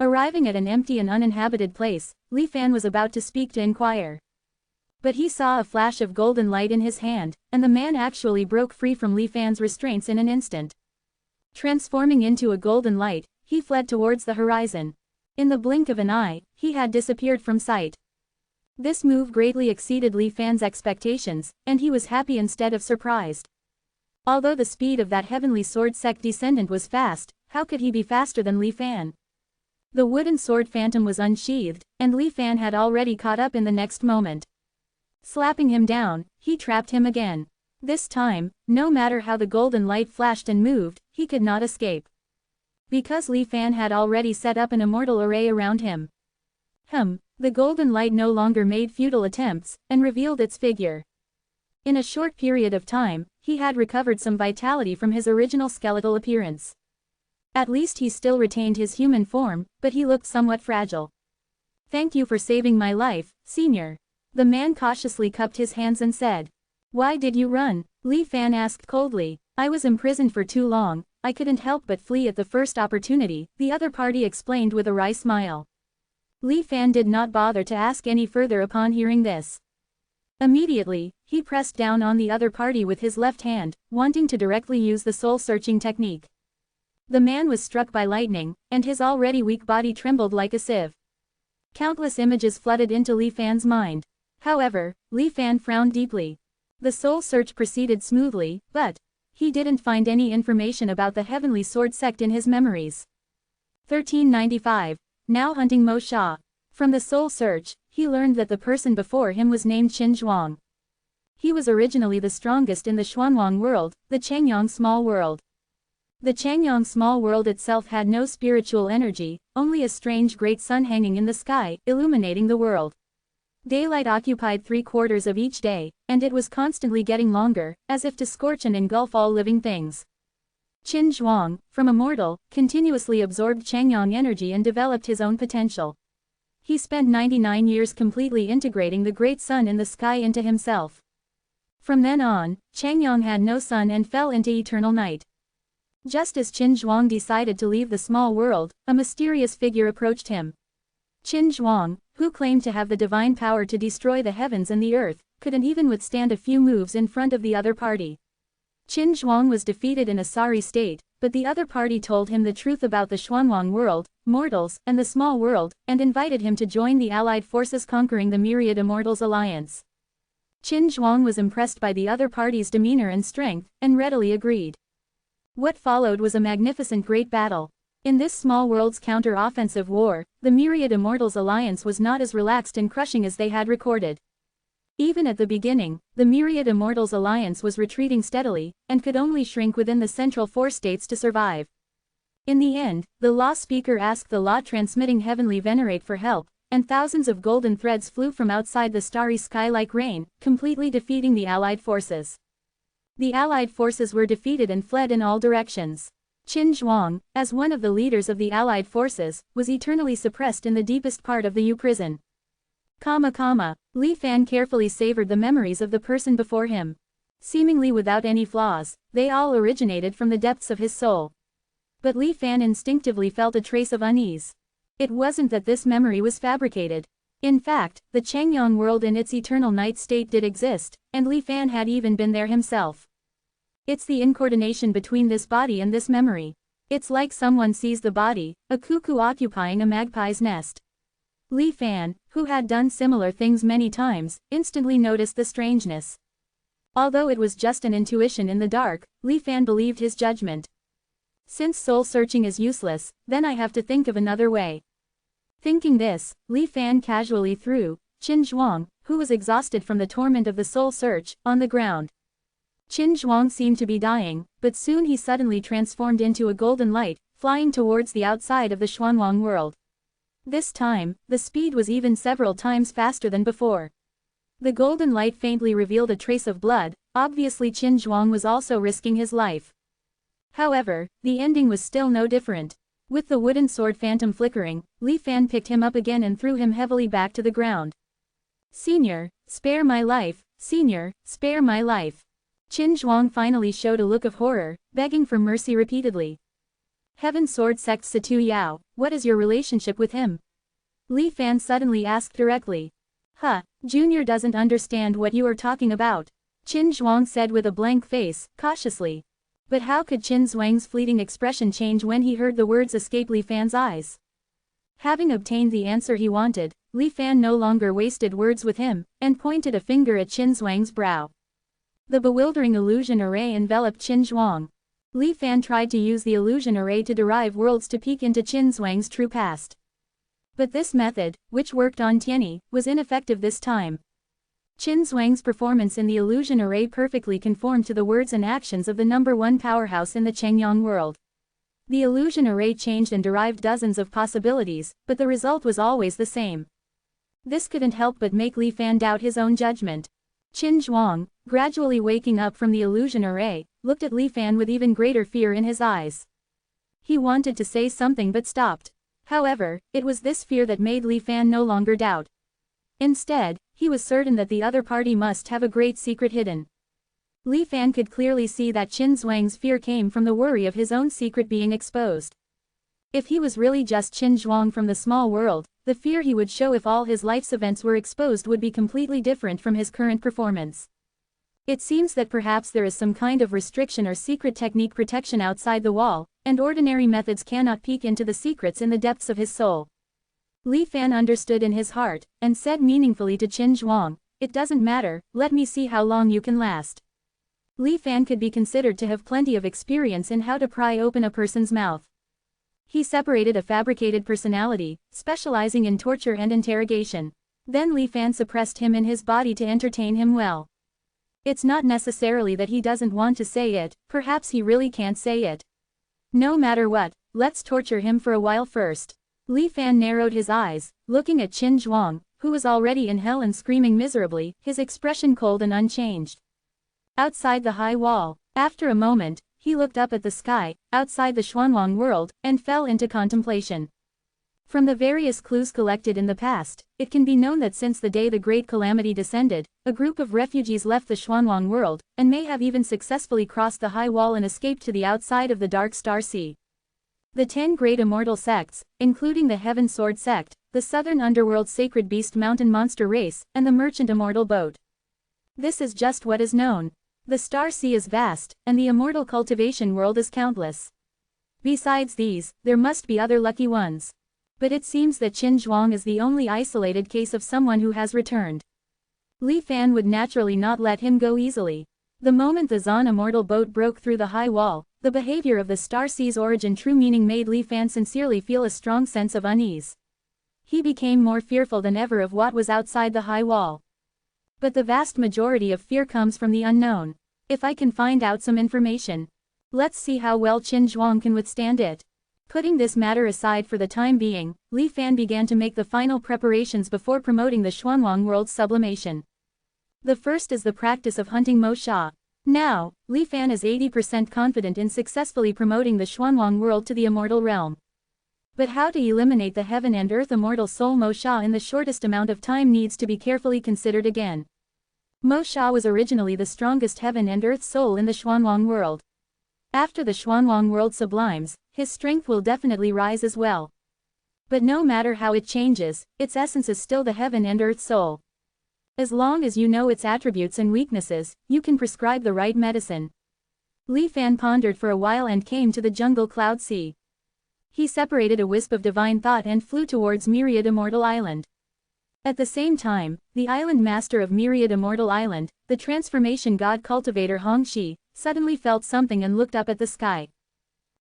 Arriving at an empty and uninhabited place, Li Fan was about to speak to inquire. But he saw a flash of golden light in his hand, and the man actually broke free from Li Fan's restraints in an instant. Transforming into a golden light, he fled towards the horizon. In the blink of an eye, he had disappeared from sight. This move greatly exceeded Li Fan's expectations, and he was happy instead of surprised. Although the speed of that heavenly sword sect descendant was fast, how could he be faster than Li Fan? The wooden sword phantom was unsheathed, and Li Fan had already caught up in the next moment. Slapping him down, he trapped him again. This time, no matter how the golden light flashed and moved, he could not escape. Because Li Fan had already set up an immortal array around him. The golden light no longer made futile attempts, and revealed its figure. In a short period of time, he had recovered some vitality from his original skeletal appearance. At least he still retained his human form, but he looked somewhat fragile. Thank you for saving my life, senior. The man cautiously cupped his hands and said. Why did you run? Li Fan asked coldly. I was imprisoned for too long, I couldn't help but flee at the first opportunity, the other party explained with a wry smile. Li Fan did not bother to ask any further upon hearing this. Immediately, he pressed down on the other party with his left hand, wanting to directly use the soul-searching technique. The man was struck by lightning, and his already weak body trembled like a sieve. Countless images flooded into Li Fan's mind. However, Li Fan frowned deeply. The soul search proceeded smoothly, but he didn't find any information about the Heavenly Sword sect in his memories. 1395. Now hunting Mo Sha. From the soul search, he learned that the person before him was named Qin Zhuang. He was originally the strongest in the Xuanwang world, the Changyang small world. The Changyang small world itself had no spiritual energy, only a strange great sun hanging in the sky, illuminating the world. Daylight occupied 3/4 of each day, and it was constantly getting longer, as if to scorch and engulf all living things. Qin Zhuang, from Immortal, continuously absorbed Changyang energy and developed his own potential. He spent 99 years completely integrating the great sun in the sky into himself. From then on, Changyang had no sun and fell into eternal night. Just as Qin Zhuang decided to leave the small world, a mysterious figure approached him. Qin Zhuang, who claimed to have the divine power to destroy the heavens and the earth, couldn't even withstand a few moves in front of the other party. Qin Zhuang was defeated in a sorry state, but the other party told him the truth about the Xuanwang world, mortals, and the small world, and invited him to join the allied forces conquering the myriad Immortals alliance. Qin Zhuang was impressed by the other party's demeanor and strength, and readily agreed. What followed was a magnificent great battle. In this small world's counter-offensive war, the myriad Immortals alliance was not as relaxed and crushing as they had recorded. Even at the beginning, the myriad Immortals alliance was retreating steadily, and could only shrink within the central four states to survive. In the end, the law speaker asked the law-transmitting heavenly Venerate for help, and thousands of golden threads flew from outside the starry sky like rain, completely defeating the allied forces. The allied forces were defeated and fled in all directions. Qin Zhuang, as one of the leaders of the allied forces, was eternally suppressed in the deepest part of the U prison. Li Fan carefully savored the memories of the person before him. Seemingly without any flaws, they all originated from the depths of his soul. But Li Fan instinctively felt a trace of unease. It wasn't that this memory was fabricated. In fact, the Changyang world in its eternal night state did exist, and Li Fan had even been there himself. It's the incoordination between this body and this memory. It's like someone sees the body, a cuckoo occupying a magpie's nest. Li Fan, who had done similar things many times, instantly noticed the strangeness. Although it was just an intuition in the dark, Li Fan believed his judgment. Since soul searching is useless, then I have to think of another way. Thinking this, Li Fan casually threw Qin Zhuang, who was exhausted from the torment of the soul search, on the ground. Qin Zhuang seemed to be dying, but soon he suddenly transformed into a golden light, flying towards the outside of the Xuanwang world. This time, the speed was even several times faster than before. The golden light faintly revealed a trace of blood, obviously Qin Zhuang was also risking his life. However, the ending was still no different. With the wooden sword phantom flickering, Li Fan picked him up again and threw him heavily back to the ground. Senior, spare my life, senior, spare my life. Qin Zhuang finally showed a look of horror, begging for mercy repeatedly. Heaven Sword Sect Situ Yao, what is your relationship with him? Li Fan suddenly asked directly. Junior doesn't understand what you are talking about, Qin Zhuang said with a blank face, cautiously. But how could Qin Zhuang's fleeting expression change when he heard the words escape Li Fan's eyes? Having obtained the answer he wanted, Li Fan no longer wasted words with him, and pointed a finger at Qin Zhuang's brow. The bewildering illusion array enveloped Qin Zhuang. Li Fan tried to use the illusion array to derive worlds to peek into Qin Zhuang's true past. But this method, which worked on Tianyi, was ineffective this time. Qin Zhuang's performance in the illusion array perfectly conformed to the words and actions of the #1 powerhouse in the Changyang world. The illusion array changed and derived dozens of possibilities, but the result was always the same. This couldn't help but make Li Fan doubt his own judgment. Qin Zhuang, gradually waking up from the illusion array, looked at Li Fan with even greater fear in his eyes. He wanted to say something but stopped. However, it was this fear that made Li Fan no longer doubt. Instead, he was certain that the other party must have a great secret hidden. Li Fan could clearly see that Qin Zhuang's fear came from the worry of his own secret being exposed. If he was really just Qin Zhuang from the small world, the fear he would show if all his life's events were exposed would be completely different from his current performance. It seems that perhaps there is some kind of restriction or secret technique protection outside the wall, and ordinary methods cannot peek into the secrets in the depths of his soul. Li Fan understood in his heart, and said meaningfully to Qin Zhuang, "It doesn't matter, let me see how long you can last." Li Fan could be considered to have plenty of experience in how to pry open a person's mouth. He separated a fabricated personality, specializing in torture and interrogation. Then Li Fan suppressed him in his body to entertain him well. It's not necessarily that he doesn't want to say it, perhaps he really can't say it. No matter what, let's torture him for a while first. Li Fan narrowed his eyes, looking at Qin Zhuang, who was already in hell and screaming miserably, his expression cold and unchanged. Outside the high wall, after a moment, he looked up at the sky, outside the Xuanwang world, and fell into contemplation. From the various clues collected in the past, it can be known that since the day the Great Calamity descended, a group of refugees left the Xuanwang world, and may have even successfully crossed the high wall and escaped to the outside of the Dark Star Sea. The 10 great immortal sects, including the Heaven Sword sect, the Southern Underworld Sacred Beast Mountain Monster Race, and the Merchant Immortal Boat. This is just what is known. The Star Sea is vast, and the immortal cultivation world is countless. Besides these, there must be other lucky ones. But it seems that Qin Zhuang is the only isolated case of someone who has returned. Li Fan would naturally not let him go easily. The moment the Zan immortal boat broke through the high wall, the behavior of the Star Sea's origin true meaning made Li Fan sincerely feel a strong sense of unease. He became more fearful than ever of what was outside the high wall. But the vast majority of fear comes from the unknown. If I can find out some information. Let's see how well Qin Zhuang can withstand it. Putting this matter aside for the time being, Li Fan began to make the final preparations before promoting the Xuanwang world's sublimation. The first is the practice of hunting Mo Sha. Now, Li Fan is 80% confident in successfully promoting the Xuanwang world to the immortal realm. But how to eliminate the heaven and earth immortal soul Mo Sha in the shortest amount of time needs to be carefully considered again. Mo Sha was originally the strongest heaven and earth soul in the Xuanwang world. After the Xuanwang world sublimes, his strength will definitely rise as well. But no matter how it changes, its essence is still the heaven and earth soul. As long as you know its attributes and weaknesses, you can prescribe the right medicine. Li Fan pondered for a while and came to the jungle cloud sea. He separated a wisp of divine thought and flew towards Myriad Immortal Island. At the same time, the island master of Myriad Immortal Island, the transformation god cultivator Hong Shi, suddenly felt something and looked up at the sky.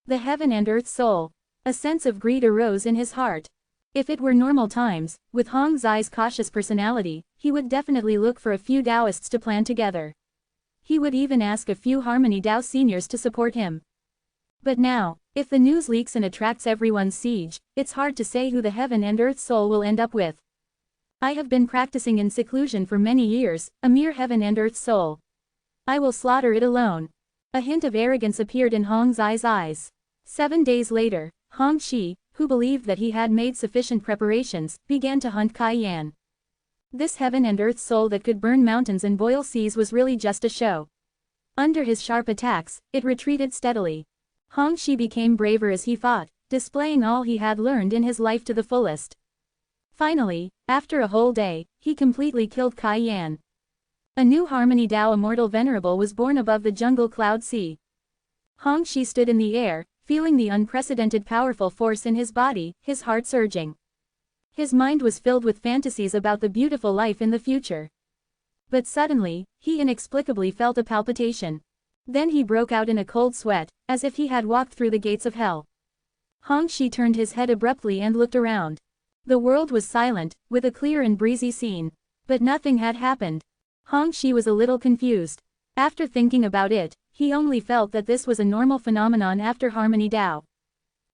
The heaven and earth soul. A sense of greed arose in his heart. If it were normal times, with Hong Zai's cautious personality, he would definitely look for a few Taoists to plan together. He would even ask a few Harmony Tao seniors to support him. But now, if the news leaks and attracts everyone's siege, it's hard to say who the heaven and earth soul will end up with. I have been practicing in seclusion for many years, a mere heaven and earth soul. I will slaughter it alone. A hint of arrogance appeared in Hong Zai's eyes. 7 days later, Hong Shi, who believed that he had made sufficient preparations, began to hunt Kai Yan. This heaven and earth soul that could burn mountains and boil seas was really just a show. Under his sharp attacks, it retreated steadily. Hong Shi became braver as he fought, displaying all he had learned in his life to the fullest. Finally, after a whole day, he completely killed Kai Yan. A new Harmony Tao Immortal Venerable was born above the jungle cloud sea. Hong Shi stood in the air, feeling the unprecedented powerful force in his body, his heart surging. His mind was filled with fantasies about the beautiful life in the future. But suddenly, he inexplicably felt a palpitation. Then he broke out in a cold sweat, as if he had walked through the gates of hell. Hong Shi turned his head abruptly and looked around. The world was silent, with a clear and breezy scene. But nothing had happened. Hong Shi was a little confused. After thinking about it, he only felt that this was a normal phenomenon after Harmony Tao.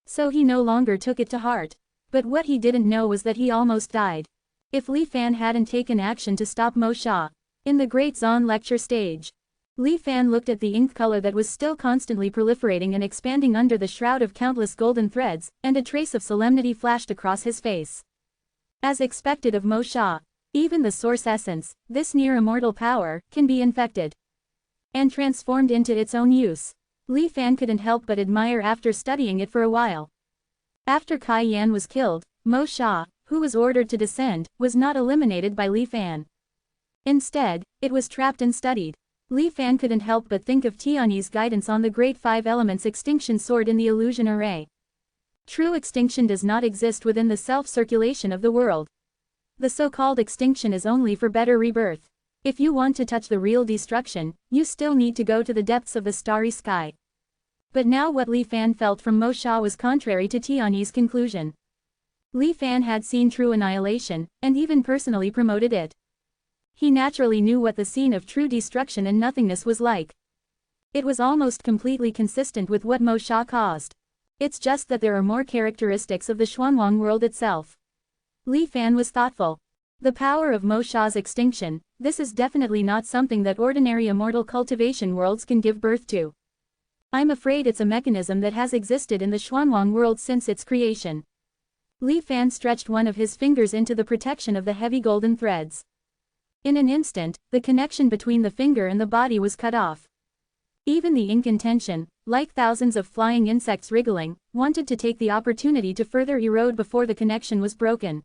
So he no longer took it to heart. But what he didn't know was that he almost died. If Li Fan hadn't taken action to stop Mo Sha. In the Great Zan lecture stage. Li Fan looked at the ink color that was still constantly proliferating and expanding under the shroud of countless golden threads, and a trace of solemnity flashed across his face. As expected of Mo Sha, even the source essence, this near-immortal power, can be infected and transformed into its own use. Li Fan couldn't help but admire after studying it for a while. After Kai Yan was killed, Mo Sha, who was ordered to descend, was not eliminated by Li Fan. Instead, it was trapped and studied. Li Fan couldn't help but think of Tianyi's guidance on the Great Five Elements extinction sword in the illusion array. True extinction does not exist within the self-circulation of the world. The so-called extinction is only for better rebirth. If you want to touch the real destruction, you still need to go to the depths of the starry sky. But now what Li Fan felt from Mo Sha was contrary to Tianyi's conclusion. Li Fan had seen true annihilation, and even personally promoted it. He naturally knew what the scene of true destruction and nothingness was like. It was almost completely consistent with what Mo Sha caused. It's just that there are more characteristics of the Xuanwang world itself. Li Fan was thoughtful. The power of Mo Sha's extinction, this is definitely not something that ordinary immortal cultivation worlds can give birth to. I'm afraid it's a mechanism that has existed in the Xuanwang world since its creation. Li Fan stretched one of his fingers into the protection of the heavy golden threads. In an instant, the connection between the finger and the body was cut off. Even the ink intention, like thousands of flying insects wriggling, wanted to take the opportunity to further erode before the connection was broken.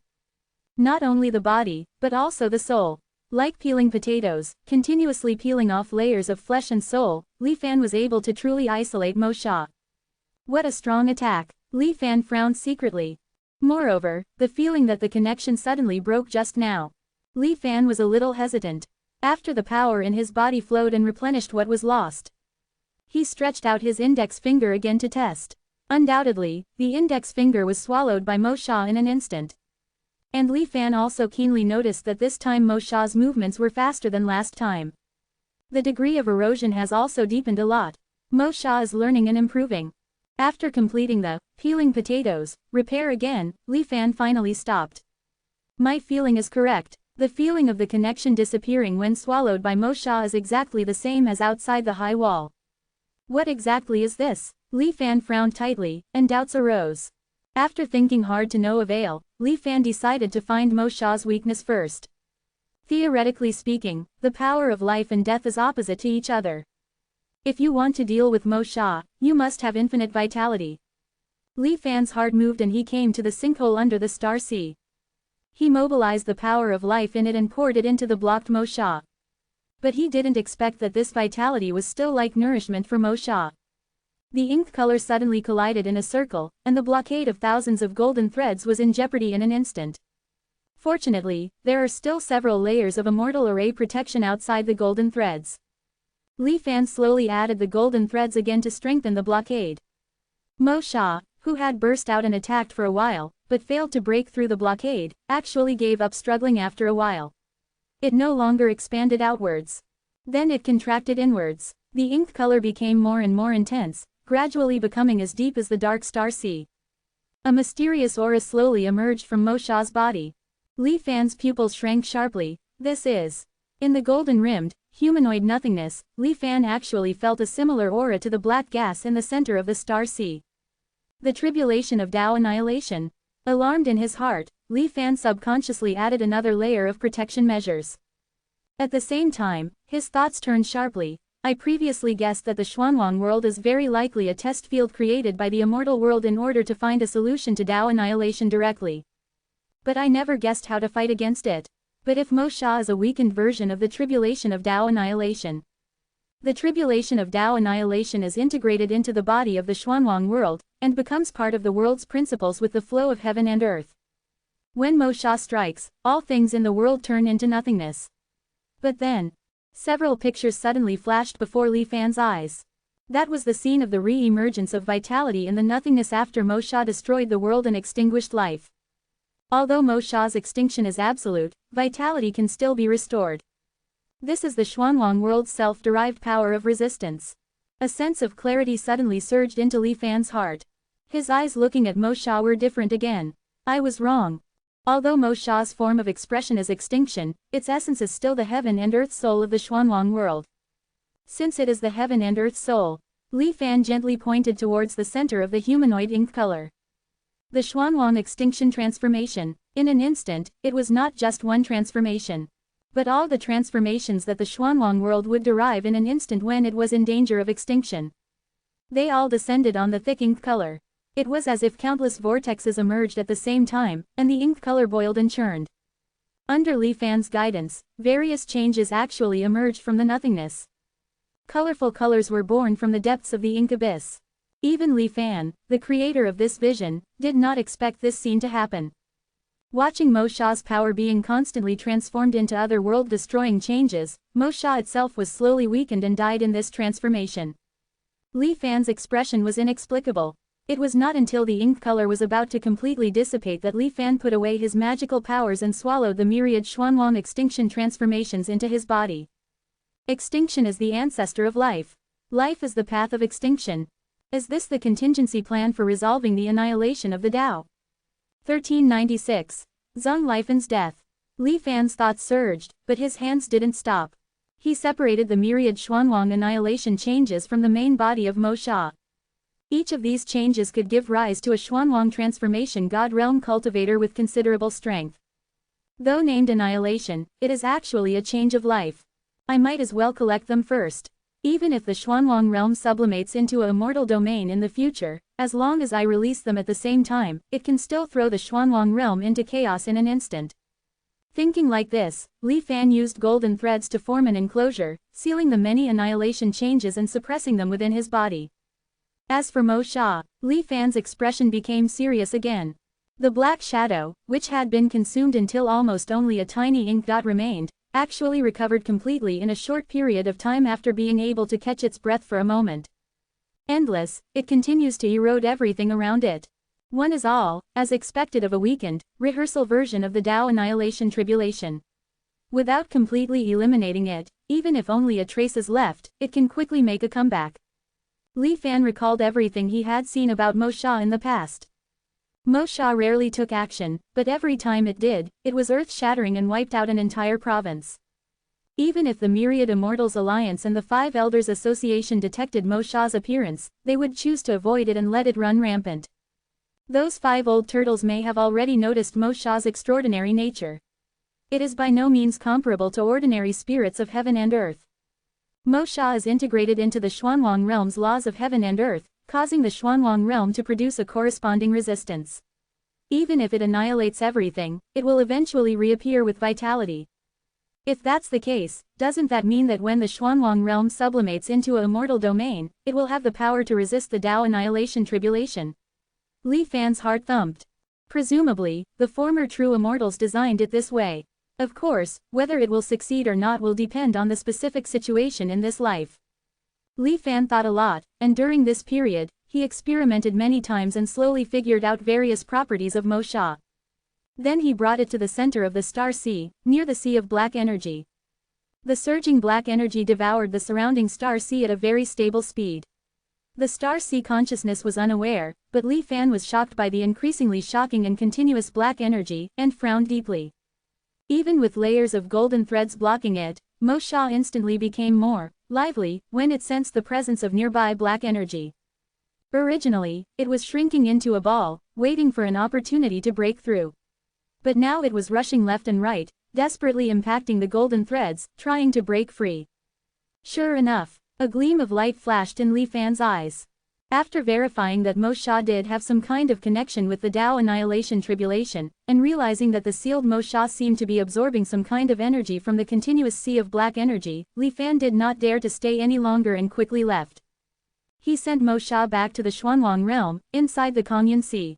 Not only the body, but also the soul. Like peeling potatoes, continuously peeling off layers of flesh and soul, Li Fan was able to truly isolate Mo Sha. What a strong attack! Li Fan frowned secretly. Moreover, the feeling that the connection suddenly broke just now. Li Fan was a little hesitant. After the power in his body flowed and replenished what was lost. He stretched out his index finger again to test. Undoubtedly, the index finger was swallowed by Mo Sha in an instant. And Li Fan also keenly noticed that this time Mo Sha's movements were faster than last time. The degree of erosion has also deepened a lot. Mo Sha is learning and improving. After completing the peeling potatoes repair again, Li Fan finally stopped. My feeling is correct. The feeling of the connection disappearing when swallowed by Mo Sha is exactly the same as outside the high wall. What exactly is this? Li Fan frowned tightly, and doubts arose. After thinking hard to no avail, Li Fan decided to find Mo Sha's weakness first. Theoretically speaking, the power of life and death is opposite to each other. If you want to deal with Mo Sha, you must have infinite vitality. Li Fan's heart moved and he came to the sinkhole under the star sea. He mobilized the power of life in it and poured it into the blocked Mo Sha. But he didn't expect that this vitality was still like nourishment for Mo Sha. The ink color suddenly collided in a circle, and the blockade of thousands of golden threads was in jeopardy in an instant. Fortunately, there are still several layers of immortal array protection outside the golden threads. Li Fan slowly added the golden threads again to strengthen the blockade. Mo Sha, who had burst out and attacked for a while, but failed to break through the blockade, actually gave up struggling after a while. It no longer expanded outwards. Then it contracted inwards. The ink color became more and more intense, gradually becoming as deep as the dark star sea. A mysterious aura slowly emerged from Mo Sha's body. Li Fan's pupils shrank sharply. This is. In the golden-rimmed, humanoid nothingness, Li Fan actually felt a similar aura to the black gas in the center of the star sea. The tribulation of Tao annihilation. Alarmed in his heart, Li Fan subconsciously added another layer of protection measures. At the same time, his thoughts turned sharply. I previously guessed that the Xuanwang world is very likely a test field created by the immortal world in order to find a solution to Tao annihilation directly. But I never guessed how to fight against it. But if Mo Sha is a weakened version of the tribulation of Tao annihilation. The tribulation of Tao annihilation is integrated into the body of the Xuanwang world, and becomes part of the world's principles with the flow of heaven and earth. When Mo Sha strikes, all things in the world turn into nothingness. But then, several pictures suddenly flashed before Li Fan's eyes. That was the scene of the re-emergence of vitality in the nothingness after Mo Sha destroyed the world and extinguished life. Although Mo Sha's extinction is absolute, vitality can still be restored. This is the Xuanwang world's self-derived power of resistance. A sense of clarity suddenly surged into Li Fan's heart. His eyes looking at Mo Sha were different again. I was wrong. Although Mo Sha's form of expression is extinction, its essence is still the heaven and earth soul of the Xuanwang world. Since it is the heaven and earth soul. Li Fan gently pointed towards the center of the humanoid ink color. The Xuanwang extinction transformation. In an instant, it was not just one transformation, but all the transformations that the Xuanwang world would derive in an instant when it was in danger of extinction. They all descended on the thick ink color. It was as if countless vortexes emerged at the same time, and the ink color boiled and churned. Under Li Fan's guidance, various changes actually emerged from the nothingness. Colorful colors were born from the depths of the ink abyss. Even Li Fan, the creator of this vision, did not expect this scene to happen. Watching Mo Sha's power being constantly transformed into other world-destroying changes, Mo Sha itself was slowly weakened and died in this transformation. Li Fan's expression was inexplicable. It was not until the ink color was about to completely dissipate that Li Fan put away his magical powers and swallowed the myriad Xuanwang extinction transformations into his body. Extinction is the ancestor of life. Life is the path of extinction. Is this the contingency plan for resolving the annihilation of the Tao? 1396. Zheng Lifen's death. Li Fan's thoughts surged, but his hands didn't stop. He separated the myriad Xuanwang annihilation changes from the main body of Mo Sha. Each of these changes could give rise to a Xuanwang transformation God realm cultivator with considerable strength. Though named annihilation, it is actually a change of life. I might as well collect them first. Even if the Xuanwang realm sublimates into a immortal domain in the future, as long as I release them at the same time, it can still throw the Xuanwang realm into chaos in an instant. Thinking like this, Li Fan used golden threads to form an enclosure, sealing the many annihilation changes and suppressing them within his body. As for Mo Sha, Li Fan's expression became serious again. The black shadow, which had been consumed until almost only a tiny ink dot remained, actually recovered completely in a short period of time after being able to catch its breath for a moment. Endless, it continues to erode everything around it. One is all, as expected of a weakened, rehearsal version of the Tao annihilation tribulation. Without completely eliminating it, even if only a trace is left, it can quickly make a comeback. Li Fan recalled everything he had seen about Mo Sha in the past. Mo Sha rarely took action, but every time it did, it was earth-shattering and wiped out an entire province. Even if the Myriad Immortals Alliance and the Five Elders Association detected Mo Sha's appearance, they would choose to avoid it and let it run rampant. Those 5 old turtles may have already noticed Mo Sha's extraordinary nature. It is by no means comparable to ordinary spirits of heaven and earth. Mo Sha is integrated into the Xuanwang realm's laws of heaven and earth, causing the Xuanwang realm to produce a corresponding resistance. Even if it annihilates everything, it will eventually reappear with vitality. If that's the case, doesn't that mean that when the Xuanwang realm sublimates into a immortal domain, it will have the power to resist the Tao annihilation tribulation? Li Fan's heart thumped. Presumably, the former true immortals designed it this way. Of course, whether it will succeed or not will depend on the specific situation in this life. Li Fan thought a lot, and during this period, he experimented many times and slowly figured out various properties of Mo Sha. Then he brought it to the center of the star sea, near the sea of black energy. The surging black energy devoured the surrounding star sea at a very stable speed. The star sea consciousness was unaware, but Li Fan was shocked by the increasingly shocking and continuous black energy, and frowned deeply. Even with layers of golden threads blocking it, Mo Sha instantly became more lively when it sensed the presence of nearby black energy. Originally, it was shrinking into a ball, waiting for an opportunity to break through. But now it was rushing left and right, desperately impacting the golden threads, trying to break free. Sure enough, a gleam of light flashed in Li Fan's eyes. After verifying that Mo Sha did have some kind of connection with the Tao annihilation tribulation, and realizing that the sealed Mo Sha seemed to be absorbing some kind of energy from the continuous sea of black energy, Li Fan did not dare to stay any longer and quickly left. He sent Mo Sha back to the Xuanwang realm, inside the Kongyan Sea.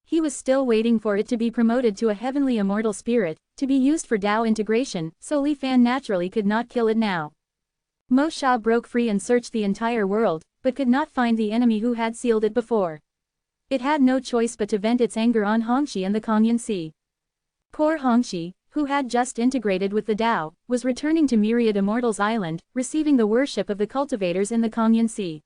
He was still waiting for it to be promoted to a heavenly immortal spirit, to be used for Tao integration, so Li Fan naturally could not kill it now. Mo Sha broke free and searched the entire world, but could not find the enemy who had sealed it before. It had no choice but to vent its anger on Hongxi and the Kongyan Sea. Poor Hongxi, who had just integrated with the Tao, was returning to Myriad Immortals Island, receiving the worship of the cultivators in the Kongyan Sea.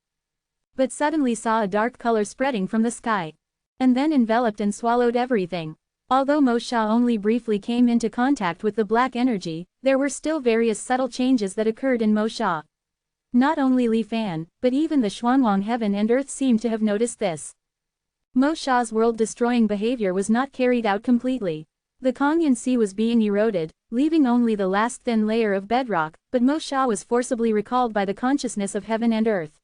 But suddenly saw a dark color spreading from the sky. And then enveloped and swallowed everything. Although Mo Sha only briefly came into contact with the black energy, there were still various subtle changes that occurred in Mo Sha. Not only Li Fan, but even the Xuanwang heaven and earth seemed to have noticed this. Mo Sha's world-destroying behavior was not carried out completely. The Kongyan Sea was being eroded, leaving only the last thin layer of bedrock, but Mo Sha was forcibly recalled by the consciousness of heaven and earth,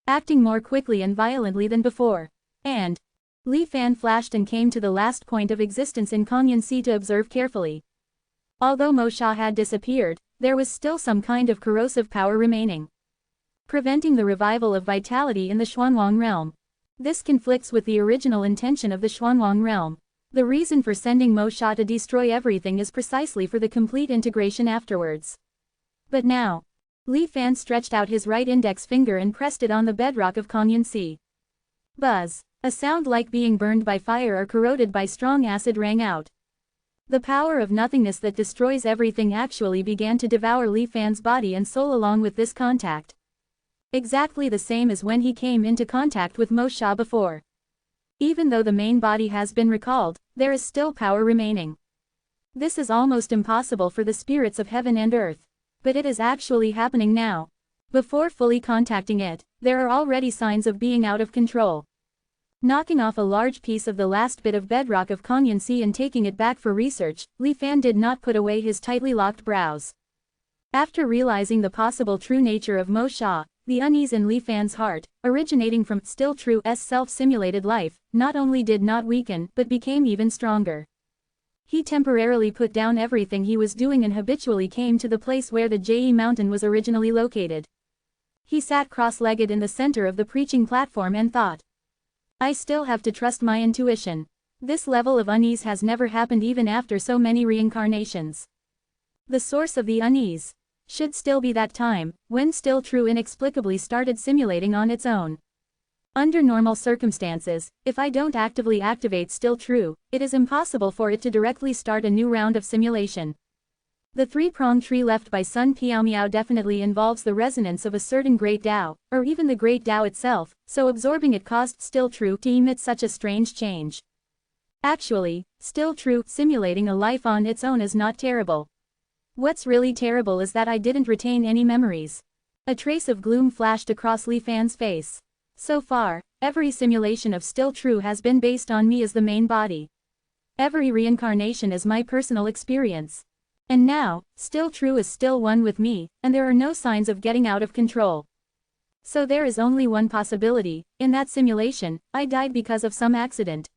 acting more quickly and violently than before. And Li Fan flashed and came to the last point of existence in Kongyan Sea to observe carefully. Although Mo Sha had disappeared, there was still some kind of corrosive power remaining, preventing the revival of vitality in the Xuanwang realm. This conflicts with the original intention of the Xuanwang realm. The reason for sending Mo Sha to destroy everything is precisely for the complete integration afterwards. But now, Li Fan stretched out his right index finger and pressed it on the bedrock of Kongyan Sea. Buzz! A sound like being burned by fire or corroded by strong acid rang out. The power of nothingness that destroys everything actually began to devour Li Fan's body and soul along with this contact. Exactly the same as when he came into contact with Mo Sha before. Even though the main body has been recalled, there is still power remaining. This is almost impossible for the spirits of heaven and earth. But it is actually happening now. Before fully contacting it, there are already signs of being out of control. Knocking off a large piece of the last bit of bedrock of Kongyan Sea and taking it back for research, Li Fan did not put away his tightly locked brows. After realizing the possible true nature of Mo Sha, the unease in Li Fan's heart, originating from Still True's self-simulated life, not only did not weaken but became even stronger. He temporarily put down everything he was doing and habitually came to the place where the Je Mountain was originally located. He sat cross-legged in the center of the preaching platform and thought, I still have to trust my intuition. This level of unease has never happened even after so many reincarnations. The source of the unease should still be that time, when Still True inexplicably started simulating on its own. Under normal circumstances, if I don't actively activate Still True, it is impossible for it to directly start a new round of simulation. The three-pronged tree left by Sun Piaomiao definitely involves the resonance of a certain great Tao, or even the great Tao itself, so absorbing it caused Still True to emit such a strange change. Actually, Still True simulating a life on its own is not terrible. What's really terrible is that I didn't retain any memories. A trace of gloom flashed across Li Fan's face. So far, every simulation of Still True has been based on me as the main body. Every reincarnation is my personal experience. And now, Still True is still one with me, and there are no signs of getting out of control. So there is only one possibility: in that simulation, I died because of some accident.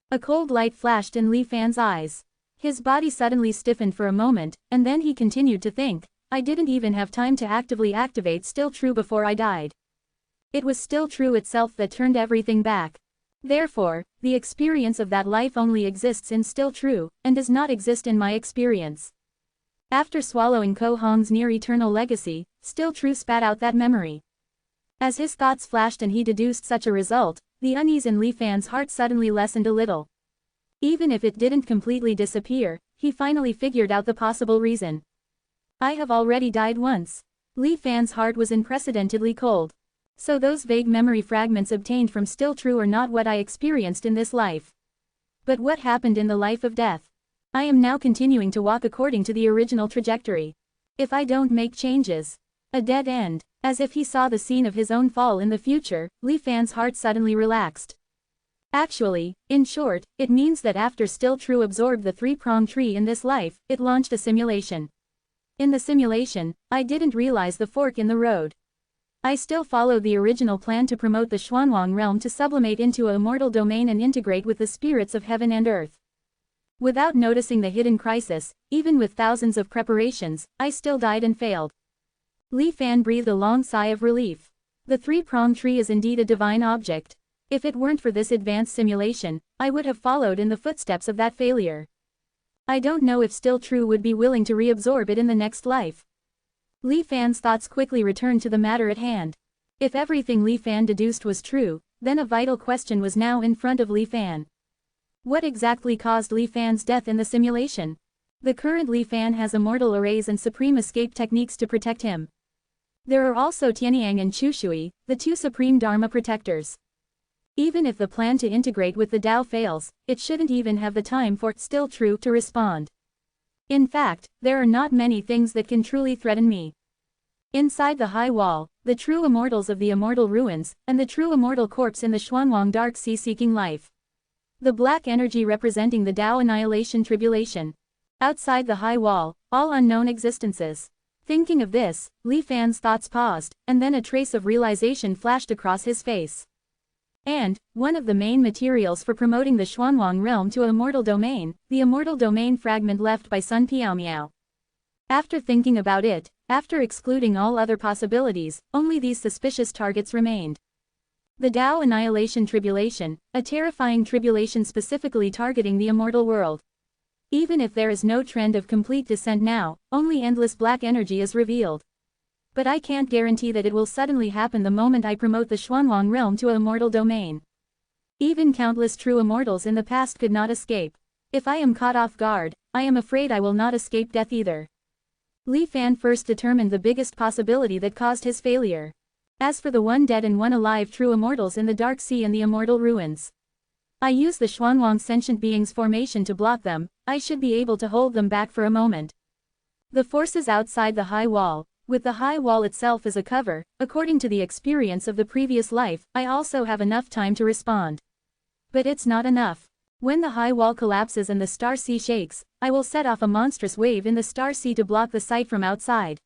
A cold light flashed in Li Fan's eyes. His body suddenly stiffened for a moment, and then he continued to think, I didn't even have time to actively activate Still True before I died. It was Still True itself that turned everything back. Therefore, the experience of that life only exists in Still True, and does not exist in my experience. After swallowing Ko Hong's near-eternal legacy, Still True spat out that memory. As his thoughts flashed and he deduced such a result, the unease in Li Fan's heart suddenly lessened a little. Even if it didn't completely disappear, he finally figured out the possible reason. I have already died once. Li Fan's heart was unprecedentedly cold. So those vague memory fragments obtained from Still True are not what I experienced in this life. But what happened in the life of death? I am now continuing to walk according to the original trajectory. If I don't make changes, a dead end. As if he saw the scene of his own fall in the future, Li Fan's heart suddenly relaxed. Actually, in short, it means that after Still True absorbed the three-pronged tree in this life, it launched a simulation. In the simulation, I didn't realize the fork in the road. I still followed the original plan to promote the Xuanwang realm to sublimate into a immortal domain and integrate with the spirits of heaven and earth. Without noticing the hidden crisis, even with thousands of preparations, I still died and failed. Li Fan breathed a long sigh of relief. The three-pronged tree is indeed a divine object. If it weren't for this advanced simulation, I would have followed in the footsteps of that failure. I don't know if Still True would be willing to reabsorb it in the next life. Li Fan's thoughts quickly returned to the matter at hand. If everything Li Fan deduced was true, then a vital question was now in front of Li Fan. What exactly caused Li Fan's death in the simulation? The current Li Fan has immortal arrays and supreme escape techniques to protect him. There are also Tianyang and Chushui, the two supreme Dharma protectors. Even if the plan to integrate with the Tao fails, it shouldn't even have the time for Still True to respond. In fact, there are not many things that can truly threaten me. Inside the high wall, the true immortals of the immortal ruins, and the true immortal corpse in the Xuanwang dark sea seeking life. The black energy representing the Tao annihilation tribulation. Outside the high wall, all unknown existences. Thinking of this, Li Fan's thoughts paused, and then a trace of realization flashed across his face. And, one of the main materials for promoting the Xuanwang realm to immortal domain, the immortal domain fragment left by Sun Piaomiao. After thinking about it, after excluding all other possibilities, only these suspicious targets remained. The Tao annihilation tribulation, a terrifying tribulation specifically targeting the immortal world. Even if there is no trend of complete descent now, only endless black energy is revealed. But I can't guarantee that it will suddenly happen the moment I promote the Xuanwang realm to an immortal domain. Even countless true immortals in the past could not escape. If I am caught off guard, I am afraid I will not escape death either. Li Fan first determined the biggest possibility that caused his failure. As for the one dead and one alive true immortals in the Dark Sea and the immortal ruins, I use the Xuanwang sentient beings formation to block them. I should be able to hold them back for a moment. The forces outside the high wall, with the high wall itself as a cover, according to the experience of the previous life, I also have enough time to respond. But it's not enough. When the high wall collapses and the star sea shakes, I will set off a monstrous wave in the star sea to block the sight from outside.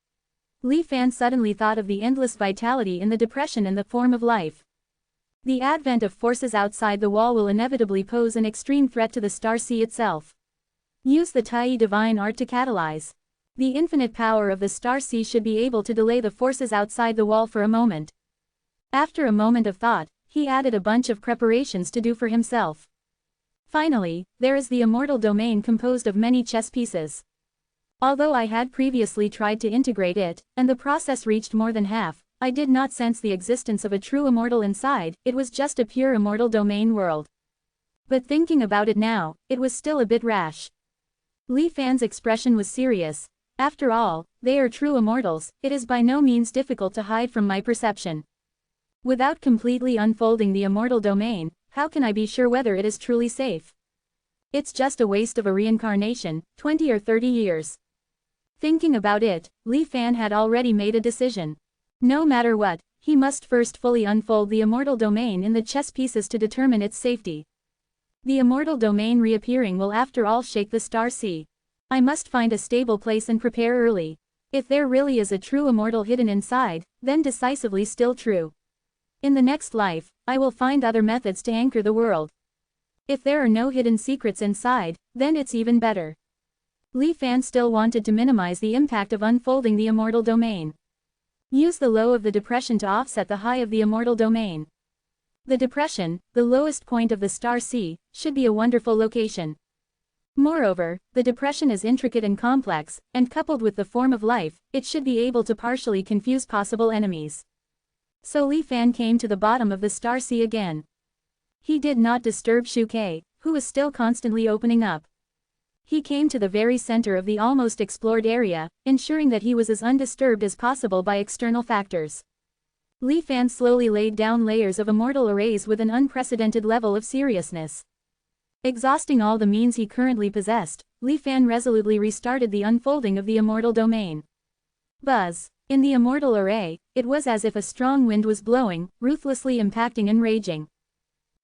Li Fan suddenly thought of the endless vitality in the depression and the form of life. The advent of forces outside the wall will inevitably pose an extreme threat to the star sea itself. Use the Tai divine art to catalyze. The infinite power of the star sea should be able to delay the forces outside the wall for a moment. After a moment of thought, he added a bunch of preparations to do for himself. Finally, there is the immortal domain composed of many chess pieces. Although I had previously tried to integrate it, and the process reached more than half, I did not sense the existence of a true immortal inside. It was just a pure immortal domain world. But thinking about it now, it was still a bit rash. Li Fan's expression was serious. After all, they are true immortals. It is by no means difficult to hide from my perception. Without completely unfolding the immortal domain, how can I be sure whether it is truly safe? It's just a waste of a reincarnation, 20 or 30 years. Thinking about it, Li Fan had already made a decision. No matter what, he must first fully unfold the immortal domain in the chess pieces to determine its safety. The immortal domain reappearing will after all shake the star sea. I must find a stable place and prepare early. If there really is a true immortal hidden inside, then decisively still true. In the next life, I will find other methods to anchor the world. If there are no hidden secrets inside, then it's even better. Li Fan still wanted to minimize the impact of unfolding the immortal domain. Use the low of the depression to offset the high of the immortal domain. The depression, the lowest point of the star sea, should be a wonderful location. Moreover, the depression is intricate and complex, and coupled with the form of life, it should be able to partially confuse possible enemies. So Li Fan came to the bottom of the star sea again. He did not disturb Shu Ke, who was still constantly opening up. He came to the very center of the almost explored area, ensuring that he was as undisturbed as possible by external factors. Li Fan slowly laid down layers of immortal arrays with an unprecedented level of seriousness. Exhausting all the means he currently possessed, Li Fan resolutely restarted the unfolding of the immortal domain. Buzz. In the immortal array, it was as if a strong wind was blowing, ruthlessly impacting and raging.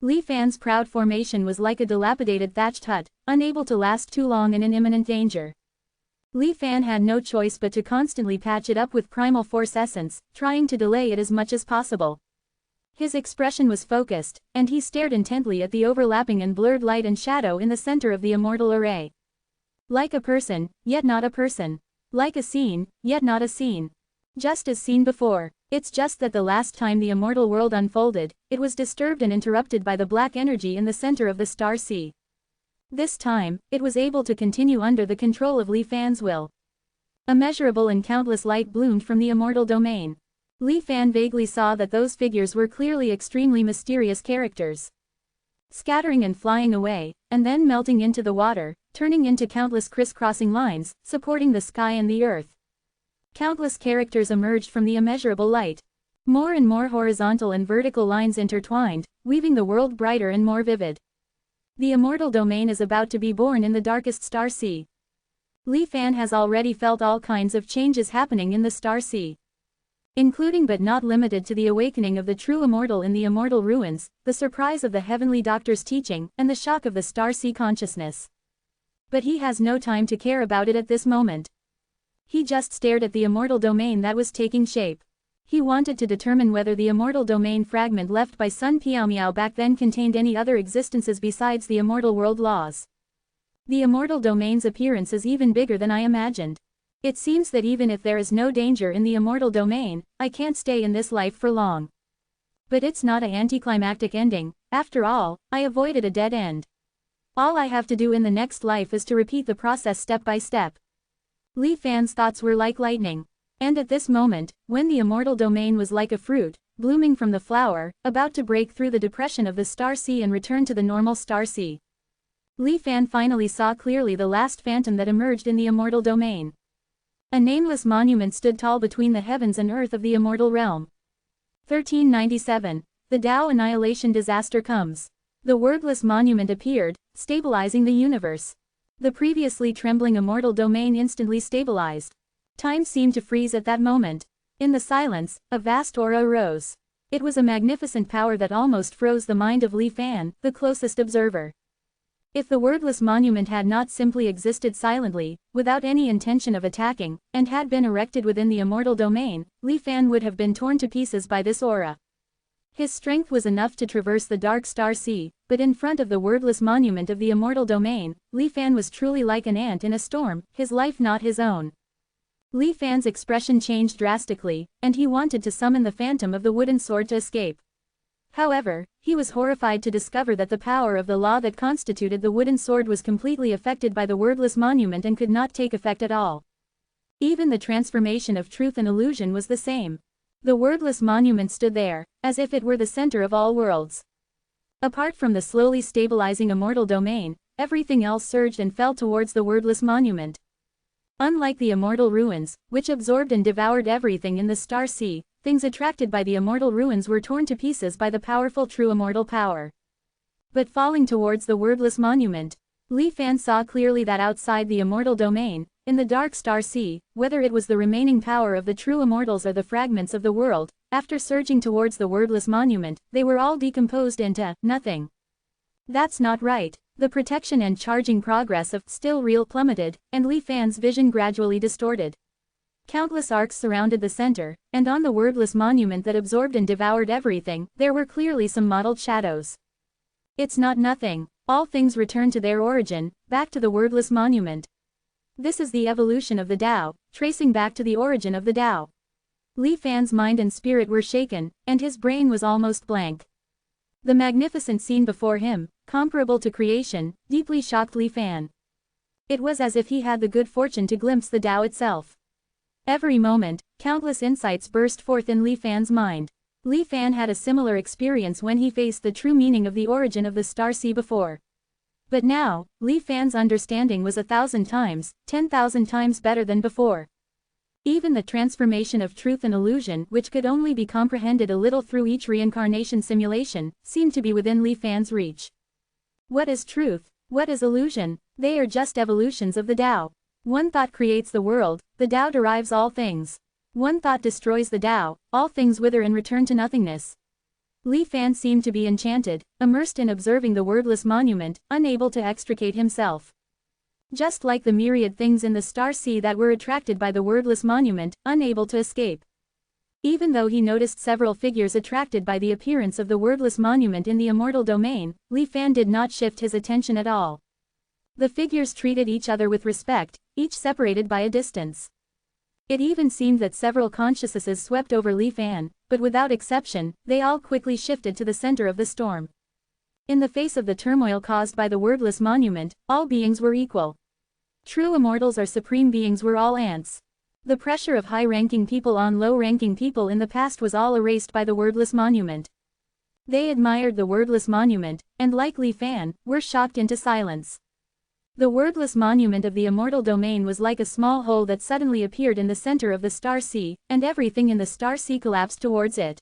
Li Fan's proud formation was like a dilapidated thatched hut, unable to last too long and in imminent danger. Li Fan had no choice but to constantly patch it up with primal force essence, trying to delay it as much as possible. His expression was focused, and he stared intently at the overlapping and blurred light and shadow in the center of the immortal array. Like a person, yet not a person. Like a scene, yet not a scene. Just as seen before. It's just that the last time the immortal world unfolded, it was disturbed and interrupted by the black energy in the center of the star sea. This time, it was able to continue under the control of Li Fan's will. Immeasurable and countless light bloomed from the immortal domain. Li Fan vaguely saw that those figures were clearly extremely mysterious characters. Scattering and flying away, and then melting into the water, turning into countless crisscrossing lines, supporting the sky and the earth. Countless characters emerged from the immeasurable light. More and more horizontal and vertical lines intertwined, weaving the world brighter and more vivid. The immortal domain is about to be born in the darkest star sea. Li Fan has already felt all kinds of changes happening in the star sea. including but not limited to the awakening of the true immortal in the immortal ruins, the surprise of the heavenly doctor's teaching, and the shock of the star sea consciousness. But he has no time to care about it at this moment. He just stared at the immortal domain that was taking shape. He wanted to determine whether the immortal domain fragment left by Sun Piaomiao back then contained any other existences besides the immortal world laws. The immortal domain's appearance is even bigger than I imagined. It seems that even if there is no danger in the immortal domain, I can't stay in this life for long. But it's not an anticlimactic ending. After all, I avoided a dead end. All I have to do in the next life is to repeat the process step by step. Li Fan's thoughts were like lightning. And at this moment, when the immortal domain was like a fruit, blooming from the flower, about to break through the depression of the star sea and return to the normal star sea, Li Fan finally saw clearly the last phantom that emerged in the immortal domain. A nameless monument stood tall between the heavens and earth of the immortal realm. 1397. The Tao annihilation disaster comes. The wordless monument appeared, stabilizing the universe. The previously trembling immortal domain instantly stabilized. Time seemed to freeze at that moment. In the silence, a vast aura arose. It was a magnificent power that almost froze the mind of Li Fan, the closest observer. If the wordless monument had not simply existed silently, without any intention of attacking, and had been erected within the immortal domain, Li Fan would have been torn to pieces by this aura. His strength was enough to traverse the dark star sea, but in front of the wordless monument of the immortal domain, Li Fan was truly like an ant in a storm, his life not his own. Li Fan's expression changed drastically, and he wanted to summon the phantom of the wooden sword to escape. However, he was horrified to discover that the power of the law that constituted the wooden sword was completely affected by the wordless monument and could not take effect at all. Even the transformation of truth and illusion was the same. The wordless monument stood there, as if it were the center of all worlds. Apart from the slowly stabilizing immortal domain, everything else surged and fell towards the wordless monument. Unlike the immortal ruins, which absorbed and devoured everything in the star sea, things attracted by the immortal ruins were torn to pieces by the powerful true immortal power. But falling towards the wordless monument, Li Fan saw clearly that outside the immortal domain, in the dark star sea, whether it was the remaining power of the true immortals or the fragments of the world, after surging towards the wordless monument, they were all decomposed into nothing. That's not right. The protection and charging progress of still real plummeted, and Li Fan's vision gradually distorted. Countless arcs surrounded the center, and on the wordless monument that absorbed and devoured everything, there were clearly some mottled shadows. It's not nothing. All things return to their origin, back to the wordless monument. This is the evolution of the Tao, tracing back to the origin of the Tao. Li Fan's mind and spirit were shaken, and his brain was almost blank. The magnificent scene before him, comparable to creation, deeply shocked Li Fan. It was as if he had the good fortune to glimpse the Tao itself. Every moment, countless insights burst forth in Li Fan's mind. Li Fan had a similar experience when he faced the true meaning of the origin of the star sea before. But now, Li Fan's understanding was 1,000 times, 10,000 times better than before. Even the transformation of truth and illusion, which could only be comprehended a little through each reincarnation simulation, seemed to be within Li Fan's reach. What is truth? What is illusion? They are just evolutions of the Tao. One thought creates the world, the Tao derives all things. One thought destroys the Tao, all things wither and return to nothingness. Li Fan seemed to be enchanted, immersed in observing the wordless monument, unable to extricate himself. Just like the myriad things in the star sea that were attracted by the wordless monument, unable to escape. Even though he noticed several figures attracted by the appearance of the wordless monument in the immortal domain, Li Fan did not shift his attention at all. The figures treated each other with respect, each separated by a distance. It even seemed that several consciousnesses swept over Li Fan, but without exception, they all quickly shifted to the center of the storm. In the face of the turmoil caused by the wordless monument, all beings were equal. True immortals or supreme beings were all ants. The pressure of high-ranking people on low-ranking people in the past was all erased by the wordless monument. They admired the wordless monument, and like Li Fan, were shocked into silence. The wordless monument of the immortal domain was like a small hole that suddenly appeared in the center of the star sea, and everything in the star sea collapsed towards it.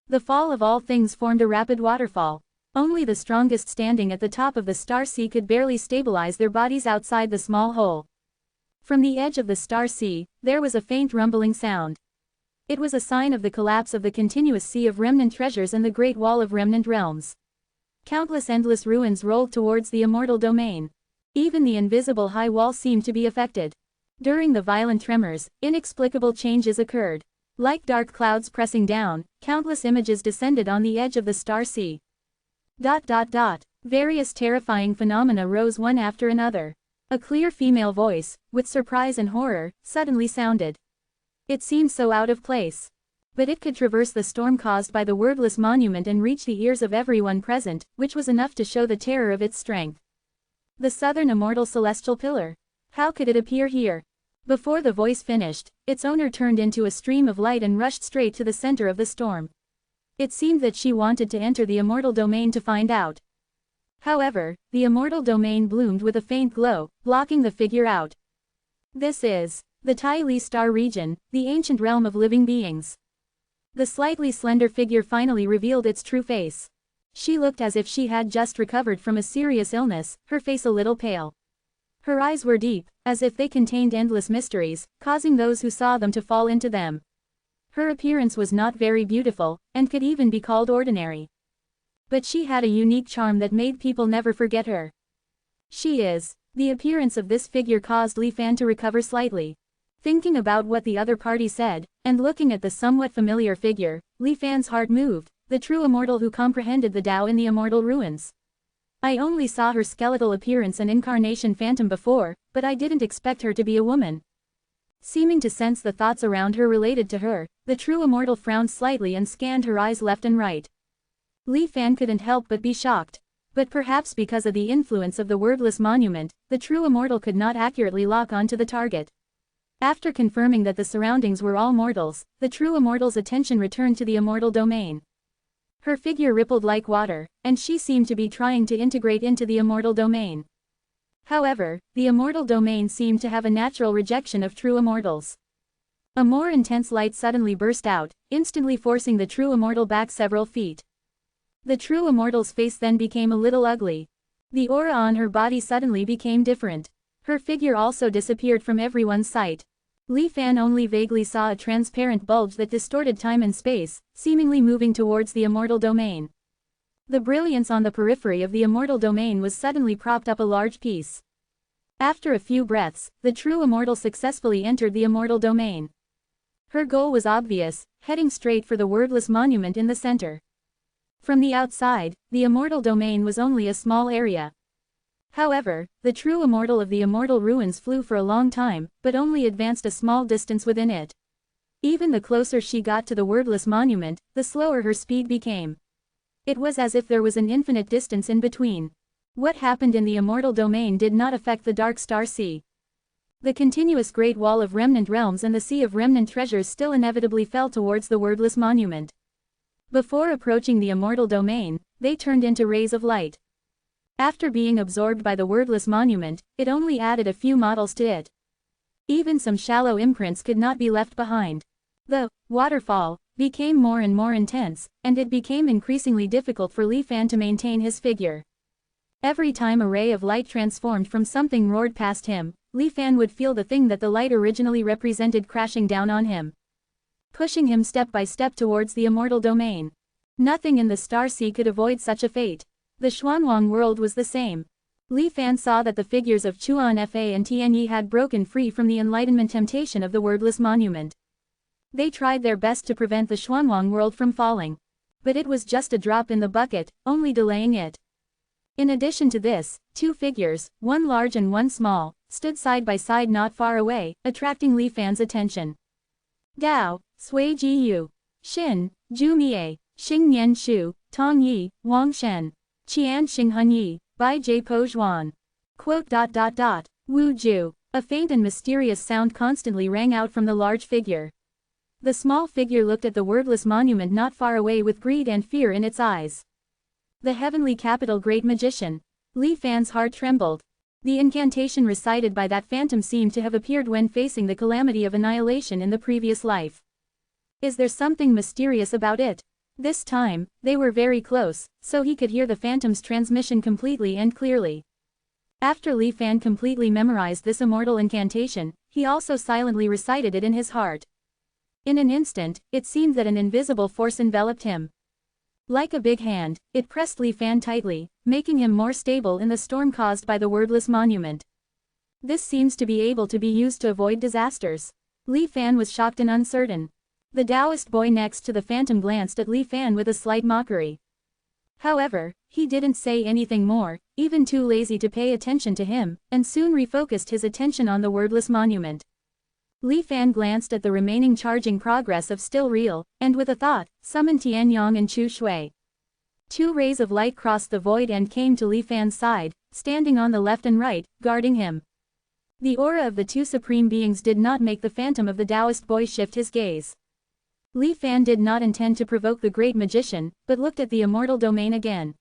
The fall of all things formed a rapid waterfall. Only the strongest standing at the top of the star sea could barely stabilize their bodies outside the small hole. From the edge of the star sea, there was a faint rumbling sound. It was a sign of the collapse of the continuous sea of remnant treasures and the great wall of remnant realms. Countless endless ruins rolled towards the immortal domain. Even the invisible high wall seemed to be affected. During the violent tremors, inexplicable changes occurred. Like dark clouds pressing down, countless images descended on the edge of the star sea. Various terrifying phenomena rose one after another. A clear female voice, with surprise and horror, suddenly sounded. It seemed so out of place. But it could traverse the storm caused by the wordless monument and reach the ears of everyone present, which was enough to show the terror of its strength. The southern immortal celestial pillar. How could it appear here? Before the voice finished, its owner turned into a stream of light and rushed straight to the center of the storm. It seemed that she wanted to enter the immortal domain to find out. However, the immortal domain bloomed with a faint glow, blocking the figure out. This is the Tai Li star region, the ancient realm of living beings. The slightly slender figure finally revealed its true face. She looked as if she had just recovered from a serious illness, her face a little pale. Her eyes were deep, as if they contained endless mysteries, causing those who saw them to fall into them. Her appearance was not very beautiful, and could even be called ordinary. But she had a unique charm that made people never forget her. She is. The appearance of this figure caused Li Fan to recover slightly. Thinking about what the other party said, and looking at the somewhat familiar figure, Li Fan's heart moved, the true immortal who comprehended the Tao in the immortal ruins. I only saw her skeletal appearance and incarnation phantom before, but I didn't expect her to be a woman. Seeming to sense the thoughts around her related to her, the true immortal frowned slightly and scanned her eyes left and right. Li Fan couldn't help but be shocked. But perhaps because of the influence of the wordless monument, the true immortal could not accurately lock onto the target. After confirming that the surroundings were all mortals, the true immortal's attention returned to the immortal domain. Her figure rippled like water, and she seemed to be trying to integrate into the immortal domain. However, the immortal domain seemed to have a natural rejection of true immortals. A more intense light suddenly burst out, instantly forcing the true immortal back several feet. The true immortal's face then became a little ugly. The aura on her body suddenly became different. Her figure also disappeared from everyone's sight. Li Fan only vaguely saw a transparent bulge that distorted time and space, seemingly moving towards the immortal domain. The brilliance on the periphery of the immortal domain was suddenly propped up a large piece. After a few breaths, the true immortal successfully entered the immortal domain. Her goal was obvious, heading straight for the wordless monument in the center. From the outside, the immortal domain was only a small area. However, the true immortal of the immortal ruins flew for a long time, but only advanced a small distance within it. Even the closer she got to the wordless monument, the slower her speed became. It was as if there was an infinite distance in between. What happened in the immortal domain did not affect the dark star sea. The continuous great wall of remnant realms and the sea of remnant treasures still inevitably fell towards the wordless monument. Before approaching the immortal domain, they turned into rays of light. After being absorbed by the wordless monument, it only added a few models to it. Even some shallow imprints could not be left behind. The waterfall became more and more intense, and it became increasingly difficult for Li Fan to maintain his figure. Every time a ray of light transformed from something roared past him, Li Fan would feel the thing that the light originally represented crashing down on him, pushing him step by step towards the immortal domain. Nothing in the star sea could avoid such a fate. The Xuanwang world was the same. Li Fan saw that the figures of Chuan Fa and Tianyi had broken free from the enlightenment temptation of the wordless monument. They tried their best to prevent the Xuanwang world from falling. But it was just a drop in the bucket, only delaying it. In addition to this, two figures, one large and one small, stood side by side not far away, attracting Li Fan's attention. Dao, Sui Ji Yu, Xin, Zhu Mie, Xing Nian Shu, Tong Yi, Wang Shen, Qian Xing Hun Yi, Bai Jie Po Zhuan. Wu Ju. A faint and mysterious sound constantly rang out from the large figure. The small figure looked at the wordless monument not far away with greed and fear in its eyes. The heavenly capital great magician. Li Fan's heart trembled. The incantation recited by that phantom seemed to have appeared when facing the calamity of annihilation in the previous life. Is there something mysterious about it? This time, they were very close, so he could hear the phantom's transmission completely and clearly. After Li Fan completely memorized this immortal incantation, he also silently recited it in his heart. In an instant, it seemed that an invisible force enveloped him. Like a big hand, it pressed Li Fan tightly, making him more stable in the storm caused by the wordless monument. This seems to be able to be used to avoid disasters. Li Fan was shocked and uncertain. The Taoist boy next to the phantom glanced at Li Fan with a slight mockery. However, he didn't say anything more, even too lazy to pay attention to him, and soon refocused his attention on the wordless monument. Li Fan glanced at the remaining charging progress of Still Real, and with a thought, summoned Tianyang and Chu Shui. Two rays of light crossed the void and came to Li Fan's side, standing on the left and right, guarding him. The aura of the two supreme beings did not make the phantom of the Taoist boy shift his gaze. Li Fan did not intend to provoke the great magician, but looked at the immortal domain again.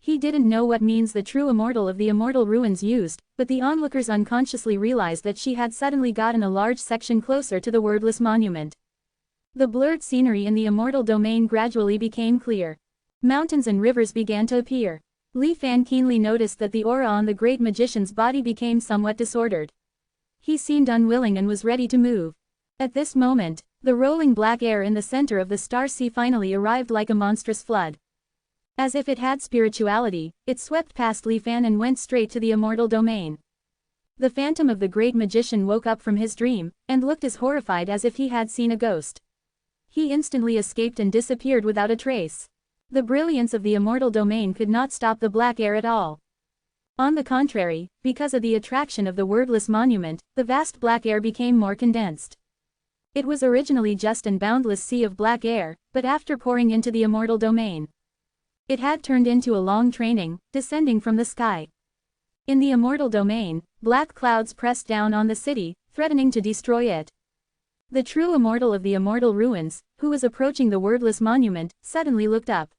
He didn't know what means the true immortal of the immortal ruins used, but the onlookers unconsciously realized that she had suddenly gotten a large section closer to the wordless monument. The blurred scenery in the immortal domain gradually became clear. Mountains and rivers began to appear. Li Fan keenly noticed that the aura on the great magician's body became somewhat disordered. He seemed unwilling and was ready to move. At this moment, the rolling black air in the center of the star sea finally arrived like a monstrous flood. As if it had spirituality, it swept past Li Fan and went straight to the immortal domain. The phantom of the great magician woke up from his dream, and looked as horrified as if he had seen a ghost. He instantly escaped and disappeared without a trace. The brilliance of the immortal domain could not stop the black air at all. On the contrary, because of the attraction of the wordless monument, the vast black air became more condensed. It was originally just an boundless sea of black air, but after pouring into the immortal domain, it had turned into a long training, descending from the sky. In the immortal domain, black clouds pressed down on the city, threatening to destroy it. The true immortal of the immortal ruins, who was approaching the wordless monument, suddenly looked up.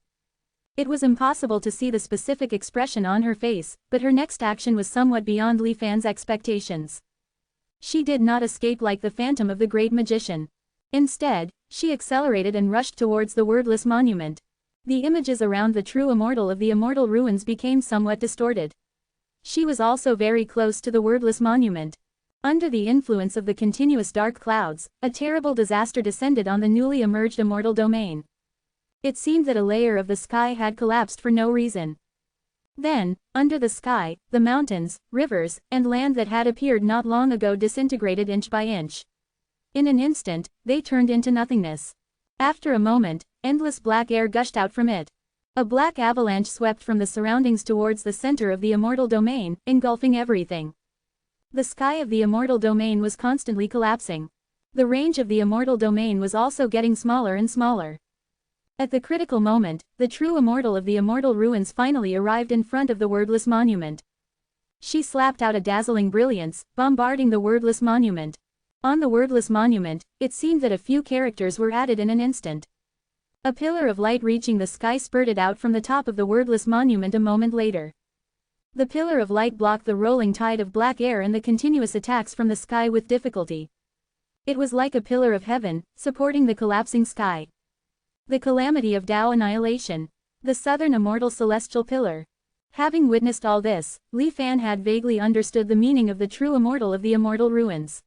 It was impossible to see the specific expression on her face, but her next action was somewhat beyond Li Fan's expectations. She did not escape like the phantom of the great magician. Instead, she accelerated and rushed towards the wordless monument. The images around the true immortal of the immortal ruins became somewhat distorted. She was also very close to the wordless monument. Under the influence of the continuous dark clouds, a terrible disaster descended on the newly emerged immortal domain. It seemed that a layer of the sky had collapsed for no reason. Then, under the sky, the mountains, rivers, and land that had appeared not long ago disintegrated inch by inch. In an instant, they turned into nothingness. After a moment, endless black air gushed out from it. A black avalanche swept from the surroundings towards the center of the immortal domain, engulfing everything. The sky of the immortal domain was constantly collapsing. The range of the immortal domain was also getting smaller and smaller. At the critical moment, the true immortal of the immortal ruins finally arrived in front of the wordless monument. She slapped out a dazzling brilliance, bombarding the wordless monument. On the wordless monument, it seemed that a few characters were added in an instant. A pillar of light reaching the sky spurted out from the top of the wordless monument a moment later. The pillar of light blocked the rolling tide of black air and the continuous attacks from the sky with difficulty. It was like a pillar of heaven, supporting the collapsing sky. The calamity of Tao annihilation. The southern immortal celestial pillar. Having witnessed all this, Li Fan had vaguely understood the meaning of the true immortal of the immortal ruins.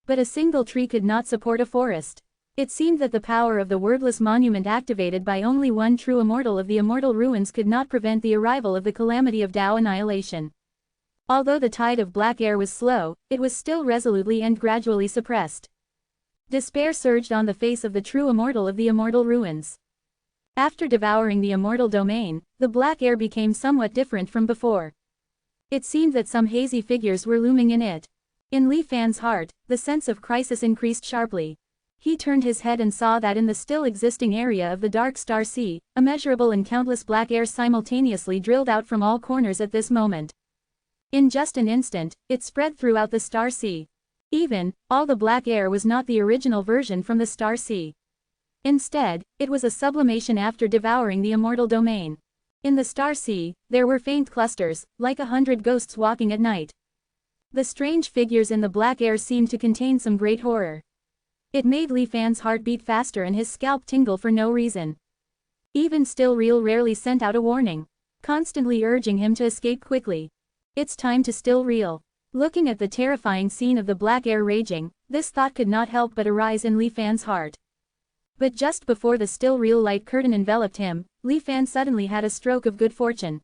But a single tree could not support a forest. It seemed that the power of the wordless monument activated by only one true immortal of the immortal ruins could not prevent the arrival of the calamity of Tao annihilation. Although the tide of black air was slow, it was still resolutely and gradually suppressed. Despair surged on the face of the true immortal of the immortal ruins. After devouring the immortal domain, the black air became somewhat different from before. It seemed that some hazy figures were looming in it. In Li Fan's heart, the sense of crisis increased sharply. He turned his head and saw that in the still existing area of the dark star sea, immeasurable and countless black air simultaneously drilled out from all corners at this moment. In just an instant, it spread throughout the star sea. Even, all the black air was not the original version from the star sea. Instead, it was a sublimation after devouring the immortal domain. In the star sea, there were faint clusters, like 100 ghosts walking at night. The strange figures in the black air seemed to contain some great horror. It made Li Fan's heart beat faster and his scalp tingle for no reason. Even Still Real rarely sent out a warning, constantly urging him to escape quickly. It's time to Still Real. Looking at the terrifying scene of the black air raging, this thought could not help but arise in Li Fan's heart. But just before the still real light curtain enveloped him, Li Fan suddenly had a stroke of good fortune.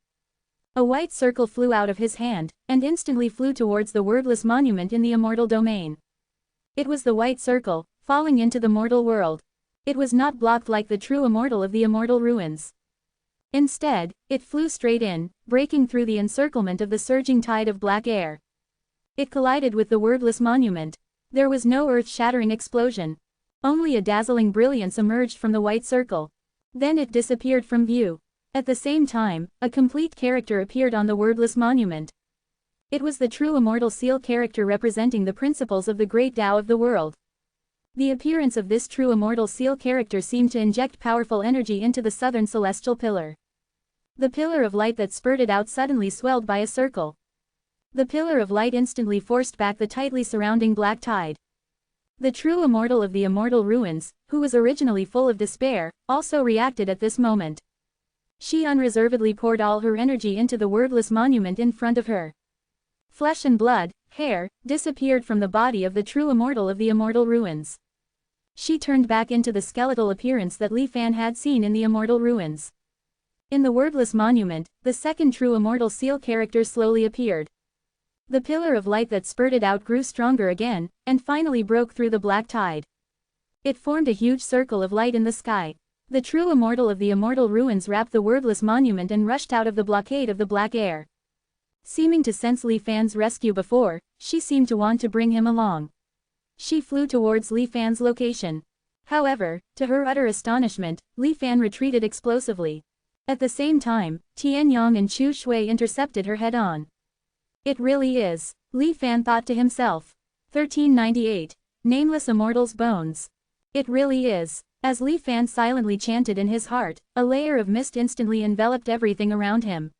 A white circle flew out of his hand, and instantly flew towards the wordless monument in the immortal domain. It was the white circle, falling into the mortal world. It was not blocked like the true immortal of the immortal ruins. Instead, it flew straight in, breaking through the encirclement of the surging tide of black air. It collided with the wordless monument. There was no earth-shattering explosion. Only a dazzling brilliance emerged from the white circle. Then it disappeared from view. At the same time, a complete character appeared on the wordless monument. It was the true immortal seal character representing the principles of the great Tao of the world. The appearance of this true immortal seal character seemed to inject powerful energy into the southern celestial pillar. The pillar of light that spurted out suddenly swelled by a circle. The pillar of light instantly forced back the tightly surrounding black tide. The true immortal of the immortal ruins, who was originally full of despair, also reacted at this moment. She unreservedly poured all her energy into the wordless monument in front of her. Flesh and blood, hair, disappeared from the body of the true immortal of the immortal ruins. She turned back into the skeletal appearance that Li Fan had seen in the immortal ruins. In the wordless monument, the second true immortal seal character slowly appeared. The pillar of light that spurted out grew stronger again, and finally broke through the black tide. It formed a huge circle of light in the sky. The true immortal of the immortal ruins wrapped the wordless monument and rushed out of the blockade of the black air. Seeming to sense Li Fan's rescue before, she seemed to want to bring him along. She flew towards Li Fan's location. However, to her utter astonishment, Li Fan retreated explosively. At the same time, Tian Yang and Chu Shui intercepted her head-on. It really is, Li Fan thought to himself. 1398. Nameless Immortal's Bones. It really is. As Li Fan silently chanted in his heart, a layer of mist instantly enveloped everything around him.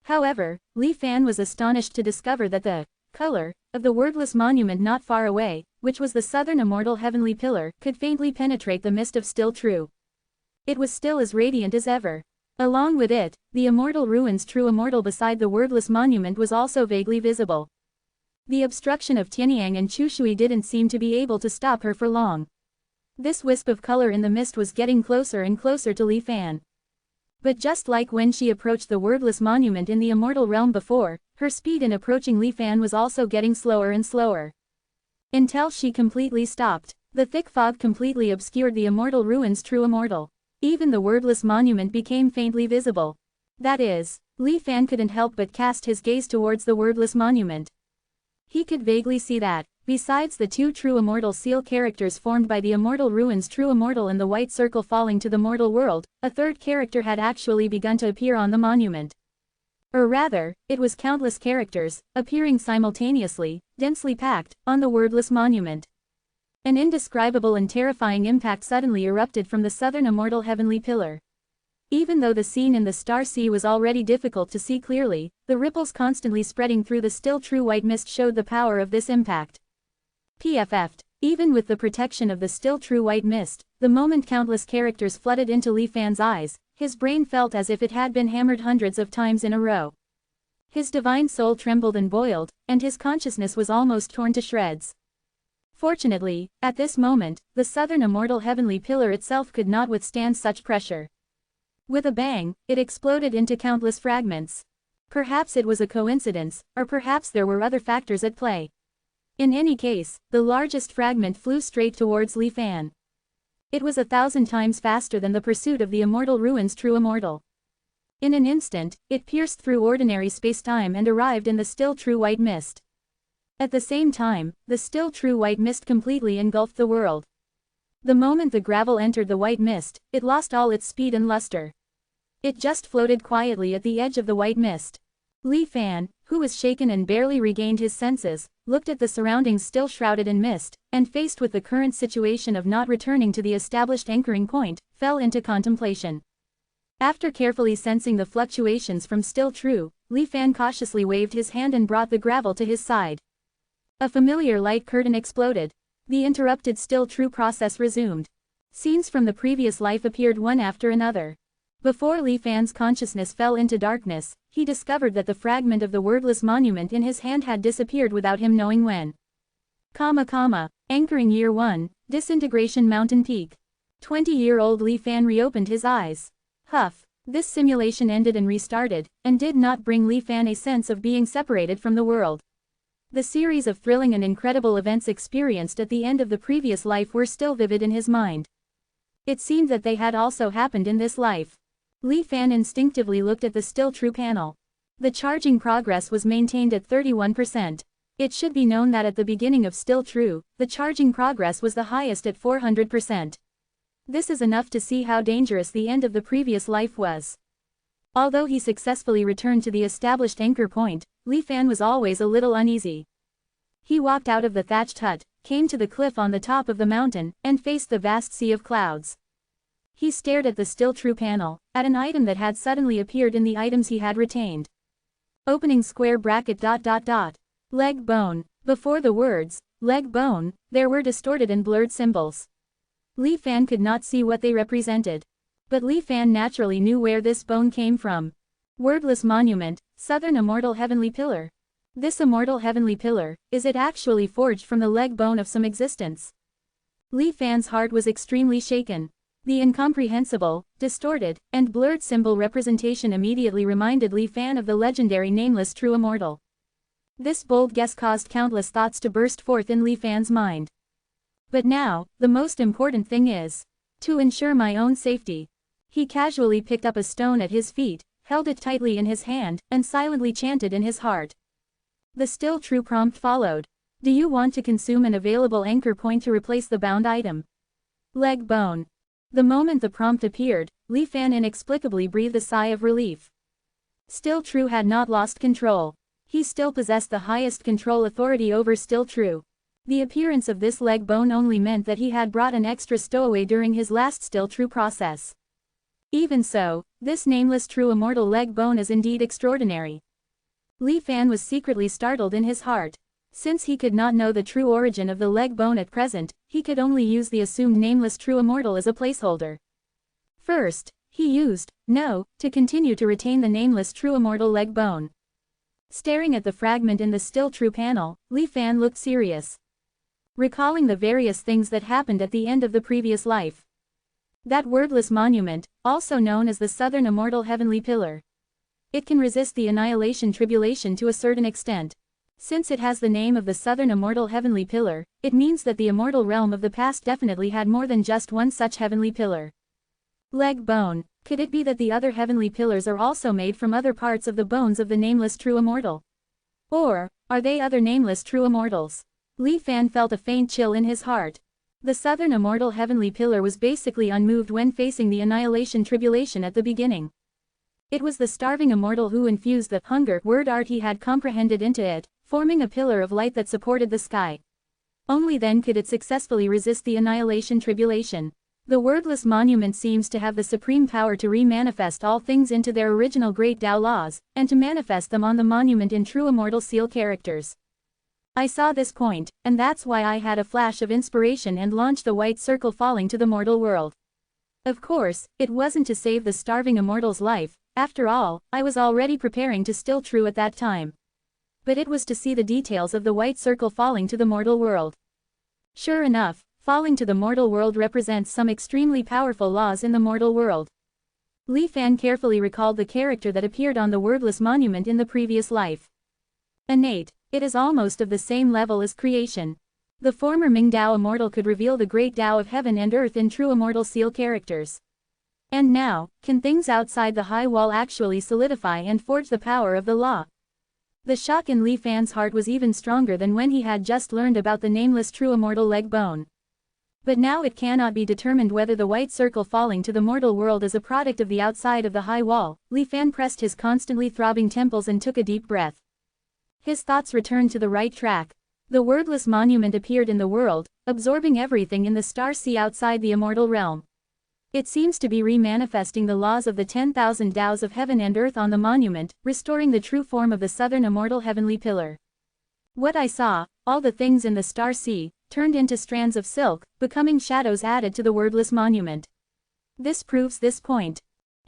However, Li Fan was astonished to discover that the color of the wordless monument not far away, which was the southern immortal heavenly pillar, could faintly penetrate the mist of still true. It was still as radiant as ever. Along with it, the immortal ruins true immortal beside the wordless monument was also vaguely visible. The obstruction of Tianyang and Chu Shui didn't seem to be able to stop her for long. This wisp of color in the mist was getting closer and closer to Li Fan. But just like when she approached the wordless monument in the immortal realm before, her speed in approaching Li Fan was also getting slower and slower. Until she completely stopped. The thick fog completely obscured the immortal ruins true immortal. Even the wordless monument became faintly visible. That is, Li Fan couldn't help but cast his gaze towards the wordless monument. He could vaguely see that, besides the two true immortal seal characters formed by the immortal ruins true immortal and the white circle falling to the mortal world, a third character had actually begun to appear on the monument. Or rather, it was countless characters, appearing simultaneously, densely packed, on the wordless monument. An indescribable and terrifying impact suddenly erupted from the southern immortal heavenly pillar. Even though the scene in the star sea was already difficult to see clearly, the ripples constantly spreading through the still true white mist showed the power of this impact. PFF'd. Even with the protection of the still true white mist, the moment countless characters flooded into Li Fan's eyes, his brain felt as if it had been hammered hundreds of times in a row. His divine soul trembled and boiled, and his consciousness was almost torn to shreds. Fortunately, at this moment, the southern immortal heavenly pillar itself could not withstand such pressure. With a bang, it exploded into countless fragments. Perhaps it was a coincidence, or perhaps there were other factors at play. In any case, the largest fragment flew straight towards Li Fan. It was 1,000 times faster than the pursuit of the immortal ruins true immortal. In an instant, it pierced through ordinary space-time and arrived in the still true white mist. At the same time, the still true white mist completely engulfed the world. The moment the gravel entered the white mist, it lost all its speed and luster. It just floated quietly at the edge of the white mist. Li Fan, who was shaken and barely regained his senses, looked at the surroundings still shrouded in mist, and faced with the current situation of not returning to the established anchoring point, fell into contemplation. After carefully sensing the fluctuations from still true, Li Fan cautiously waved his hand and brought the gravel to his side. A familiar light curtain exploded. The interrupted still true process resumed. Scenes from the previous life appeared one after another. Before Li Fan's consciousness fell into darkness, he discovered that the fragment of the wordless monument in his hand had disappeared without him knowing when. Anchoring Year 1, Disintegration Mountain Peak. 20-year-old Li Fan reopened his eyes. Huff. This simulation ended and restarted, and did not bring Li Fan a sense of being separated from the world. The series of thrilling and incredible events experienced at the end of the previous life were still vivid in his mind. It seemed that they had also happened in this life. Li Fan instinctively looked at the Still True panel. The charging progress was maintained at 31%. It should be known that at the beginning of Still True, the charging progress was the highest at 400%. This is enough to see how dangerous the end of the previous life was. Although he successfully returned to the established anchor point, Li Fan was always a little uneasy. He walked out of the thatched hut, came to the cliff on the top of the mountain, and faced the vast sea of clouds. He stared at the Still True panel, at an item that had suddenly appeared in the items he had retained. Opening square bracket ... Leg bone. Before the words, leg bone, there were distorted and blurred symbols. Li Fan could not see what they represented. But Li Fan naturally knew where this bone came from. Wordless monument, Southern Immortal Heavenly Pillar. This immortal heavenly pillar, is it actually forged from the leg bone of some existence? Li Fan's heart was extremely shaken. The incomprehensible, distorted, and blurred symbol representation immediately reminded Li Fan of the legendary nameless true immortal. This bold guess caused countless thoughts to burst forth in Li Fan's mind. But now, the most important thing is to ensure my own safety. He casually picked up a stone at his feet, held it tightly in his hand, and silently chanted in his heart. The Still True prompt followed. Do you want to consume an available anchor point to replace the bound item? Leg bone. The moment the prompt appeared, Li Fan inexplicably breathed a sigh of relief. Still True had not lost control. He still possessed the highest control authority over Still True. The appearance of this leg bone only meant that he had brought an extra stowaway during his last Still True process. Even so, this nameless true immortal leg bone is indeed extraordinary. Li Fan was secretly startled in his heart. Since he could not know the true origin of the leg bone at present, he could only use the assumed nameless true immortal as a placeholder. First, he used, no, to continue to retain the nameless true immortal leg bone. Staring at the fragment in the Still True panel, Li Fan looked serious. Recalling the various things that happened at the end of the previous life. That wordless monument, also known as the Southern Immortal Heavenly Pillar. It can resist the annihilation tribulation to a certain extent. Since it has the name of the Southern Immortal Heavenly Pillar, it means that the immortal realm of the past definitely had more than just one such heavenly pillar. Leg bone. Could it be that the other heavenly pillars are also made from other parts of the bones of the nameless true immortal? Or, are they other nameless true immortals? Li Fan felt a faint chill in his heart. The Southern Immortal Heavenly Pillar was basically unmoved when facing the annihilation tribulation at the beginning. It was the starving immortal who infused the hunger word art he had comprehended into it, forming a pillar of light that supported the sky. Only then could it successfully resist the annihilation tribulation. The wordless monument seems to have the supreme power to re-manifest all things into their original Great Tao laws, and to manifest them on the monument in true immortal seal characters. I saw this point, and that's why I had a flash of inspiration and launched the white circle falling to the mortal world. Of course, it wasn't to save the starving immortal's life, after all, I was already preparing to Still True at that time. But it was to see the details of the white circle falling to the mortal world. Sure enough, falling to the mortal world represents some extremely powerful laws in the mortal world. Li Fan carefully recalled the character that appeared on the wordless monument in the previous life. Innate. It is almost of the same level as creation. The former Ming Dao immortal could reveal the great Tao of heaven and earth in true immortal seal characters. And now, can things outside the high wall actually solidify and forge the power of the law? The shock in Li Fan's heart was even stronger than when he had just learned about the nameless true immortal leg bone. But now it cannot be determined whether the white circle falling to the mortal world is a product of the outside of the high wall. Li Fan pressed his constantly throbbing temples and took a deep breath. His thoughts returned to the right track. The wordless monument appeared in the world, absorbing everything in the star sea outside the immortal realm. It seems to be re-manifesting the laws of the 10,000 Taos of heaven and earth on the monument, restoring the true form of the Southern Immortal Heavenly Pillar. What I saw, all the things in the star sea, turned into strands of silk, becoming shadows added to the wordless monument. This proves this point.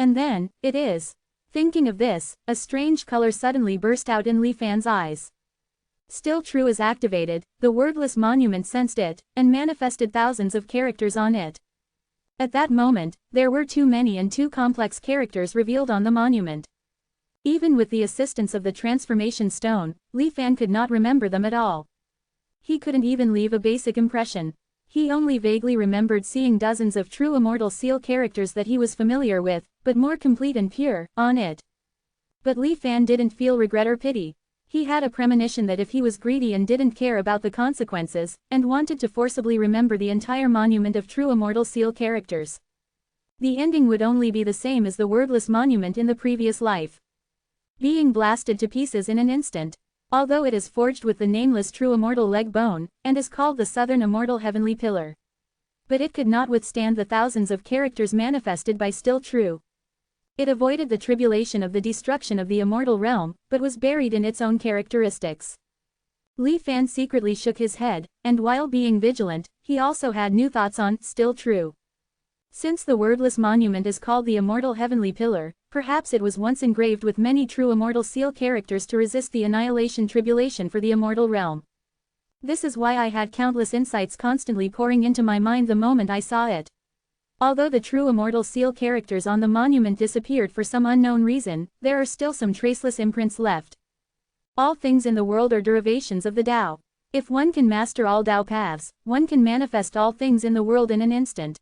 And then, it is. Thinking of this, a strange color suddenly burst out in Li Fan's eyes. Still True is activated, the wordless monument sensed it, and manifested thousands of characters on it. At that moment, there were too many and too complex characters revealed on the monument. Even with the assistance of the transformation stone, Li Fan could not remember them at all. He couldn't even leave a basic impression. He only vaguely remembered seeing dozens of true immortal seal characters that he was familiar with, but more complete and pure, on it. But Li Fan didn't feel regret or pity. He had a premonition that if he was greedy and didn't care about the consequences, and wanted to forcibly remember the entire monument of true immortal seal characters, the ending would only be the same as the wordless monument in the previous life. Being blasted to pieces in an instant. Although it is forged with the nameless true immortal leg bone, and is called the Southern Immortal Heavenly Pillar. But it could not withstand the thousands of characters manifested by Still True. It avoided the tribulation of the destruction of the immortal realm, but was buried in its own characteristics. Li Fan secretly shook his head, and while being vigilant, he also had new thoughts on Still True. Since the wordless monument is called the Immortal Heavenly Pillar, perhaps it was once engraved with many true immortal seal characters to resist the annihilation tribulation for the immortal realm. This is why I had countless insights constantly pouring into my mind the moment I saw it. Although the true immortal seal characters on the monument disappeared for some unknown reason, there are still some traceless imprints left. All things in the world are derivations of the Tao. If one can master all Tao paths, one can manifest all things in the world in an instant.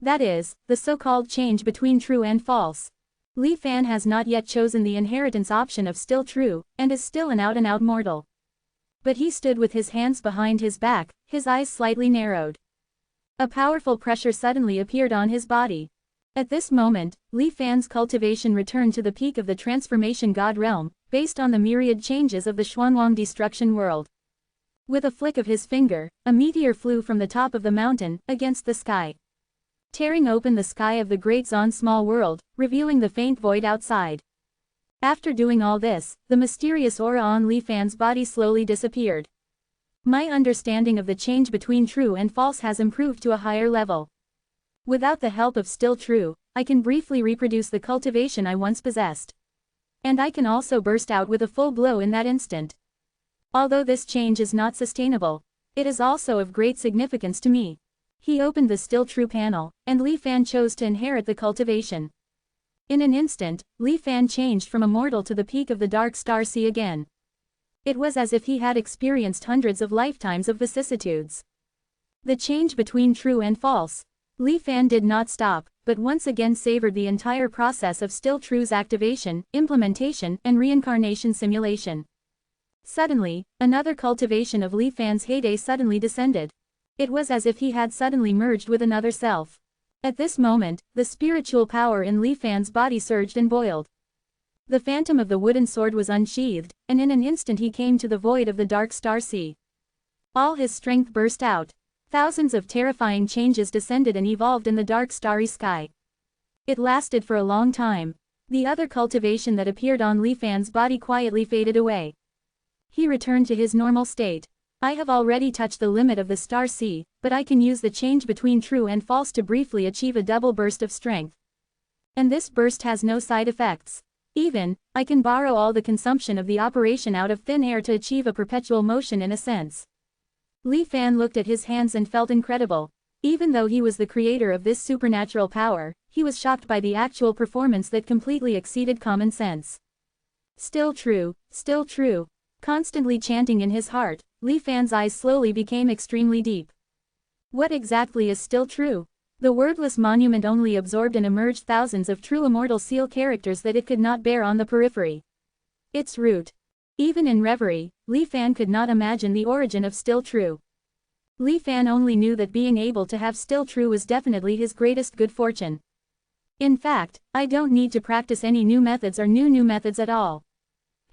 That is, the so-called change between true and false. Li Fan has not yet chosen the inheritance option of Still True, and is still an out-and-out mortal. But he stood with his hands behind his back, his eyes slightly narrowed. A powerful pressure suddenly appeared on his body. At this moment, Li Fan's cultivation returned to the peak of the transformation god realm, based on the myriad changes of the Xuanwang destruction world. With a flick of his finger, a meteor flew from the top of the mountain, against the sky, tearing open the sky of the great Zon small world, revealing the faint void outside. After doing all this, the mysterious aura on Li Fan's body slowly disappeared. My understanding of the change between true and false has improved to a higher level. Without the help of Still True, I can briefly reproduce the cultivation I once possessed. And I can also burst out with a full blow in that instant. Although this change is not sustainable, it is also of great significance to me. He opened the Still True panel, and Li Fan chose to inherit the cultivation. In an instant, Li Fan changed from a mortal to the peak of the dark star sea again. It was as if he had experienced hundreds of lifetimes of vicissitudes. The change between true and false. Li Fan did not stop, but once again savored the entire process of Still True's activation, implementation, and reincarnation simulation. Suddenly, another cultivation of Li Fan's heyday suddenly descended. It was as if he had suddenly merged with another self. At this moment, the spiritual power in Li Fan's body surged and boiled. The phantom of the wooden sword was unsheathed, and in an instant he came to the void of the dark star sea. All his strength burst out. Thousands of terrifying changes descended and evolved in the dark starry sky. It lasted for a long time. The other cultivation that appeared on Li Fan's body quietly faded away. He returned to his normal state. I have already touched the limit of the star sea, but I can use the change between true and false to briefly achieve a double burst of strength. And this burst has no side effects. Even, I can borrow all the consumption of the operation out of thin air to achieve a perpetual motion in a sense. Li Fan looked at his hands and felt incredible. Even though he was the creator of this supernatural power, he was shocked by the actual performance that completely exceeded common sense. Still True, Still True. Constantly chanting in his heart, Li Fan's eyes slowly became extremely deep. What exactly is Still True? The wordless monument only absorbed and emerged thousands of true immortal seal characters that it could not bear on the periphery. Its root. Even in reverie, Li Fan could not imagine the origin of Still True. Li Fan only knew that being able to have Still True was definitely his greatest good fortune. In fact, I don't need to practice any new methods or new methods at all.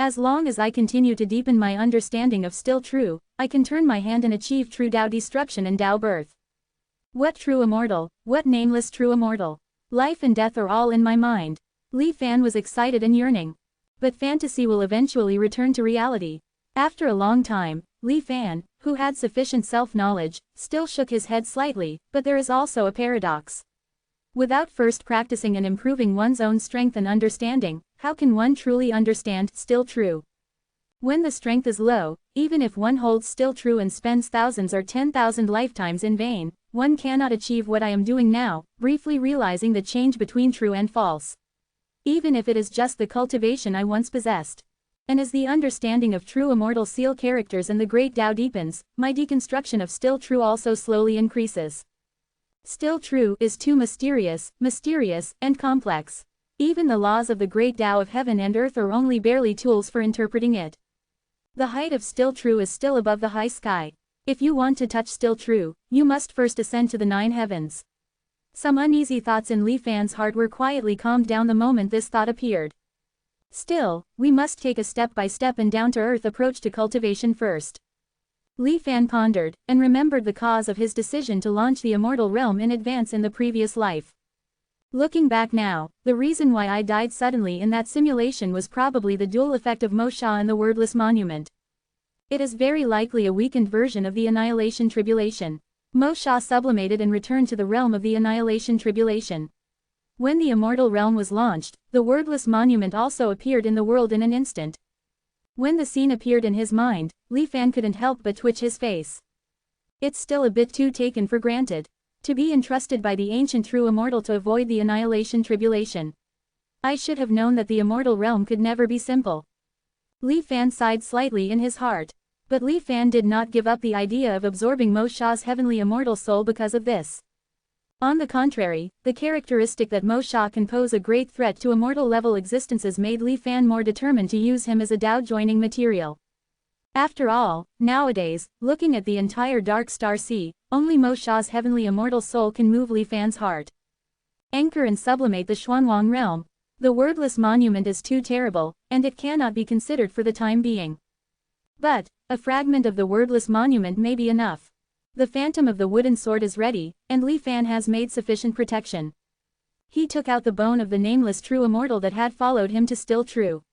As long as I continue to deepen my understanding of Still True, I can turn my hand and achieve true Tao destruction and Tao birth. What true immortal, what nameless true immortal? Life and death are all in my mind. Li Fan was excited and yearning. But fantasy will eventually return to reality. After a long time, Li Fan, who had sufficient self-knowledge, still shook his head slightly, but there is also a paradox. Without first practicing and improving one's own strength and understanding, how can one truly understand still true? When the strength is low, even if one holds still true and spends thousands or 10,000 lifetimes in vain, one cannot achieve what I am doing now, briefly realizing the change between true and false. Even if it is just the cultivation I once possessed. And as the understanding of true immortal seal characters and the great Tao deepens, my deconstruction of still true also slowly increases. Still true is too mysterious, and complex. Even the laws of the great Tao of heaven and earth are only barely tools for interpreting it. The height of still true is still above the high sky. If you want to touch still true, you must first ascend to the 9 heavens. Some uneasy thoughts in Li Fan's heart were quietly calmed down the moment this thought appeared. Still, we must take a step-by-step and down-to-earth approach to cultivation first. Li Fan pondered, and remembered the cause of his decision to launch the immortal realm in advance in the previous life. Looking back now, the reason why I died suddenly in that simulation was probably the dual effect of Mo Sha and the wordless monument. It is very likely a weakened version of the Annihilation Tribulation. Mo Sha sublimated and returned to the realm of the Annihilation Tribulation. When the immortal realm was launched, the wordless monument also appeared in the world in an instant. When the scene appeared in his mind, Li Fan couldn't help but twitch his face. It's still a bit too taken for granted. To be entrusted by the ancient true immortal to avoid the Annihilation Tribulation. I should have known that the immortal realm could never be simple. Li Fan sighed slightly in his heart. But Li Fan did not give up the idea of absorbing Mo Sha's heavenly immortal soul because of this. On the contrary, the characteristic that Mo Sha can pose a great threat to immortal-level existences made Li Fan more determined to use him as a Tao-joining material. After all, nowadays, looking at the entire Dark Star Sea, only Mo Sha's heavenly immortal soul can move Li Fan's heart. Anchor and sublimate the Xuanwang realm. The wordless monument is too terrible, and it cannot be considered for the time being. But, a fragment of the wordless monument may be enough. The phantom of the wooden sword is ready, and Li Fan has made sufficient protection. He took out the bone of the nameless true immortal that had followed him to still true.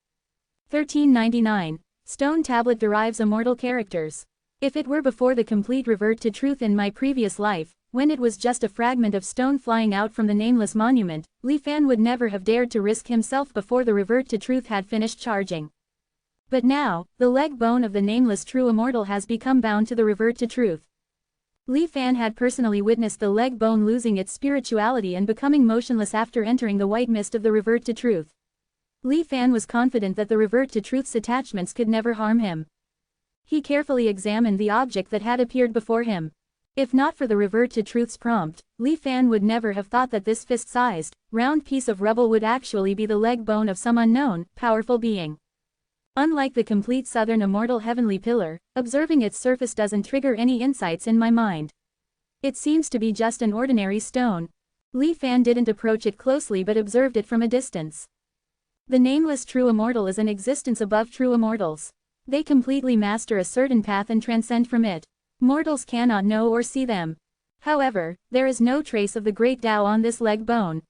1399. Stone tablet derives immortal characters. If it were before the complete revert to truth in my previous life, when it was just a fragment of stone flying out from the nameless monument, Li Fan would never have dared to risk himself before the revert to truth had finished charging. But now, the leg bone of the nameless true immortal has become bound to the revert to truth. Li Fan had personally witnessed the leg bone losing its spirituality and becoming motionless after entering the white mist of the revert to truth. Li Fan was confident that the revert to truth's attachments could never harm him. He carefully examined the object that had appeared before him. If not for the revert to truth's prompt, Li Fan would never have thought that this fist-sized, round piece of rubble would actually be the leg bone of some unknown, powerful being. Unlike the complete southern immortal heavenly pillar, observing its surface doesn't trigger any insights in my mind. It seems to be just an ordinary stone. Li Fan didn't approach it closely but observed it from a distance. The nameless true immortal is an existence above true immortals. They completely master a certain path and transcend from it. Mortals cannot know or see them. However, there is no trace of the great Tao on this leg bone.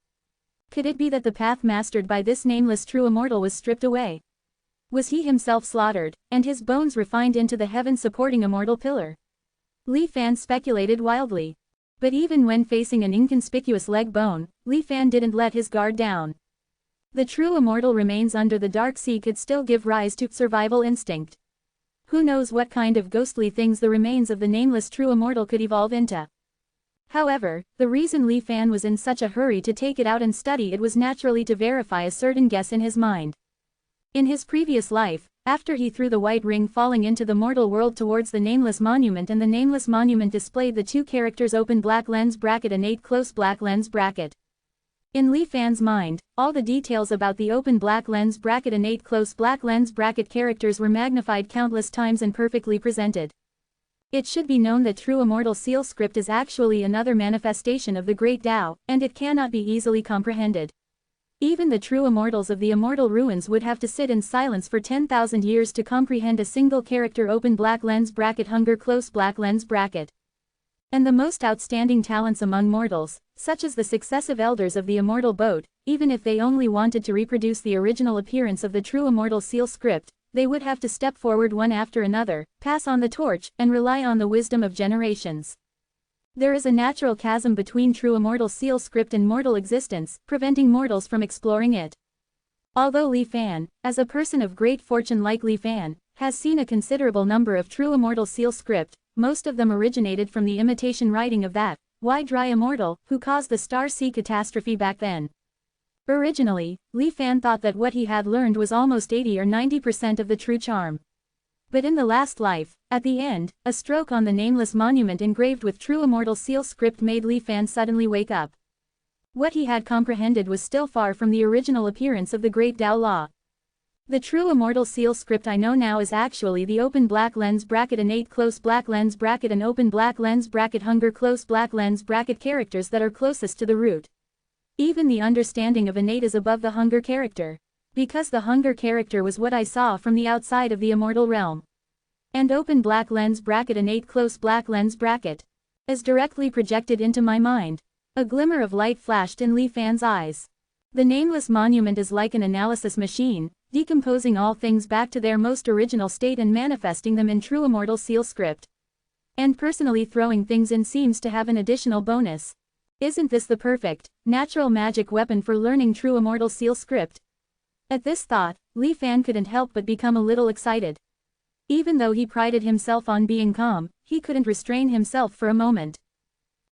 Could it be that the path mastered by this nameless true immortal was stripped away? Was he himself slaughtered, and his bones refined into the heaven-supporting immortal pillar? Li Fan speculated wildly. But even when facing an inconspicuous leg bone, Li Fan didn't let his guard down. The true immortal remains under the dark sea could still give rise to survival instinct. Who knows what kind of ghostly things the remains of the nameless true immortal could evolve into. However, the reason Li Fan was in such a hurry to take it out and study it was naturally to verify a certain guess in his mind. In his previous life, after he threw the white ring falling into the mortal world towards the nameless monument and the nameless monument displayed the two characters open black lens bracket and 8 close black lens bracket. In Li Fan's mind, all the details about the open black lens bracket and 8 close black lens bracket characters were magnified countless times and perfectly presented. It should be known that true immortal seal script is actually another manifestation of the great Tao, and it cannot be easily comprehended. Even the true immortals of the immortal ruins would have to sit in silence for 10,000 years to comprehend a single character open black lens bracket hunger close black lens bracket. And the most outstanding talents among mortals, such as the successive elders of the immortal boat, even if they only wanted to reproduce the original appearance of the true immortal seal script, they would have to step forward one after another, pass on the torch, and rely on the wisdom of generations. There is a natural chasm between true immortal seal script and mortal existence, preventing mortals from exploring it. Although Li Fan, as a person of great fortune like Li Fan, has seen a considerable number of true immortal seal script, most of them originated from the imitation writing of that dry immortal who caused the Star Sea catastrophe back then. Originally, Li Fan thought that what he had learned was almost 80 or 90% of the true charm. But in the last life, at the end, a stroke on the nameless monument engraved with true immortal seal script made Li Fan suddenly wake up. What he had comprehended was still far from the original appearance of the great Tao Law. The true immortal seal script I know now is actually the open black lens bracket innate close black lens bracket and open black lens bracket hunger close black lens bracket characters that are closest to the root. Even the understanding of innate is above the hunger character. Because the hunger character was what I saw from the outside of the immortal realm. And open black lens bracket innate close black lens bracket is directly projected into my mind. A glimmer of light flashed in Li Fan's eyes. The nameless monument is like an analysis machine, decomposing all things back to their most original state and manifesting them in true immortal seal script. And personally throwing things in seems to have an additional bonus. Isn't this the perfect, natural magic weapon for learning true immortal seal script? At this thought, Li Fan couldn't help but become a little excited. Even though he prided himself on being calm, he couldn't restrain himself for a moment.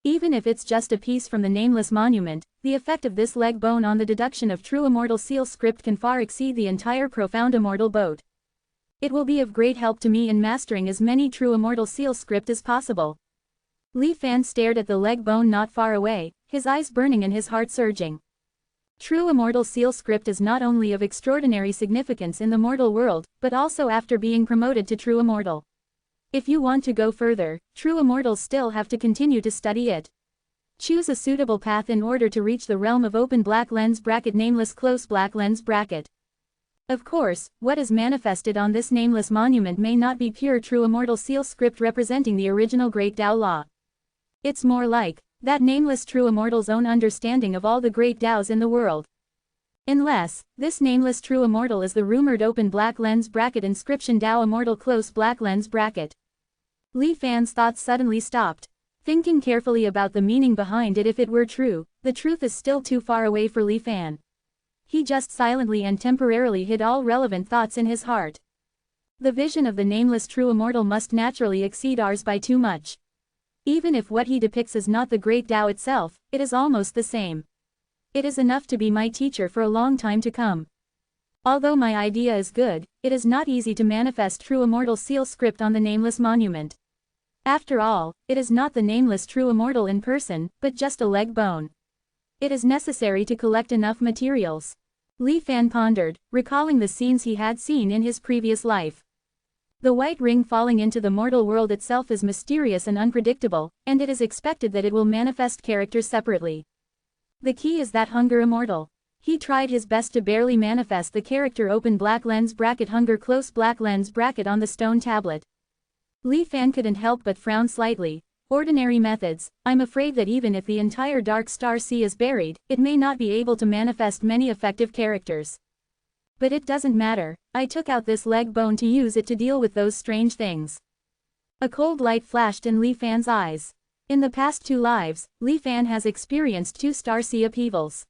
Even if it's just a piece from the nameless monument, the effect of this leg bone on the deduction of true immortal seal script can far exceed the entire profound immortal boat. It will be of great help to me in mastering as many true immortal seal script as possible. Li Fan stared at the leg bone not far away, his eyes burning and his heart surging. True immortal seal script is not only of extraordinary significance in the mortal world, but also after being promoted to true immortal. If you want to go further, true immortals still have to continue to study it. Choose a suitable path in order to reach the realm of open black lens bracket nameless close black lens bracket. Of course, what is manifested on this nameless monument may not be pure true immortal seal script representing the original great Tao Law. It's more like that nameless true immortal's own understanding of all the great Taos in the world. Unless, this nameless true immortal is the rumored open black lens bracket inscription Tao immortal close black lens bracket. Li Fan's thoughts suddenly stopped. Thinking carefully about the meaning behind it if it were true, the truth is still too far away for Li Fan. He just silently and temporarily hid all relevant thoughts in his heart. The vision of the nameless true immortal must naturally exceed ours by too much. Even if what he depicts is not the great Tao itself, it is almost the same. It is enough to be my teacher for a long time to come. Although my idea is good, it is not easy to manifest true immortal seal script on the nameless monument. After all, it is not the nameless true immortal in person, but just a leg bone. It is necessary to collect enough materials. Li Fan pondered, recalling the scenes he had seen in his previous life. The white ring falling into the mortal world itself is mysterious and unpredictable, and it is expected that it will manifest characters separately. The key is that hunger immortal. He tried his best to barely manifest the character open black lens bracket hunger close black lens bracket on the stone tablet. Li Fan couldn't help but frown slightly. Ordinary methods, I'm afraid that even if the entire Dark Star Sea is buried, it may not be able to manifest many effective characters. But it doesn't matter, I took out this leg bone to use it to deal with those strange things. A cold light flashed in Li Fan's eyes. In the past 2 lives, Li Fan has experienced 2 Star Sea upheavals.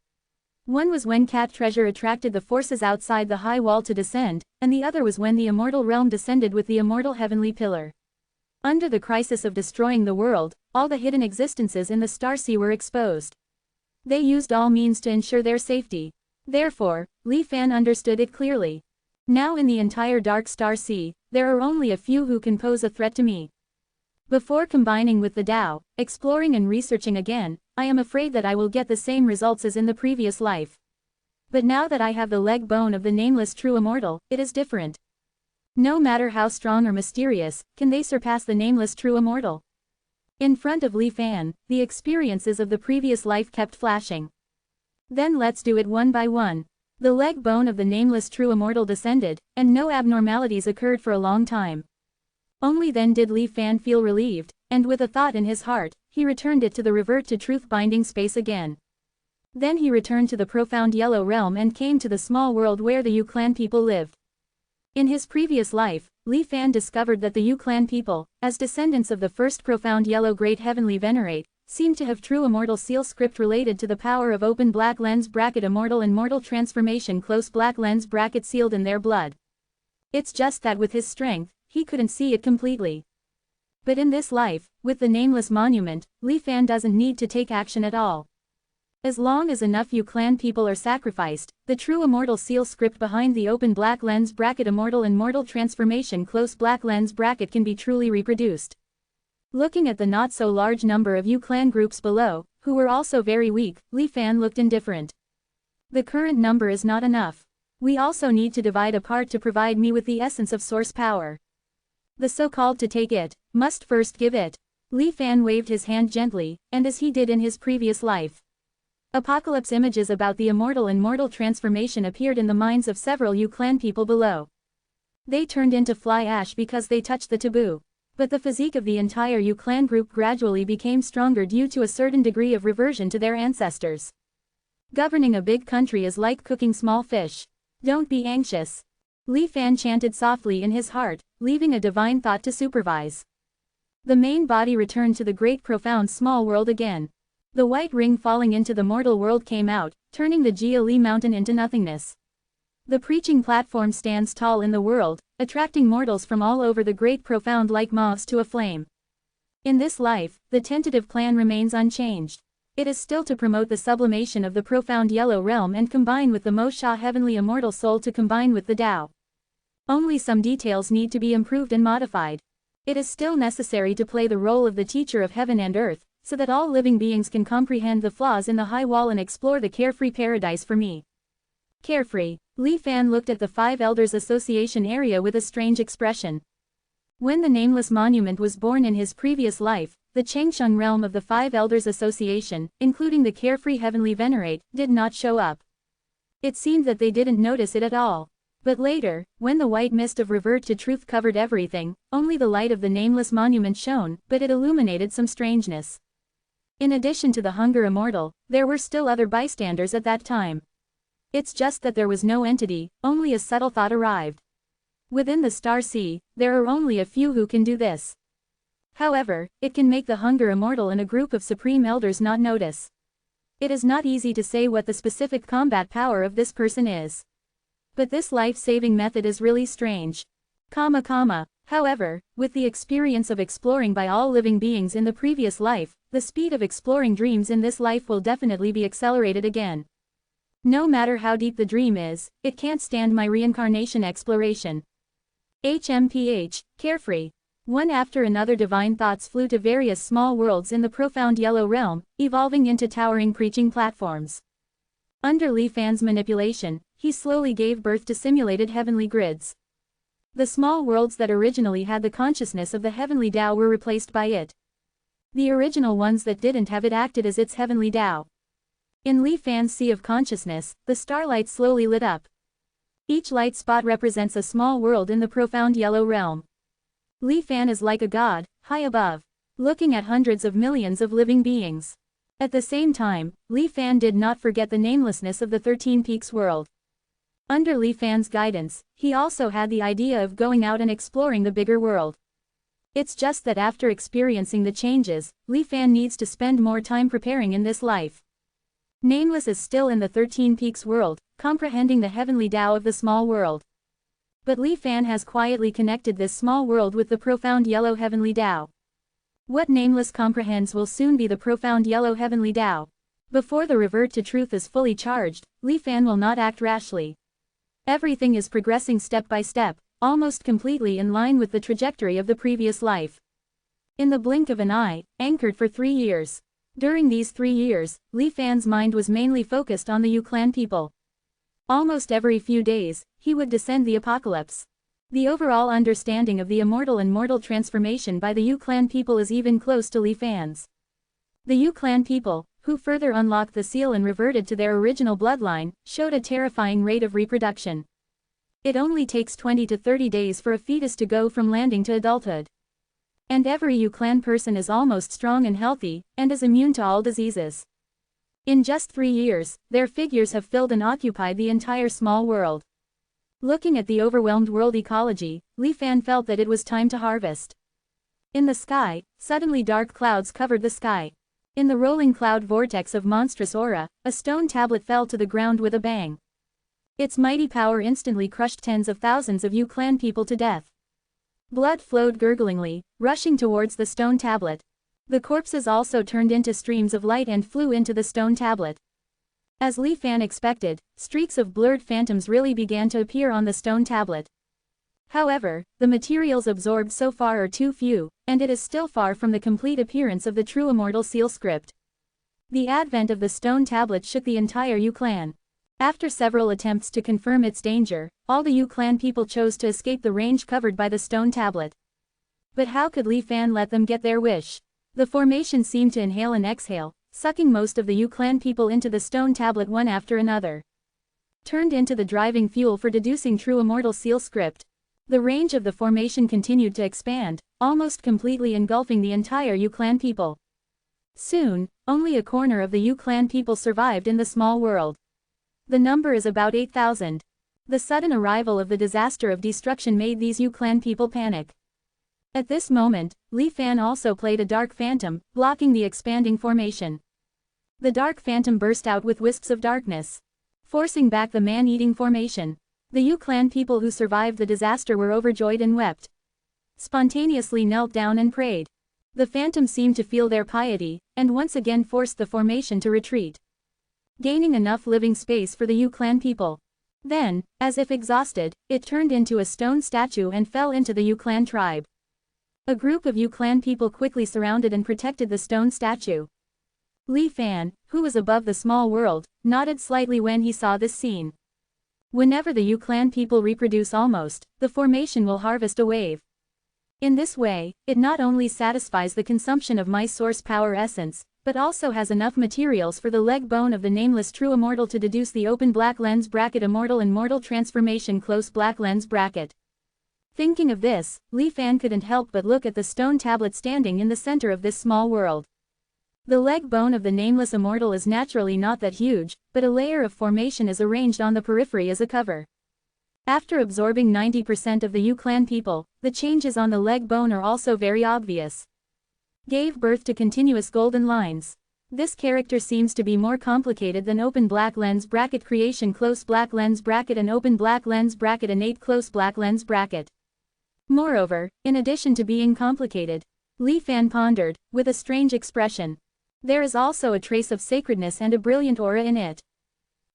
One was when Cat Treasure attracted the forces outside the high wall to descend, and the other was when the immortal realm descended with the immortal heavenly pillar. Under the crisis of destroying the world, all the hidden existences in the Star Sea were exposed. They used all means to ensure their safety. Therefore, Li Fan understood it clearly. Now in the entire Dark Star Sea, there are only a few who can pose a threat to me. Before combining with the Tao, exploring and researching again, I am afraid that I will get the same results as in the previous life. But now that I have the leg bone of the nameless true immortal, it is different. No matter how strong or mysterious, can they surpass the nameless true immortal? In front of Li Fan, the experiences of the previous life kept flashing. Then let's do it one by one. The leg bone of the nameless true immortal descended, and no abnormalities occurred for a long time. Only then did Li Fan feel relieved, and with a thought in his heart, he returned it to the revert to truth binding space again. Then he returned to the profound yellow realm and came to the small world where the Yu clan people lived. In his previous life, Li Fan discovered that the Yu clan people, as descendants of the first profound yellow great heavenly venerate, seemed to have true immortal seal script related to the power of open black lens bracket immortal and mortal transformation close black lens bracket sealed in their blood. It's just that with his strength, he couldn't see it completely. But in this life, with the nameless monument, Li Fan doesn't need to take action at all. As long as enough Yu clan people are sacrificed, the true immortal seal script behind the open black lens bracket immortal and mortal transformation close black lens bracket can be truly reproduced. Looking at the not so large number of Yu clan groups below, who were also very weak, Li Fan looked indifferent. The current number is not enough. We also need to divide apart to provide me with the essence of source power. The so-called to take it, must first give it. Li Fan waved his hand gently, and as he did in his previous life. Apocalypse images about the immortal and mortal transformation appeared in the minds of several Yu clan people below. They turned into fly ash because they touched the taboo. But the physique of the entire Yu clan group gradually became stronger due to a certain degree of reversion to their ancestors. Governing a big country is like cooking small fish. Don't be anxious. Li Fan chanted softly in his heart, leaving a divine thought to supervise. The main body returned to the great profound small world again. The white ring falling into the mortal world came out, turning the Jia Li mountain into nothingness. The preaching platform stands tall in the world, attracting mortals from all over the great profound like moths to a flame. In this life, the tentative plan remains unchanged. It is still to promote the sublimation of the profound yellow realm and combine with the Mo Sha heavenly immortal soul to combine with the Tao. Only some details need to be improved and modified. It is still necessary to play the role of the teacher of heaven and earth, so that all living beings can comprehend the flaws in the high wall and explore the carefree paradise for me. Carefree. Li Fan looked at the Five Elders Association area with a strange expression. When the nameless monument was born in his previous life, the Changsheng realm of the Five Elders Association, including the carefree heavenly venerate, did not show up. It seemed that they didn't notice it at all. But later, when the white mist of revert to truth covered everything, only the light of the nameless monument shone, but it illuminated some strangeness. In addition to the Hunger Immortal, there were still other bystanders at that time. It's just that there was no entity, only a subtle thought arrived. Within the Star Sea, there are only a few who can do this. However, it can make the Hunger Immortal and a group of Supreme Elders not notice. It is not easy to say what the specific combat power of this person is. But this life-saving method is really strange. However, with the experience of exploring by all living beings in the previous life, the speed of exploring dreams in this life will definitely be accelerated again. No matter how deep the dream is, it can't stand my reincarnation exploration. Carefree. One after another divine thoughts flew to various small worlds in the profound yellow realm, evolving into towering preaching platforms. Under Li Fan's manipulation, he slowly gave birth to simulated heavenly grids. The small worlds that originally had the consciousness of the heavenly Tao were replaced by it. The original ones that didn't have it acted as its heavenly Tao. In Li Fan's sea of consciousness, the starlight slowly lit up. Each light spot represents a small world in the profound yellow realm. Li Fan is like a god, high above, looking at hundreds of millions of living beings. At the same time, Li Fan did not forget the namelessness of the 13 Peaks world. Under Li Fan's guidance, he also had the idea of going out and exploring the bigger world. It's just that after experiencing the changes, Li Fan needs to spend more time preparing in this life. Nameless is still in the 13 Peaks world, comprehending the heavenly Tao of the small world. But Li Fan has quietly connected this small world with the profound yellow heavenly Tao. What Nameless comprehends will soon be the profound yellow heavenly Tao. Before the revert to truth is fully charged, Li Fan will not act rashly. Everything is progressing step by step, almost completely in line with the trajectory of the previous life. In the blink of an eye, anchored for 3 years. During these 3 years, Li Fan's mind was mainly focused on the Yu clan people. Almost every few days, he would descend the apocalypse. The overall understanding of the immortal and mortal transformation by the Yu clan people is even close to Li Fan's. The Yu clan people, who further unlocked the seal and reverted to their original bloodline, showed a terrifying rate of reproduction. It only takes 20 to 30 days for a fetus to go from landing to adulthood. And every Yu clan person is almost strong and healthy, and is immune to all diseases. In just 3 years, their figures have filled and occupied the entire small world. Looking at the overwhelmed world ecology, Li Fan felt that it was time to harvest. In the sky, suddenly dark clouds covered the sky. In the rolling cloud vortex of monstrous aura, a stone tablet fell to the ground with a bang. Its mighty power instantly crushed tens of thousands of Yu clan people to death. Blood flowed gurglingly, rushing towards the stone tablet. The corpses also turned into streams of light and flew into the stone tablet. As Li Fan expected, streaks of blurred phantoms really began to appear on the stone tablet. However, the materials absorbed so far are too few, and it is still far from the complete appearance of the true Immortal seal script. The advent of the stone tablet shook the entire Yu clan. After several attempts to confirm its danger, all the Yu clan people chose to escape the range covered by the stone tablet. But how could Li Fan let them get their wish? The formation seemed to inhale and exhale, sucking most of the Yu clan people into the stone tablet one after another. Turned into the driving fuel for deducing true Immortal seal script. The range of the formation continued to expand, almost completely engulfing the entire Yu clan people. Soon, only a corner of the Yu clan people survived in the small world. The number is about 8,000. The sudden arrival of the disaster of destruction made these Yu clan people panic. At this moment, Li Fan also played a dark phantom, blocking the expanding formation. The dark phantom burst out with wisps of darkness, forcing back the man-eating formation. The Yu clan people who survived the disaster were overjoyed and wept. Spontaneously knelt down and prayed. The phantom seemed to feel their piety, and once again forced the formation to retreat, gaining enough living space for the Yu clan people. Then, as if exhausted, it turned into a stone statue and fell into the Yu clan tribe. A group of Yu clan people quickly surrounded and protected the stone statue. Li Fan, who was above the small world, nodded slightly when he saw this scene. Whenever the Yu clan people reproduce the formation will harvest a wave. In this way, it not only satisfies the consumption of my source power essence, but also has enough materials for the leg bone of the nameless true Immortal to deduce the open black lens bracket Immortal and Mortal transformation close black lens bracket. Thinking of this, Li Fan couldn't help but look at the stone tablet standing in the center of this small world. The leg bone of the nameless Immortal is naturally not that huge, but a layer of formation is arranged on the periphery as a cover. After absorbing 90% of the Yu clan people, the changes on the leg bone are also very obvious. Gave birth to continuous golden lines. This character seems to be more complicated than open black lens bracket creation close black lens bracket and open black lens bracket innate close black lens bracket. Moreover, in addition to being complicated, Li Fan pondered, with a strange expression. There is also a trace of sacredness and a brilliant aura in it.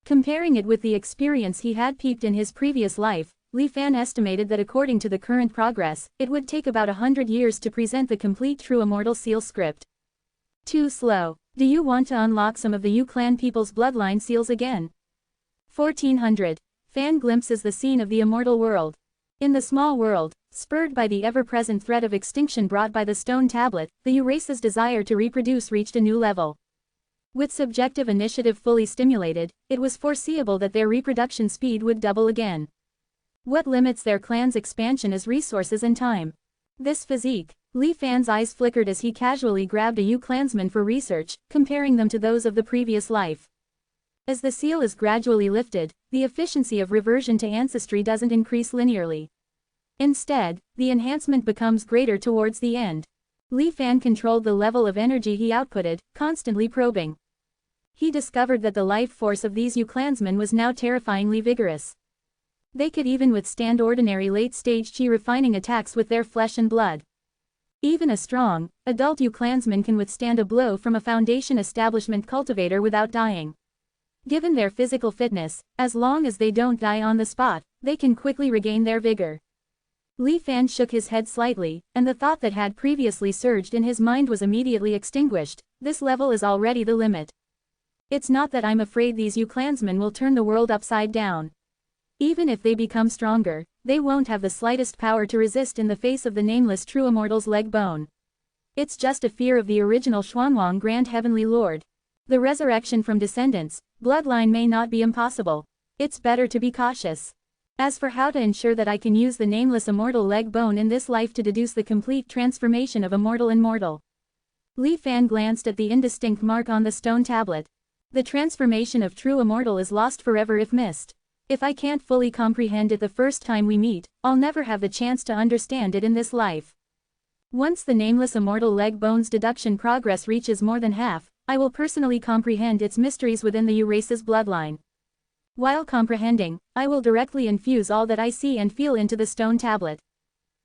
Comparing it with the experience he had peeped in his previous life, Li Fan estimated that according to the current progress, it would take about 100 years to present the complete true Immortal seal script. Too slow. Do you want to unlock some of the Yu clan people's bloodline seals again? 1400. Fan glimpses the scene of the Immortal world. In the small world, spurred by the ever-present threat of extinction brought by the stone tablet, the Yu race's desire to reproduce reached a new level. With subjective initiative fully stimulated, it was foreseeable that their reproduction speed would double again. What limits their clan's expansion is resources and time. This physique. Li Fan's eyes flickered as he casually grabbed a Yu clansman for research, comparing them to those of the previous life. As the seal is gradually lifted, the efficiency of reversion to ancestry doesn't increase linearly. Instead, the enhancement becomes greater towards the end. Li Fan controlled the level of energy he outputted, constantly probing. He discovered that the life force of these Yu clansmen was now terrifyingly vigorous. They could even withstand ordinary late-stage chi refining attacks with their flesh and blood. Even a strong, adult Yu clansman can withstand a blow from a Foundation establishment cultivator without dying. Given their physical fitness, as long as they don't die on the spot, they can quickly regain their vigor. Li Fan shook his head slightly, and the thought that had previously surged in his mind was immediately extinguished. This level is already the limit. It's not that I'm afraid these Yu clansmen will turn the world upside down. Even if they become stronger, they won't have the slightest power to resist in the face of the nameless true Immortal's leg bone. It's just a fear of the original Xuanwang Grand Heavenly Lord. The resurrection from descendants, bloodline may not be impossible. It's better to be cautious. As for how to ensure that I can use the nameless Immortal leg bone in this life to deduce the complete transformation of Immortal and Mortal. Li Fan glanced at the indistinct mark on the stone tablet. The transformation of true Immortal is lost forever if missed. If I can't fully comprehend it the first time we meet, I'll never have the chance to understand it in this life. Once the nameless immortal leg bone's deduction progress reaches more than half, I will personally comprehend its mysteries within the race's bloodline. While comprehending, I will directly infuse all that I see and feel into the stone tablet.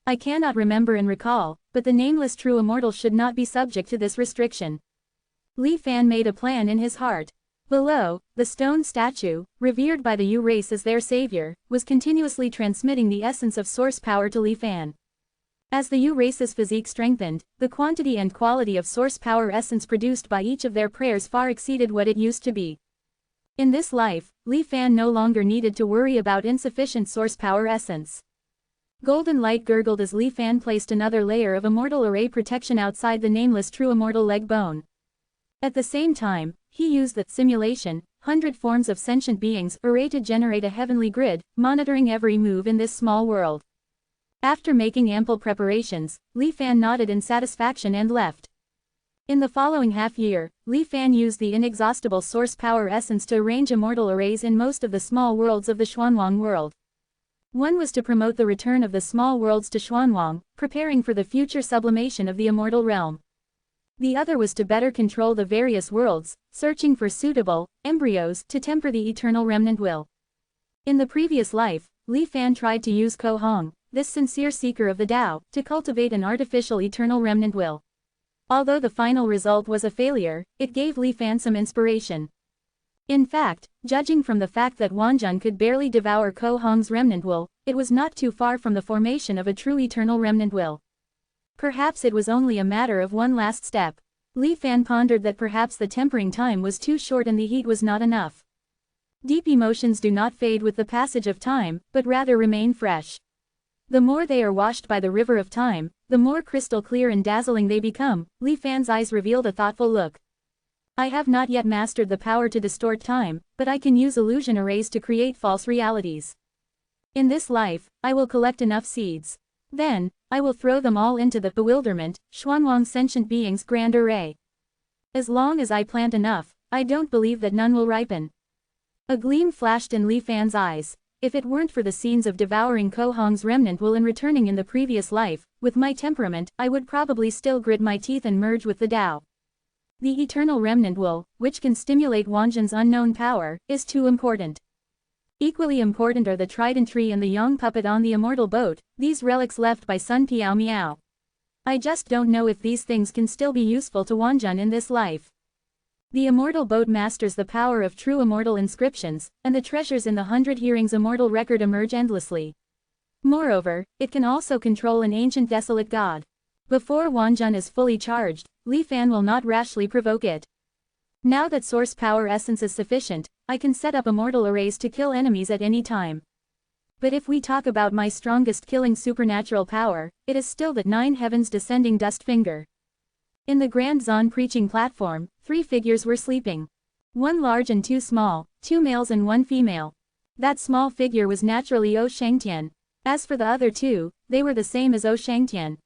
I cannot remember and recall, but the nameless true immortal should not be subject to this restriction. Li Fan made a plan in his heart. Below, the stone statue, revered by the Yu race as their savior, was continuously transmitting the essence of source power to Li Fan. As the Yu race's physique strengthened, the quantity and quality of source power essence produced by each of their prayers far exceeded what it used to be. In this life, Li Fan no longer needed to worry about insufficient source power essence. Golden light gurgled as Li Fan placed another layer of immortal array protection outside the nameless true immortal leg bone. At the same time, he used the simulation, 100 forms of sentient beings array to generate a heavenly grid, monitoring every move in this small world. After making ample preparations, Li Fan nodded in satisfaction and left. In the following half-year, Li Fan used the inexhaustible source power essence to arrange immortal arrays in most of the small worlds of the Xuanwang world. One was to promote the return of the small worlds to Xuanwang, preparing for the future sublimation of the immortal realm. The other was to better control the various worlds, searching for suitable embryos to temper the eternal remnant will. In the previous life, Li Fan tried to use Ko Hong, this sincere seeker of the Tao, to cultivate an artificial eternal remnant will. Although the final result was a failure, it gave Li Fan some inspiration. In fact, judging from the fact that Wanjun could barely devour Ko Hong's remnant will, it was not too far from the formation of a true eternal remnant will. Perhaps it was only a matter of one last step. Li Fan pondered that perhaps the tempering time was too short and the heat was not enough. Deep emotions do not fade with the passage of time, but rather remain fresh. The more they are washed by the river of time, the more crystal clear and dazzling they become. Li Fan's eyes revealed a thoughtful look. I have not yet mastered the power to distort time, but I can use illusion arrays to create false realities. In this life, I will collect enough seeds. Then, I will throw them all into the bewilderment, Xuanwang sentient beings grand array. As long as I plant enough, I don't believe that none will ripen. A gleam flashed in Li Fan's eyes. If it weren't for the scenes of devouring Ko Hong's remnant will and returning in the previous life, with my temperament, I would probably still grit my teeth and merge with the Tao. The eternal remnant will, which can stimulate Wanjun's unknown power, is too important. Equally important are the trident tree and the Yang puppet on the immortal boat, these relics left by Sun Piao Miao. I just don't know if these things can still be useful to Wanjun in this life. The immortal boat masters the power of true immortal inscriptions, and the treasures in the 100 Hearings immortal record emerge endlessly. Moreover, it can also control an ancient desolate god. Before Wanjun is fully charged, Li Fan will not rashly provoke it. Now that source power essence is sufficient, I can set up immortal arrays to kill enemies at any time. But if we talk about my strongest killing supernatural power, it is still that 9 heavens descending dust finger. In the Grand Zon preaching platform, 3 figures were sleeping. 1 large and 2 small, 2 males and 1 female. That small figure was naturally O Shangtian. As for the other 2, they were the same as O Shangtian.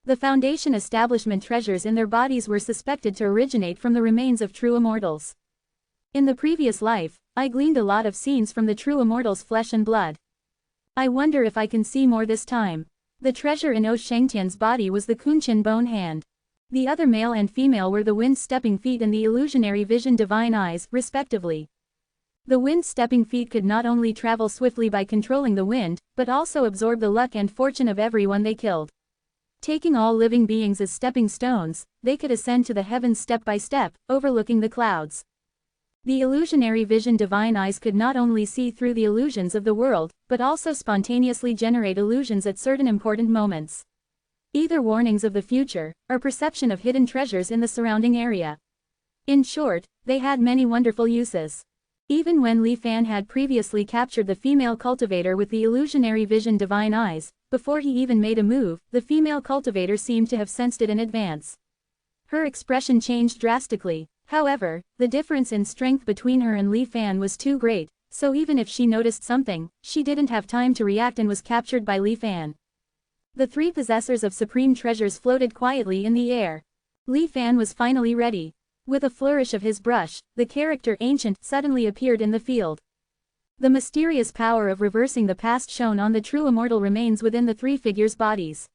The Foundation establishment treasures in their bodies were suspected to originate from the remains of true immortals. In the previous life, I gleaned a lot of scenes from the true immortals' flesh and blood. I wonder if I can see more this time. The treasure in O Shangtian's body was the Kunshin bone hand. The other male and female were the wind-stepping feet and the illusionary vision divine eyes, respectively. The wind-stepping feet could not only travel swiftly by controlling the wind, but also absorb the luck and fortune of everyone they killed. Taking all living beings as stepping stones, they could ascend to the heavens step by step, overlooking the clouds. The illusionary vision divine eyes could not only see through the illusions of the world, but also spontaneously generate illusions at certain important moments. Either warnings of the future, or perception of hidden treasures in the surrounding area. In short, they had many wonderful uses. Even when Li Fan had previously captured the female cultivator with the illusionary vision divine eyes, before he even made a move, the female cultivator seemed to have sensed it in advance. Her expression changed drastically. However, the difference in strength between her and Li Fan was too great, so even if she noticed something, she didn't have time to react and was captured by Li Fan. The 3 possessors of supreme treasures floated quietly in the air. Li Fan was finally ready. With a flourish of his brush, the character Ancient suddenly appeared in the field. The mysterious power of reversing the past shown on the true immortal remains within the three figures' bodies.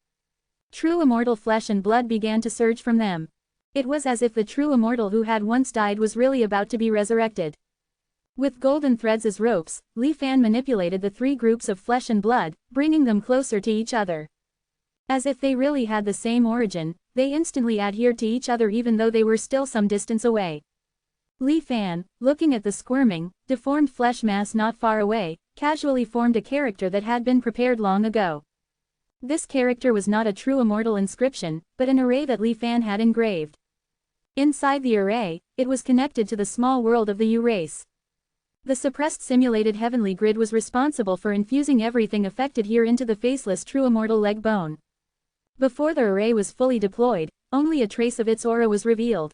True immortal flesh and blood began to surge from them. It was as if the true immortal who had once died was really about to be resurrected. With golden threads as ropes, Li Fan manipulated the three groups of flesh and blood, bringing them closer to each other. As if they really had the same origin, they instantly adhered to each other even though they were still some distance away. Li Fan, looking at the squirming, deformed flesh mass not far away, casually formed a character that had been prepared long ago. This character was not a true immortal inscription, but an array that Li Fan had engraved. Inside the array, it was connected to the small world of the U race. The suppressed simulated heavenly grid was responsible for infusing everything affected here into the faceless true immortal leg bone. Before the array was fully deployed, only a trace of its aura was revealed.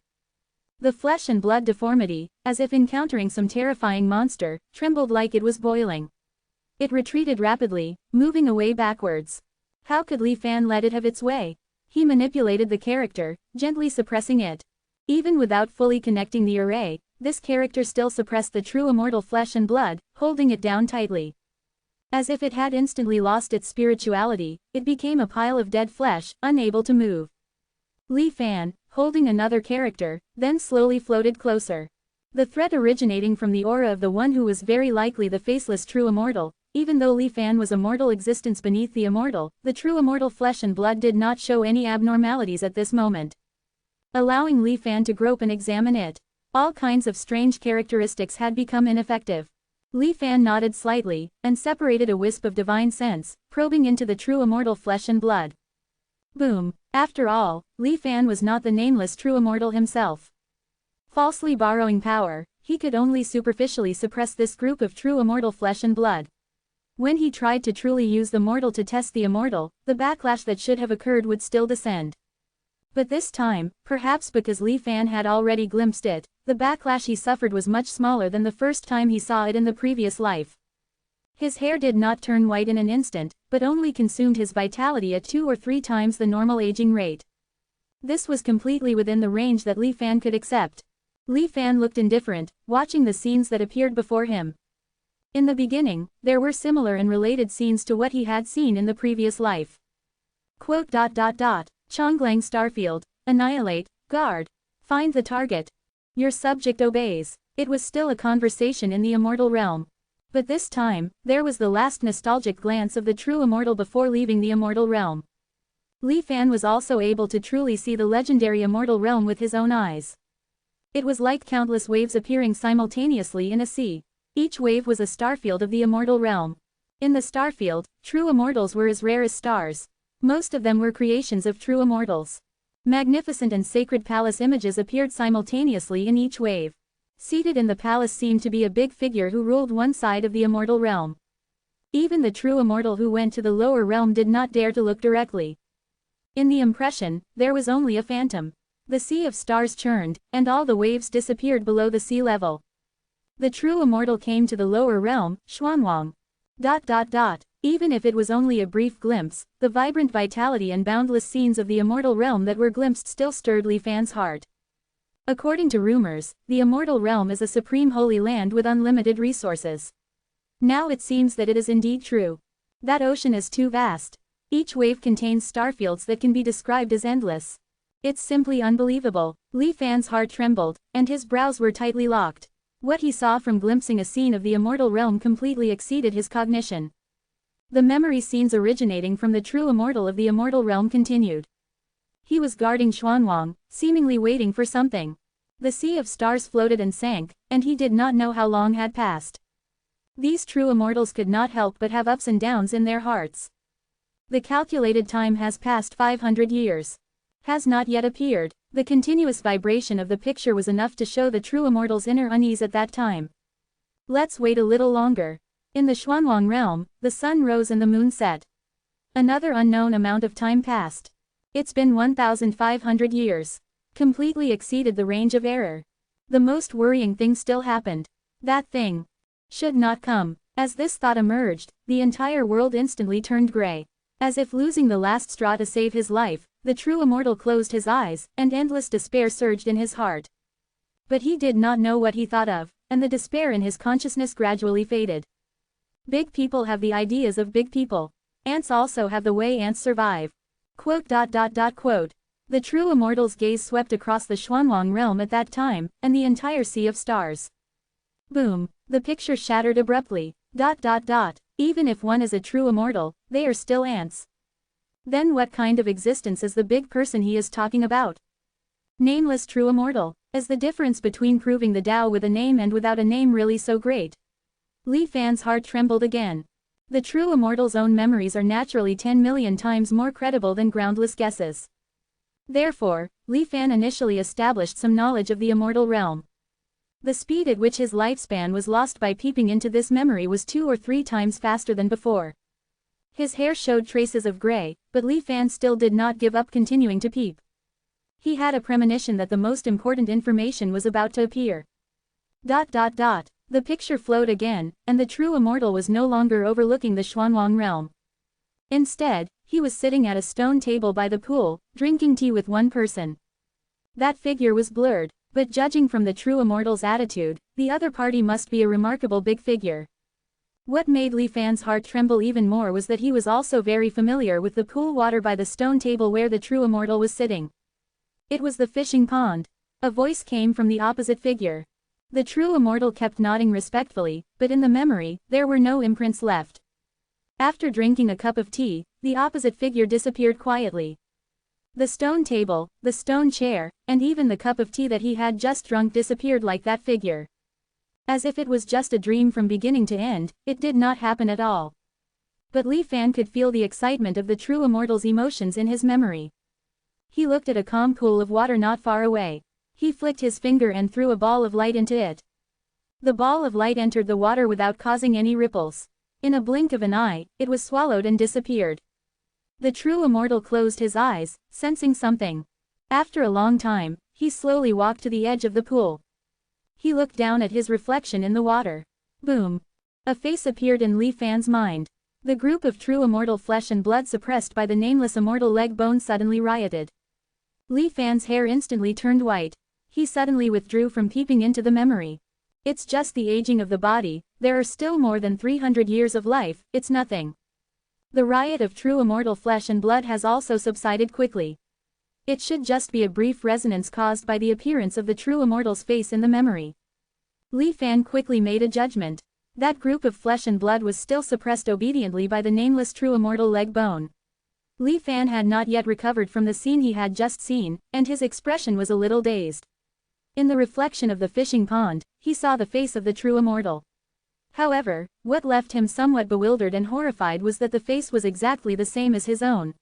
The flesh and blood deformity, as if encountering some terrifying monster, trembled like it was boiling. It retreated rapidly, moving away backwards. How could Li Fan let it have its way? He manipulated the character, gently suppressing it. Even without fully connecting the array, this character still suppressed the true immortal flesh and blood, holding it down tightly. As if it had instantly lost its spirituality, it became a pile of dead flesh, unable to move. Li Fan, holding another character, then slowly floated closer. The threat originating from the aura of the one who was very likely the faceless true immortal. Even though Li Fan was a mortal existence beneath the immortal, the true immortal flesh and blood did not show any abnormalities at this moment. Allowing Li Fan to grope and examine it, all kinds of strange characteristics had become ineffective. Li Fan nodded slightly, and separated a wisp of divine sense, probing into the true immortal flesh and blood. Boom! After all, Li Fan was not the nameless true immortal himself. Falsely borrowing power, he could only superficially suppress this group of true immortal flesh and blood. When he tried to truly use the mortal to test the immortal, the backlash that should have occurred would still descend. But this time, perhaps because Li Fan had already glimpsed it, the backlash he suffered was much smaller than the first time he saw it in the previous life. His hair did not turn white in an instant, but only consumed his vitality at 2 or 3 times the normal aging rate. This was completely within the range that Li Fan could accept. Li Fan looked indifferent, watching the scenes that appeared before him. In the beginning, there were similar and related scenes to what he had seen in the previous life. Chonglang Starfield, annihilate, guard, find the target. Your subject obeys. It was still a conversation in the immortal realm. But this time, there was the last nostalgic glance of the true immortal before leaving the immortal realm. Li Fan was also able to truly see the legendary immortal realm with his own eyes. It was like countless waves appearing simultaneously in a sea. Each wave was a starfield of the immortal realm. In the starfield, true immortals were as rare as stars. Most of them were creations of true immortals. Magnificent and sacred palace images appeared simultaneously in each wave. Seated in the palace seemed to be a big figure who ruled one side of the immortal realm. Even the true immortal who went to the lower realm did not dare to look directly. In the impression, there was only a phantom. The sea of stars churned, and all the waves disappeared below the sea level. The true immortal came to the lower realm, Xuanwang. Even if it was only a brief glimpse, the vibrant vitality and boundless scenes of the immortal realm that were glimpsed still stirred Li Fan's heart. According to rumors, the immortal realm is a supreme holy land with unlimited resources. Now it seems that it is indeed true. That ocean is too vast. Each wave contains starfields that can be described as endless. It's simply unbelievable. Li Fan's heart trembled, and his brows were tightly locked. What he saw from glimpsing a scene of the immortal realm completely exceeded his cognition. The memory scenes originating from the true immortal of the immortal realm continued. He was guarding Xuanwang, seemingly waiting for something. The sea of stars floated and sank, and he did not know how long had passed. These true immortals could not help but have ups and downs in their hearts. The calculated time has passed 500 years. Has not yet appeared. The continuous vibration of the picture was enough to show the true immortal's inner unease at that time. Let's wait a little longer. In the Xuanwang realm, the sun rose and the moon set. Another unknown amount of time passed. It's been 1,500 years. Completely exceeded the range of error. The most worrying thing still happened. That thing should not come. As this thought emerged, the entire world instantly turned gray. As if losing the last straw to save his life, the true immortal closed his eyes, and endless despair surged in his heart. But he did not know what he thought of, and the despair in his consciousness gradually faded. Big people have the ideas of big people. Ants also have the way ants survive. Quote. The true immortal's gaze swept across the Xuanwang realm at that time, and the entire sea of stars. Boom. The picture shattered abruptly. Even if one is a true immortal, they are still ants. Then what kind of existence is the big person he is talking about? Nameless true immortal. Is the difference between proving the Tao with a name and without a name really so great? Li Fan's heart trembled again. The true immortal's own memories are naturally 10 million times more credible than groundless guesses. Therefore, Li Fan initially established some knowledge of the immortal realm. The speed at which his lifespan was lost by peeping into this memory was 2 or 3 times faster than before. His hair showed traces of gray, but Li Fan still did not give up continuing to peep. He had a premonition that the most important information was about to appear. The picture flowed again, and the true immortal was no longer overlooking the Xuanwang realm. Instead, he was sitting at a stone table by the pool, drinking tea with one person. That figure was blurred, but judging from the true immortal's attitude, the other party must be a remarkable big figure. What made Li Fan's heart tremble even more was that he was also very familiar with the pool water by the stone table where the true immortal was sitting. It was the fishing pond. A voice came from the opposite figure. The true immortal kept nodding respectfully, but in the memory, there were no imprints left. After drinking a cup of tea, the opposite figure disappeared quietly. The stone table, the stone chair, and even the cup of tea that he had just drunk disappeared like that figure. As if it was just a dream from beginning to end, it did not happen at all. But Li Fan could feel the excitement of the true immortal's emotions in his memory. He looked at a calm pool of water not far away. He flicked his finger and threw a ball of light into it. The ball of light entered the water without causing any ripples. In a blink of an eye, it was swallowed and disappeared. The true immortal closed his eyes, sensing something. After a long time, he slowly walked to the edge of the pool. He looked down at his reflection in the water. Boom! A face appeared in Li Fan's mind. The group of true immortal flesh and blood suppressed by the nameless immortal leg bone suddenly rioted. Li Fan's hair instantly turned white. He suddenly withdrew from peeping into the memory. It's just the aging of the body, there are still more than 300 years of life, it's nothing. The riot of true immortal flesh and blood has also subsided quickly. It should just be a brief resonance caused by the appearance of the true immortal's face in the memory. Li Fan quickly made a judgment. That group of flesh and blood was still suppressed obediently by the nameless true immortal leg bone. Li Fan had not yet recovered from the scene he had just seen, and his expression was a little dazed. In the reflection of the fishing pond, he saw the face of the true immortal. However, what left him somewhat bewildered and horrified was that the face was exactly the same as his own.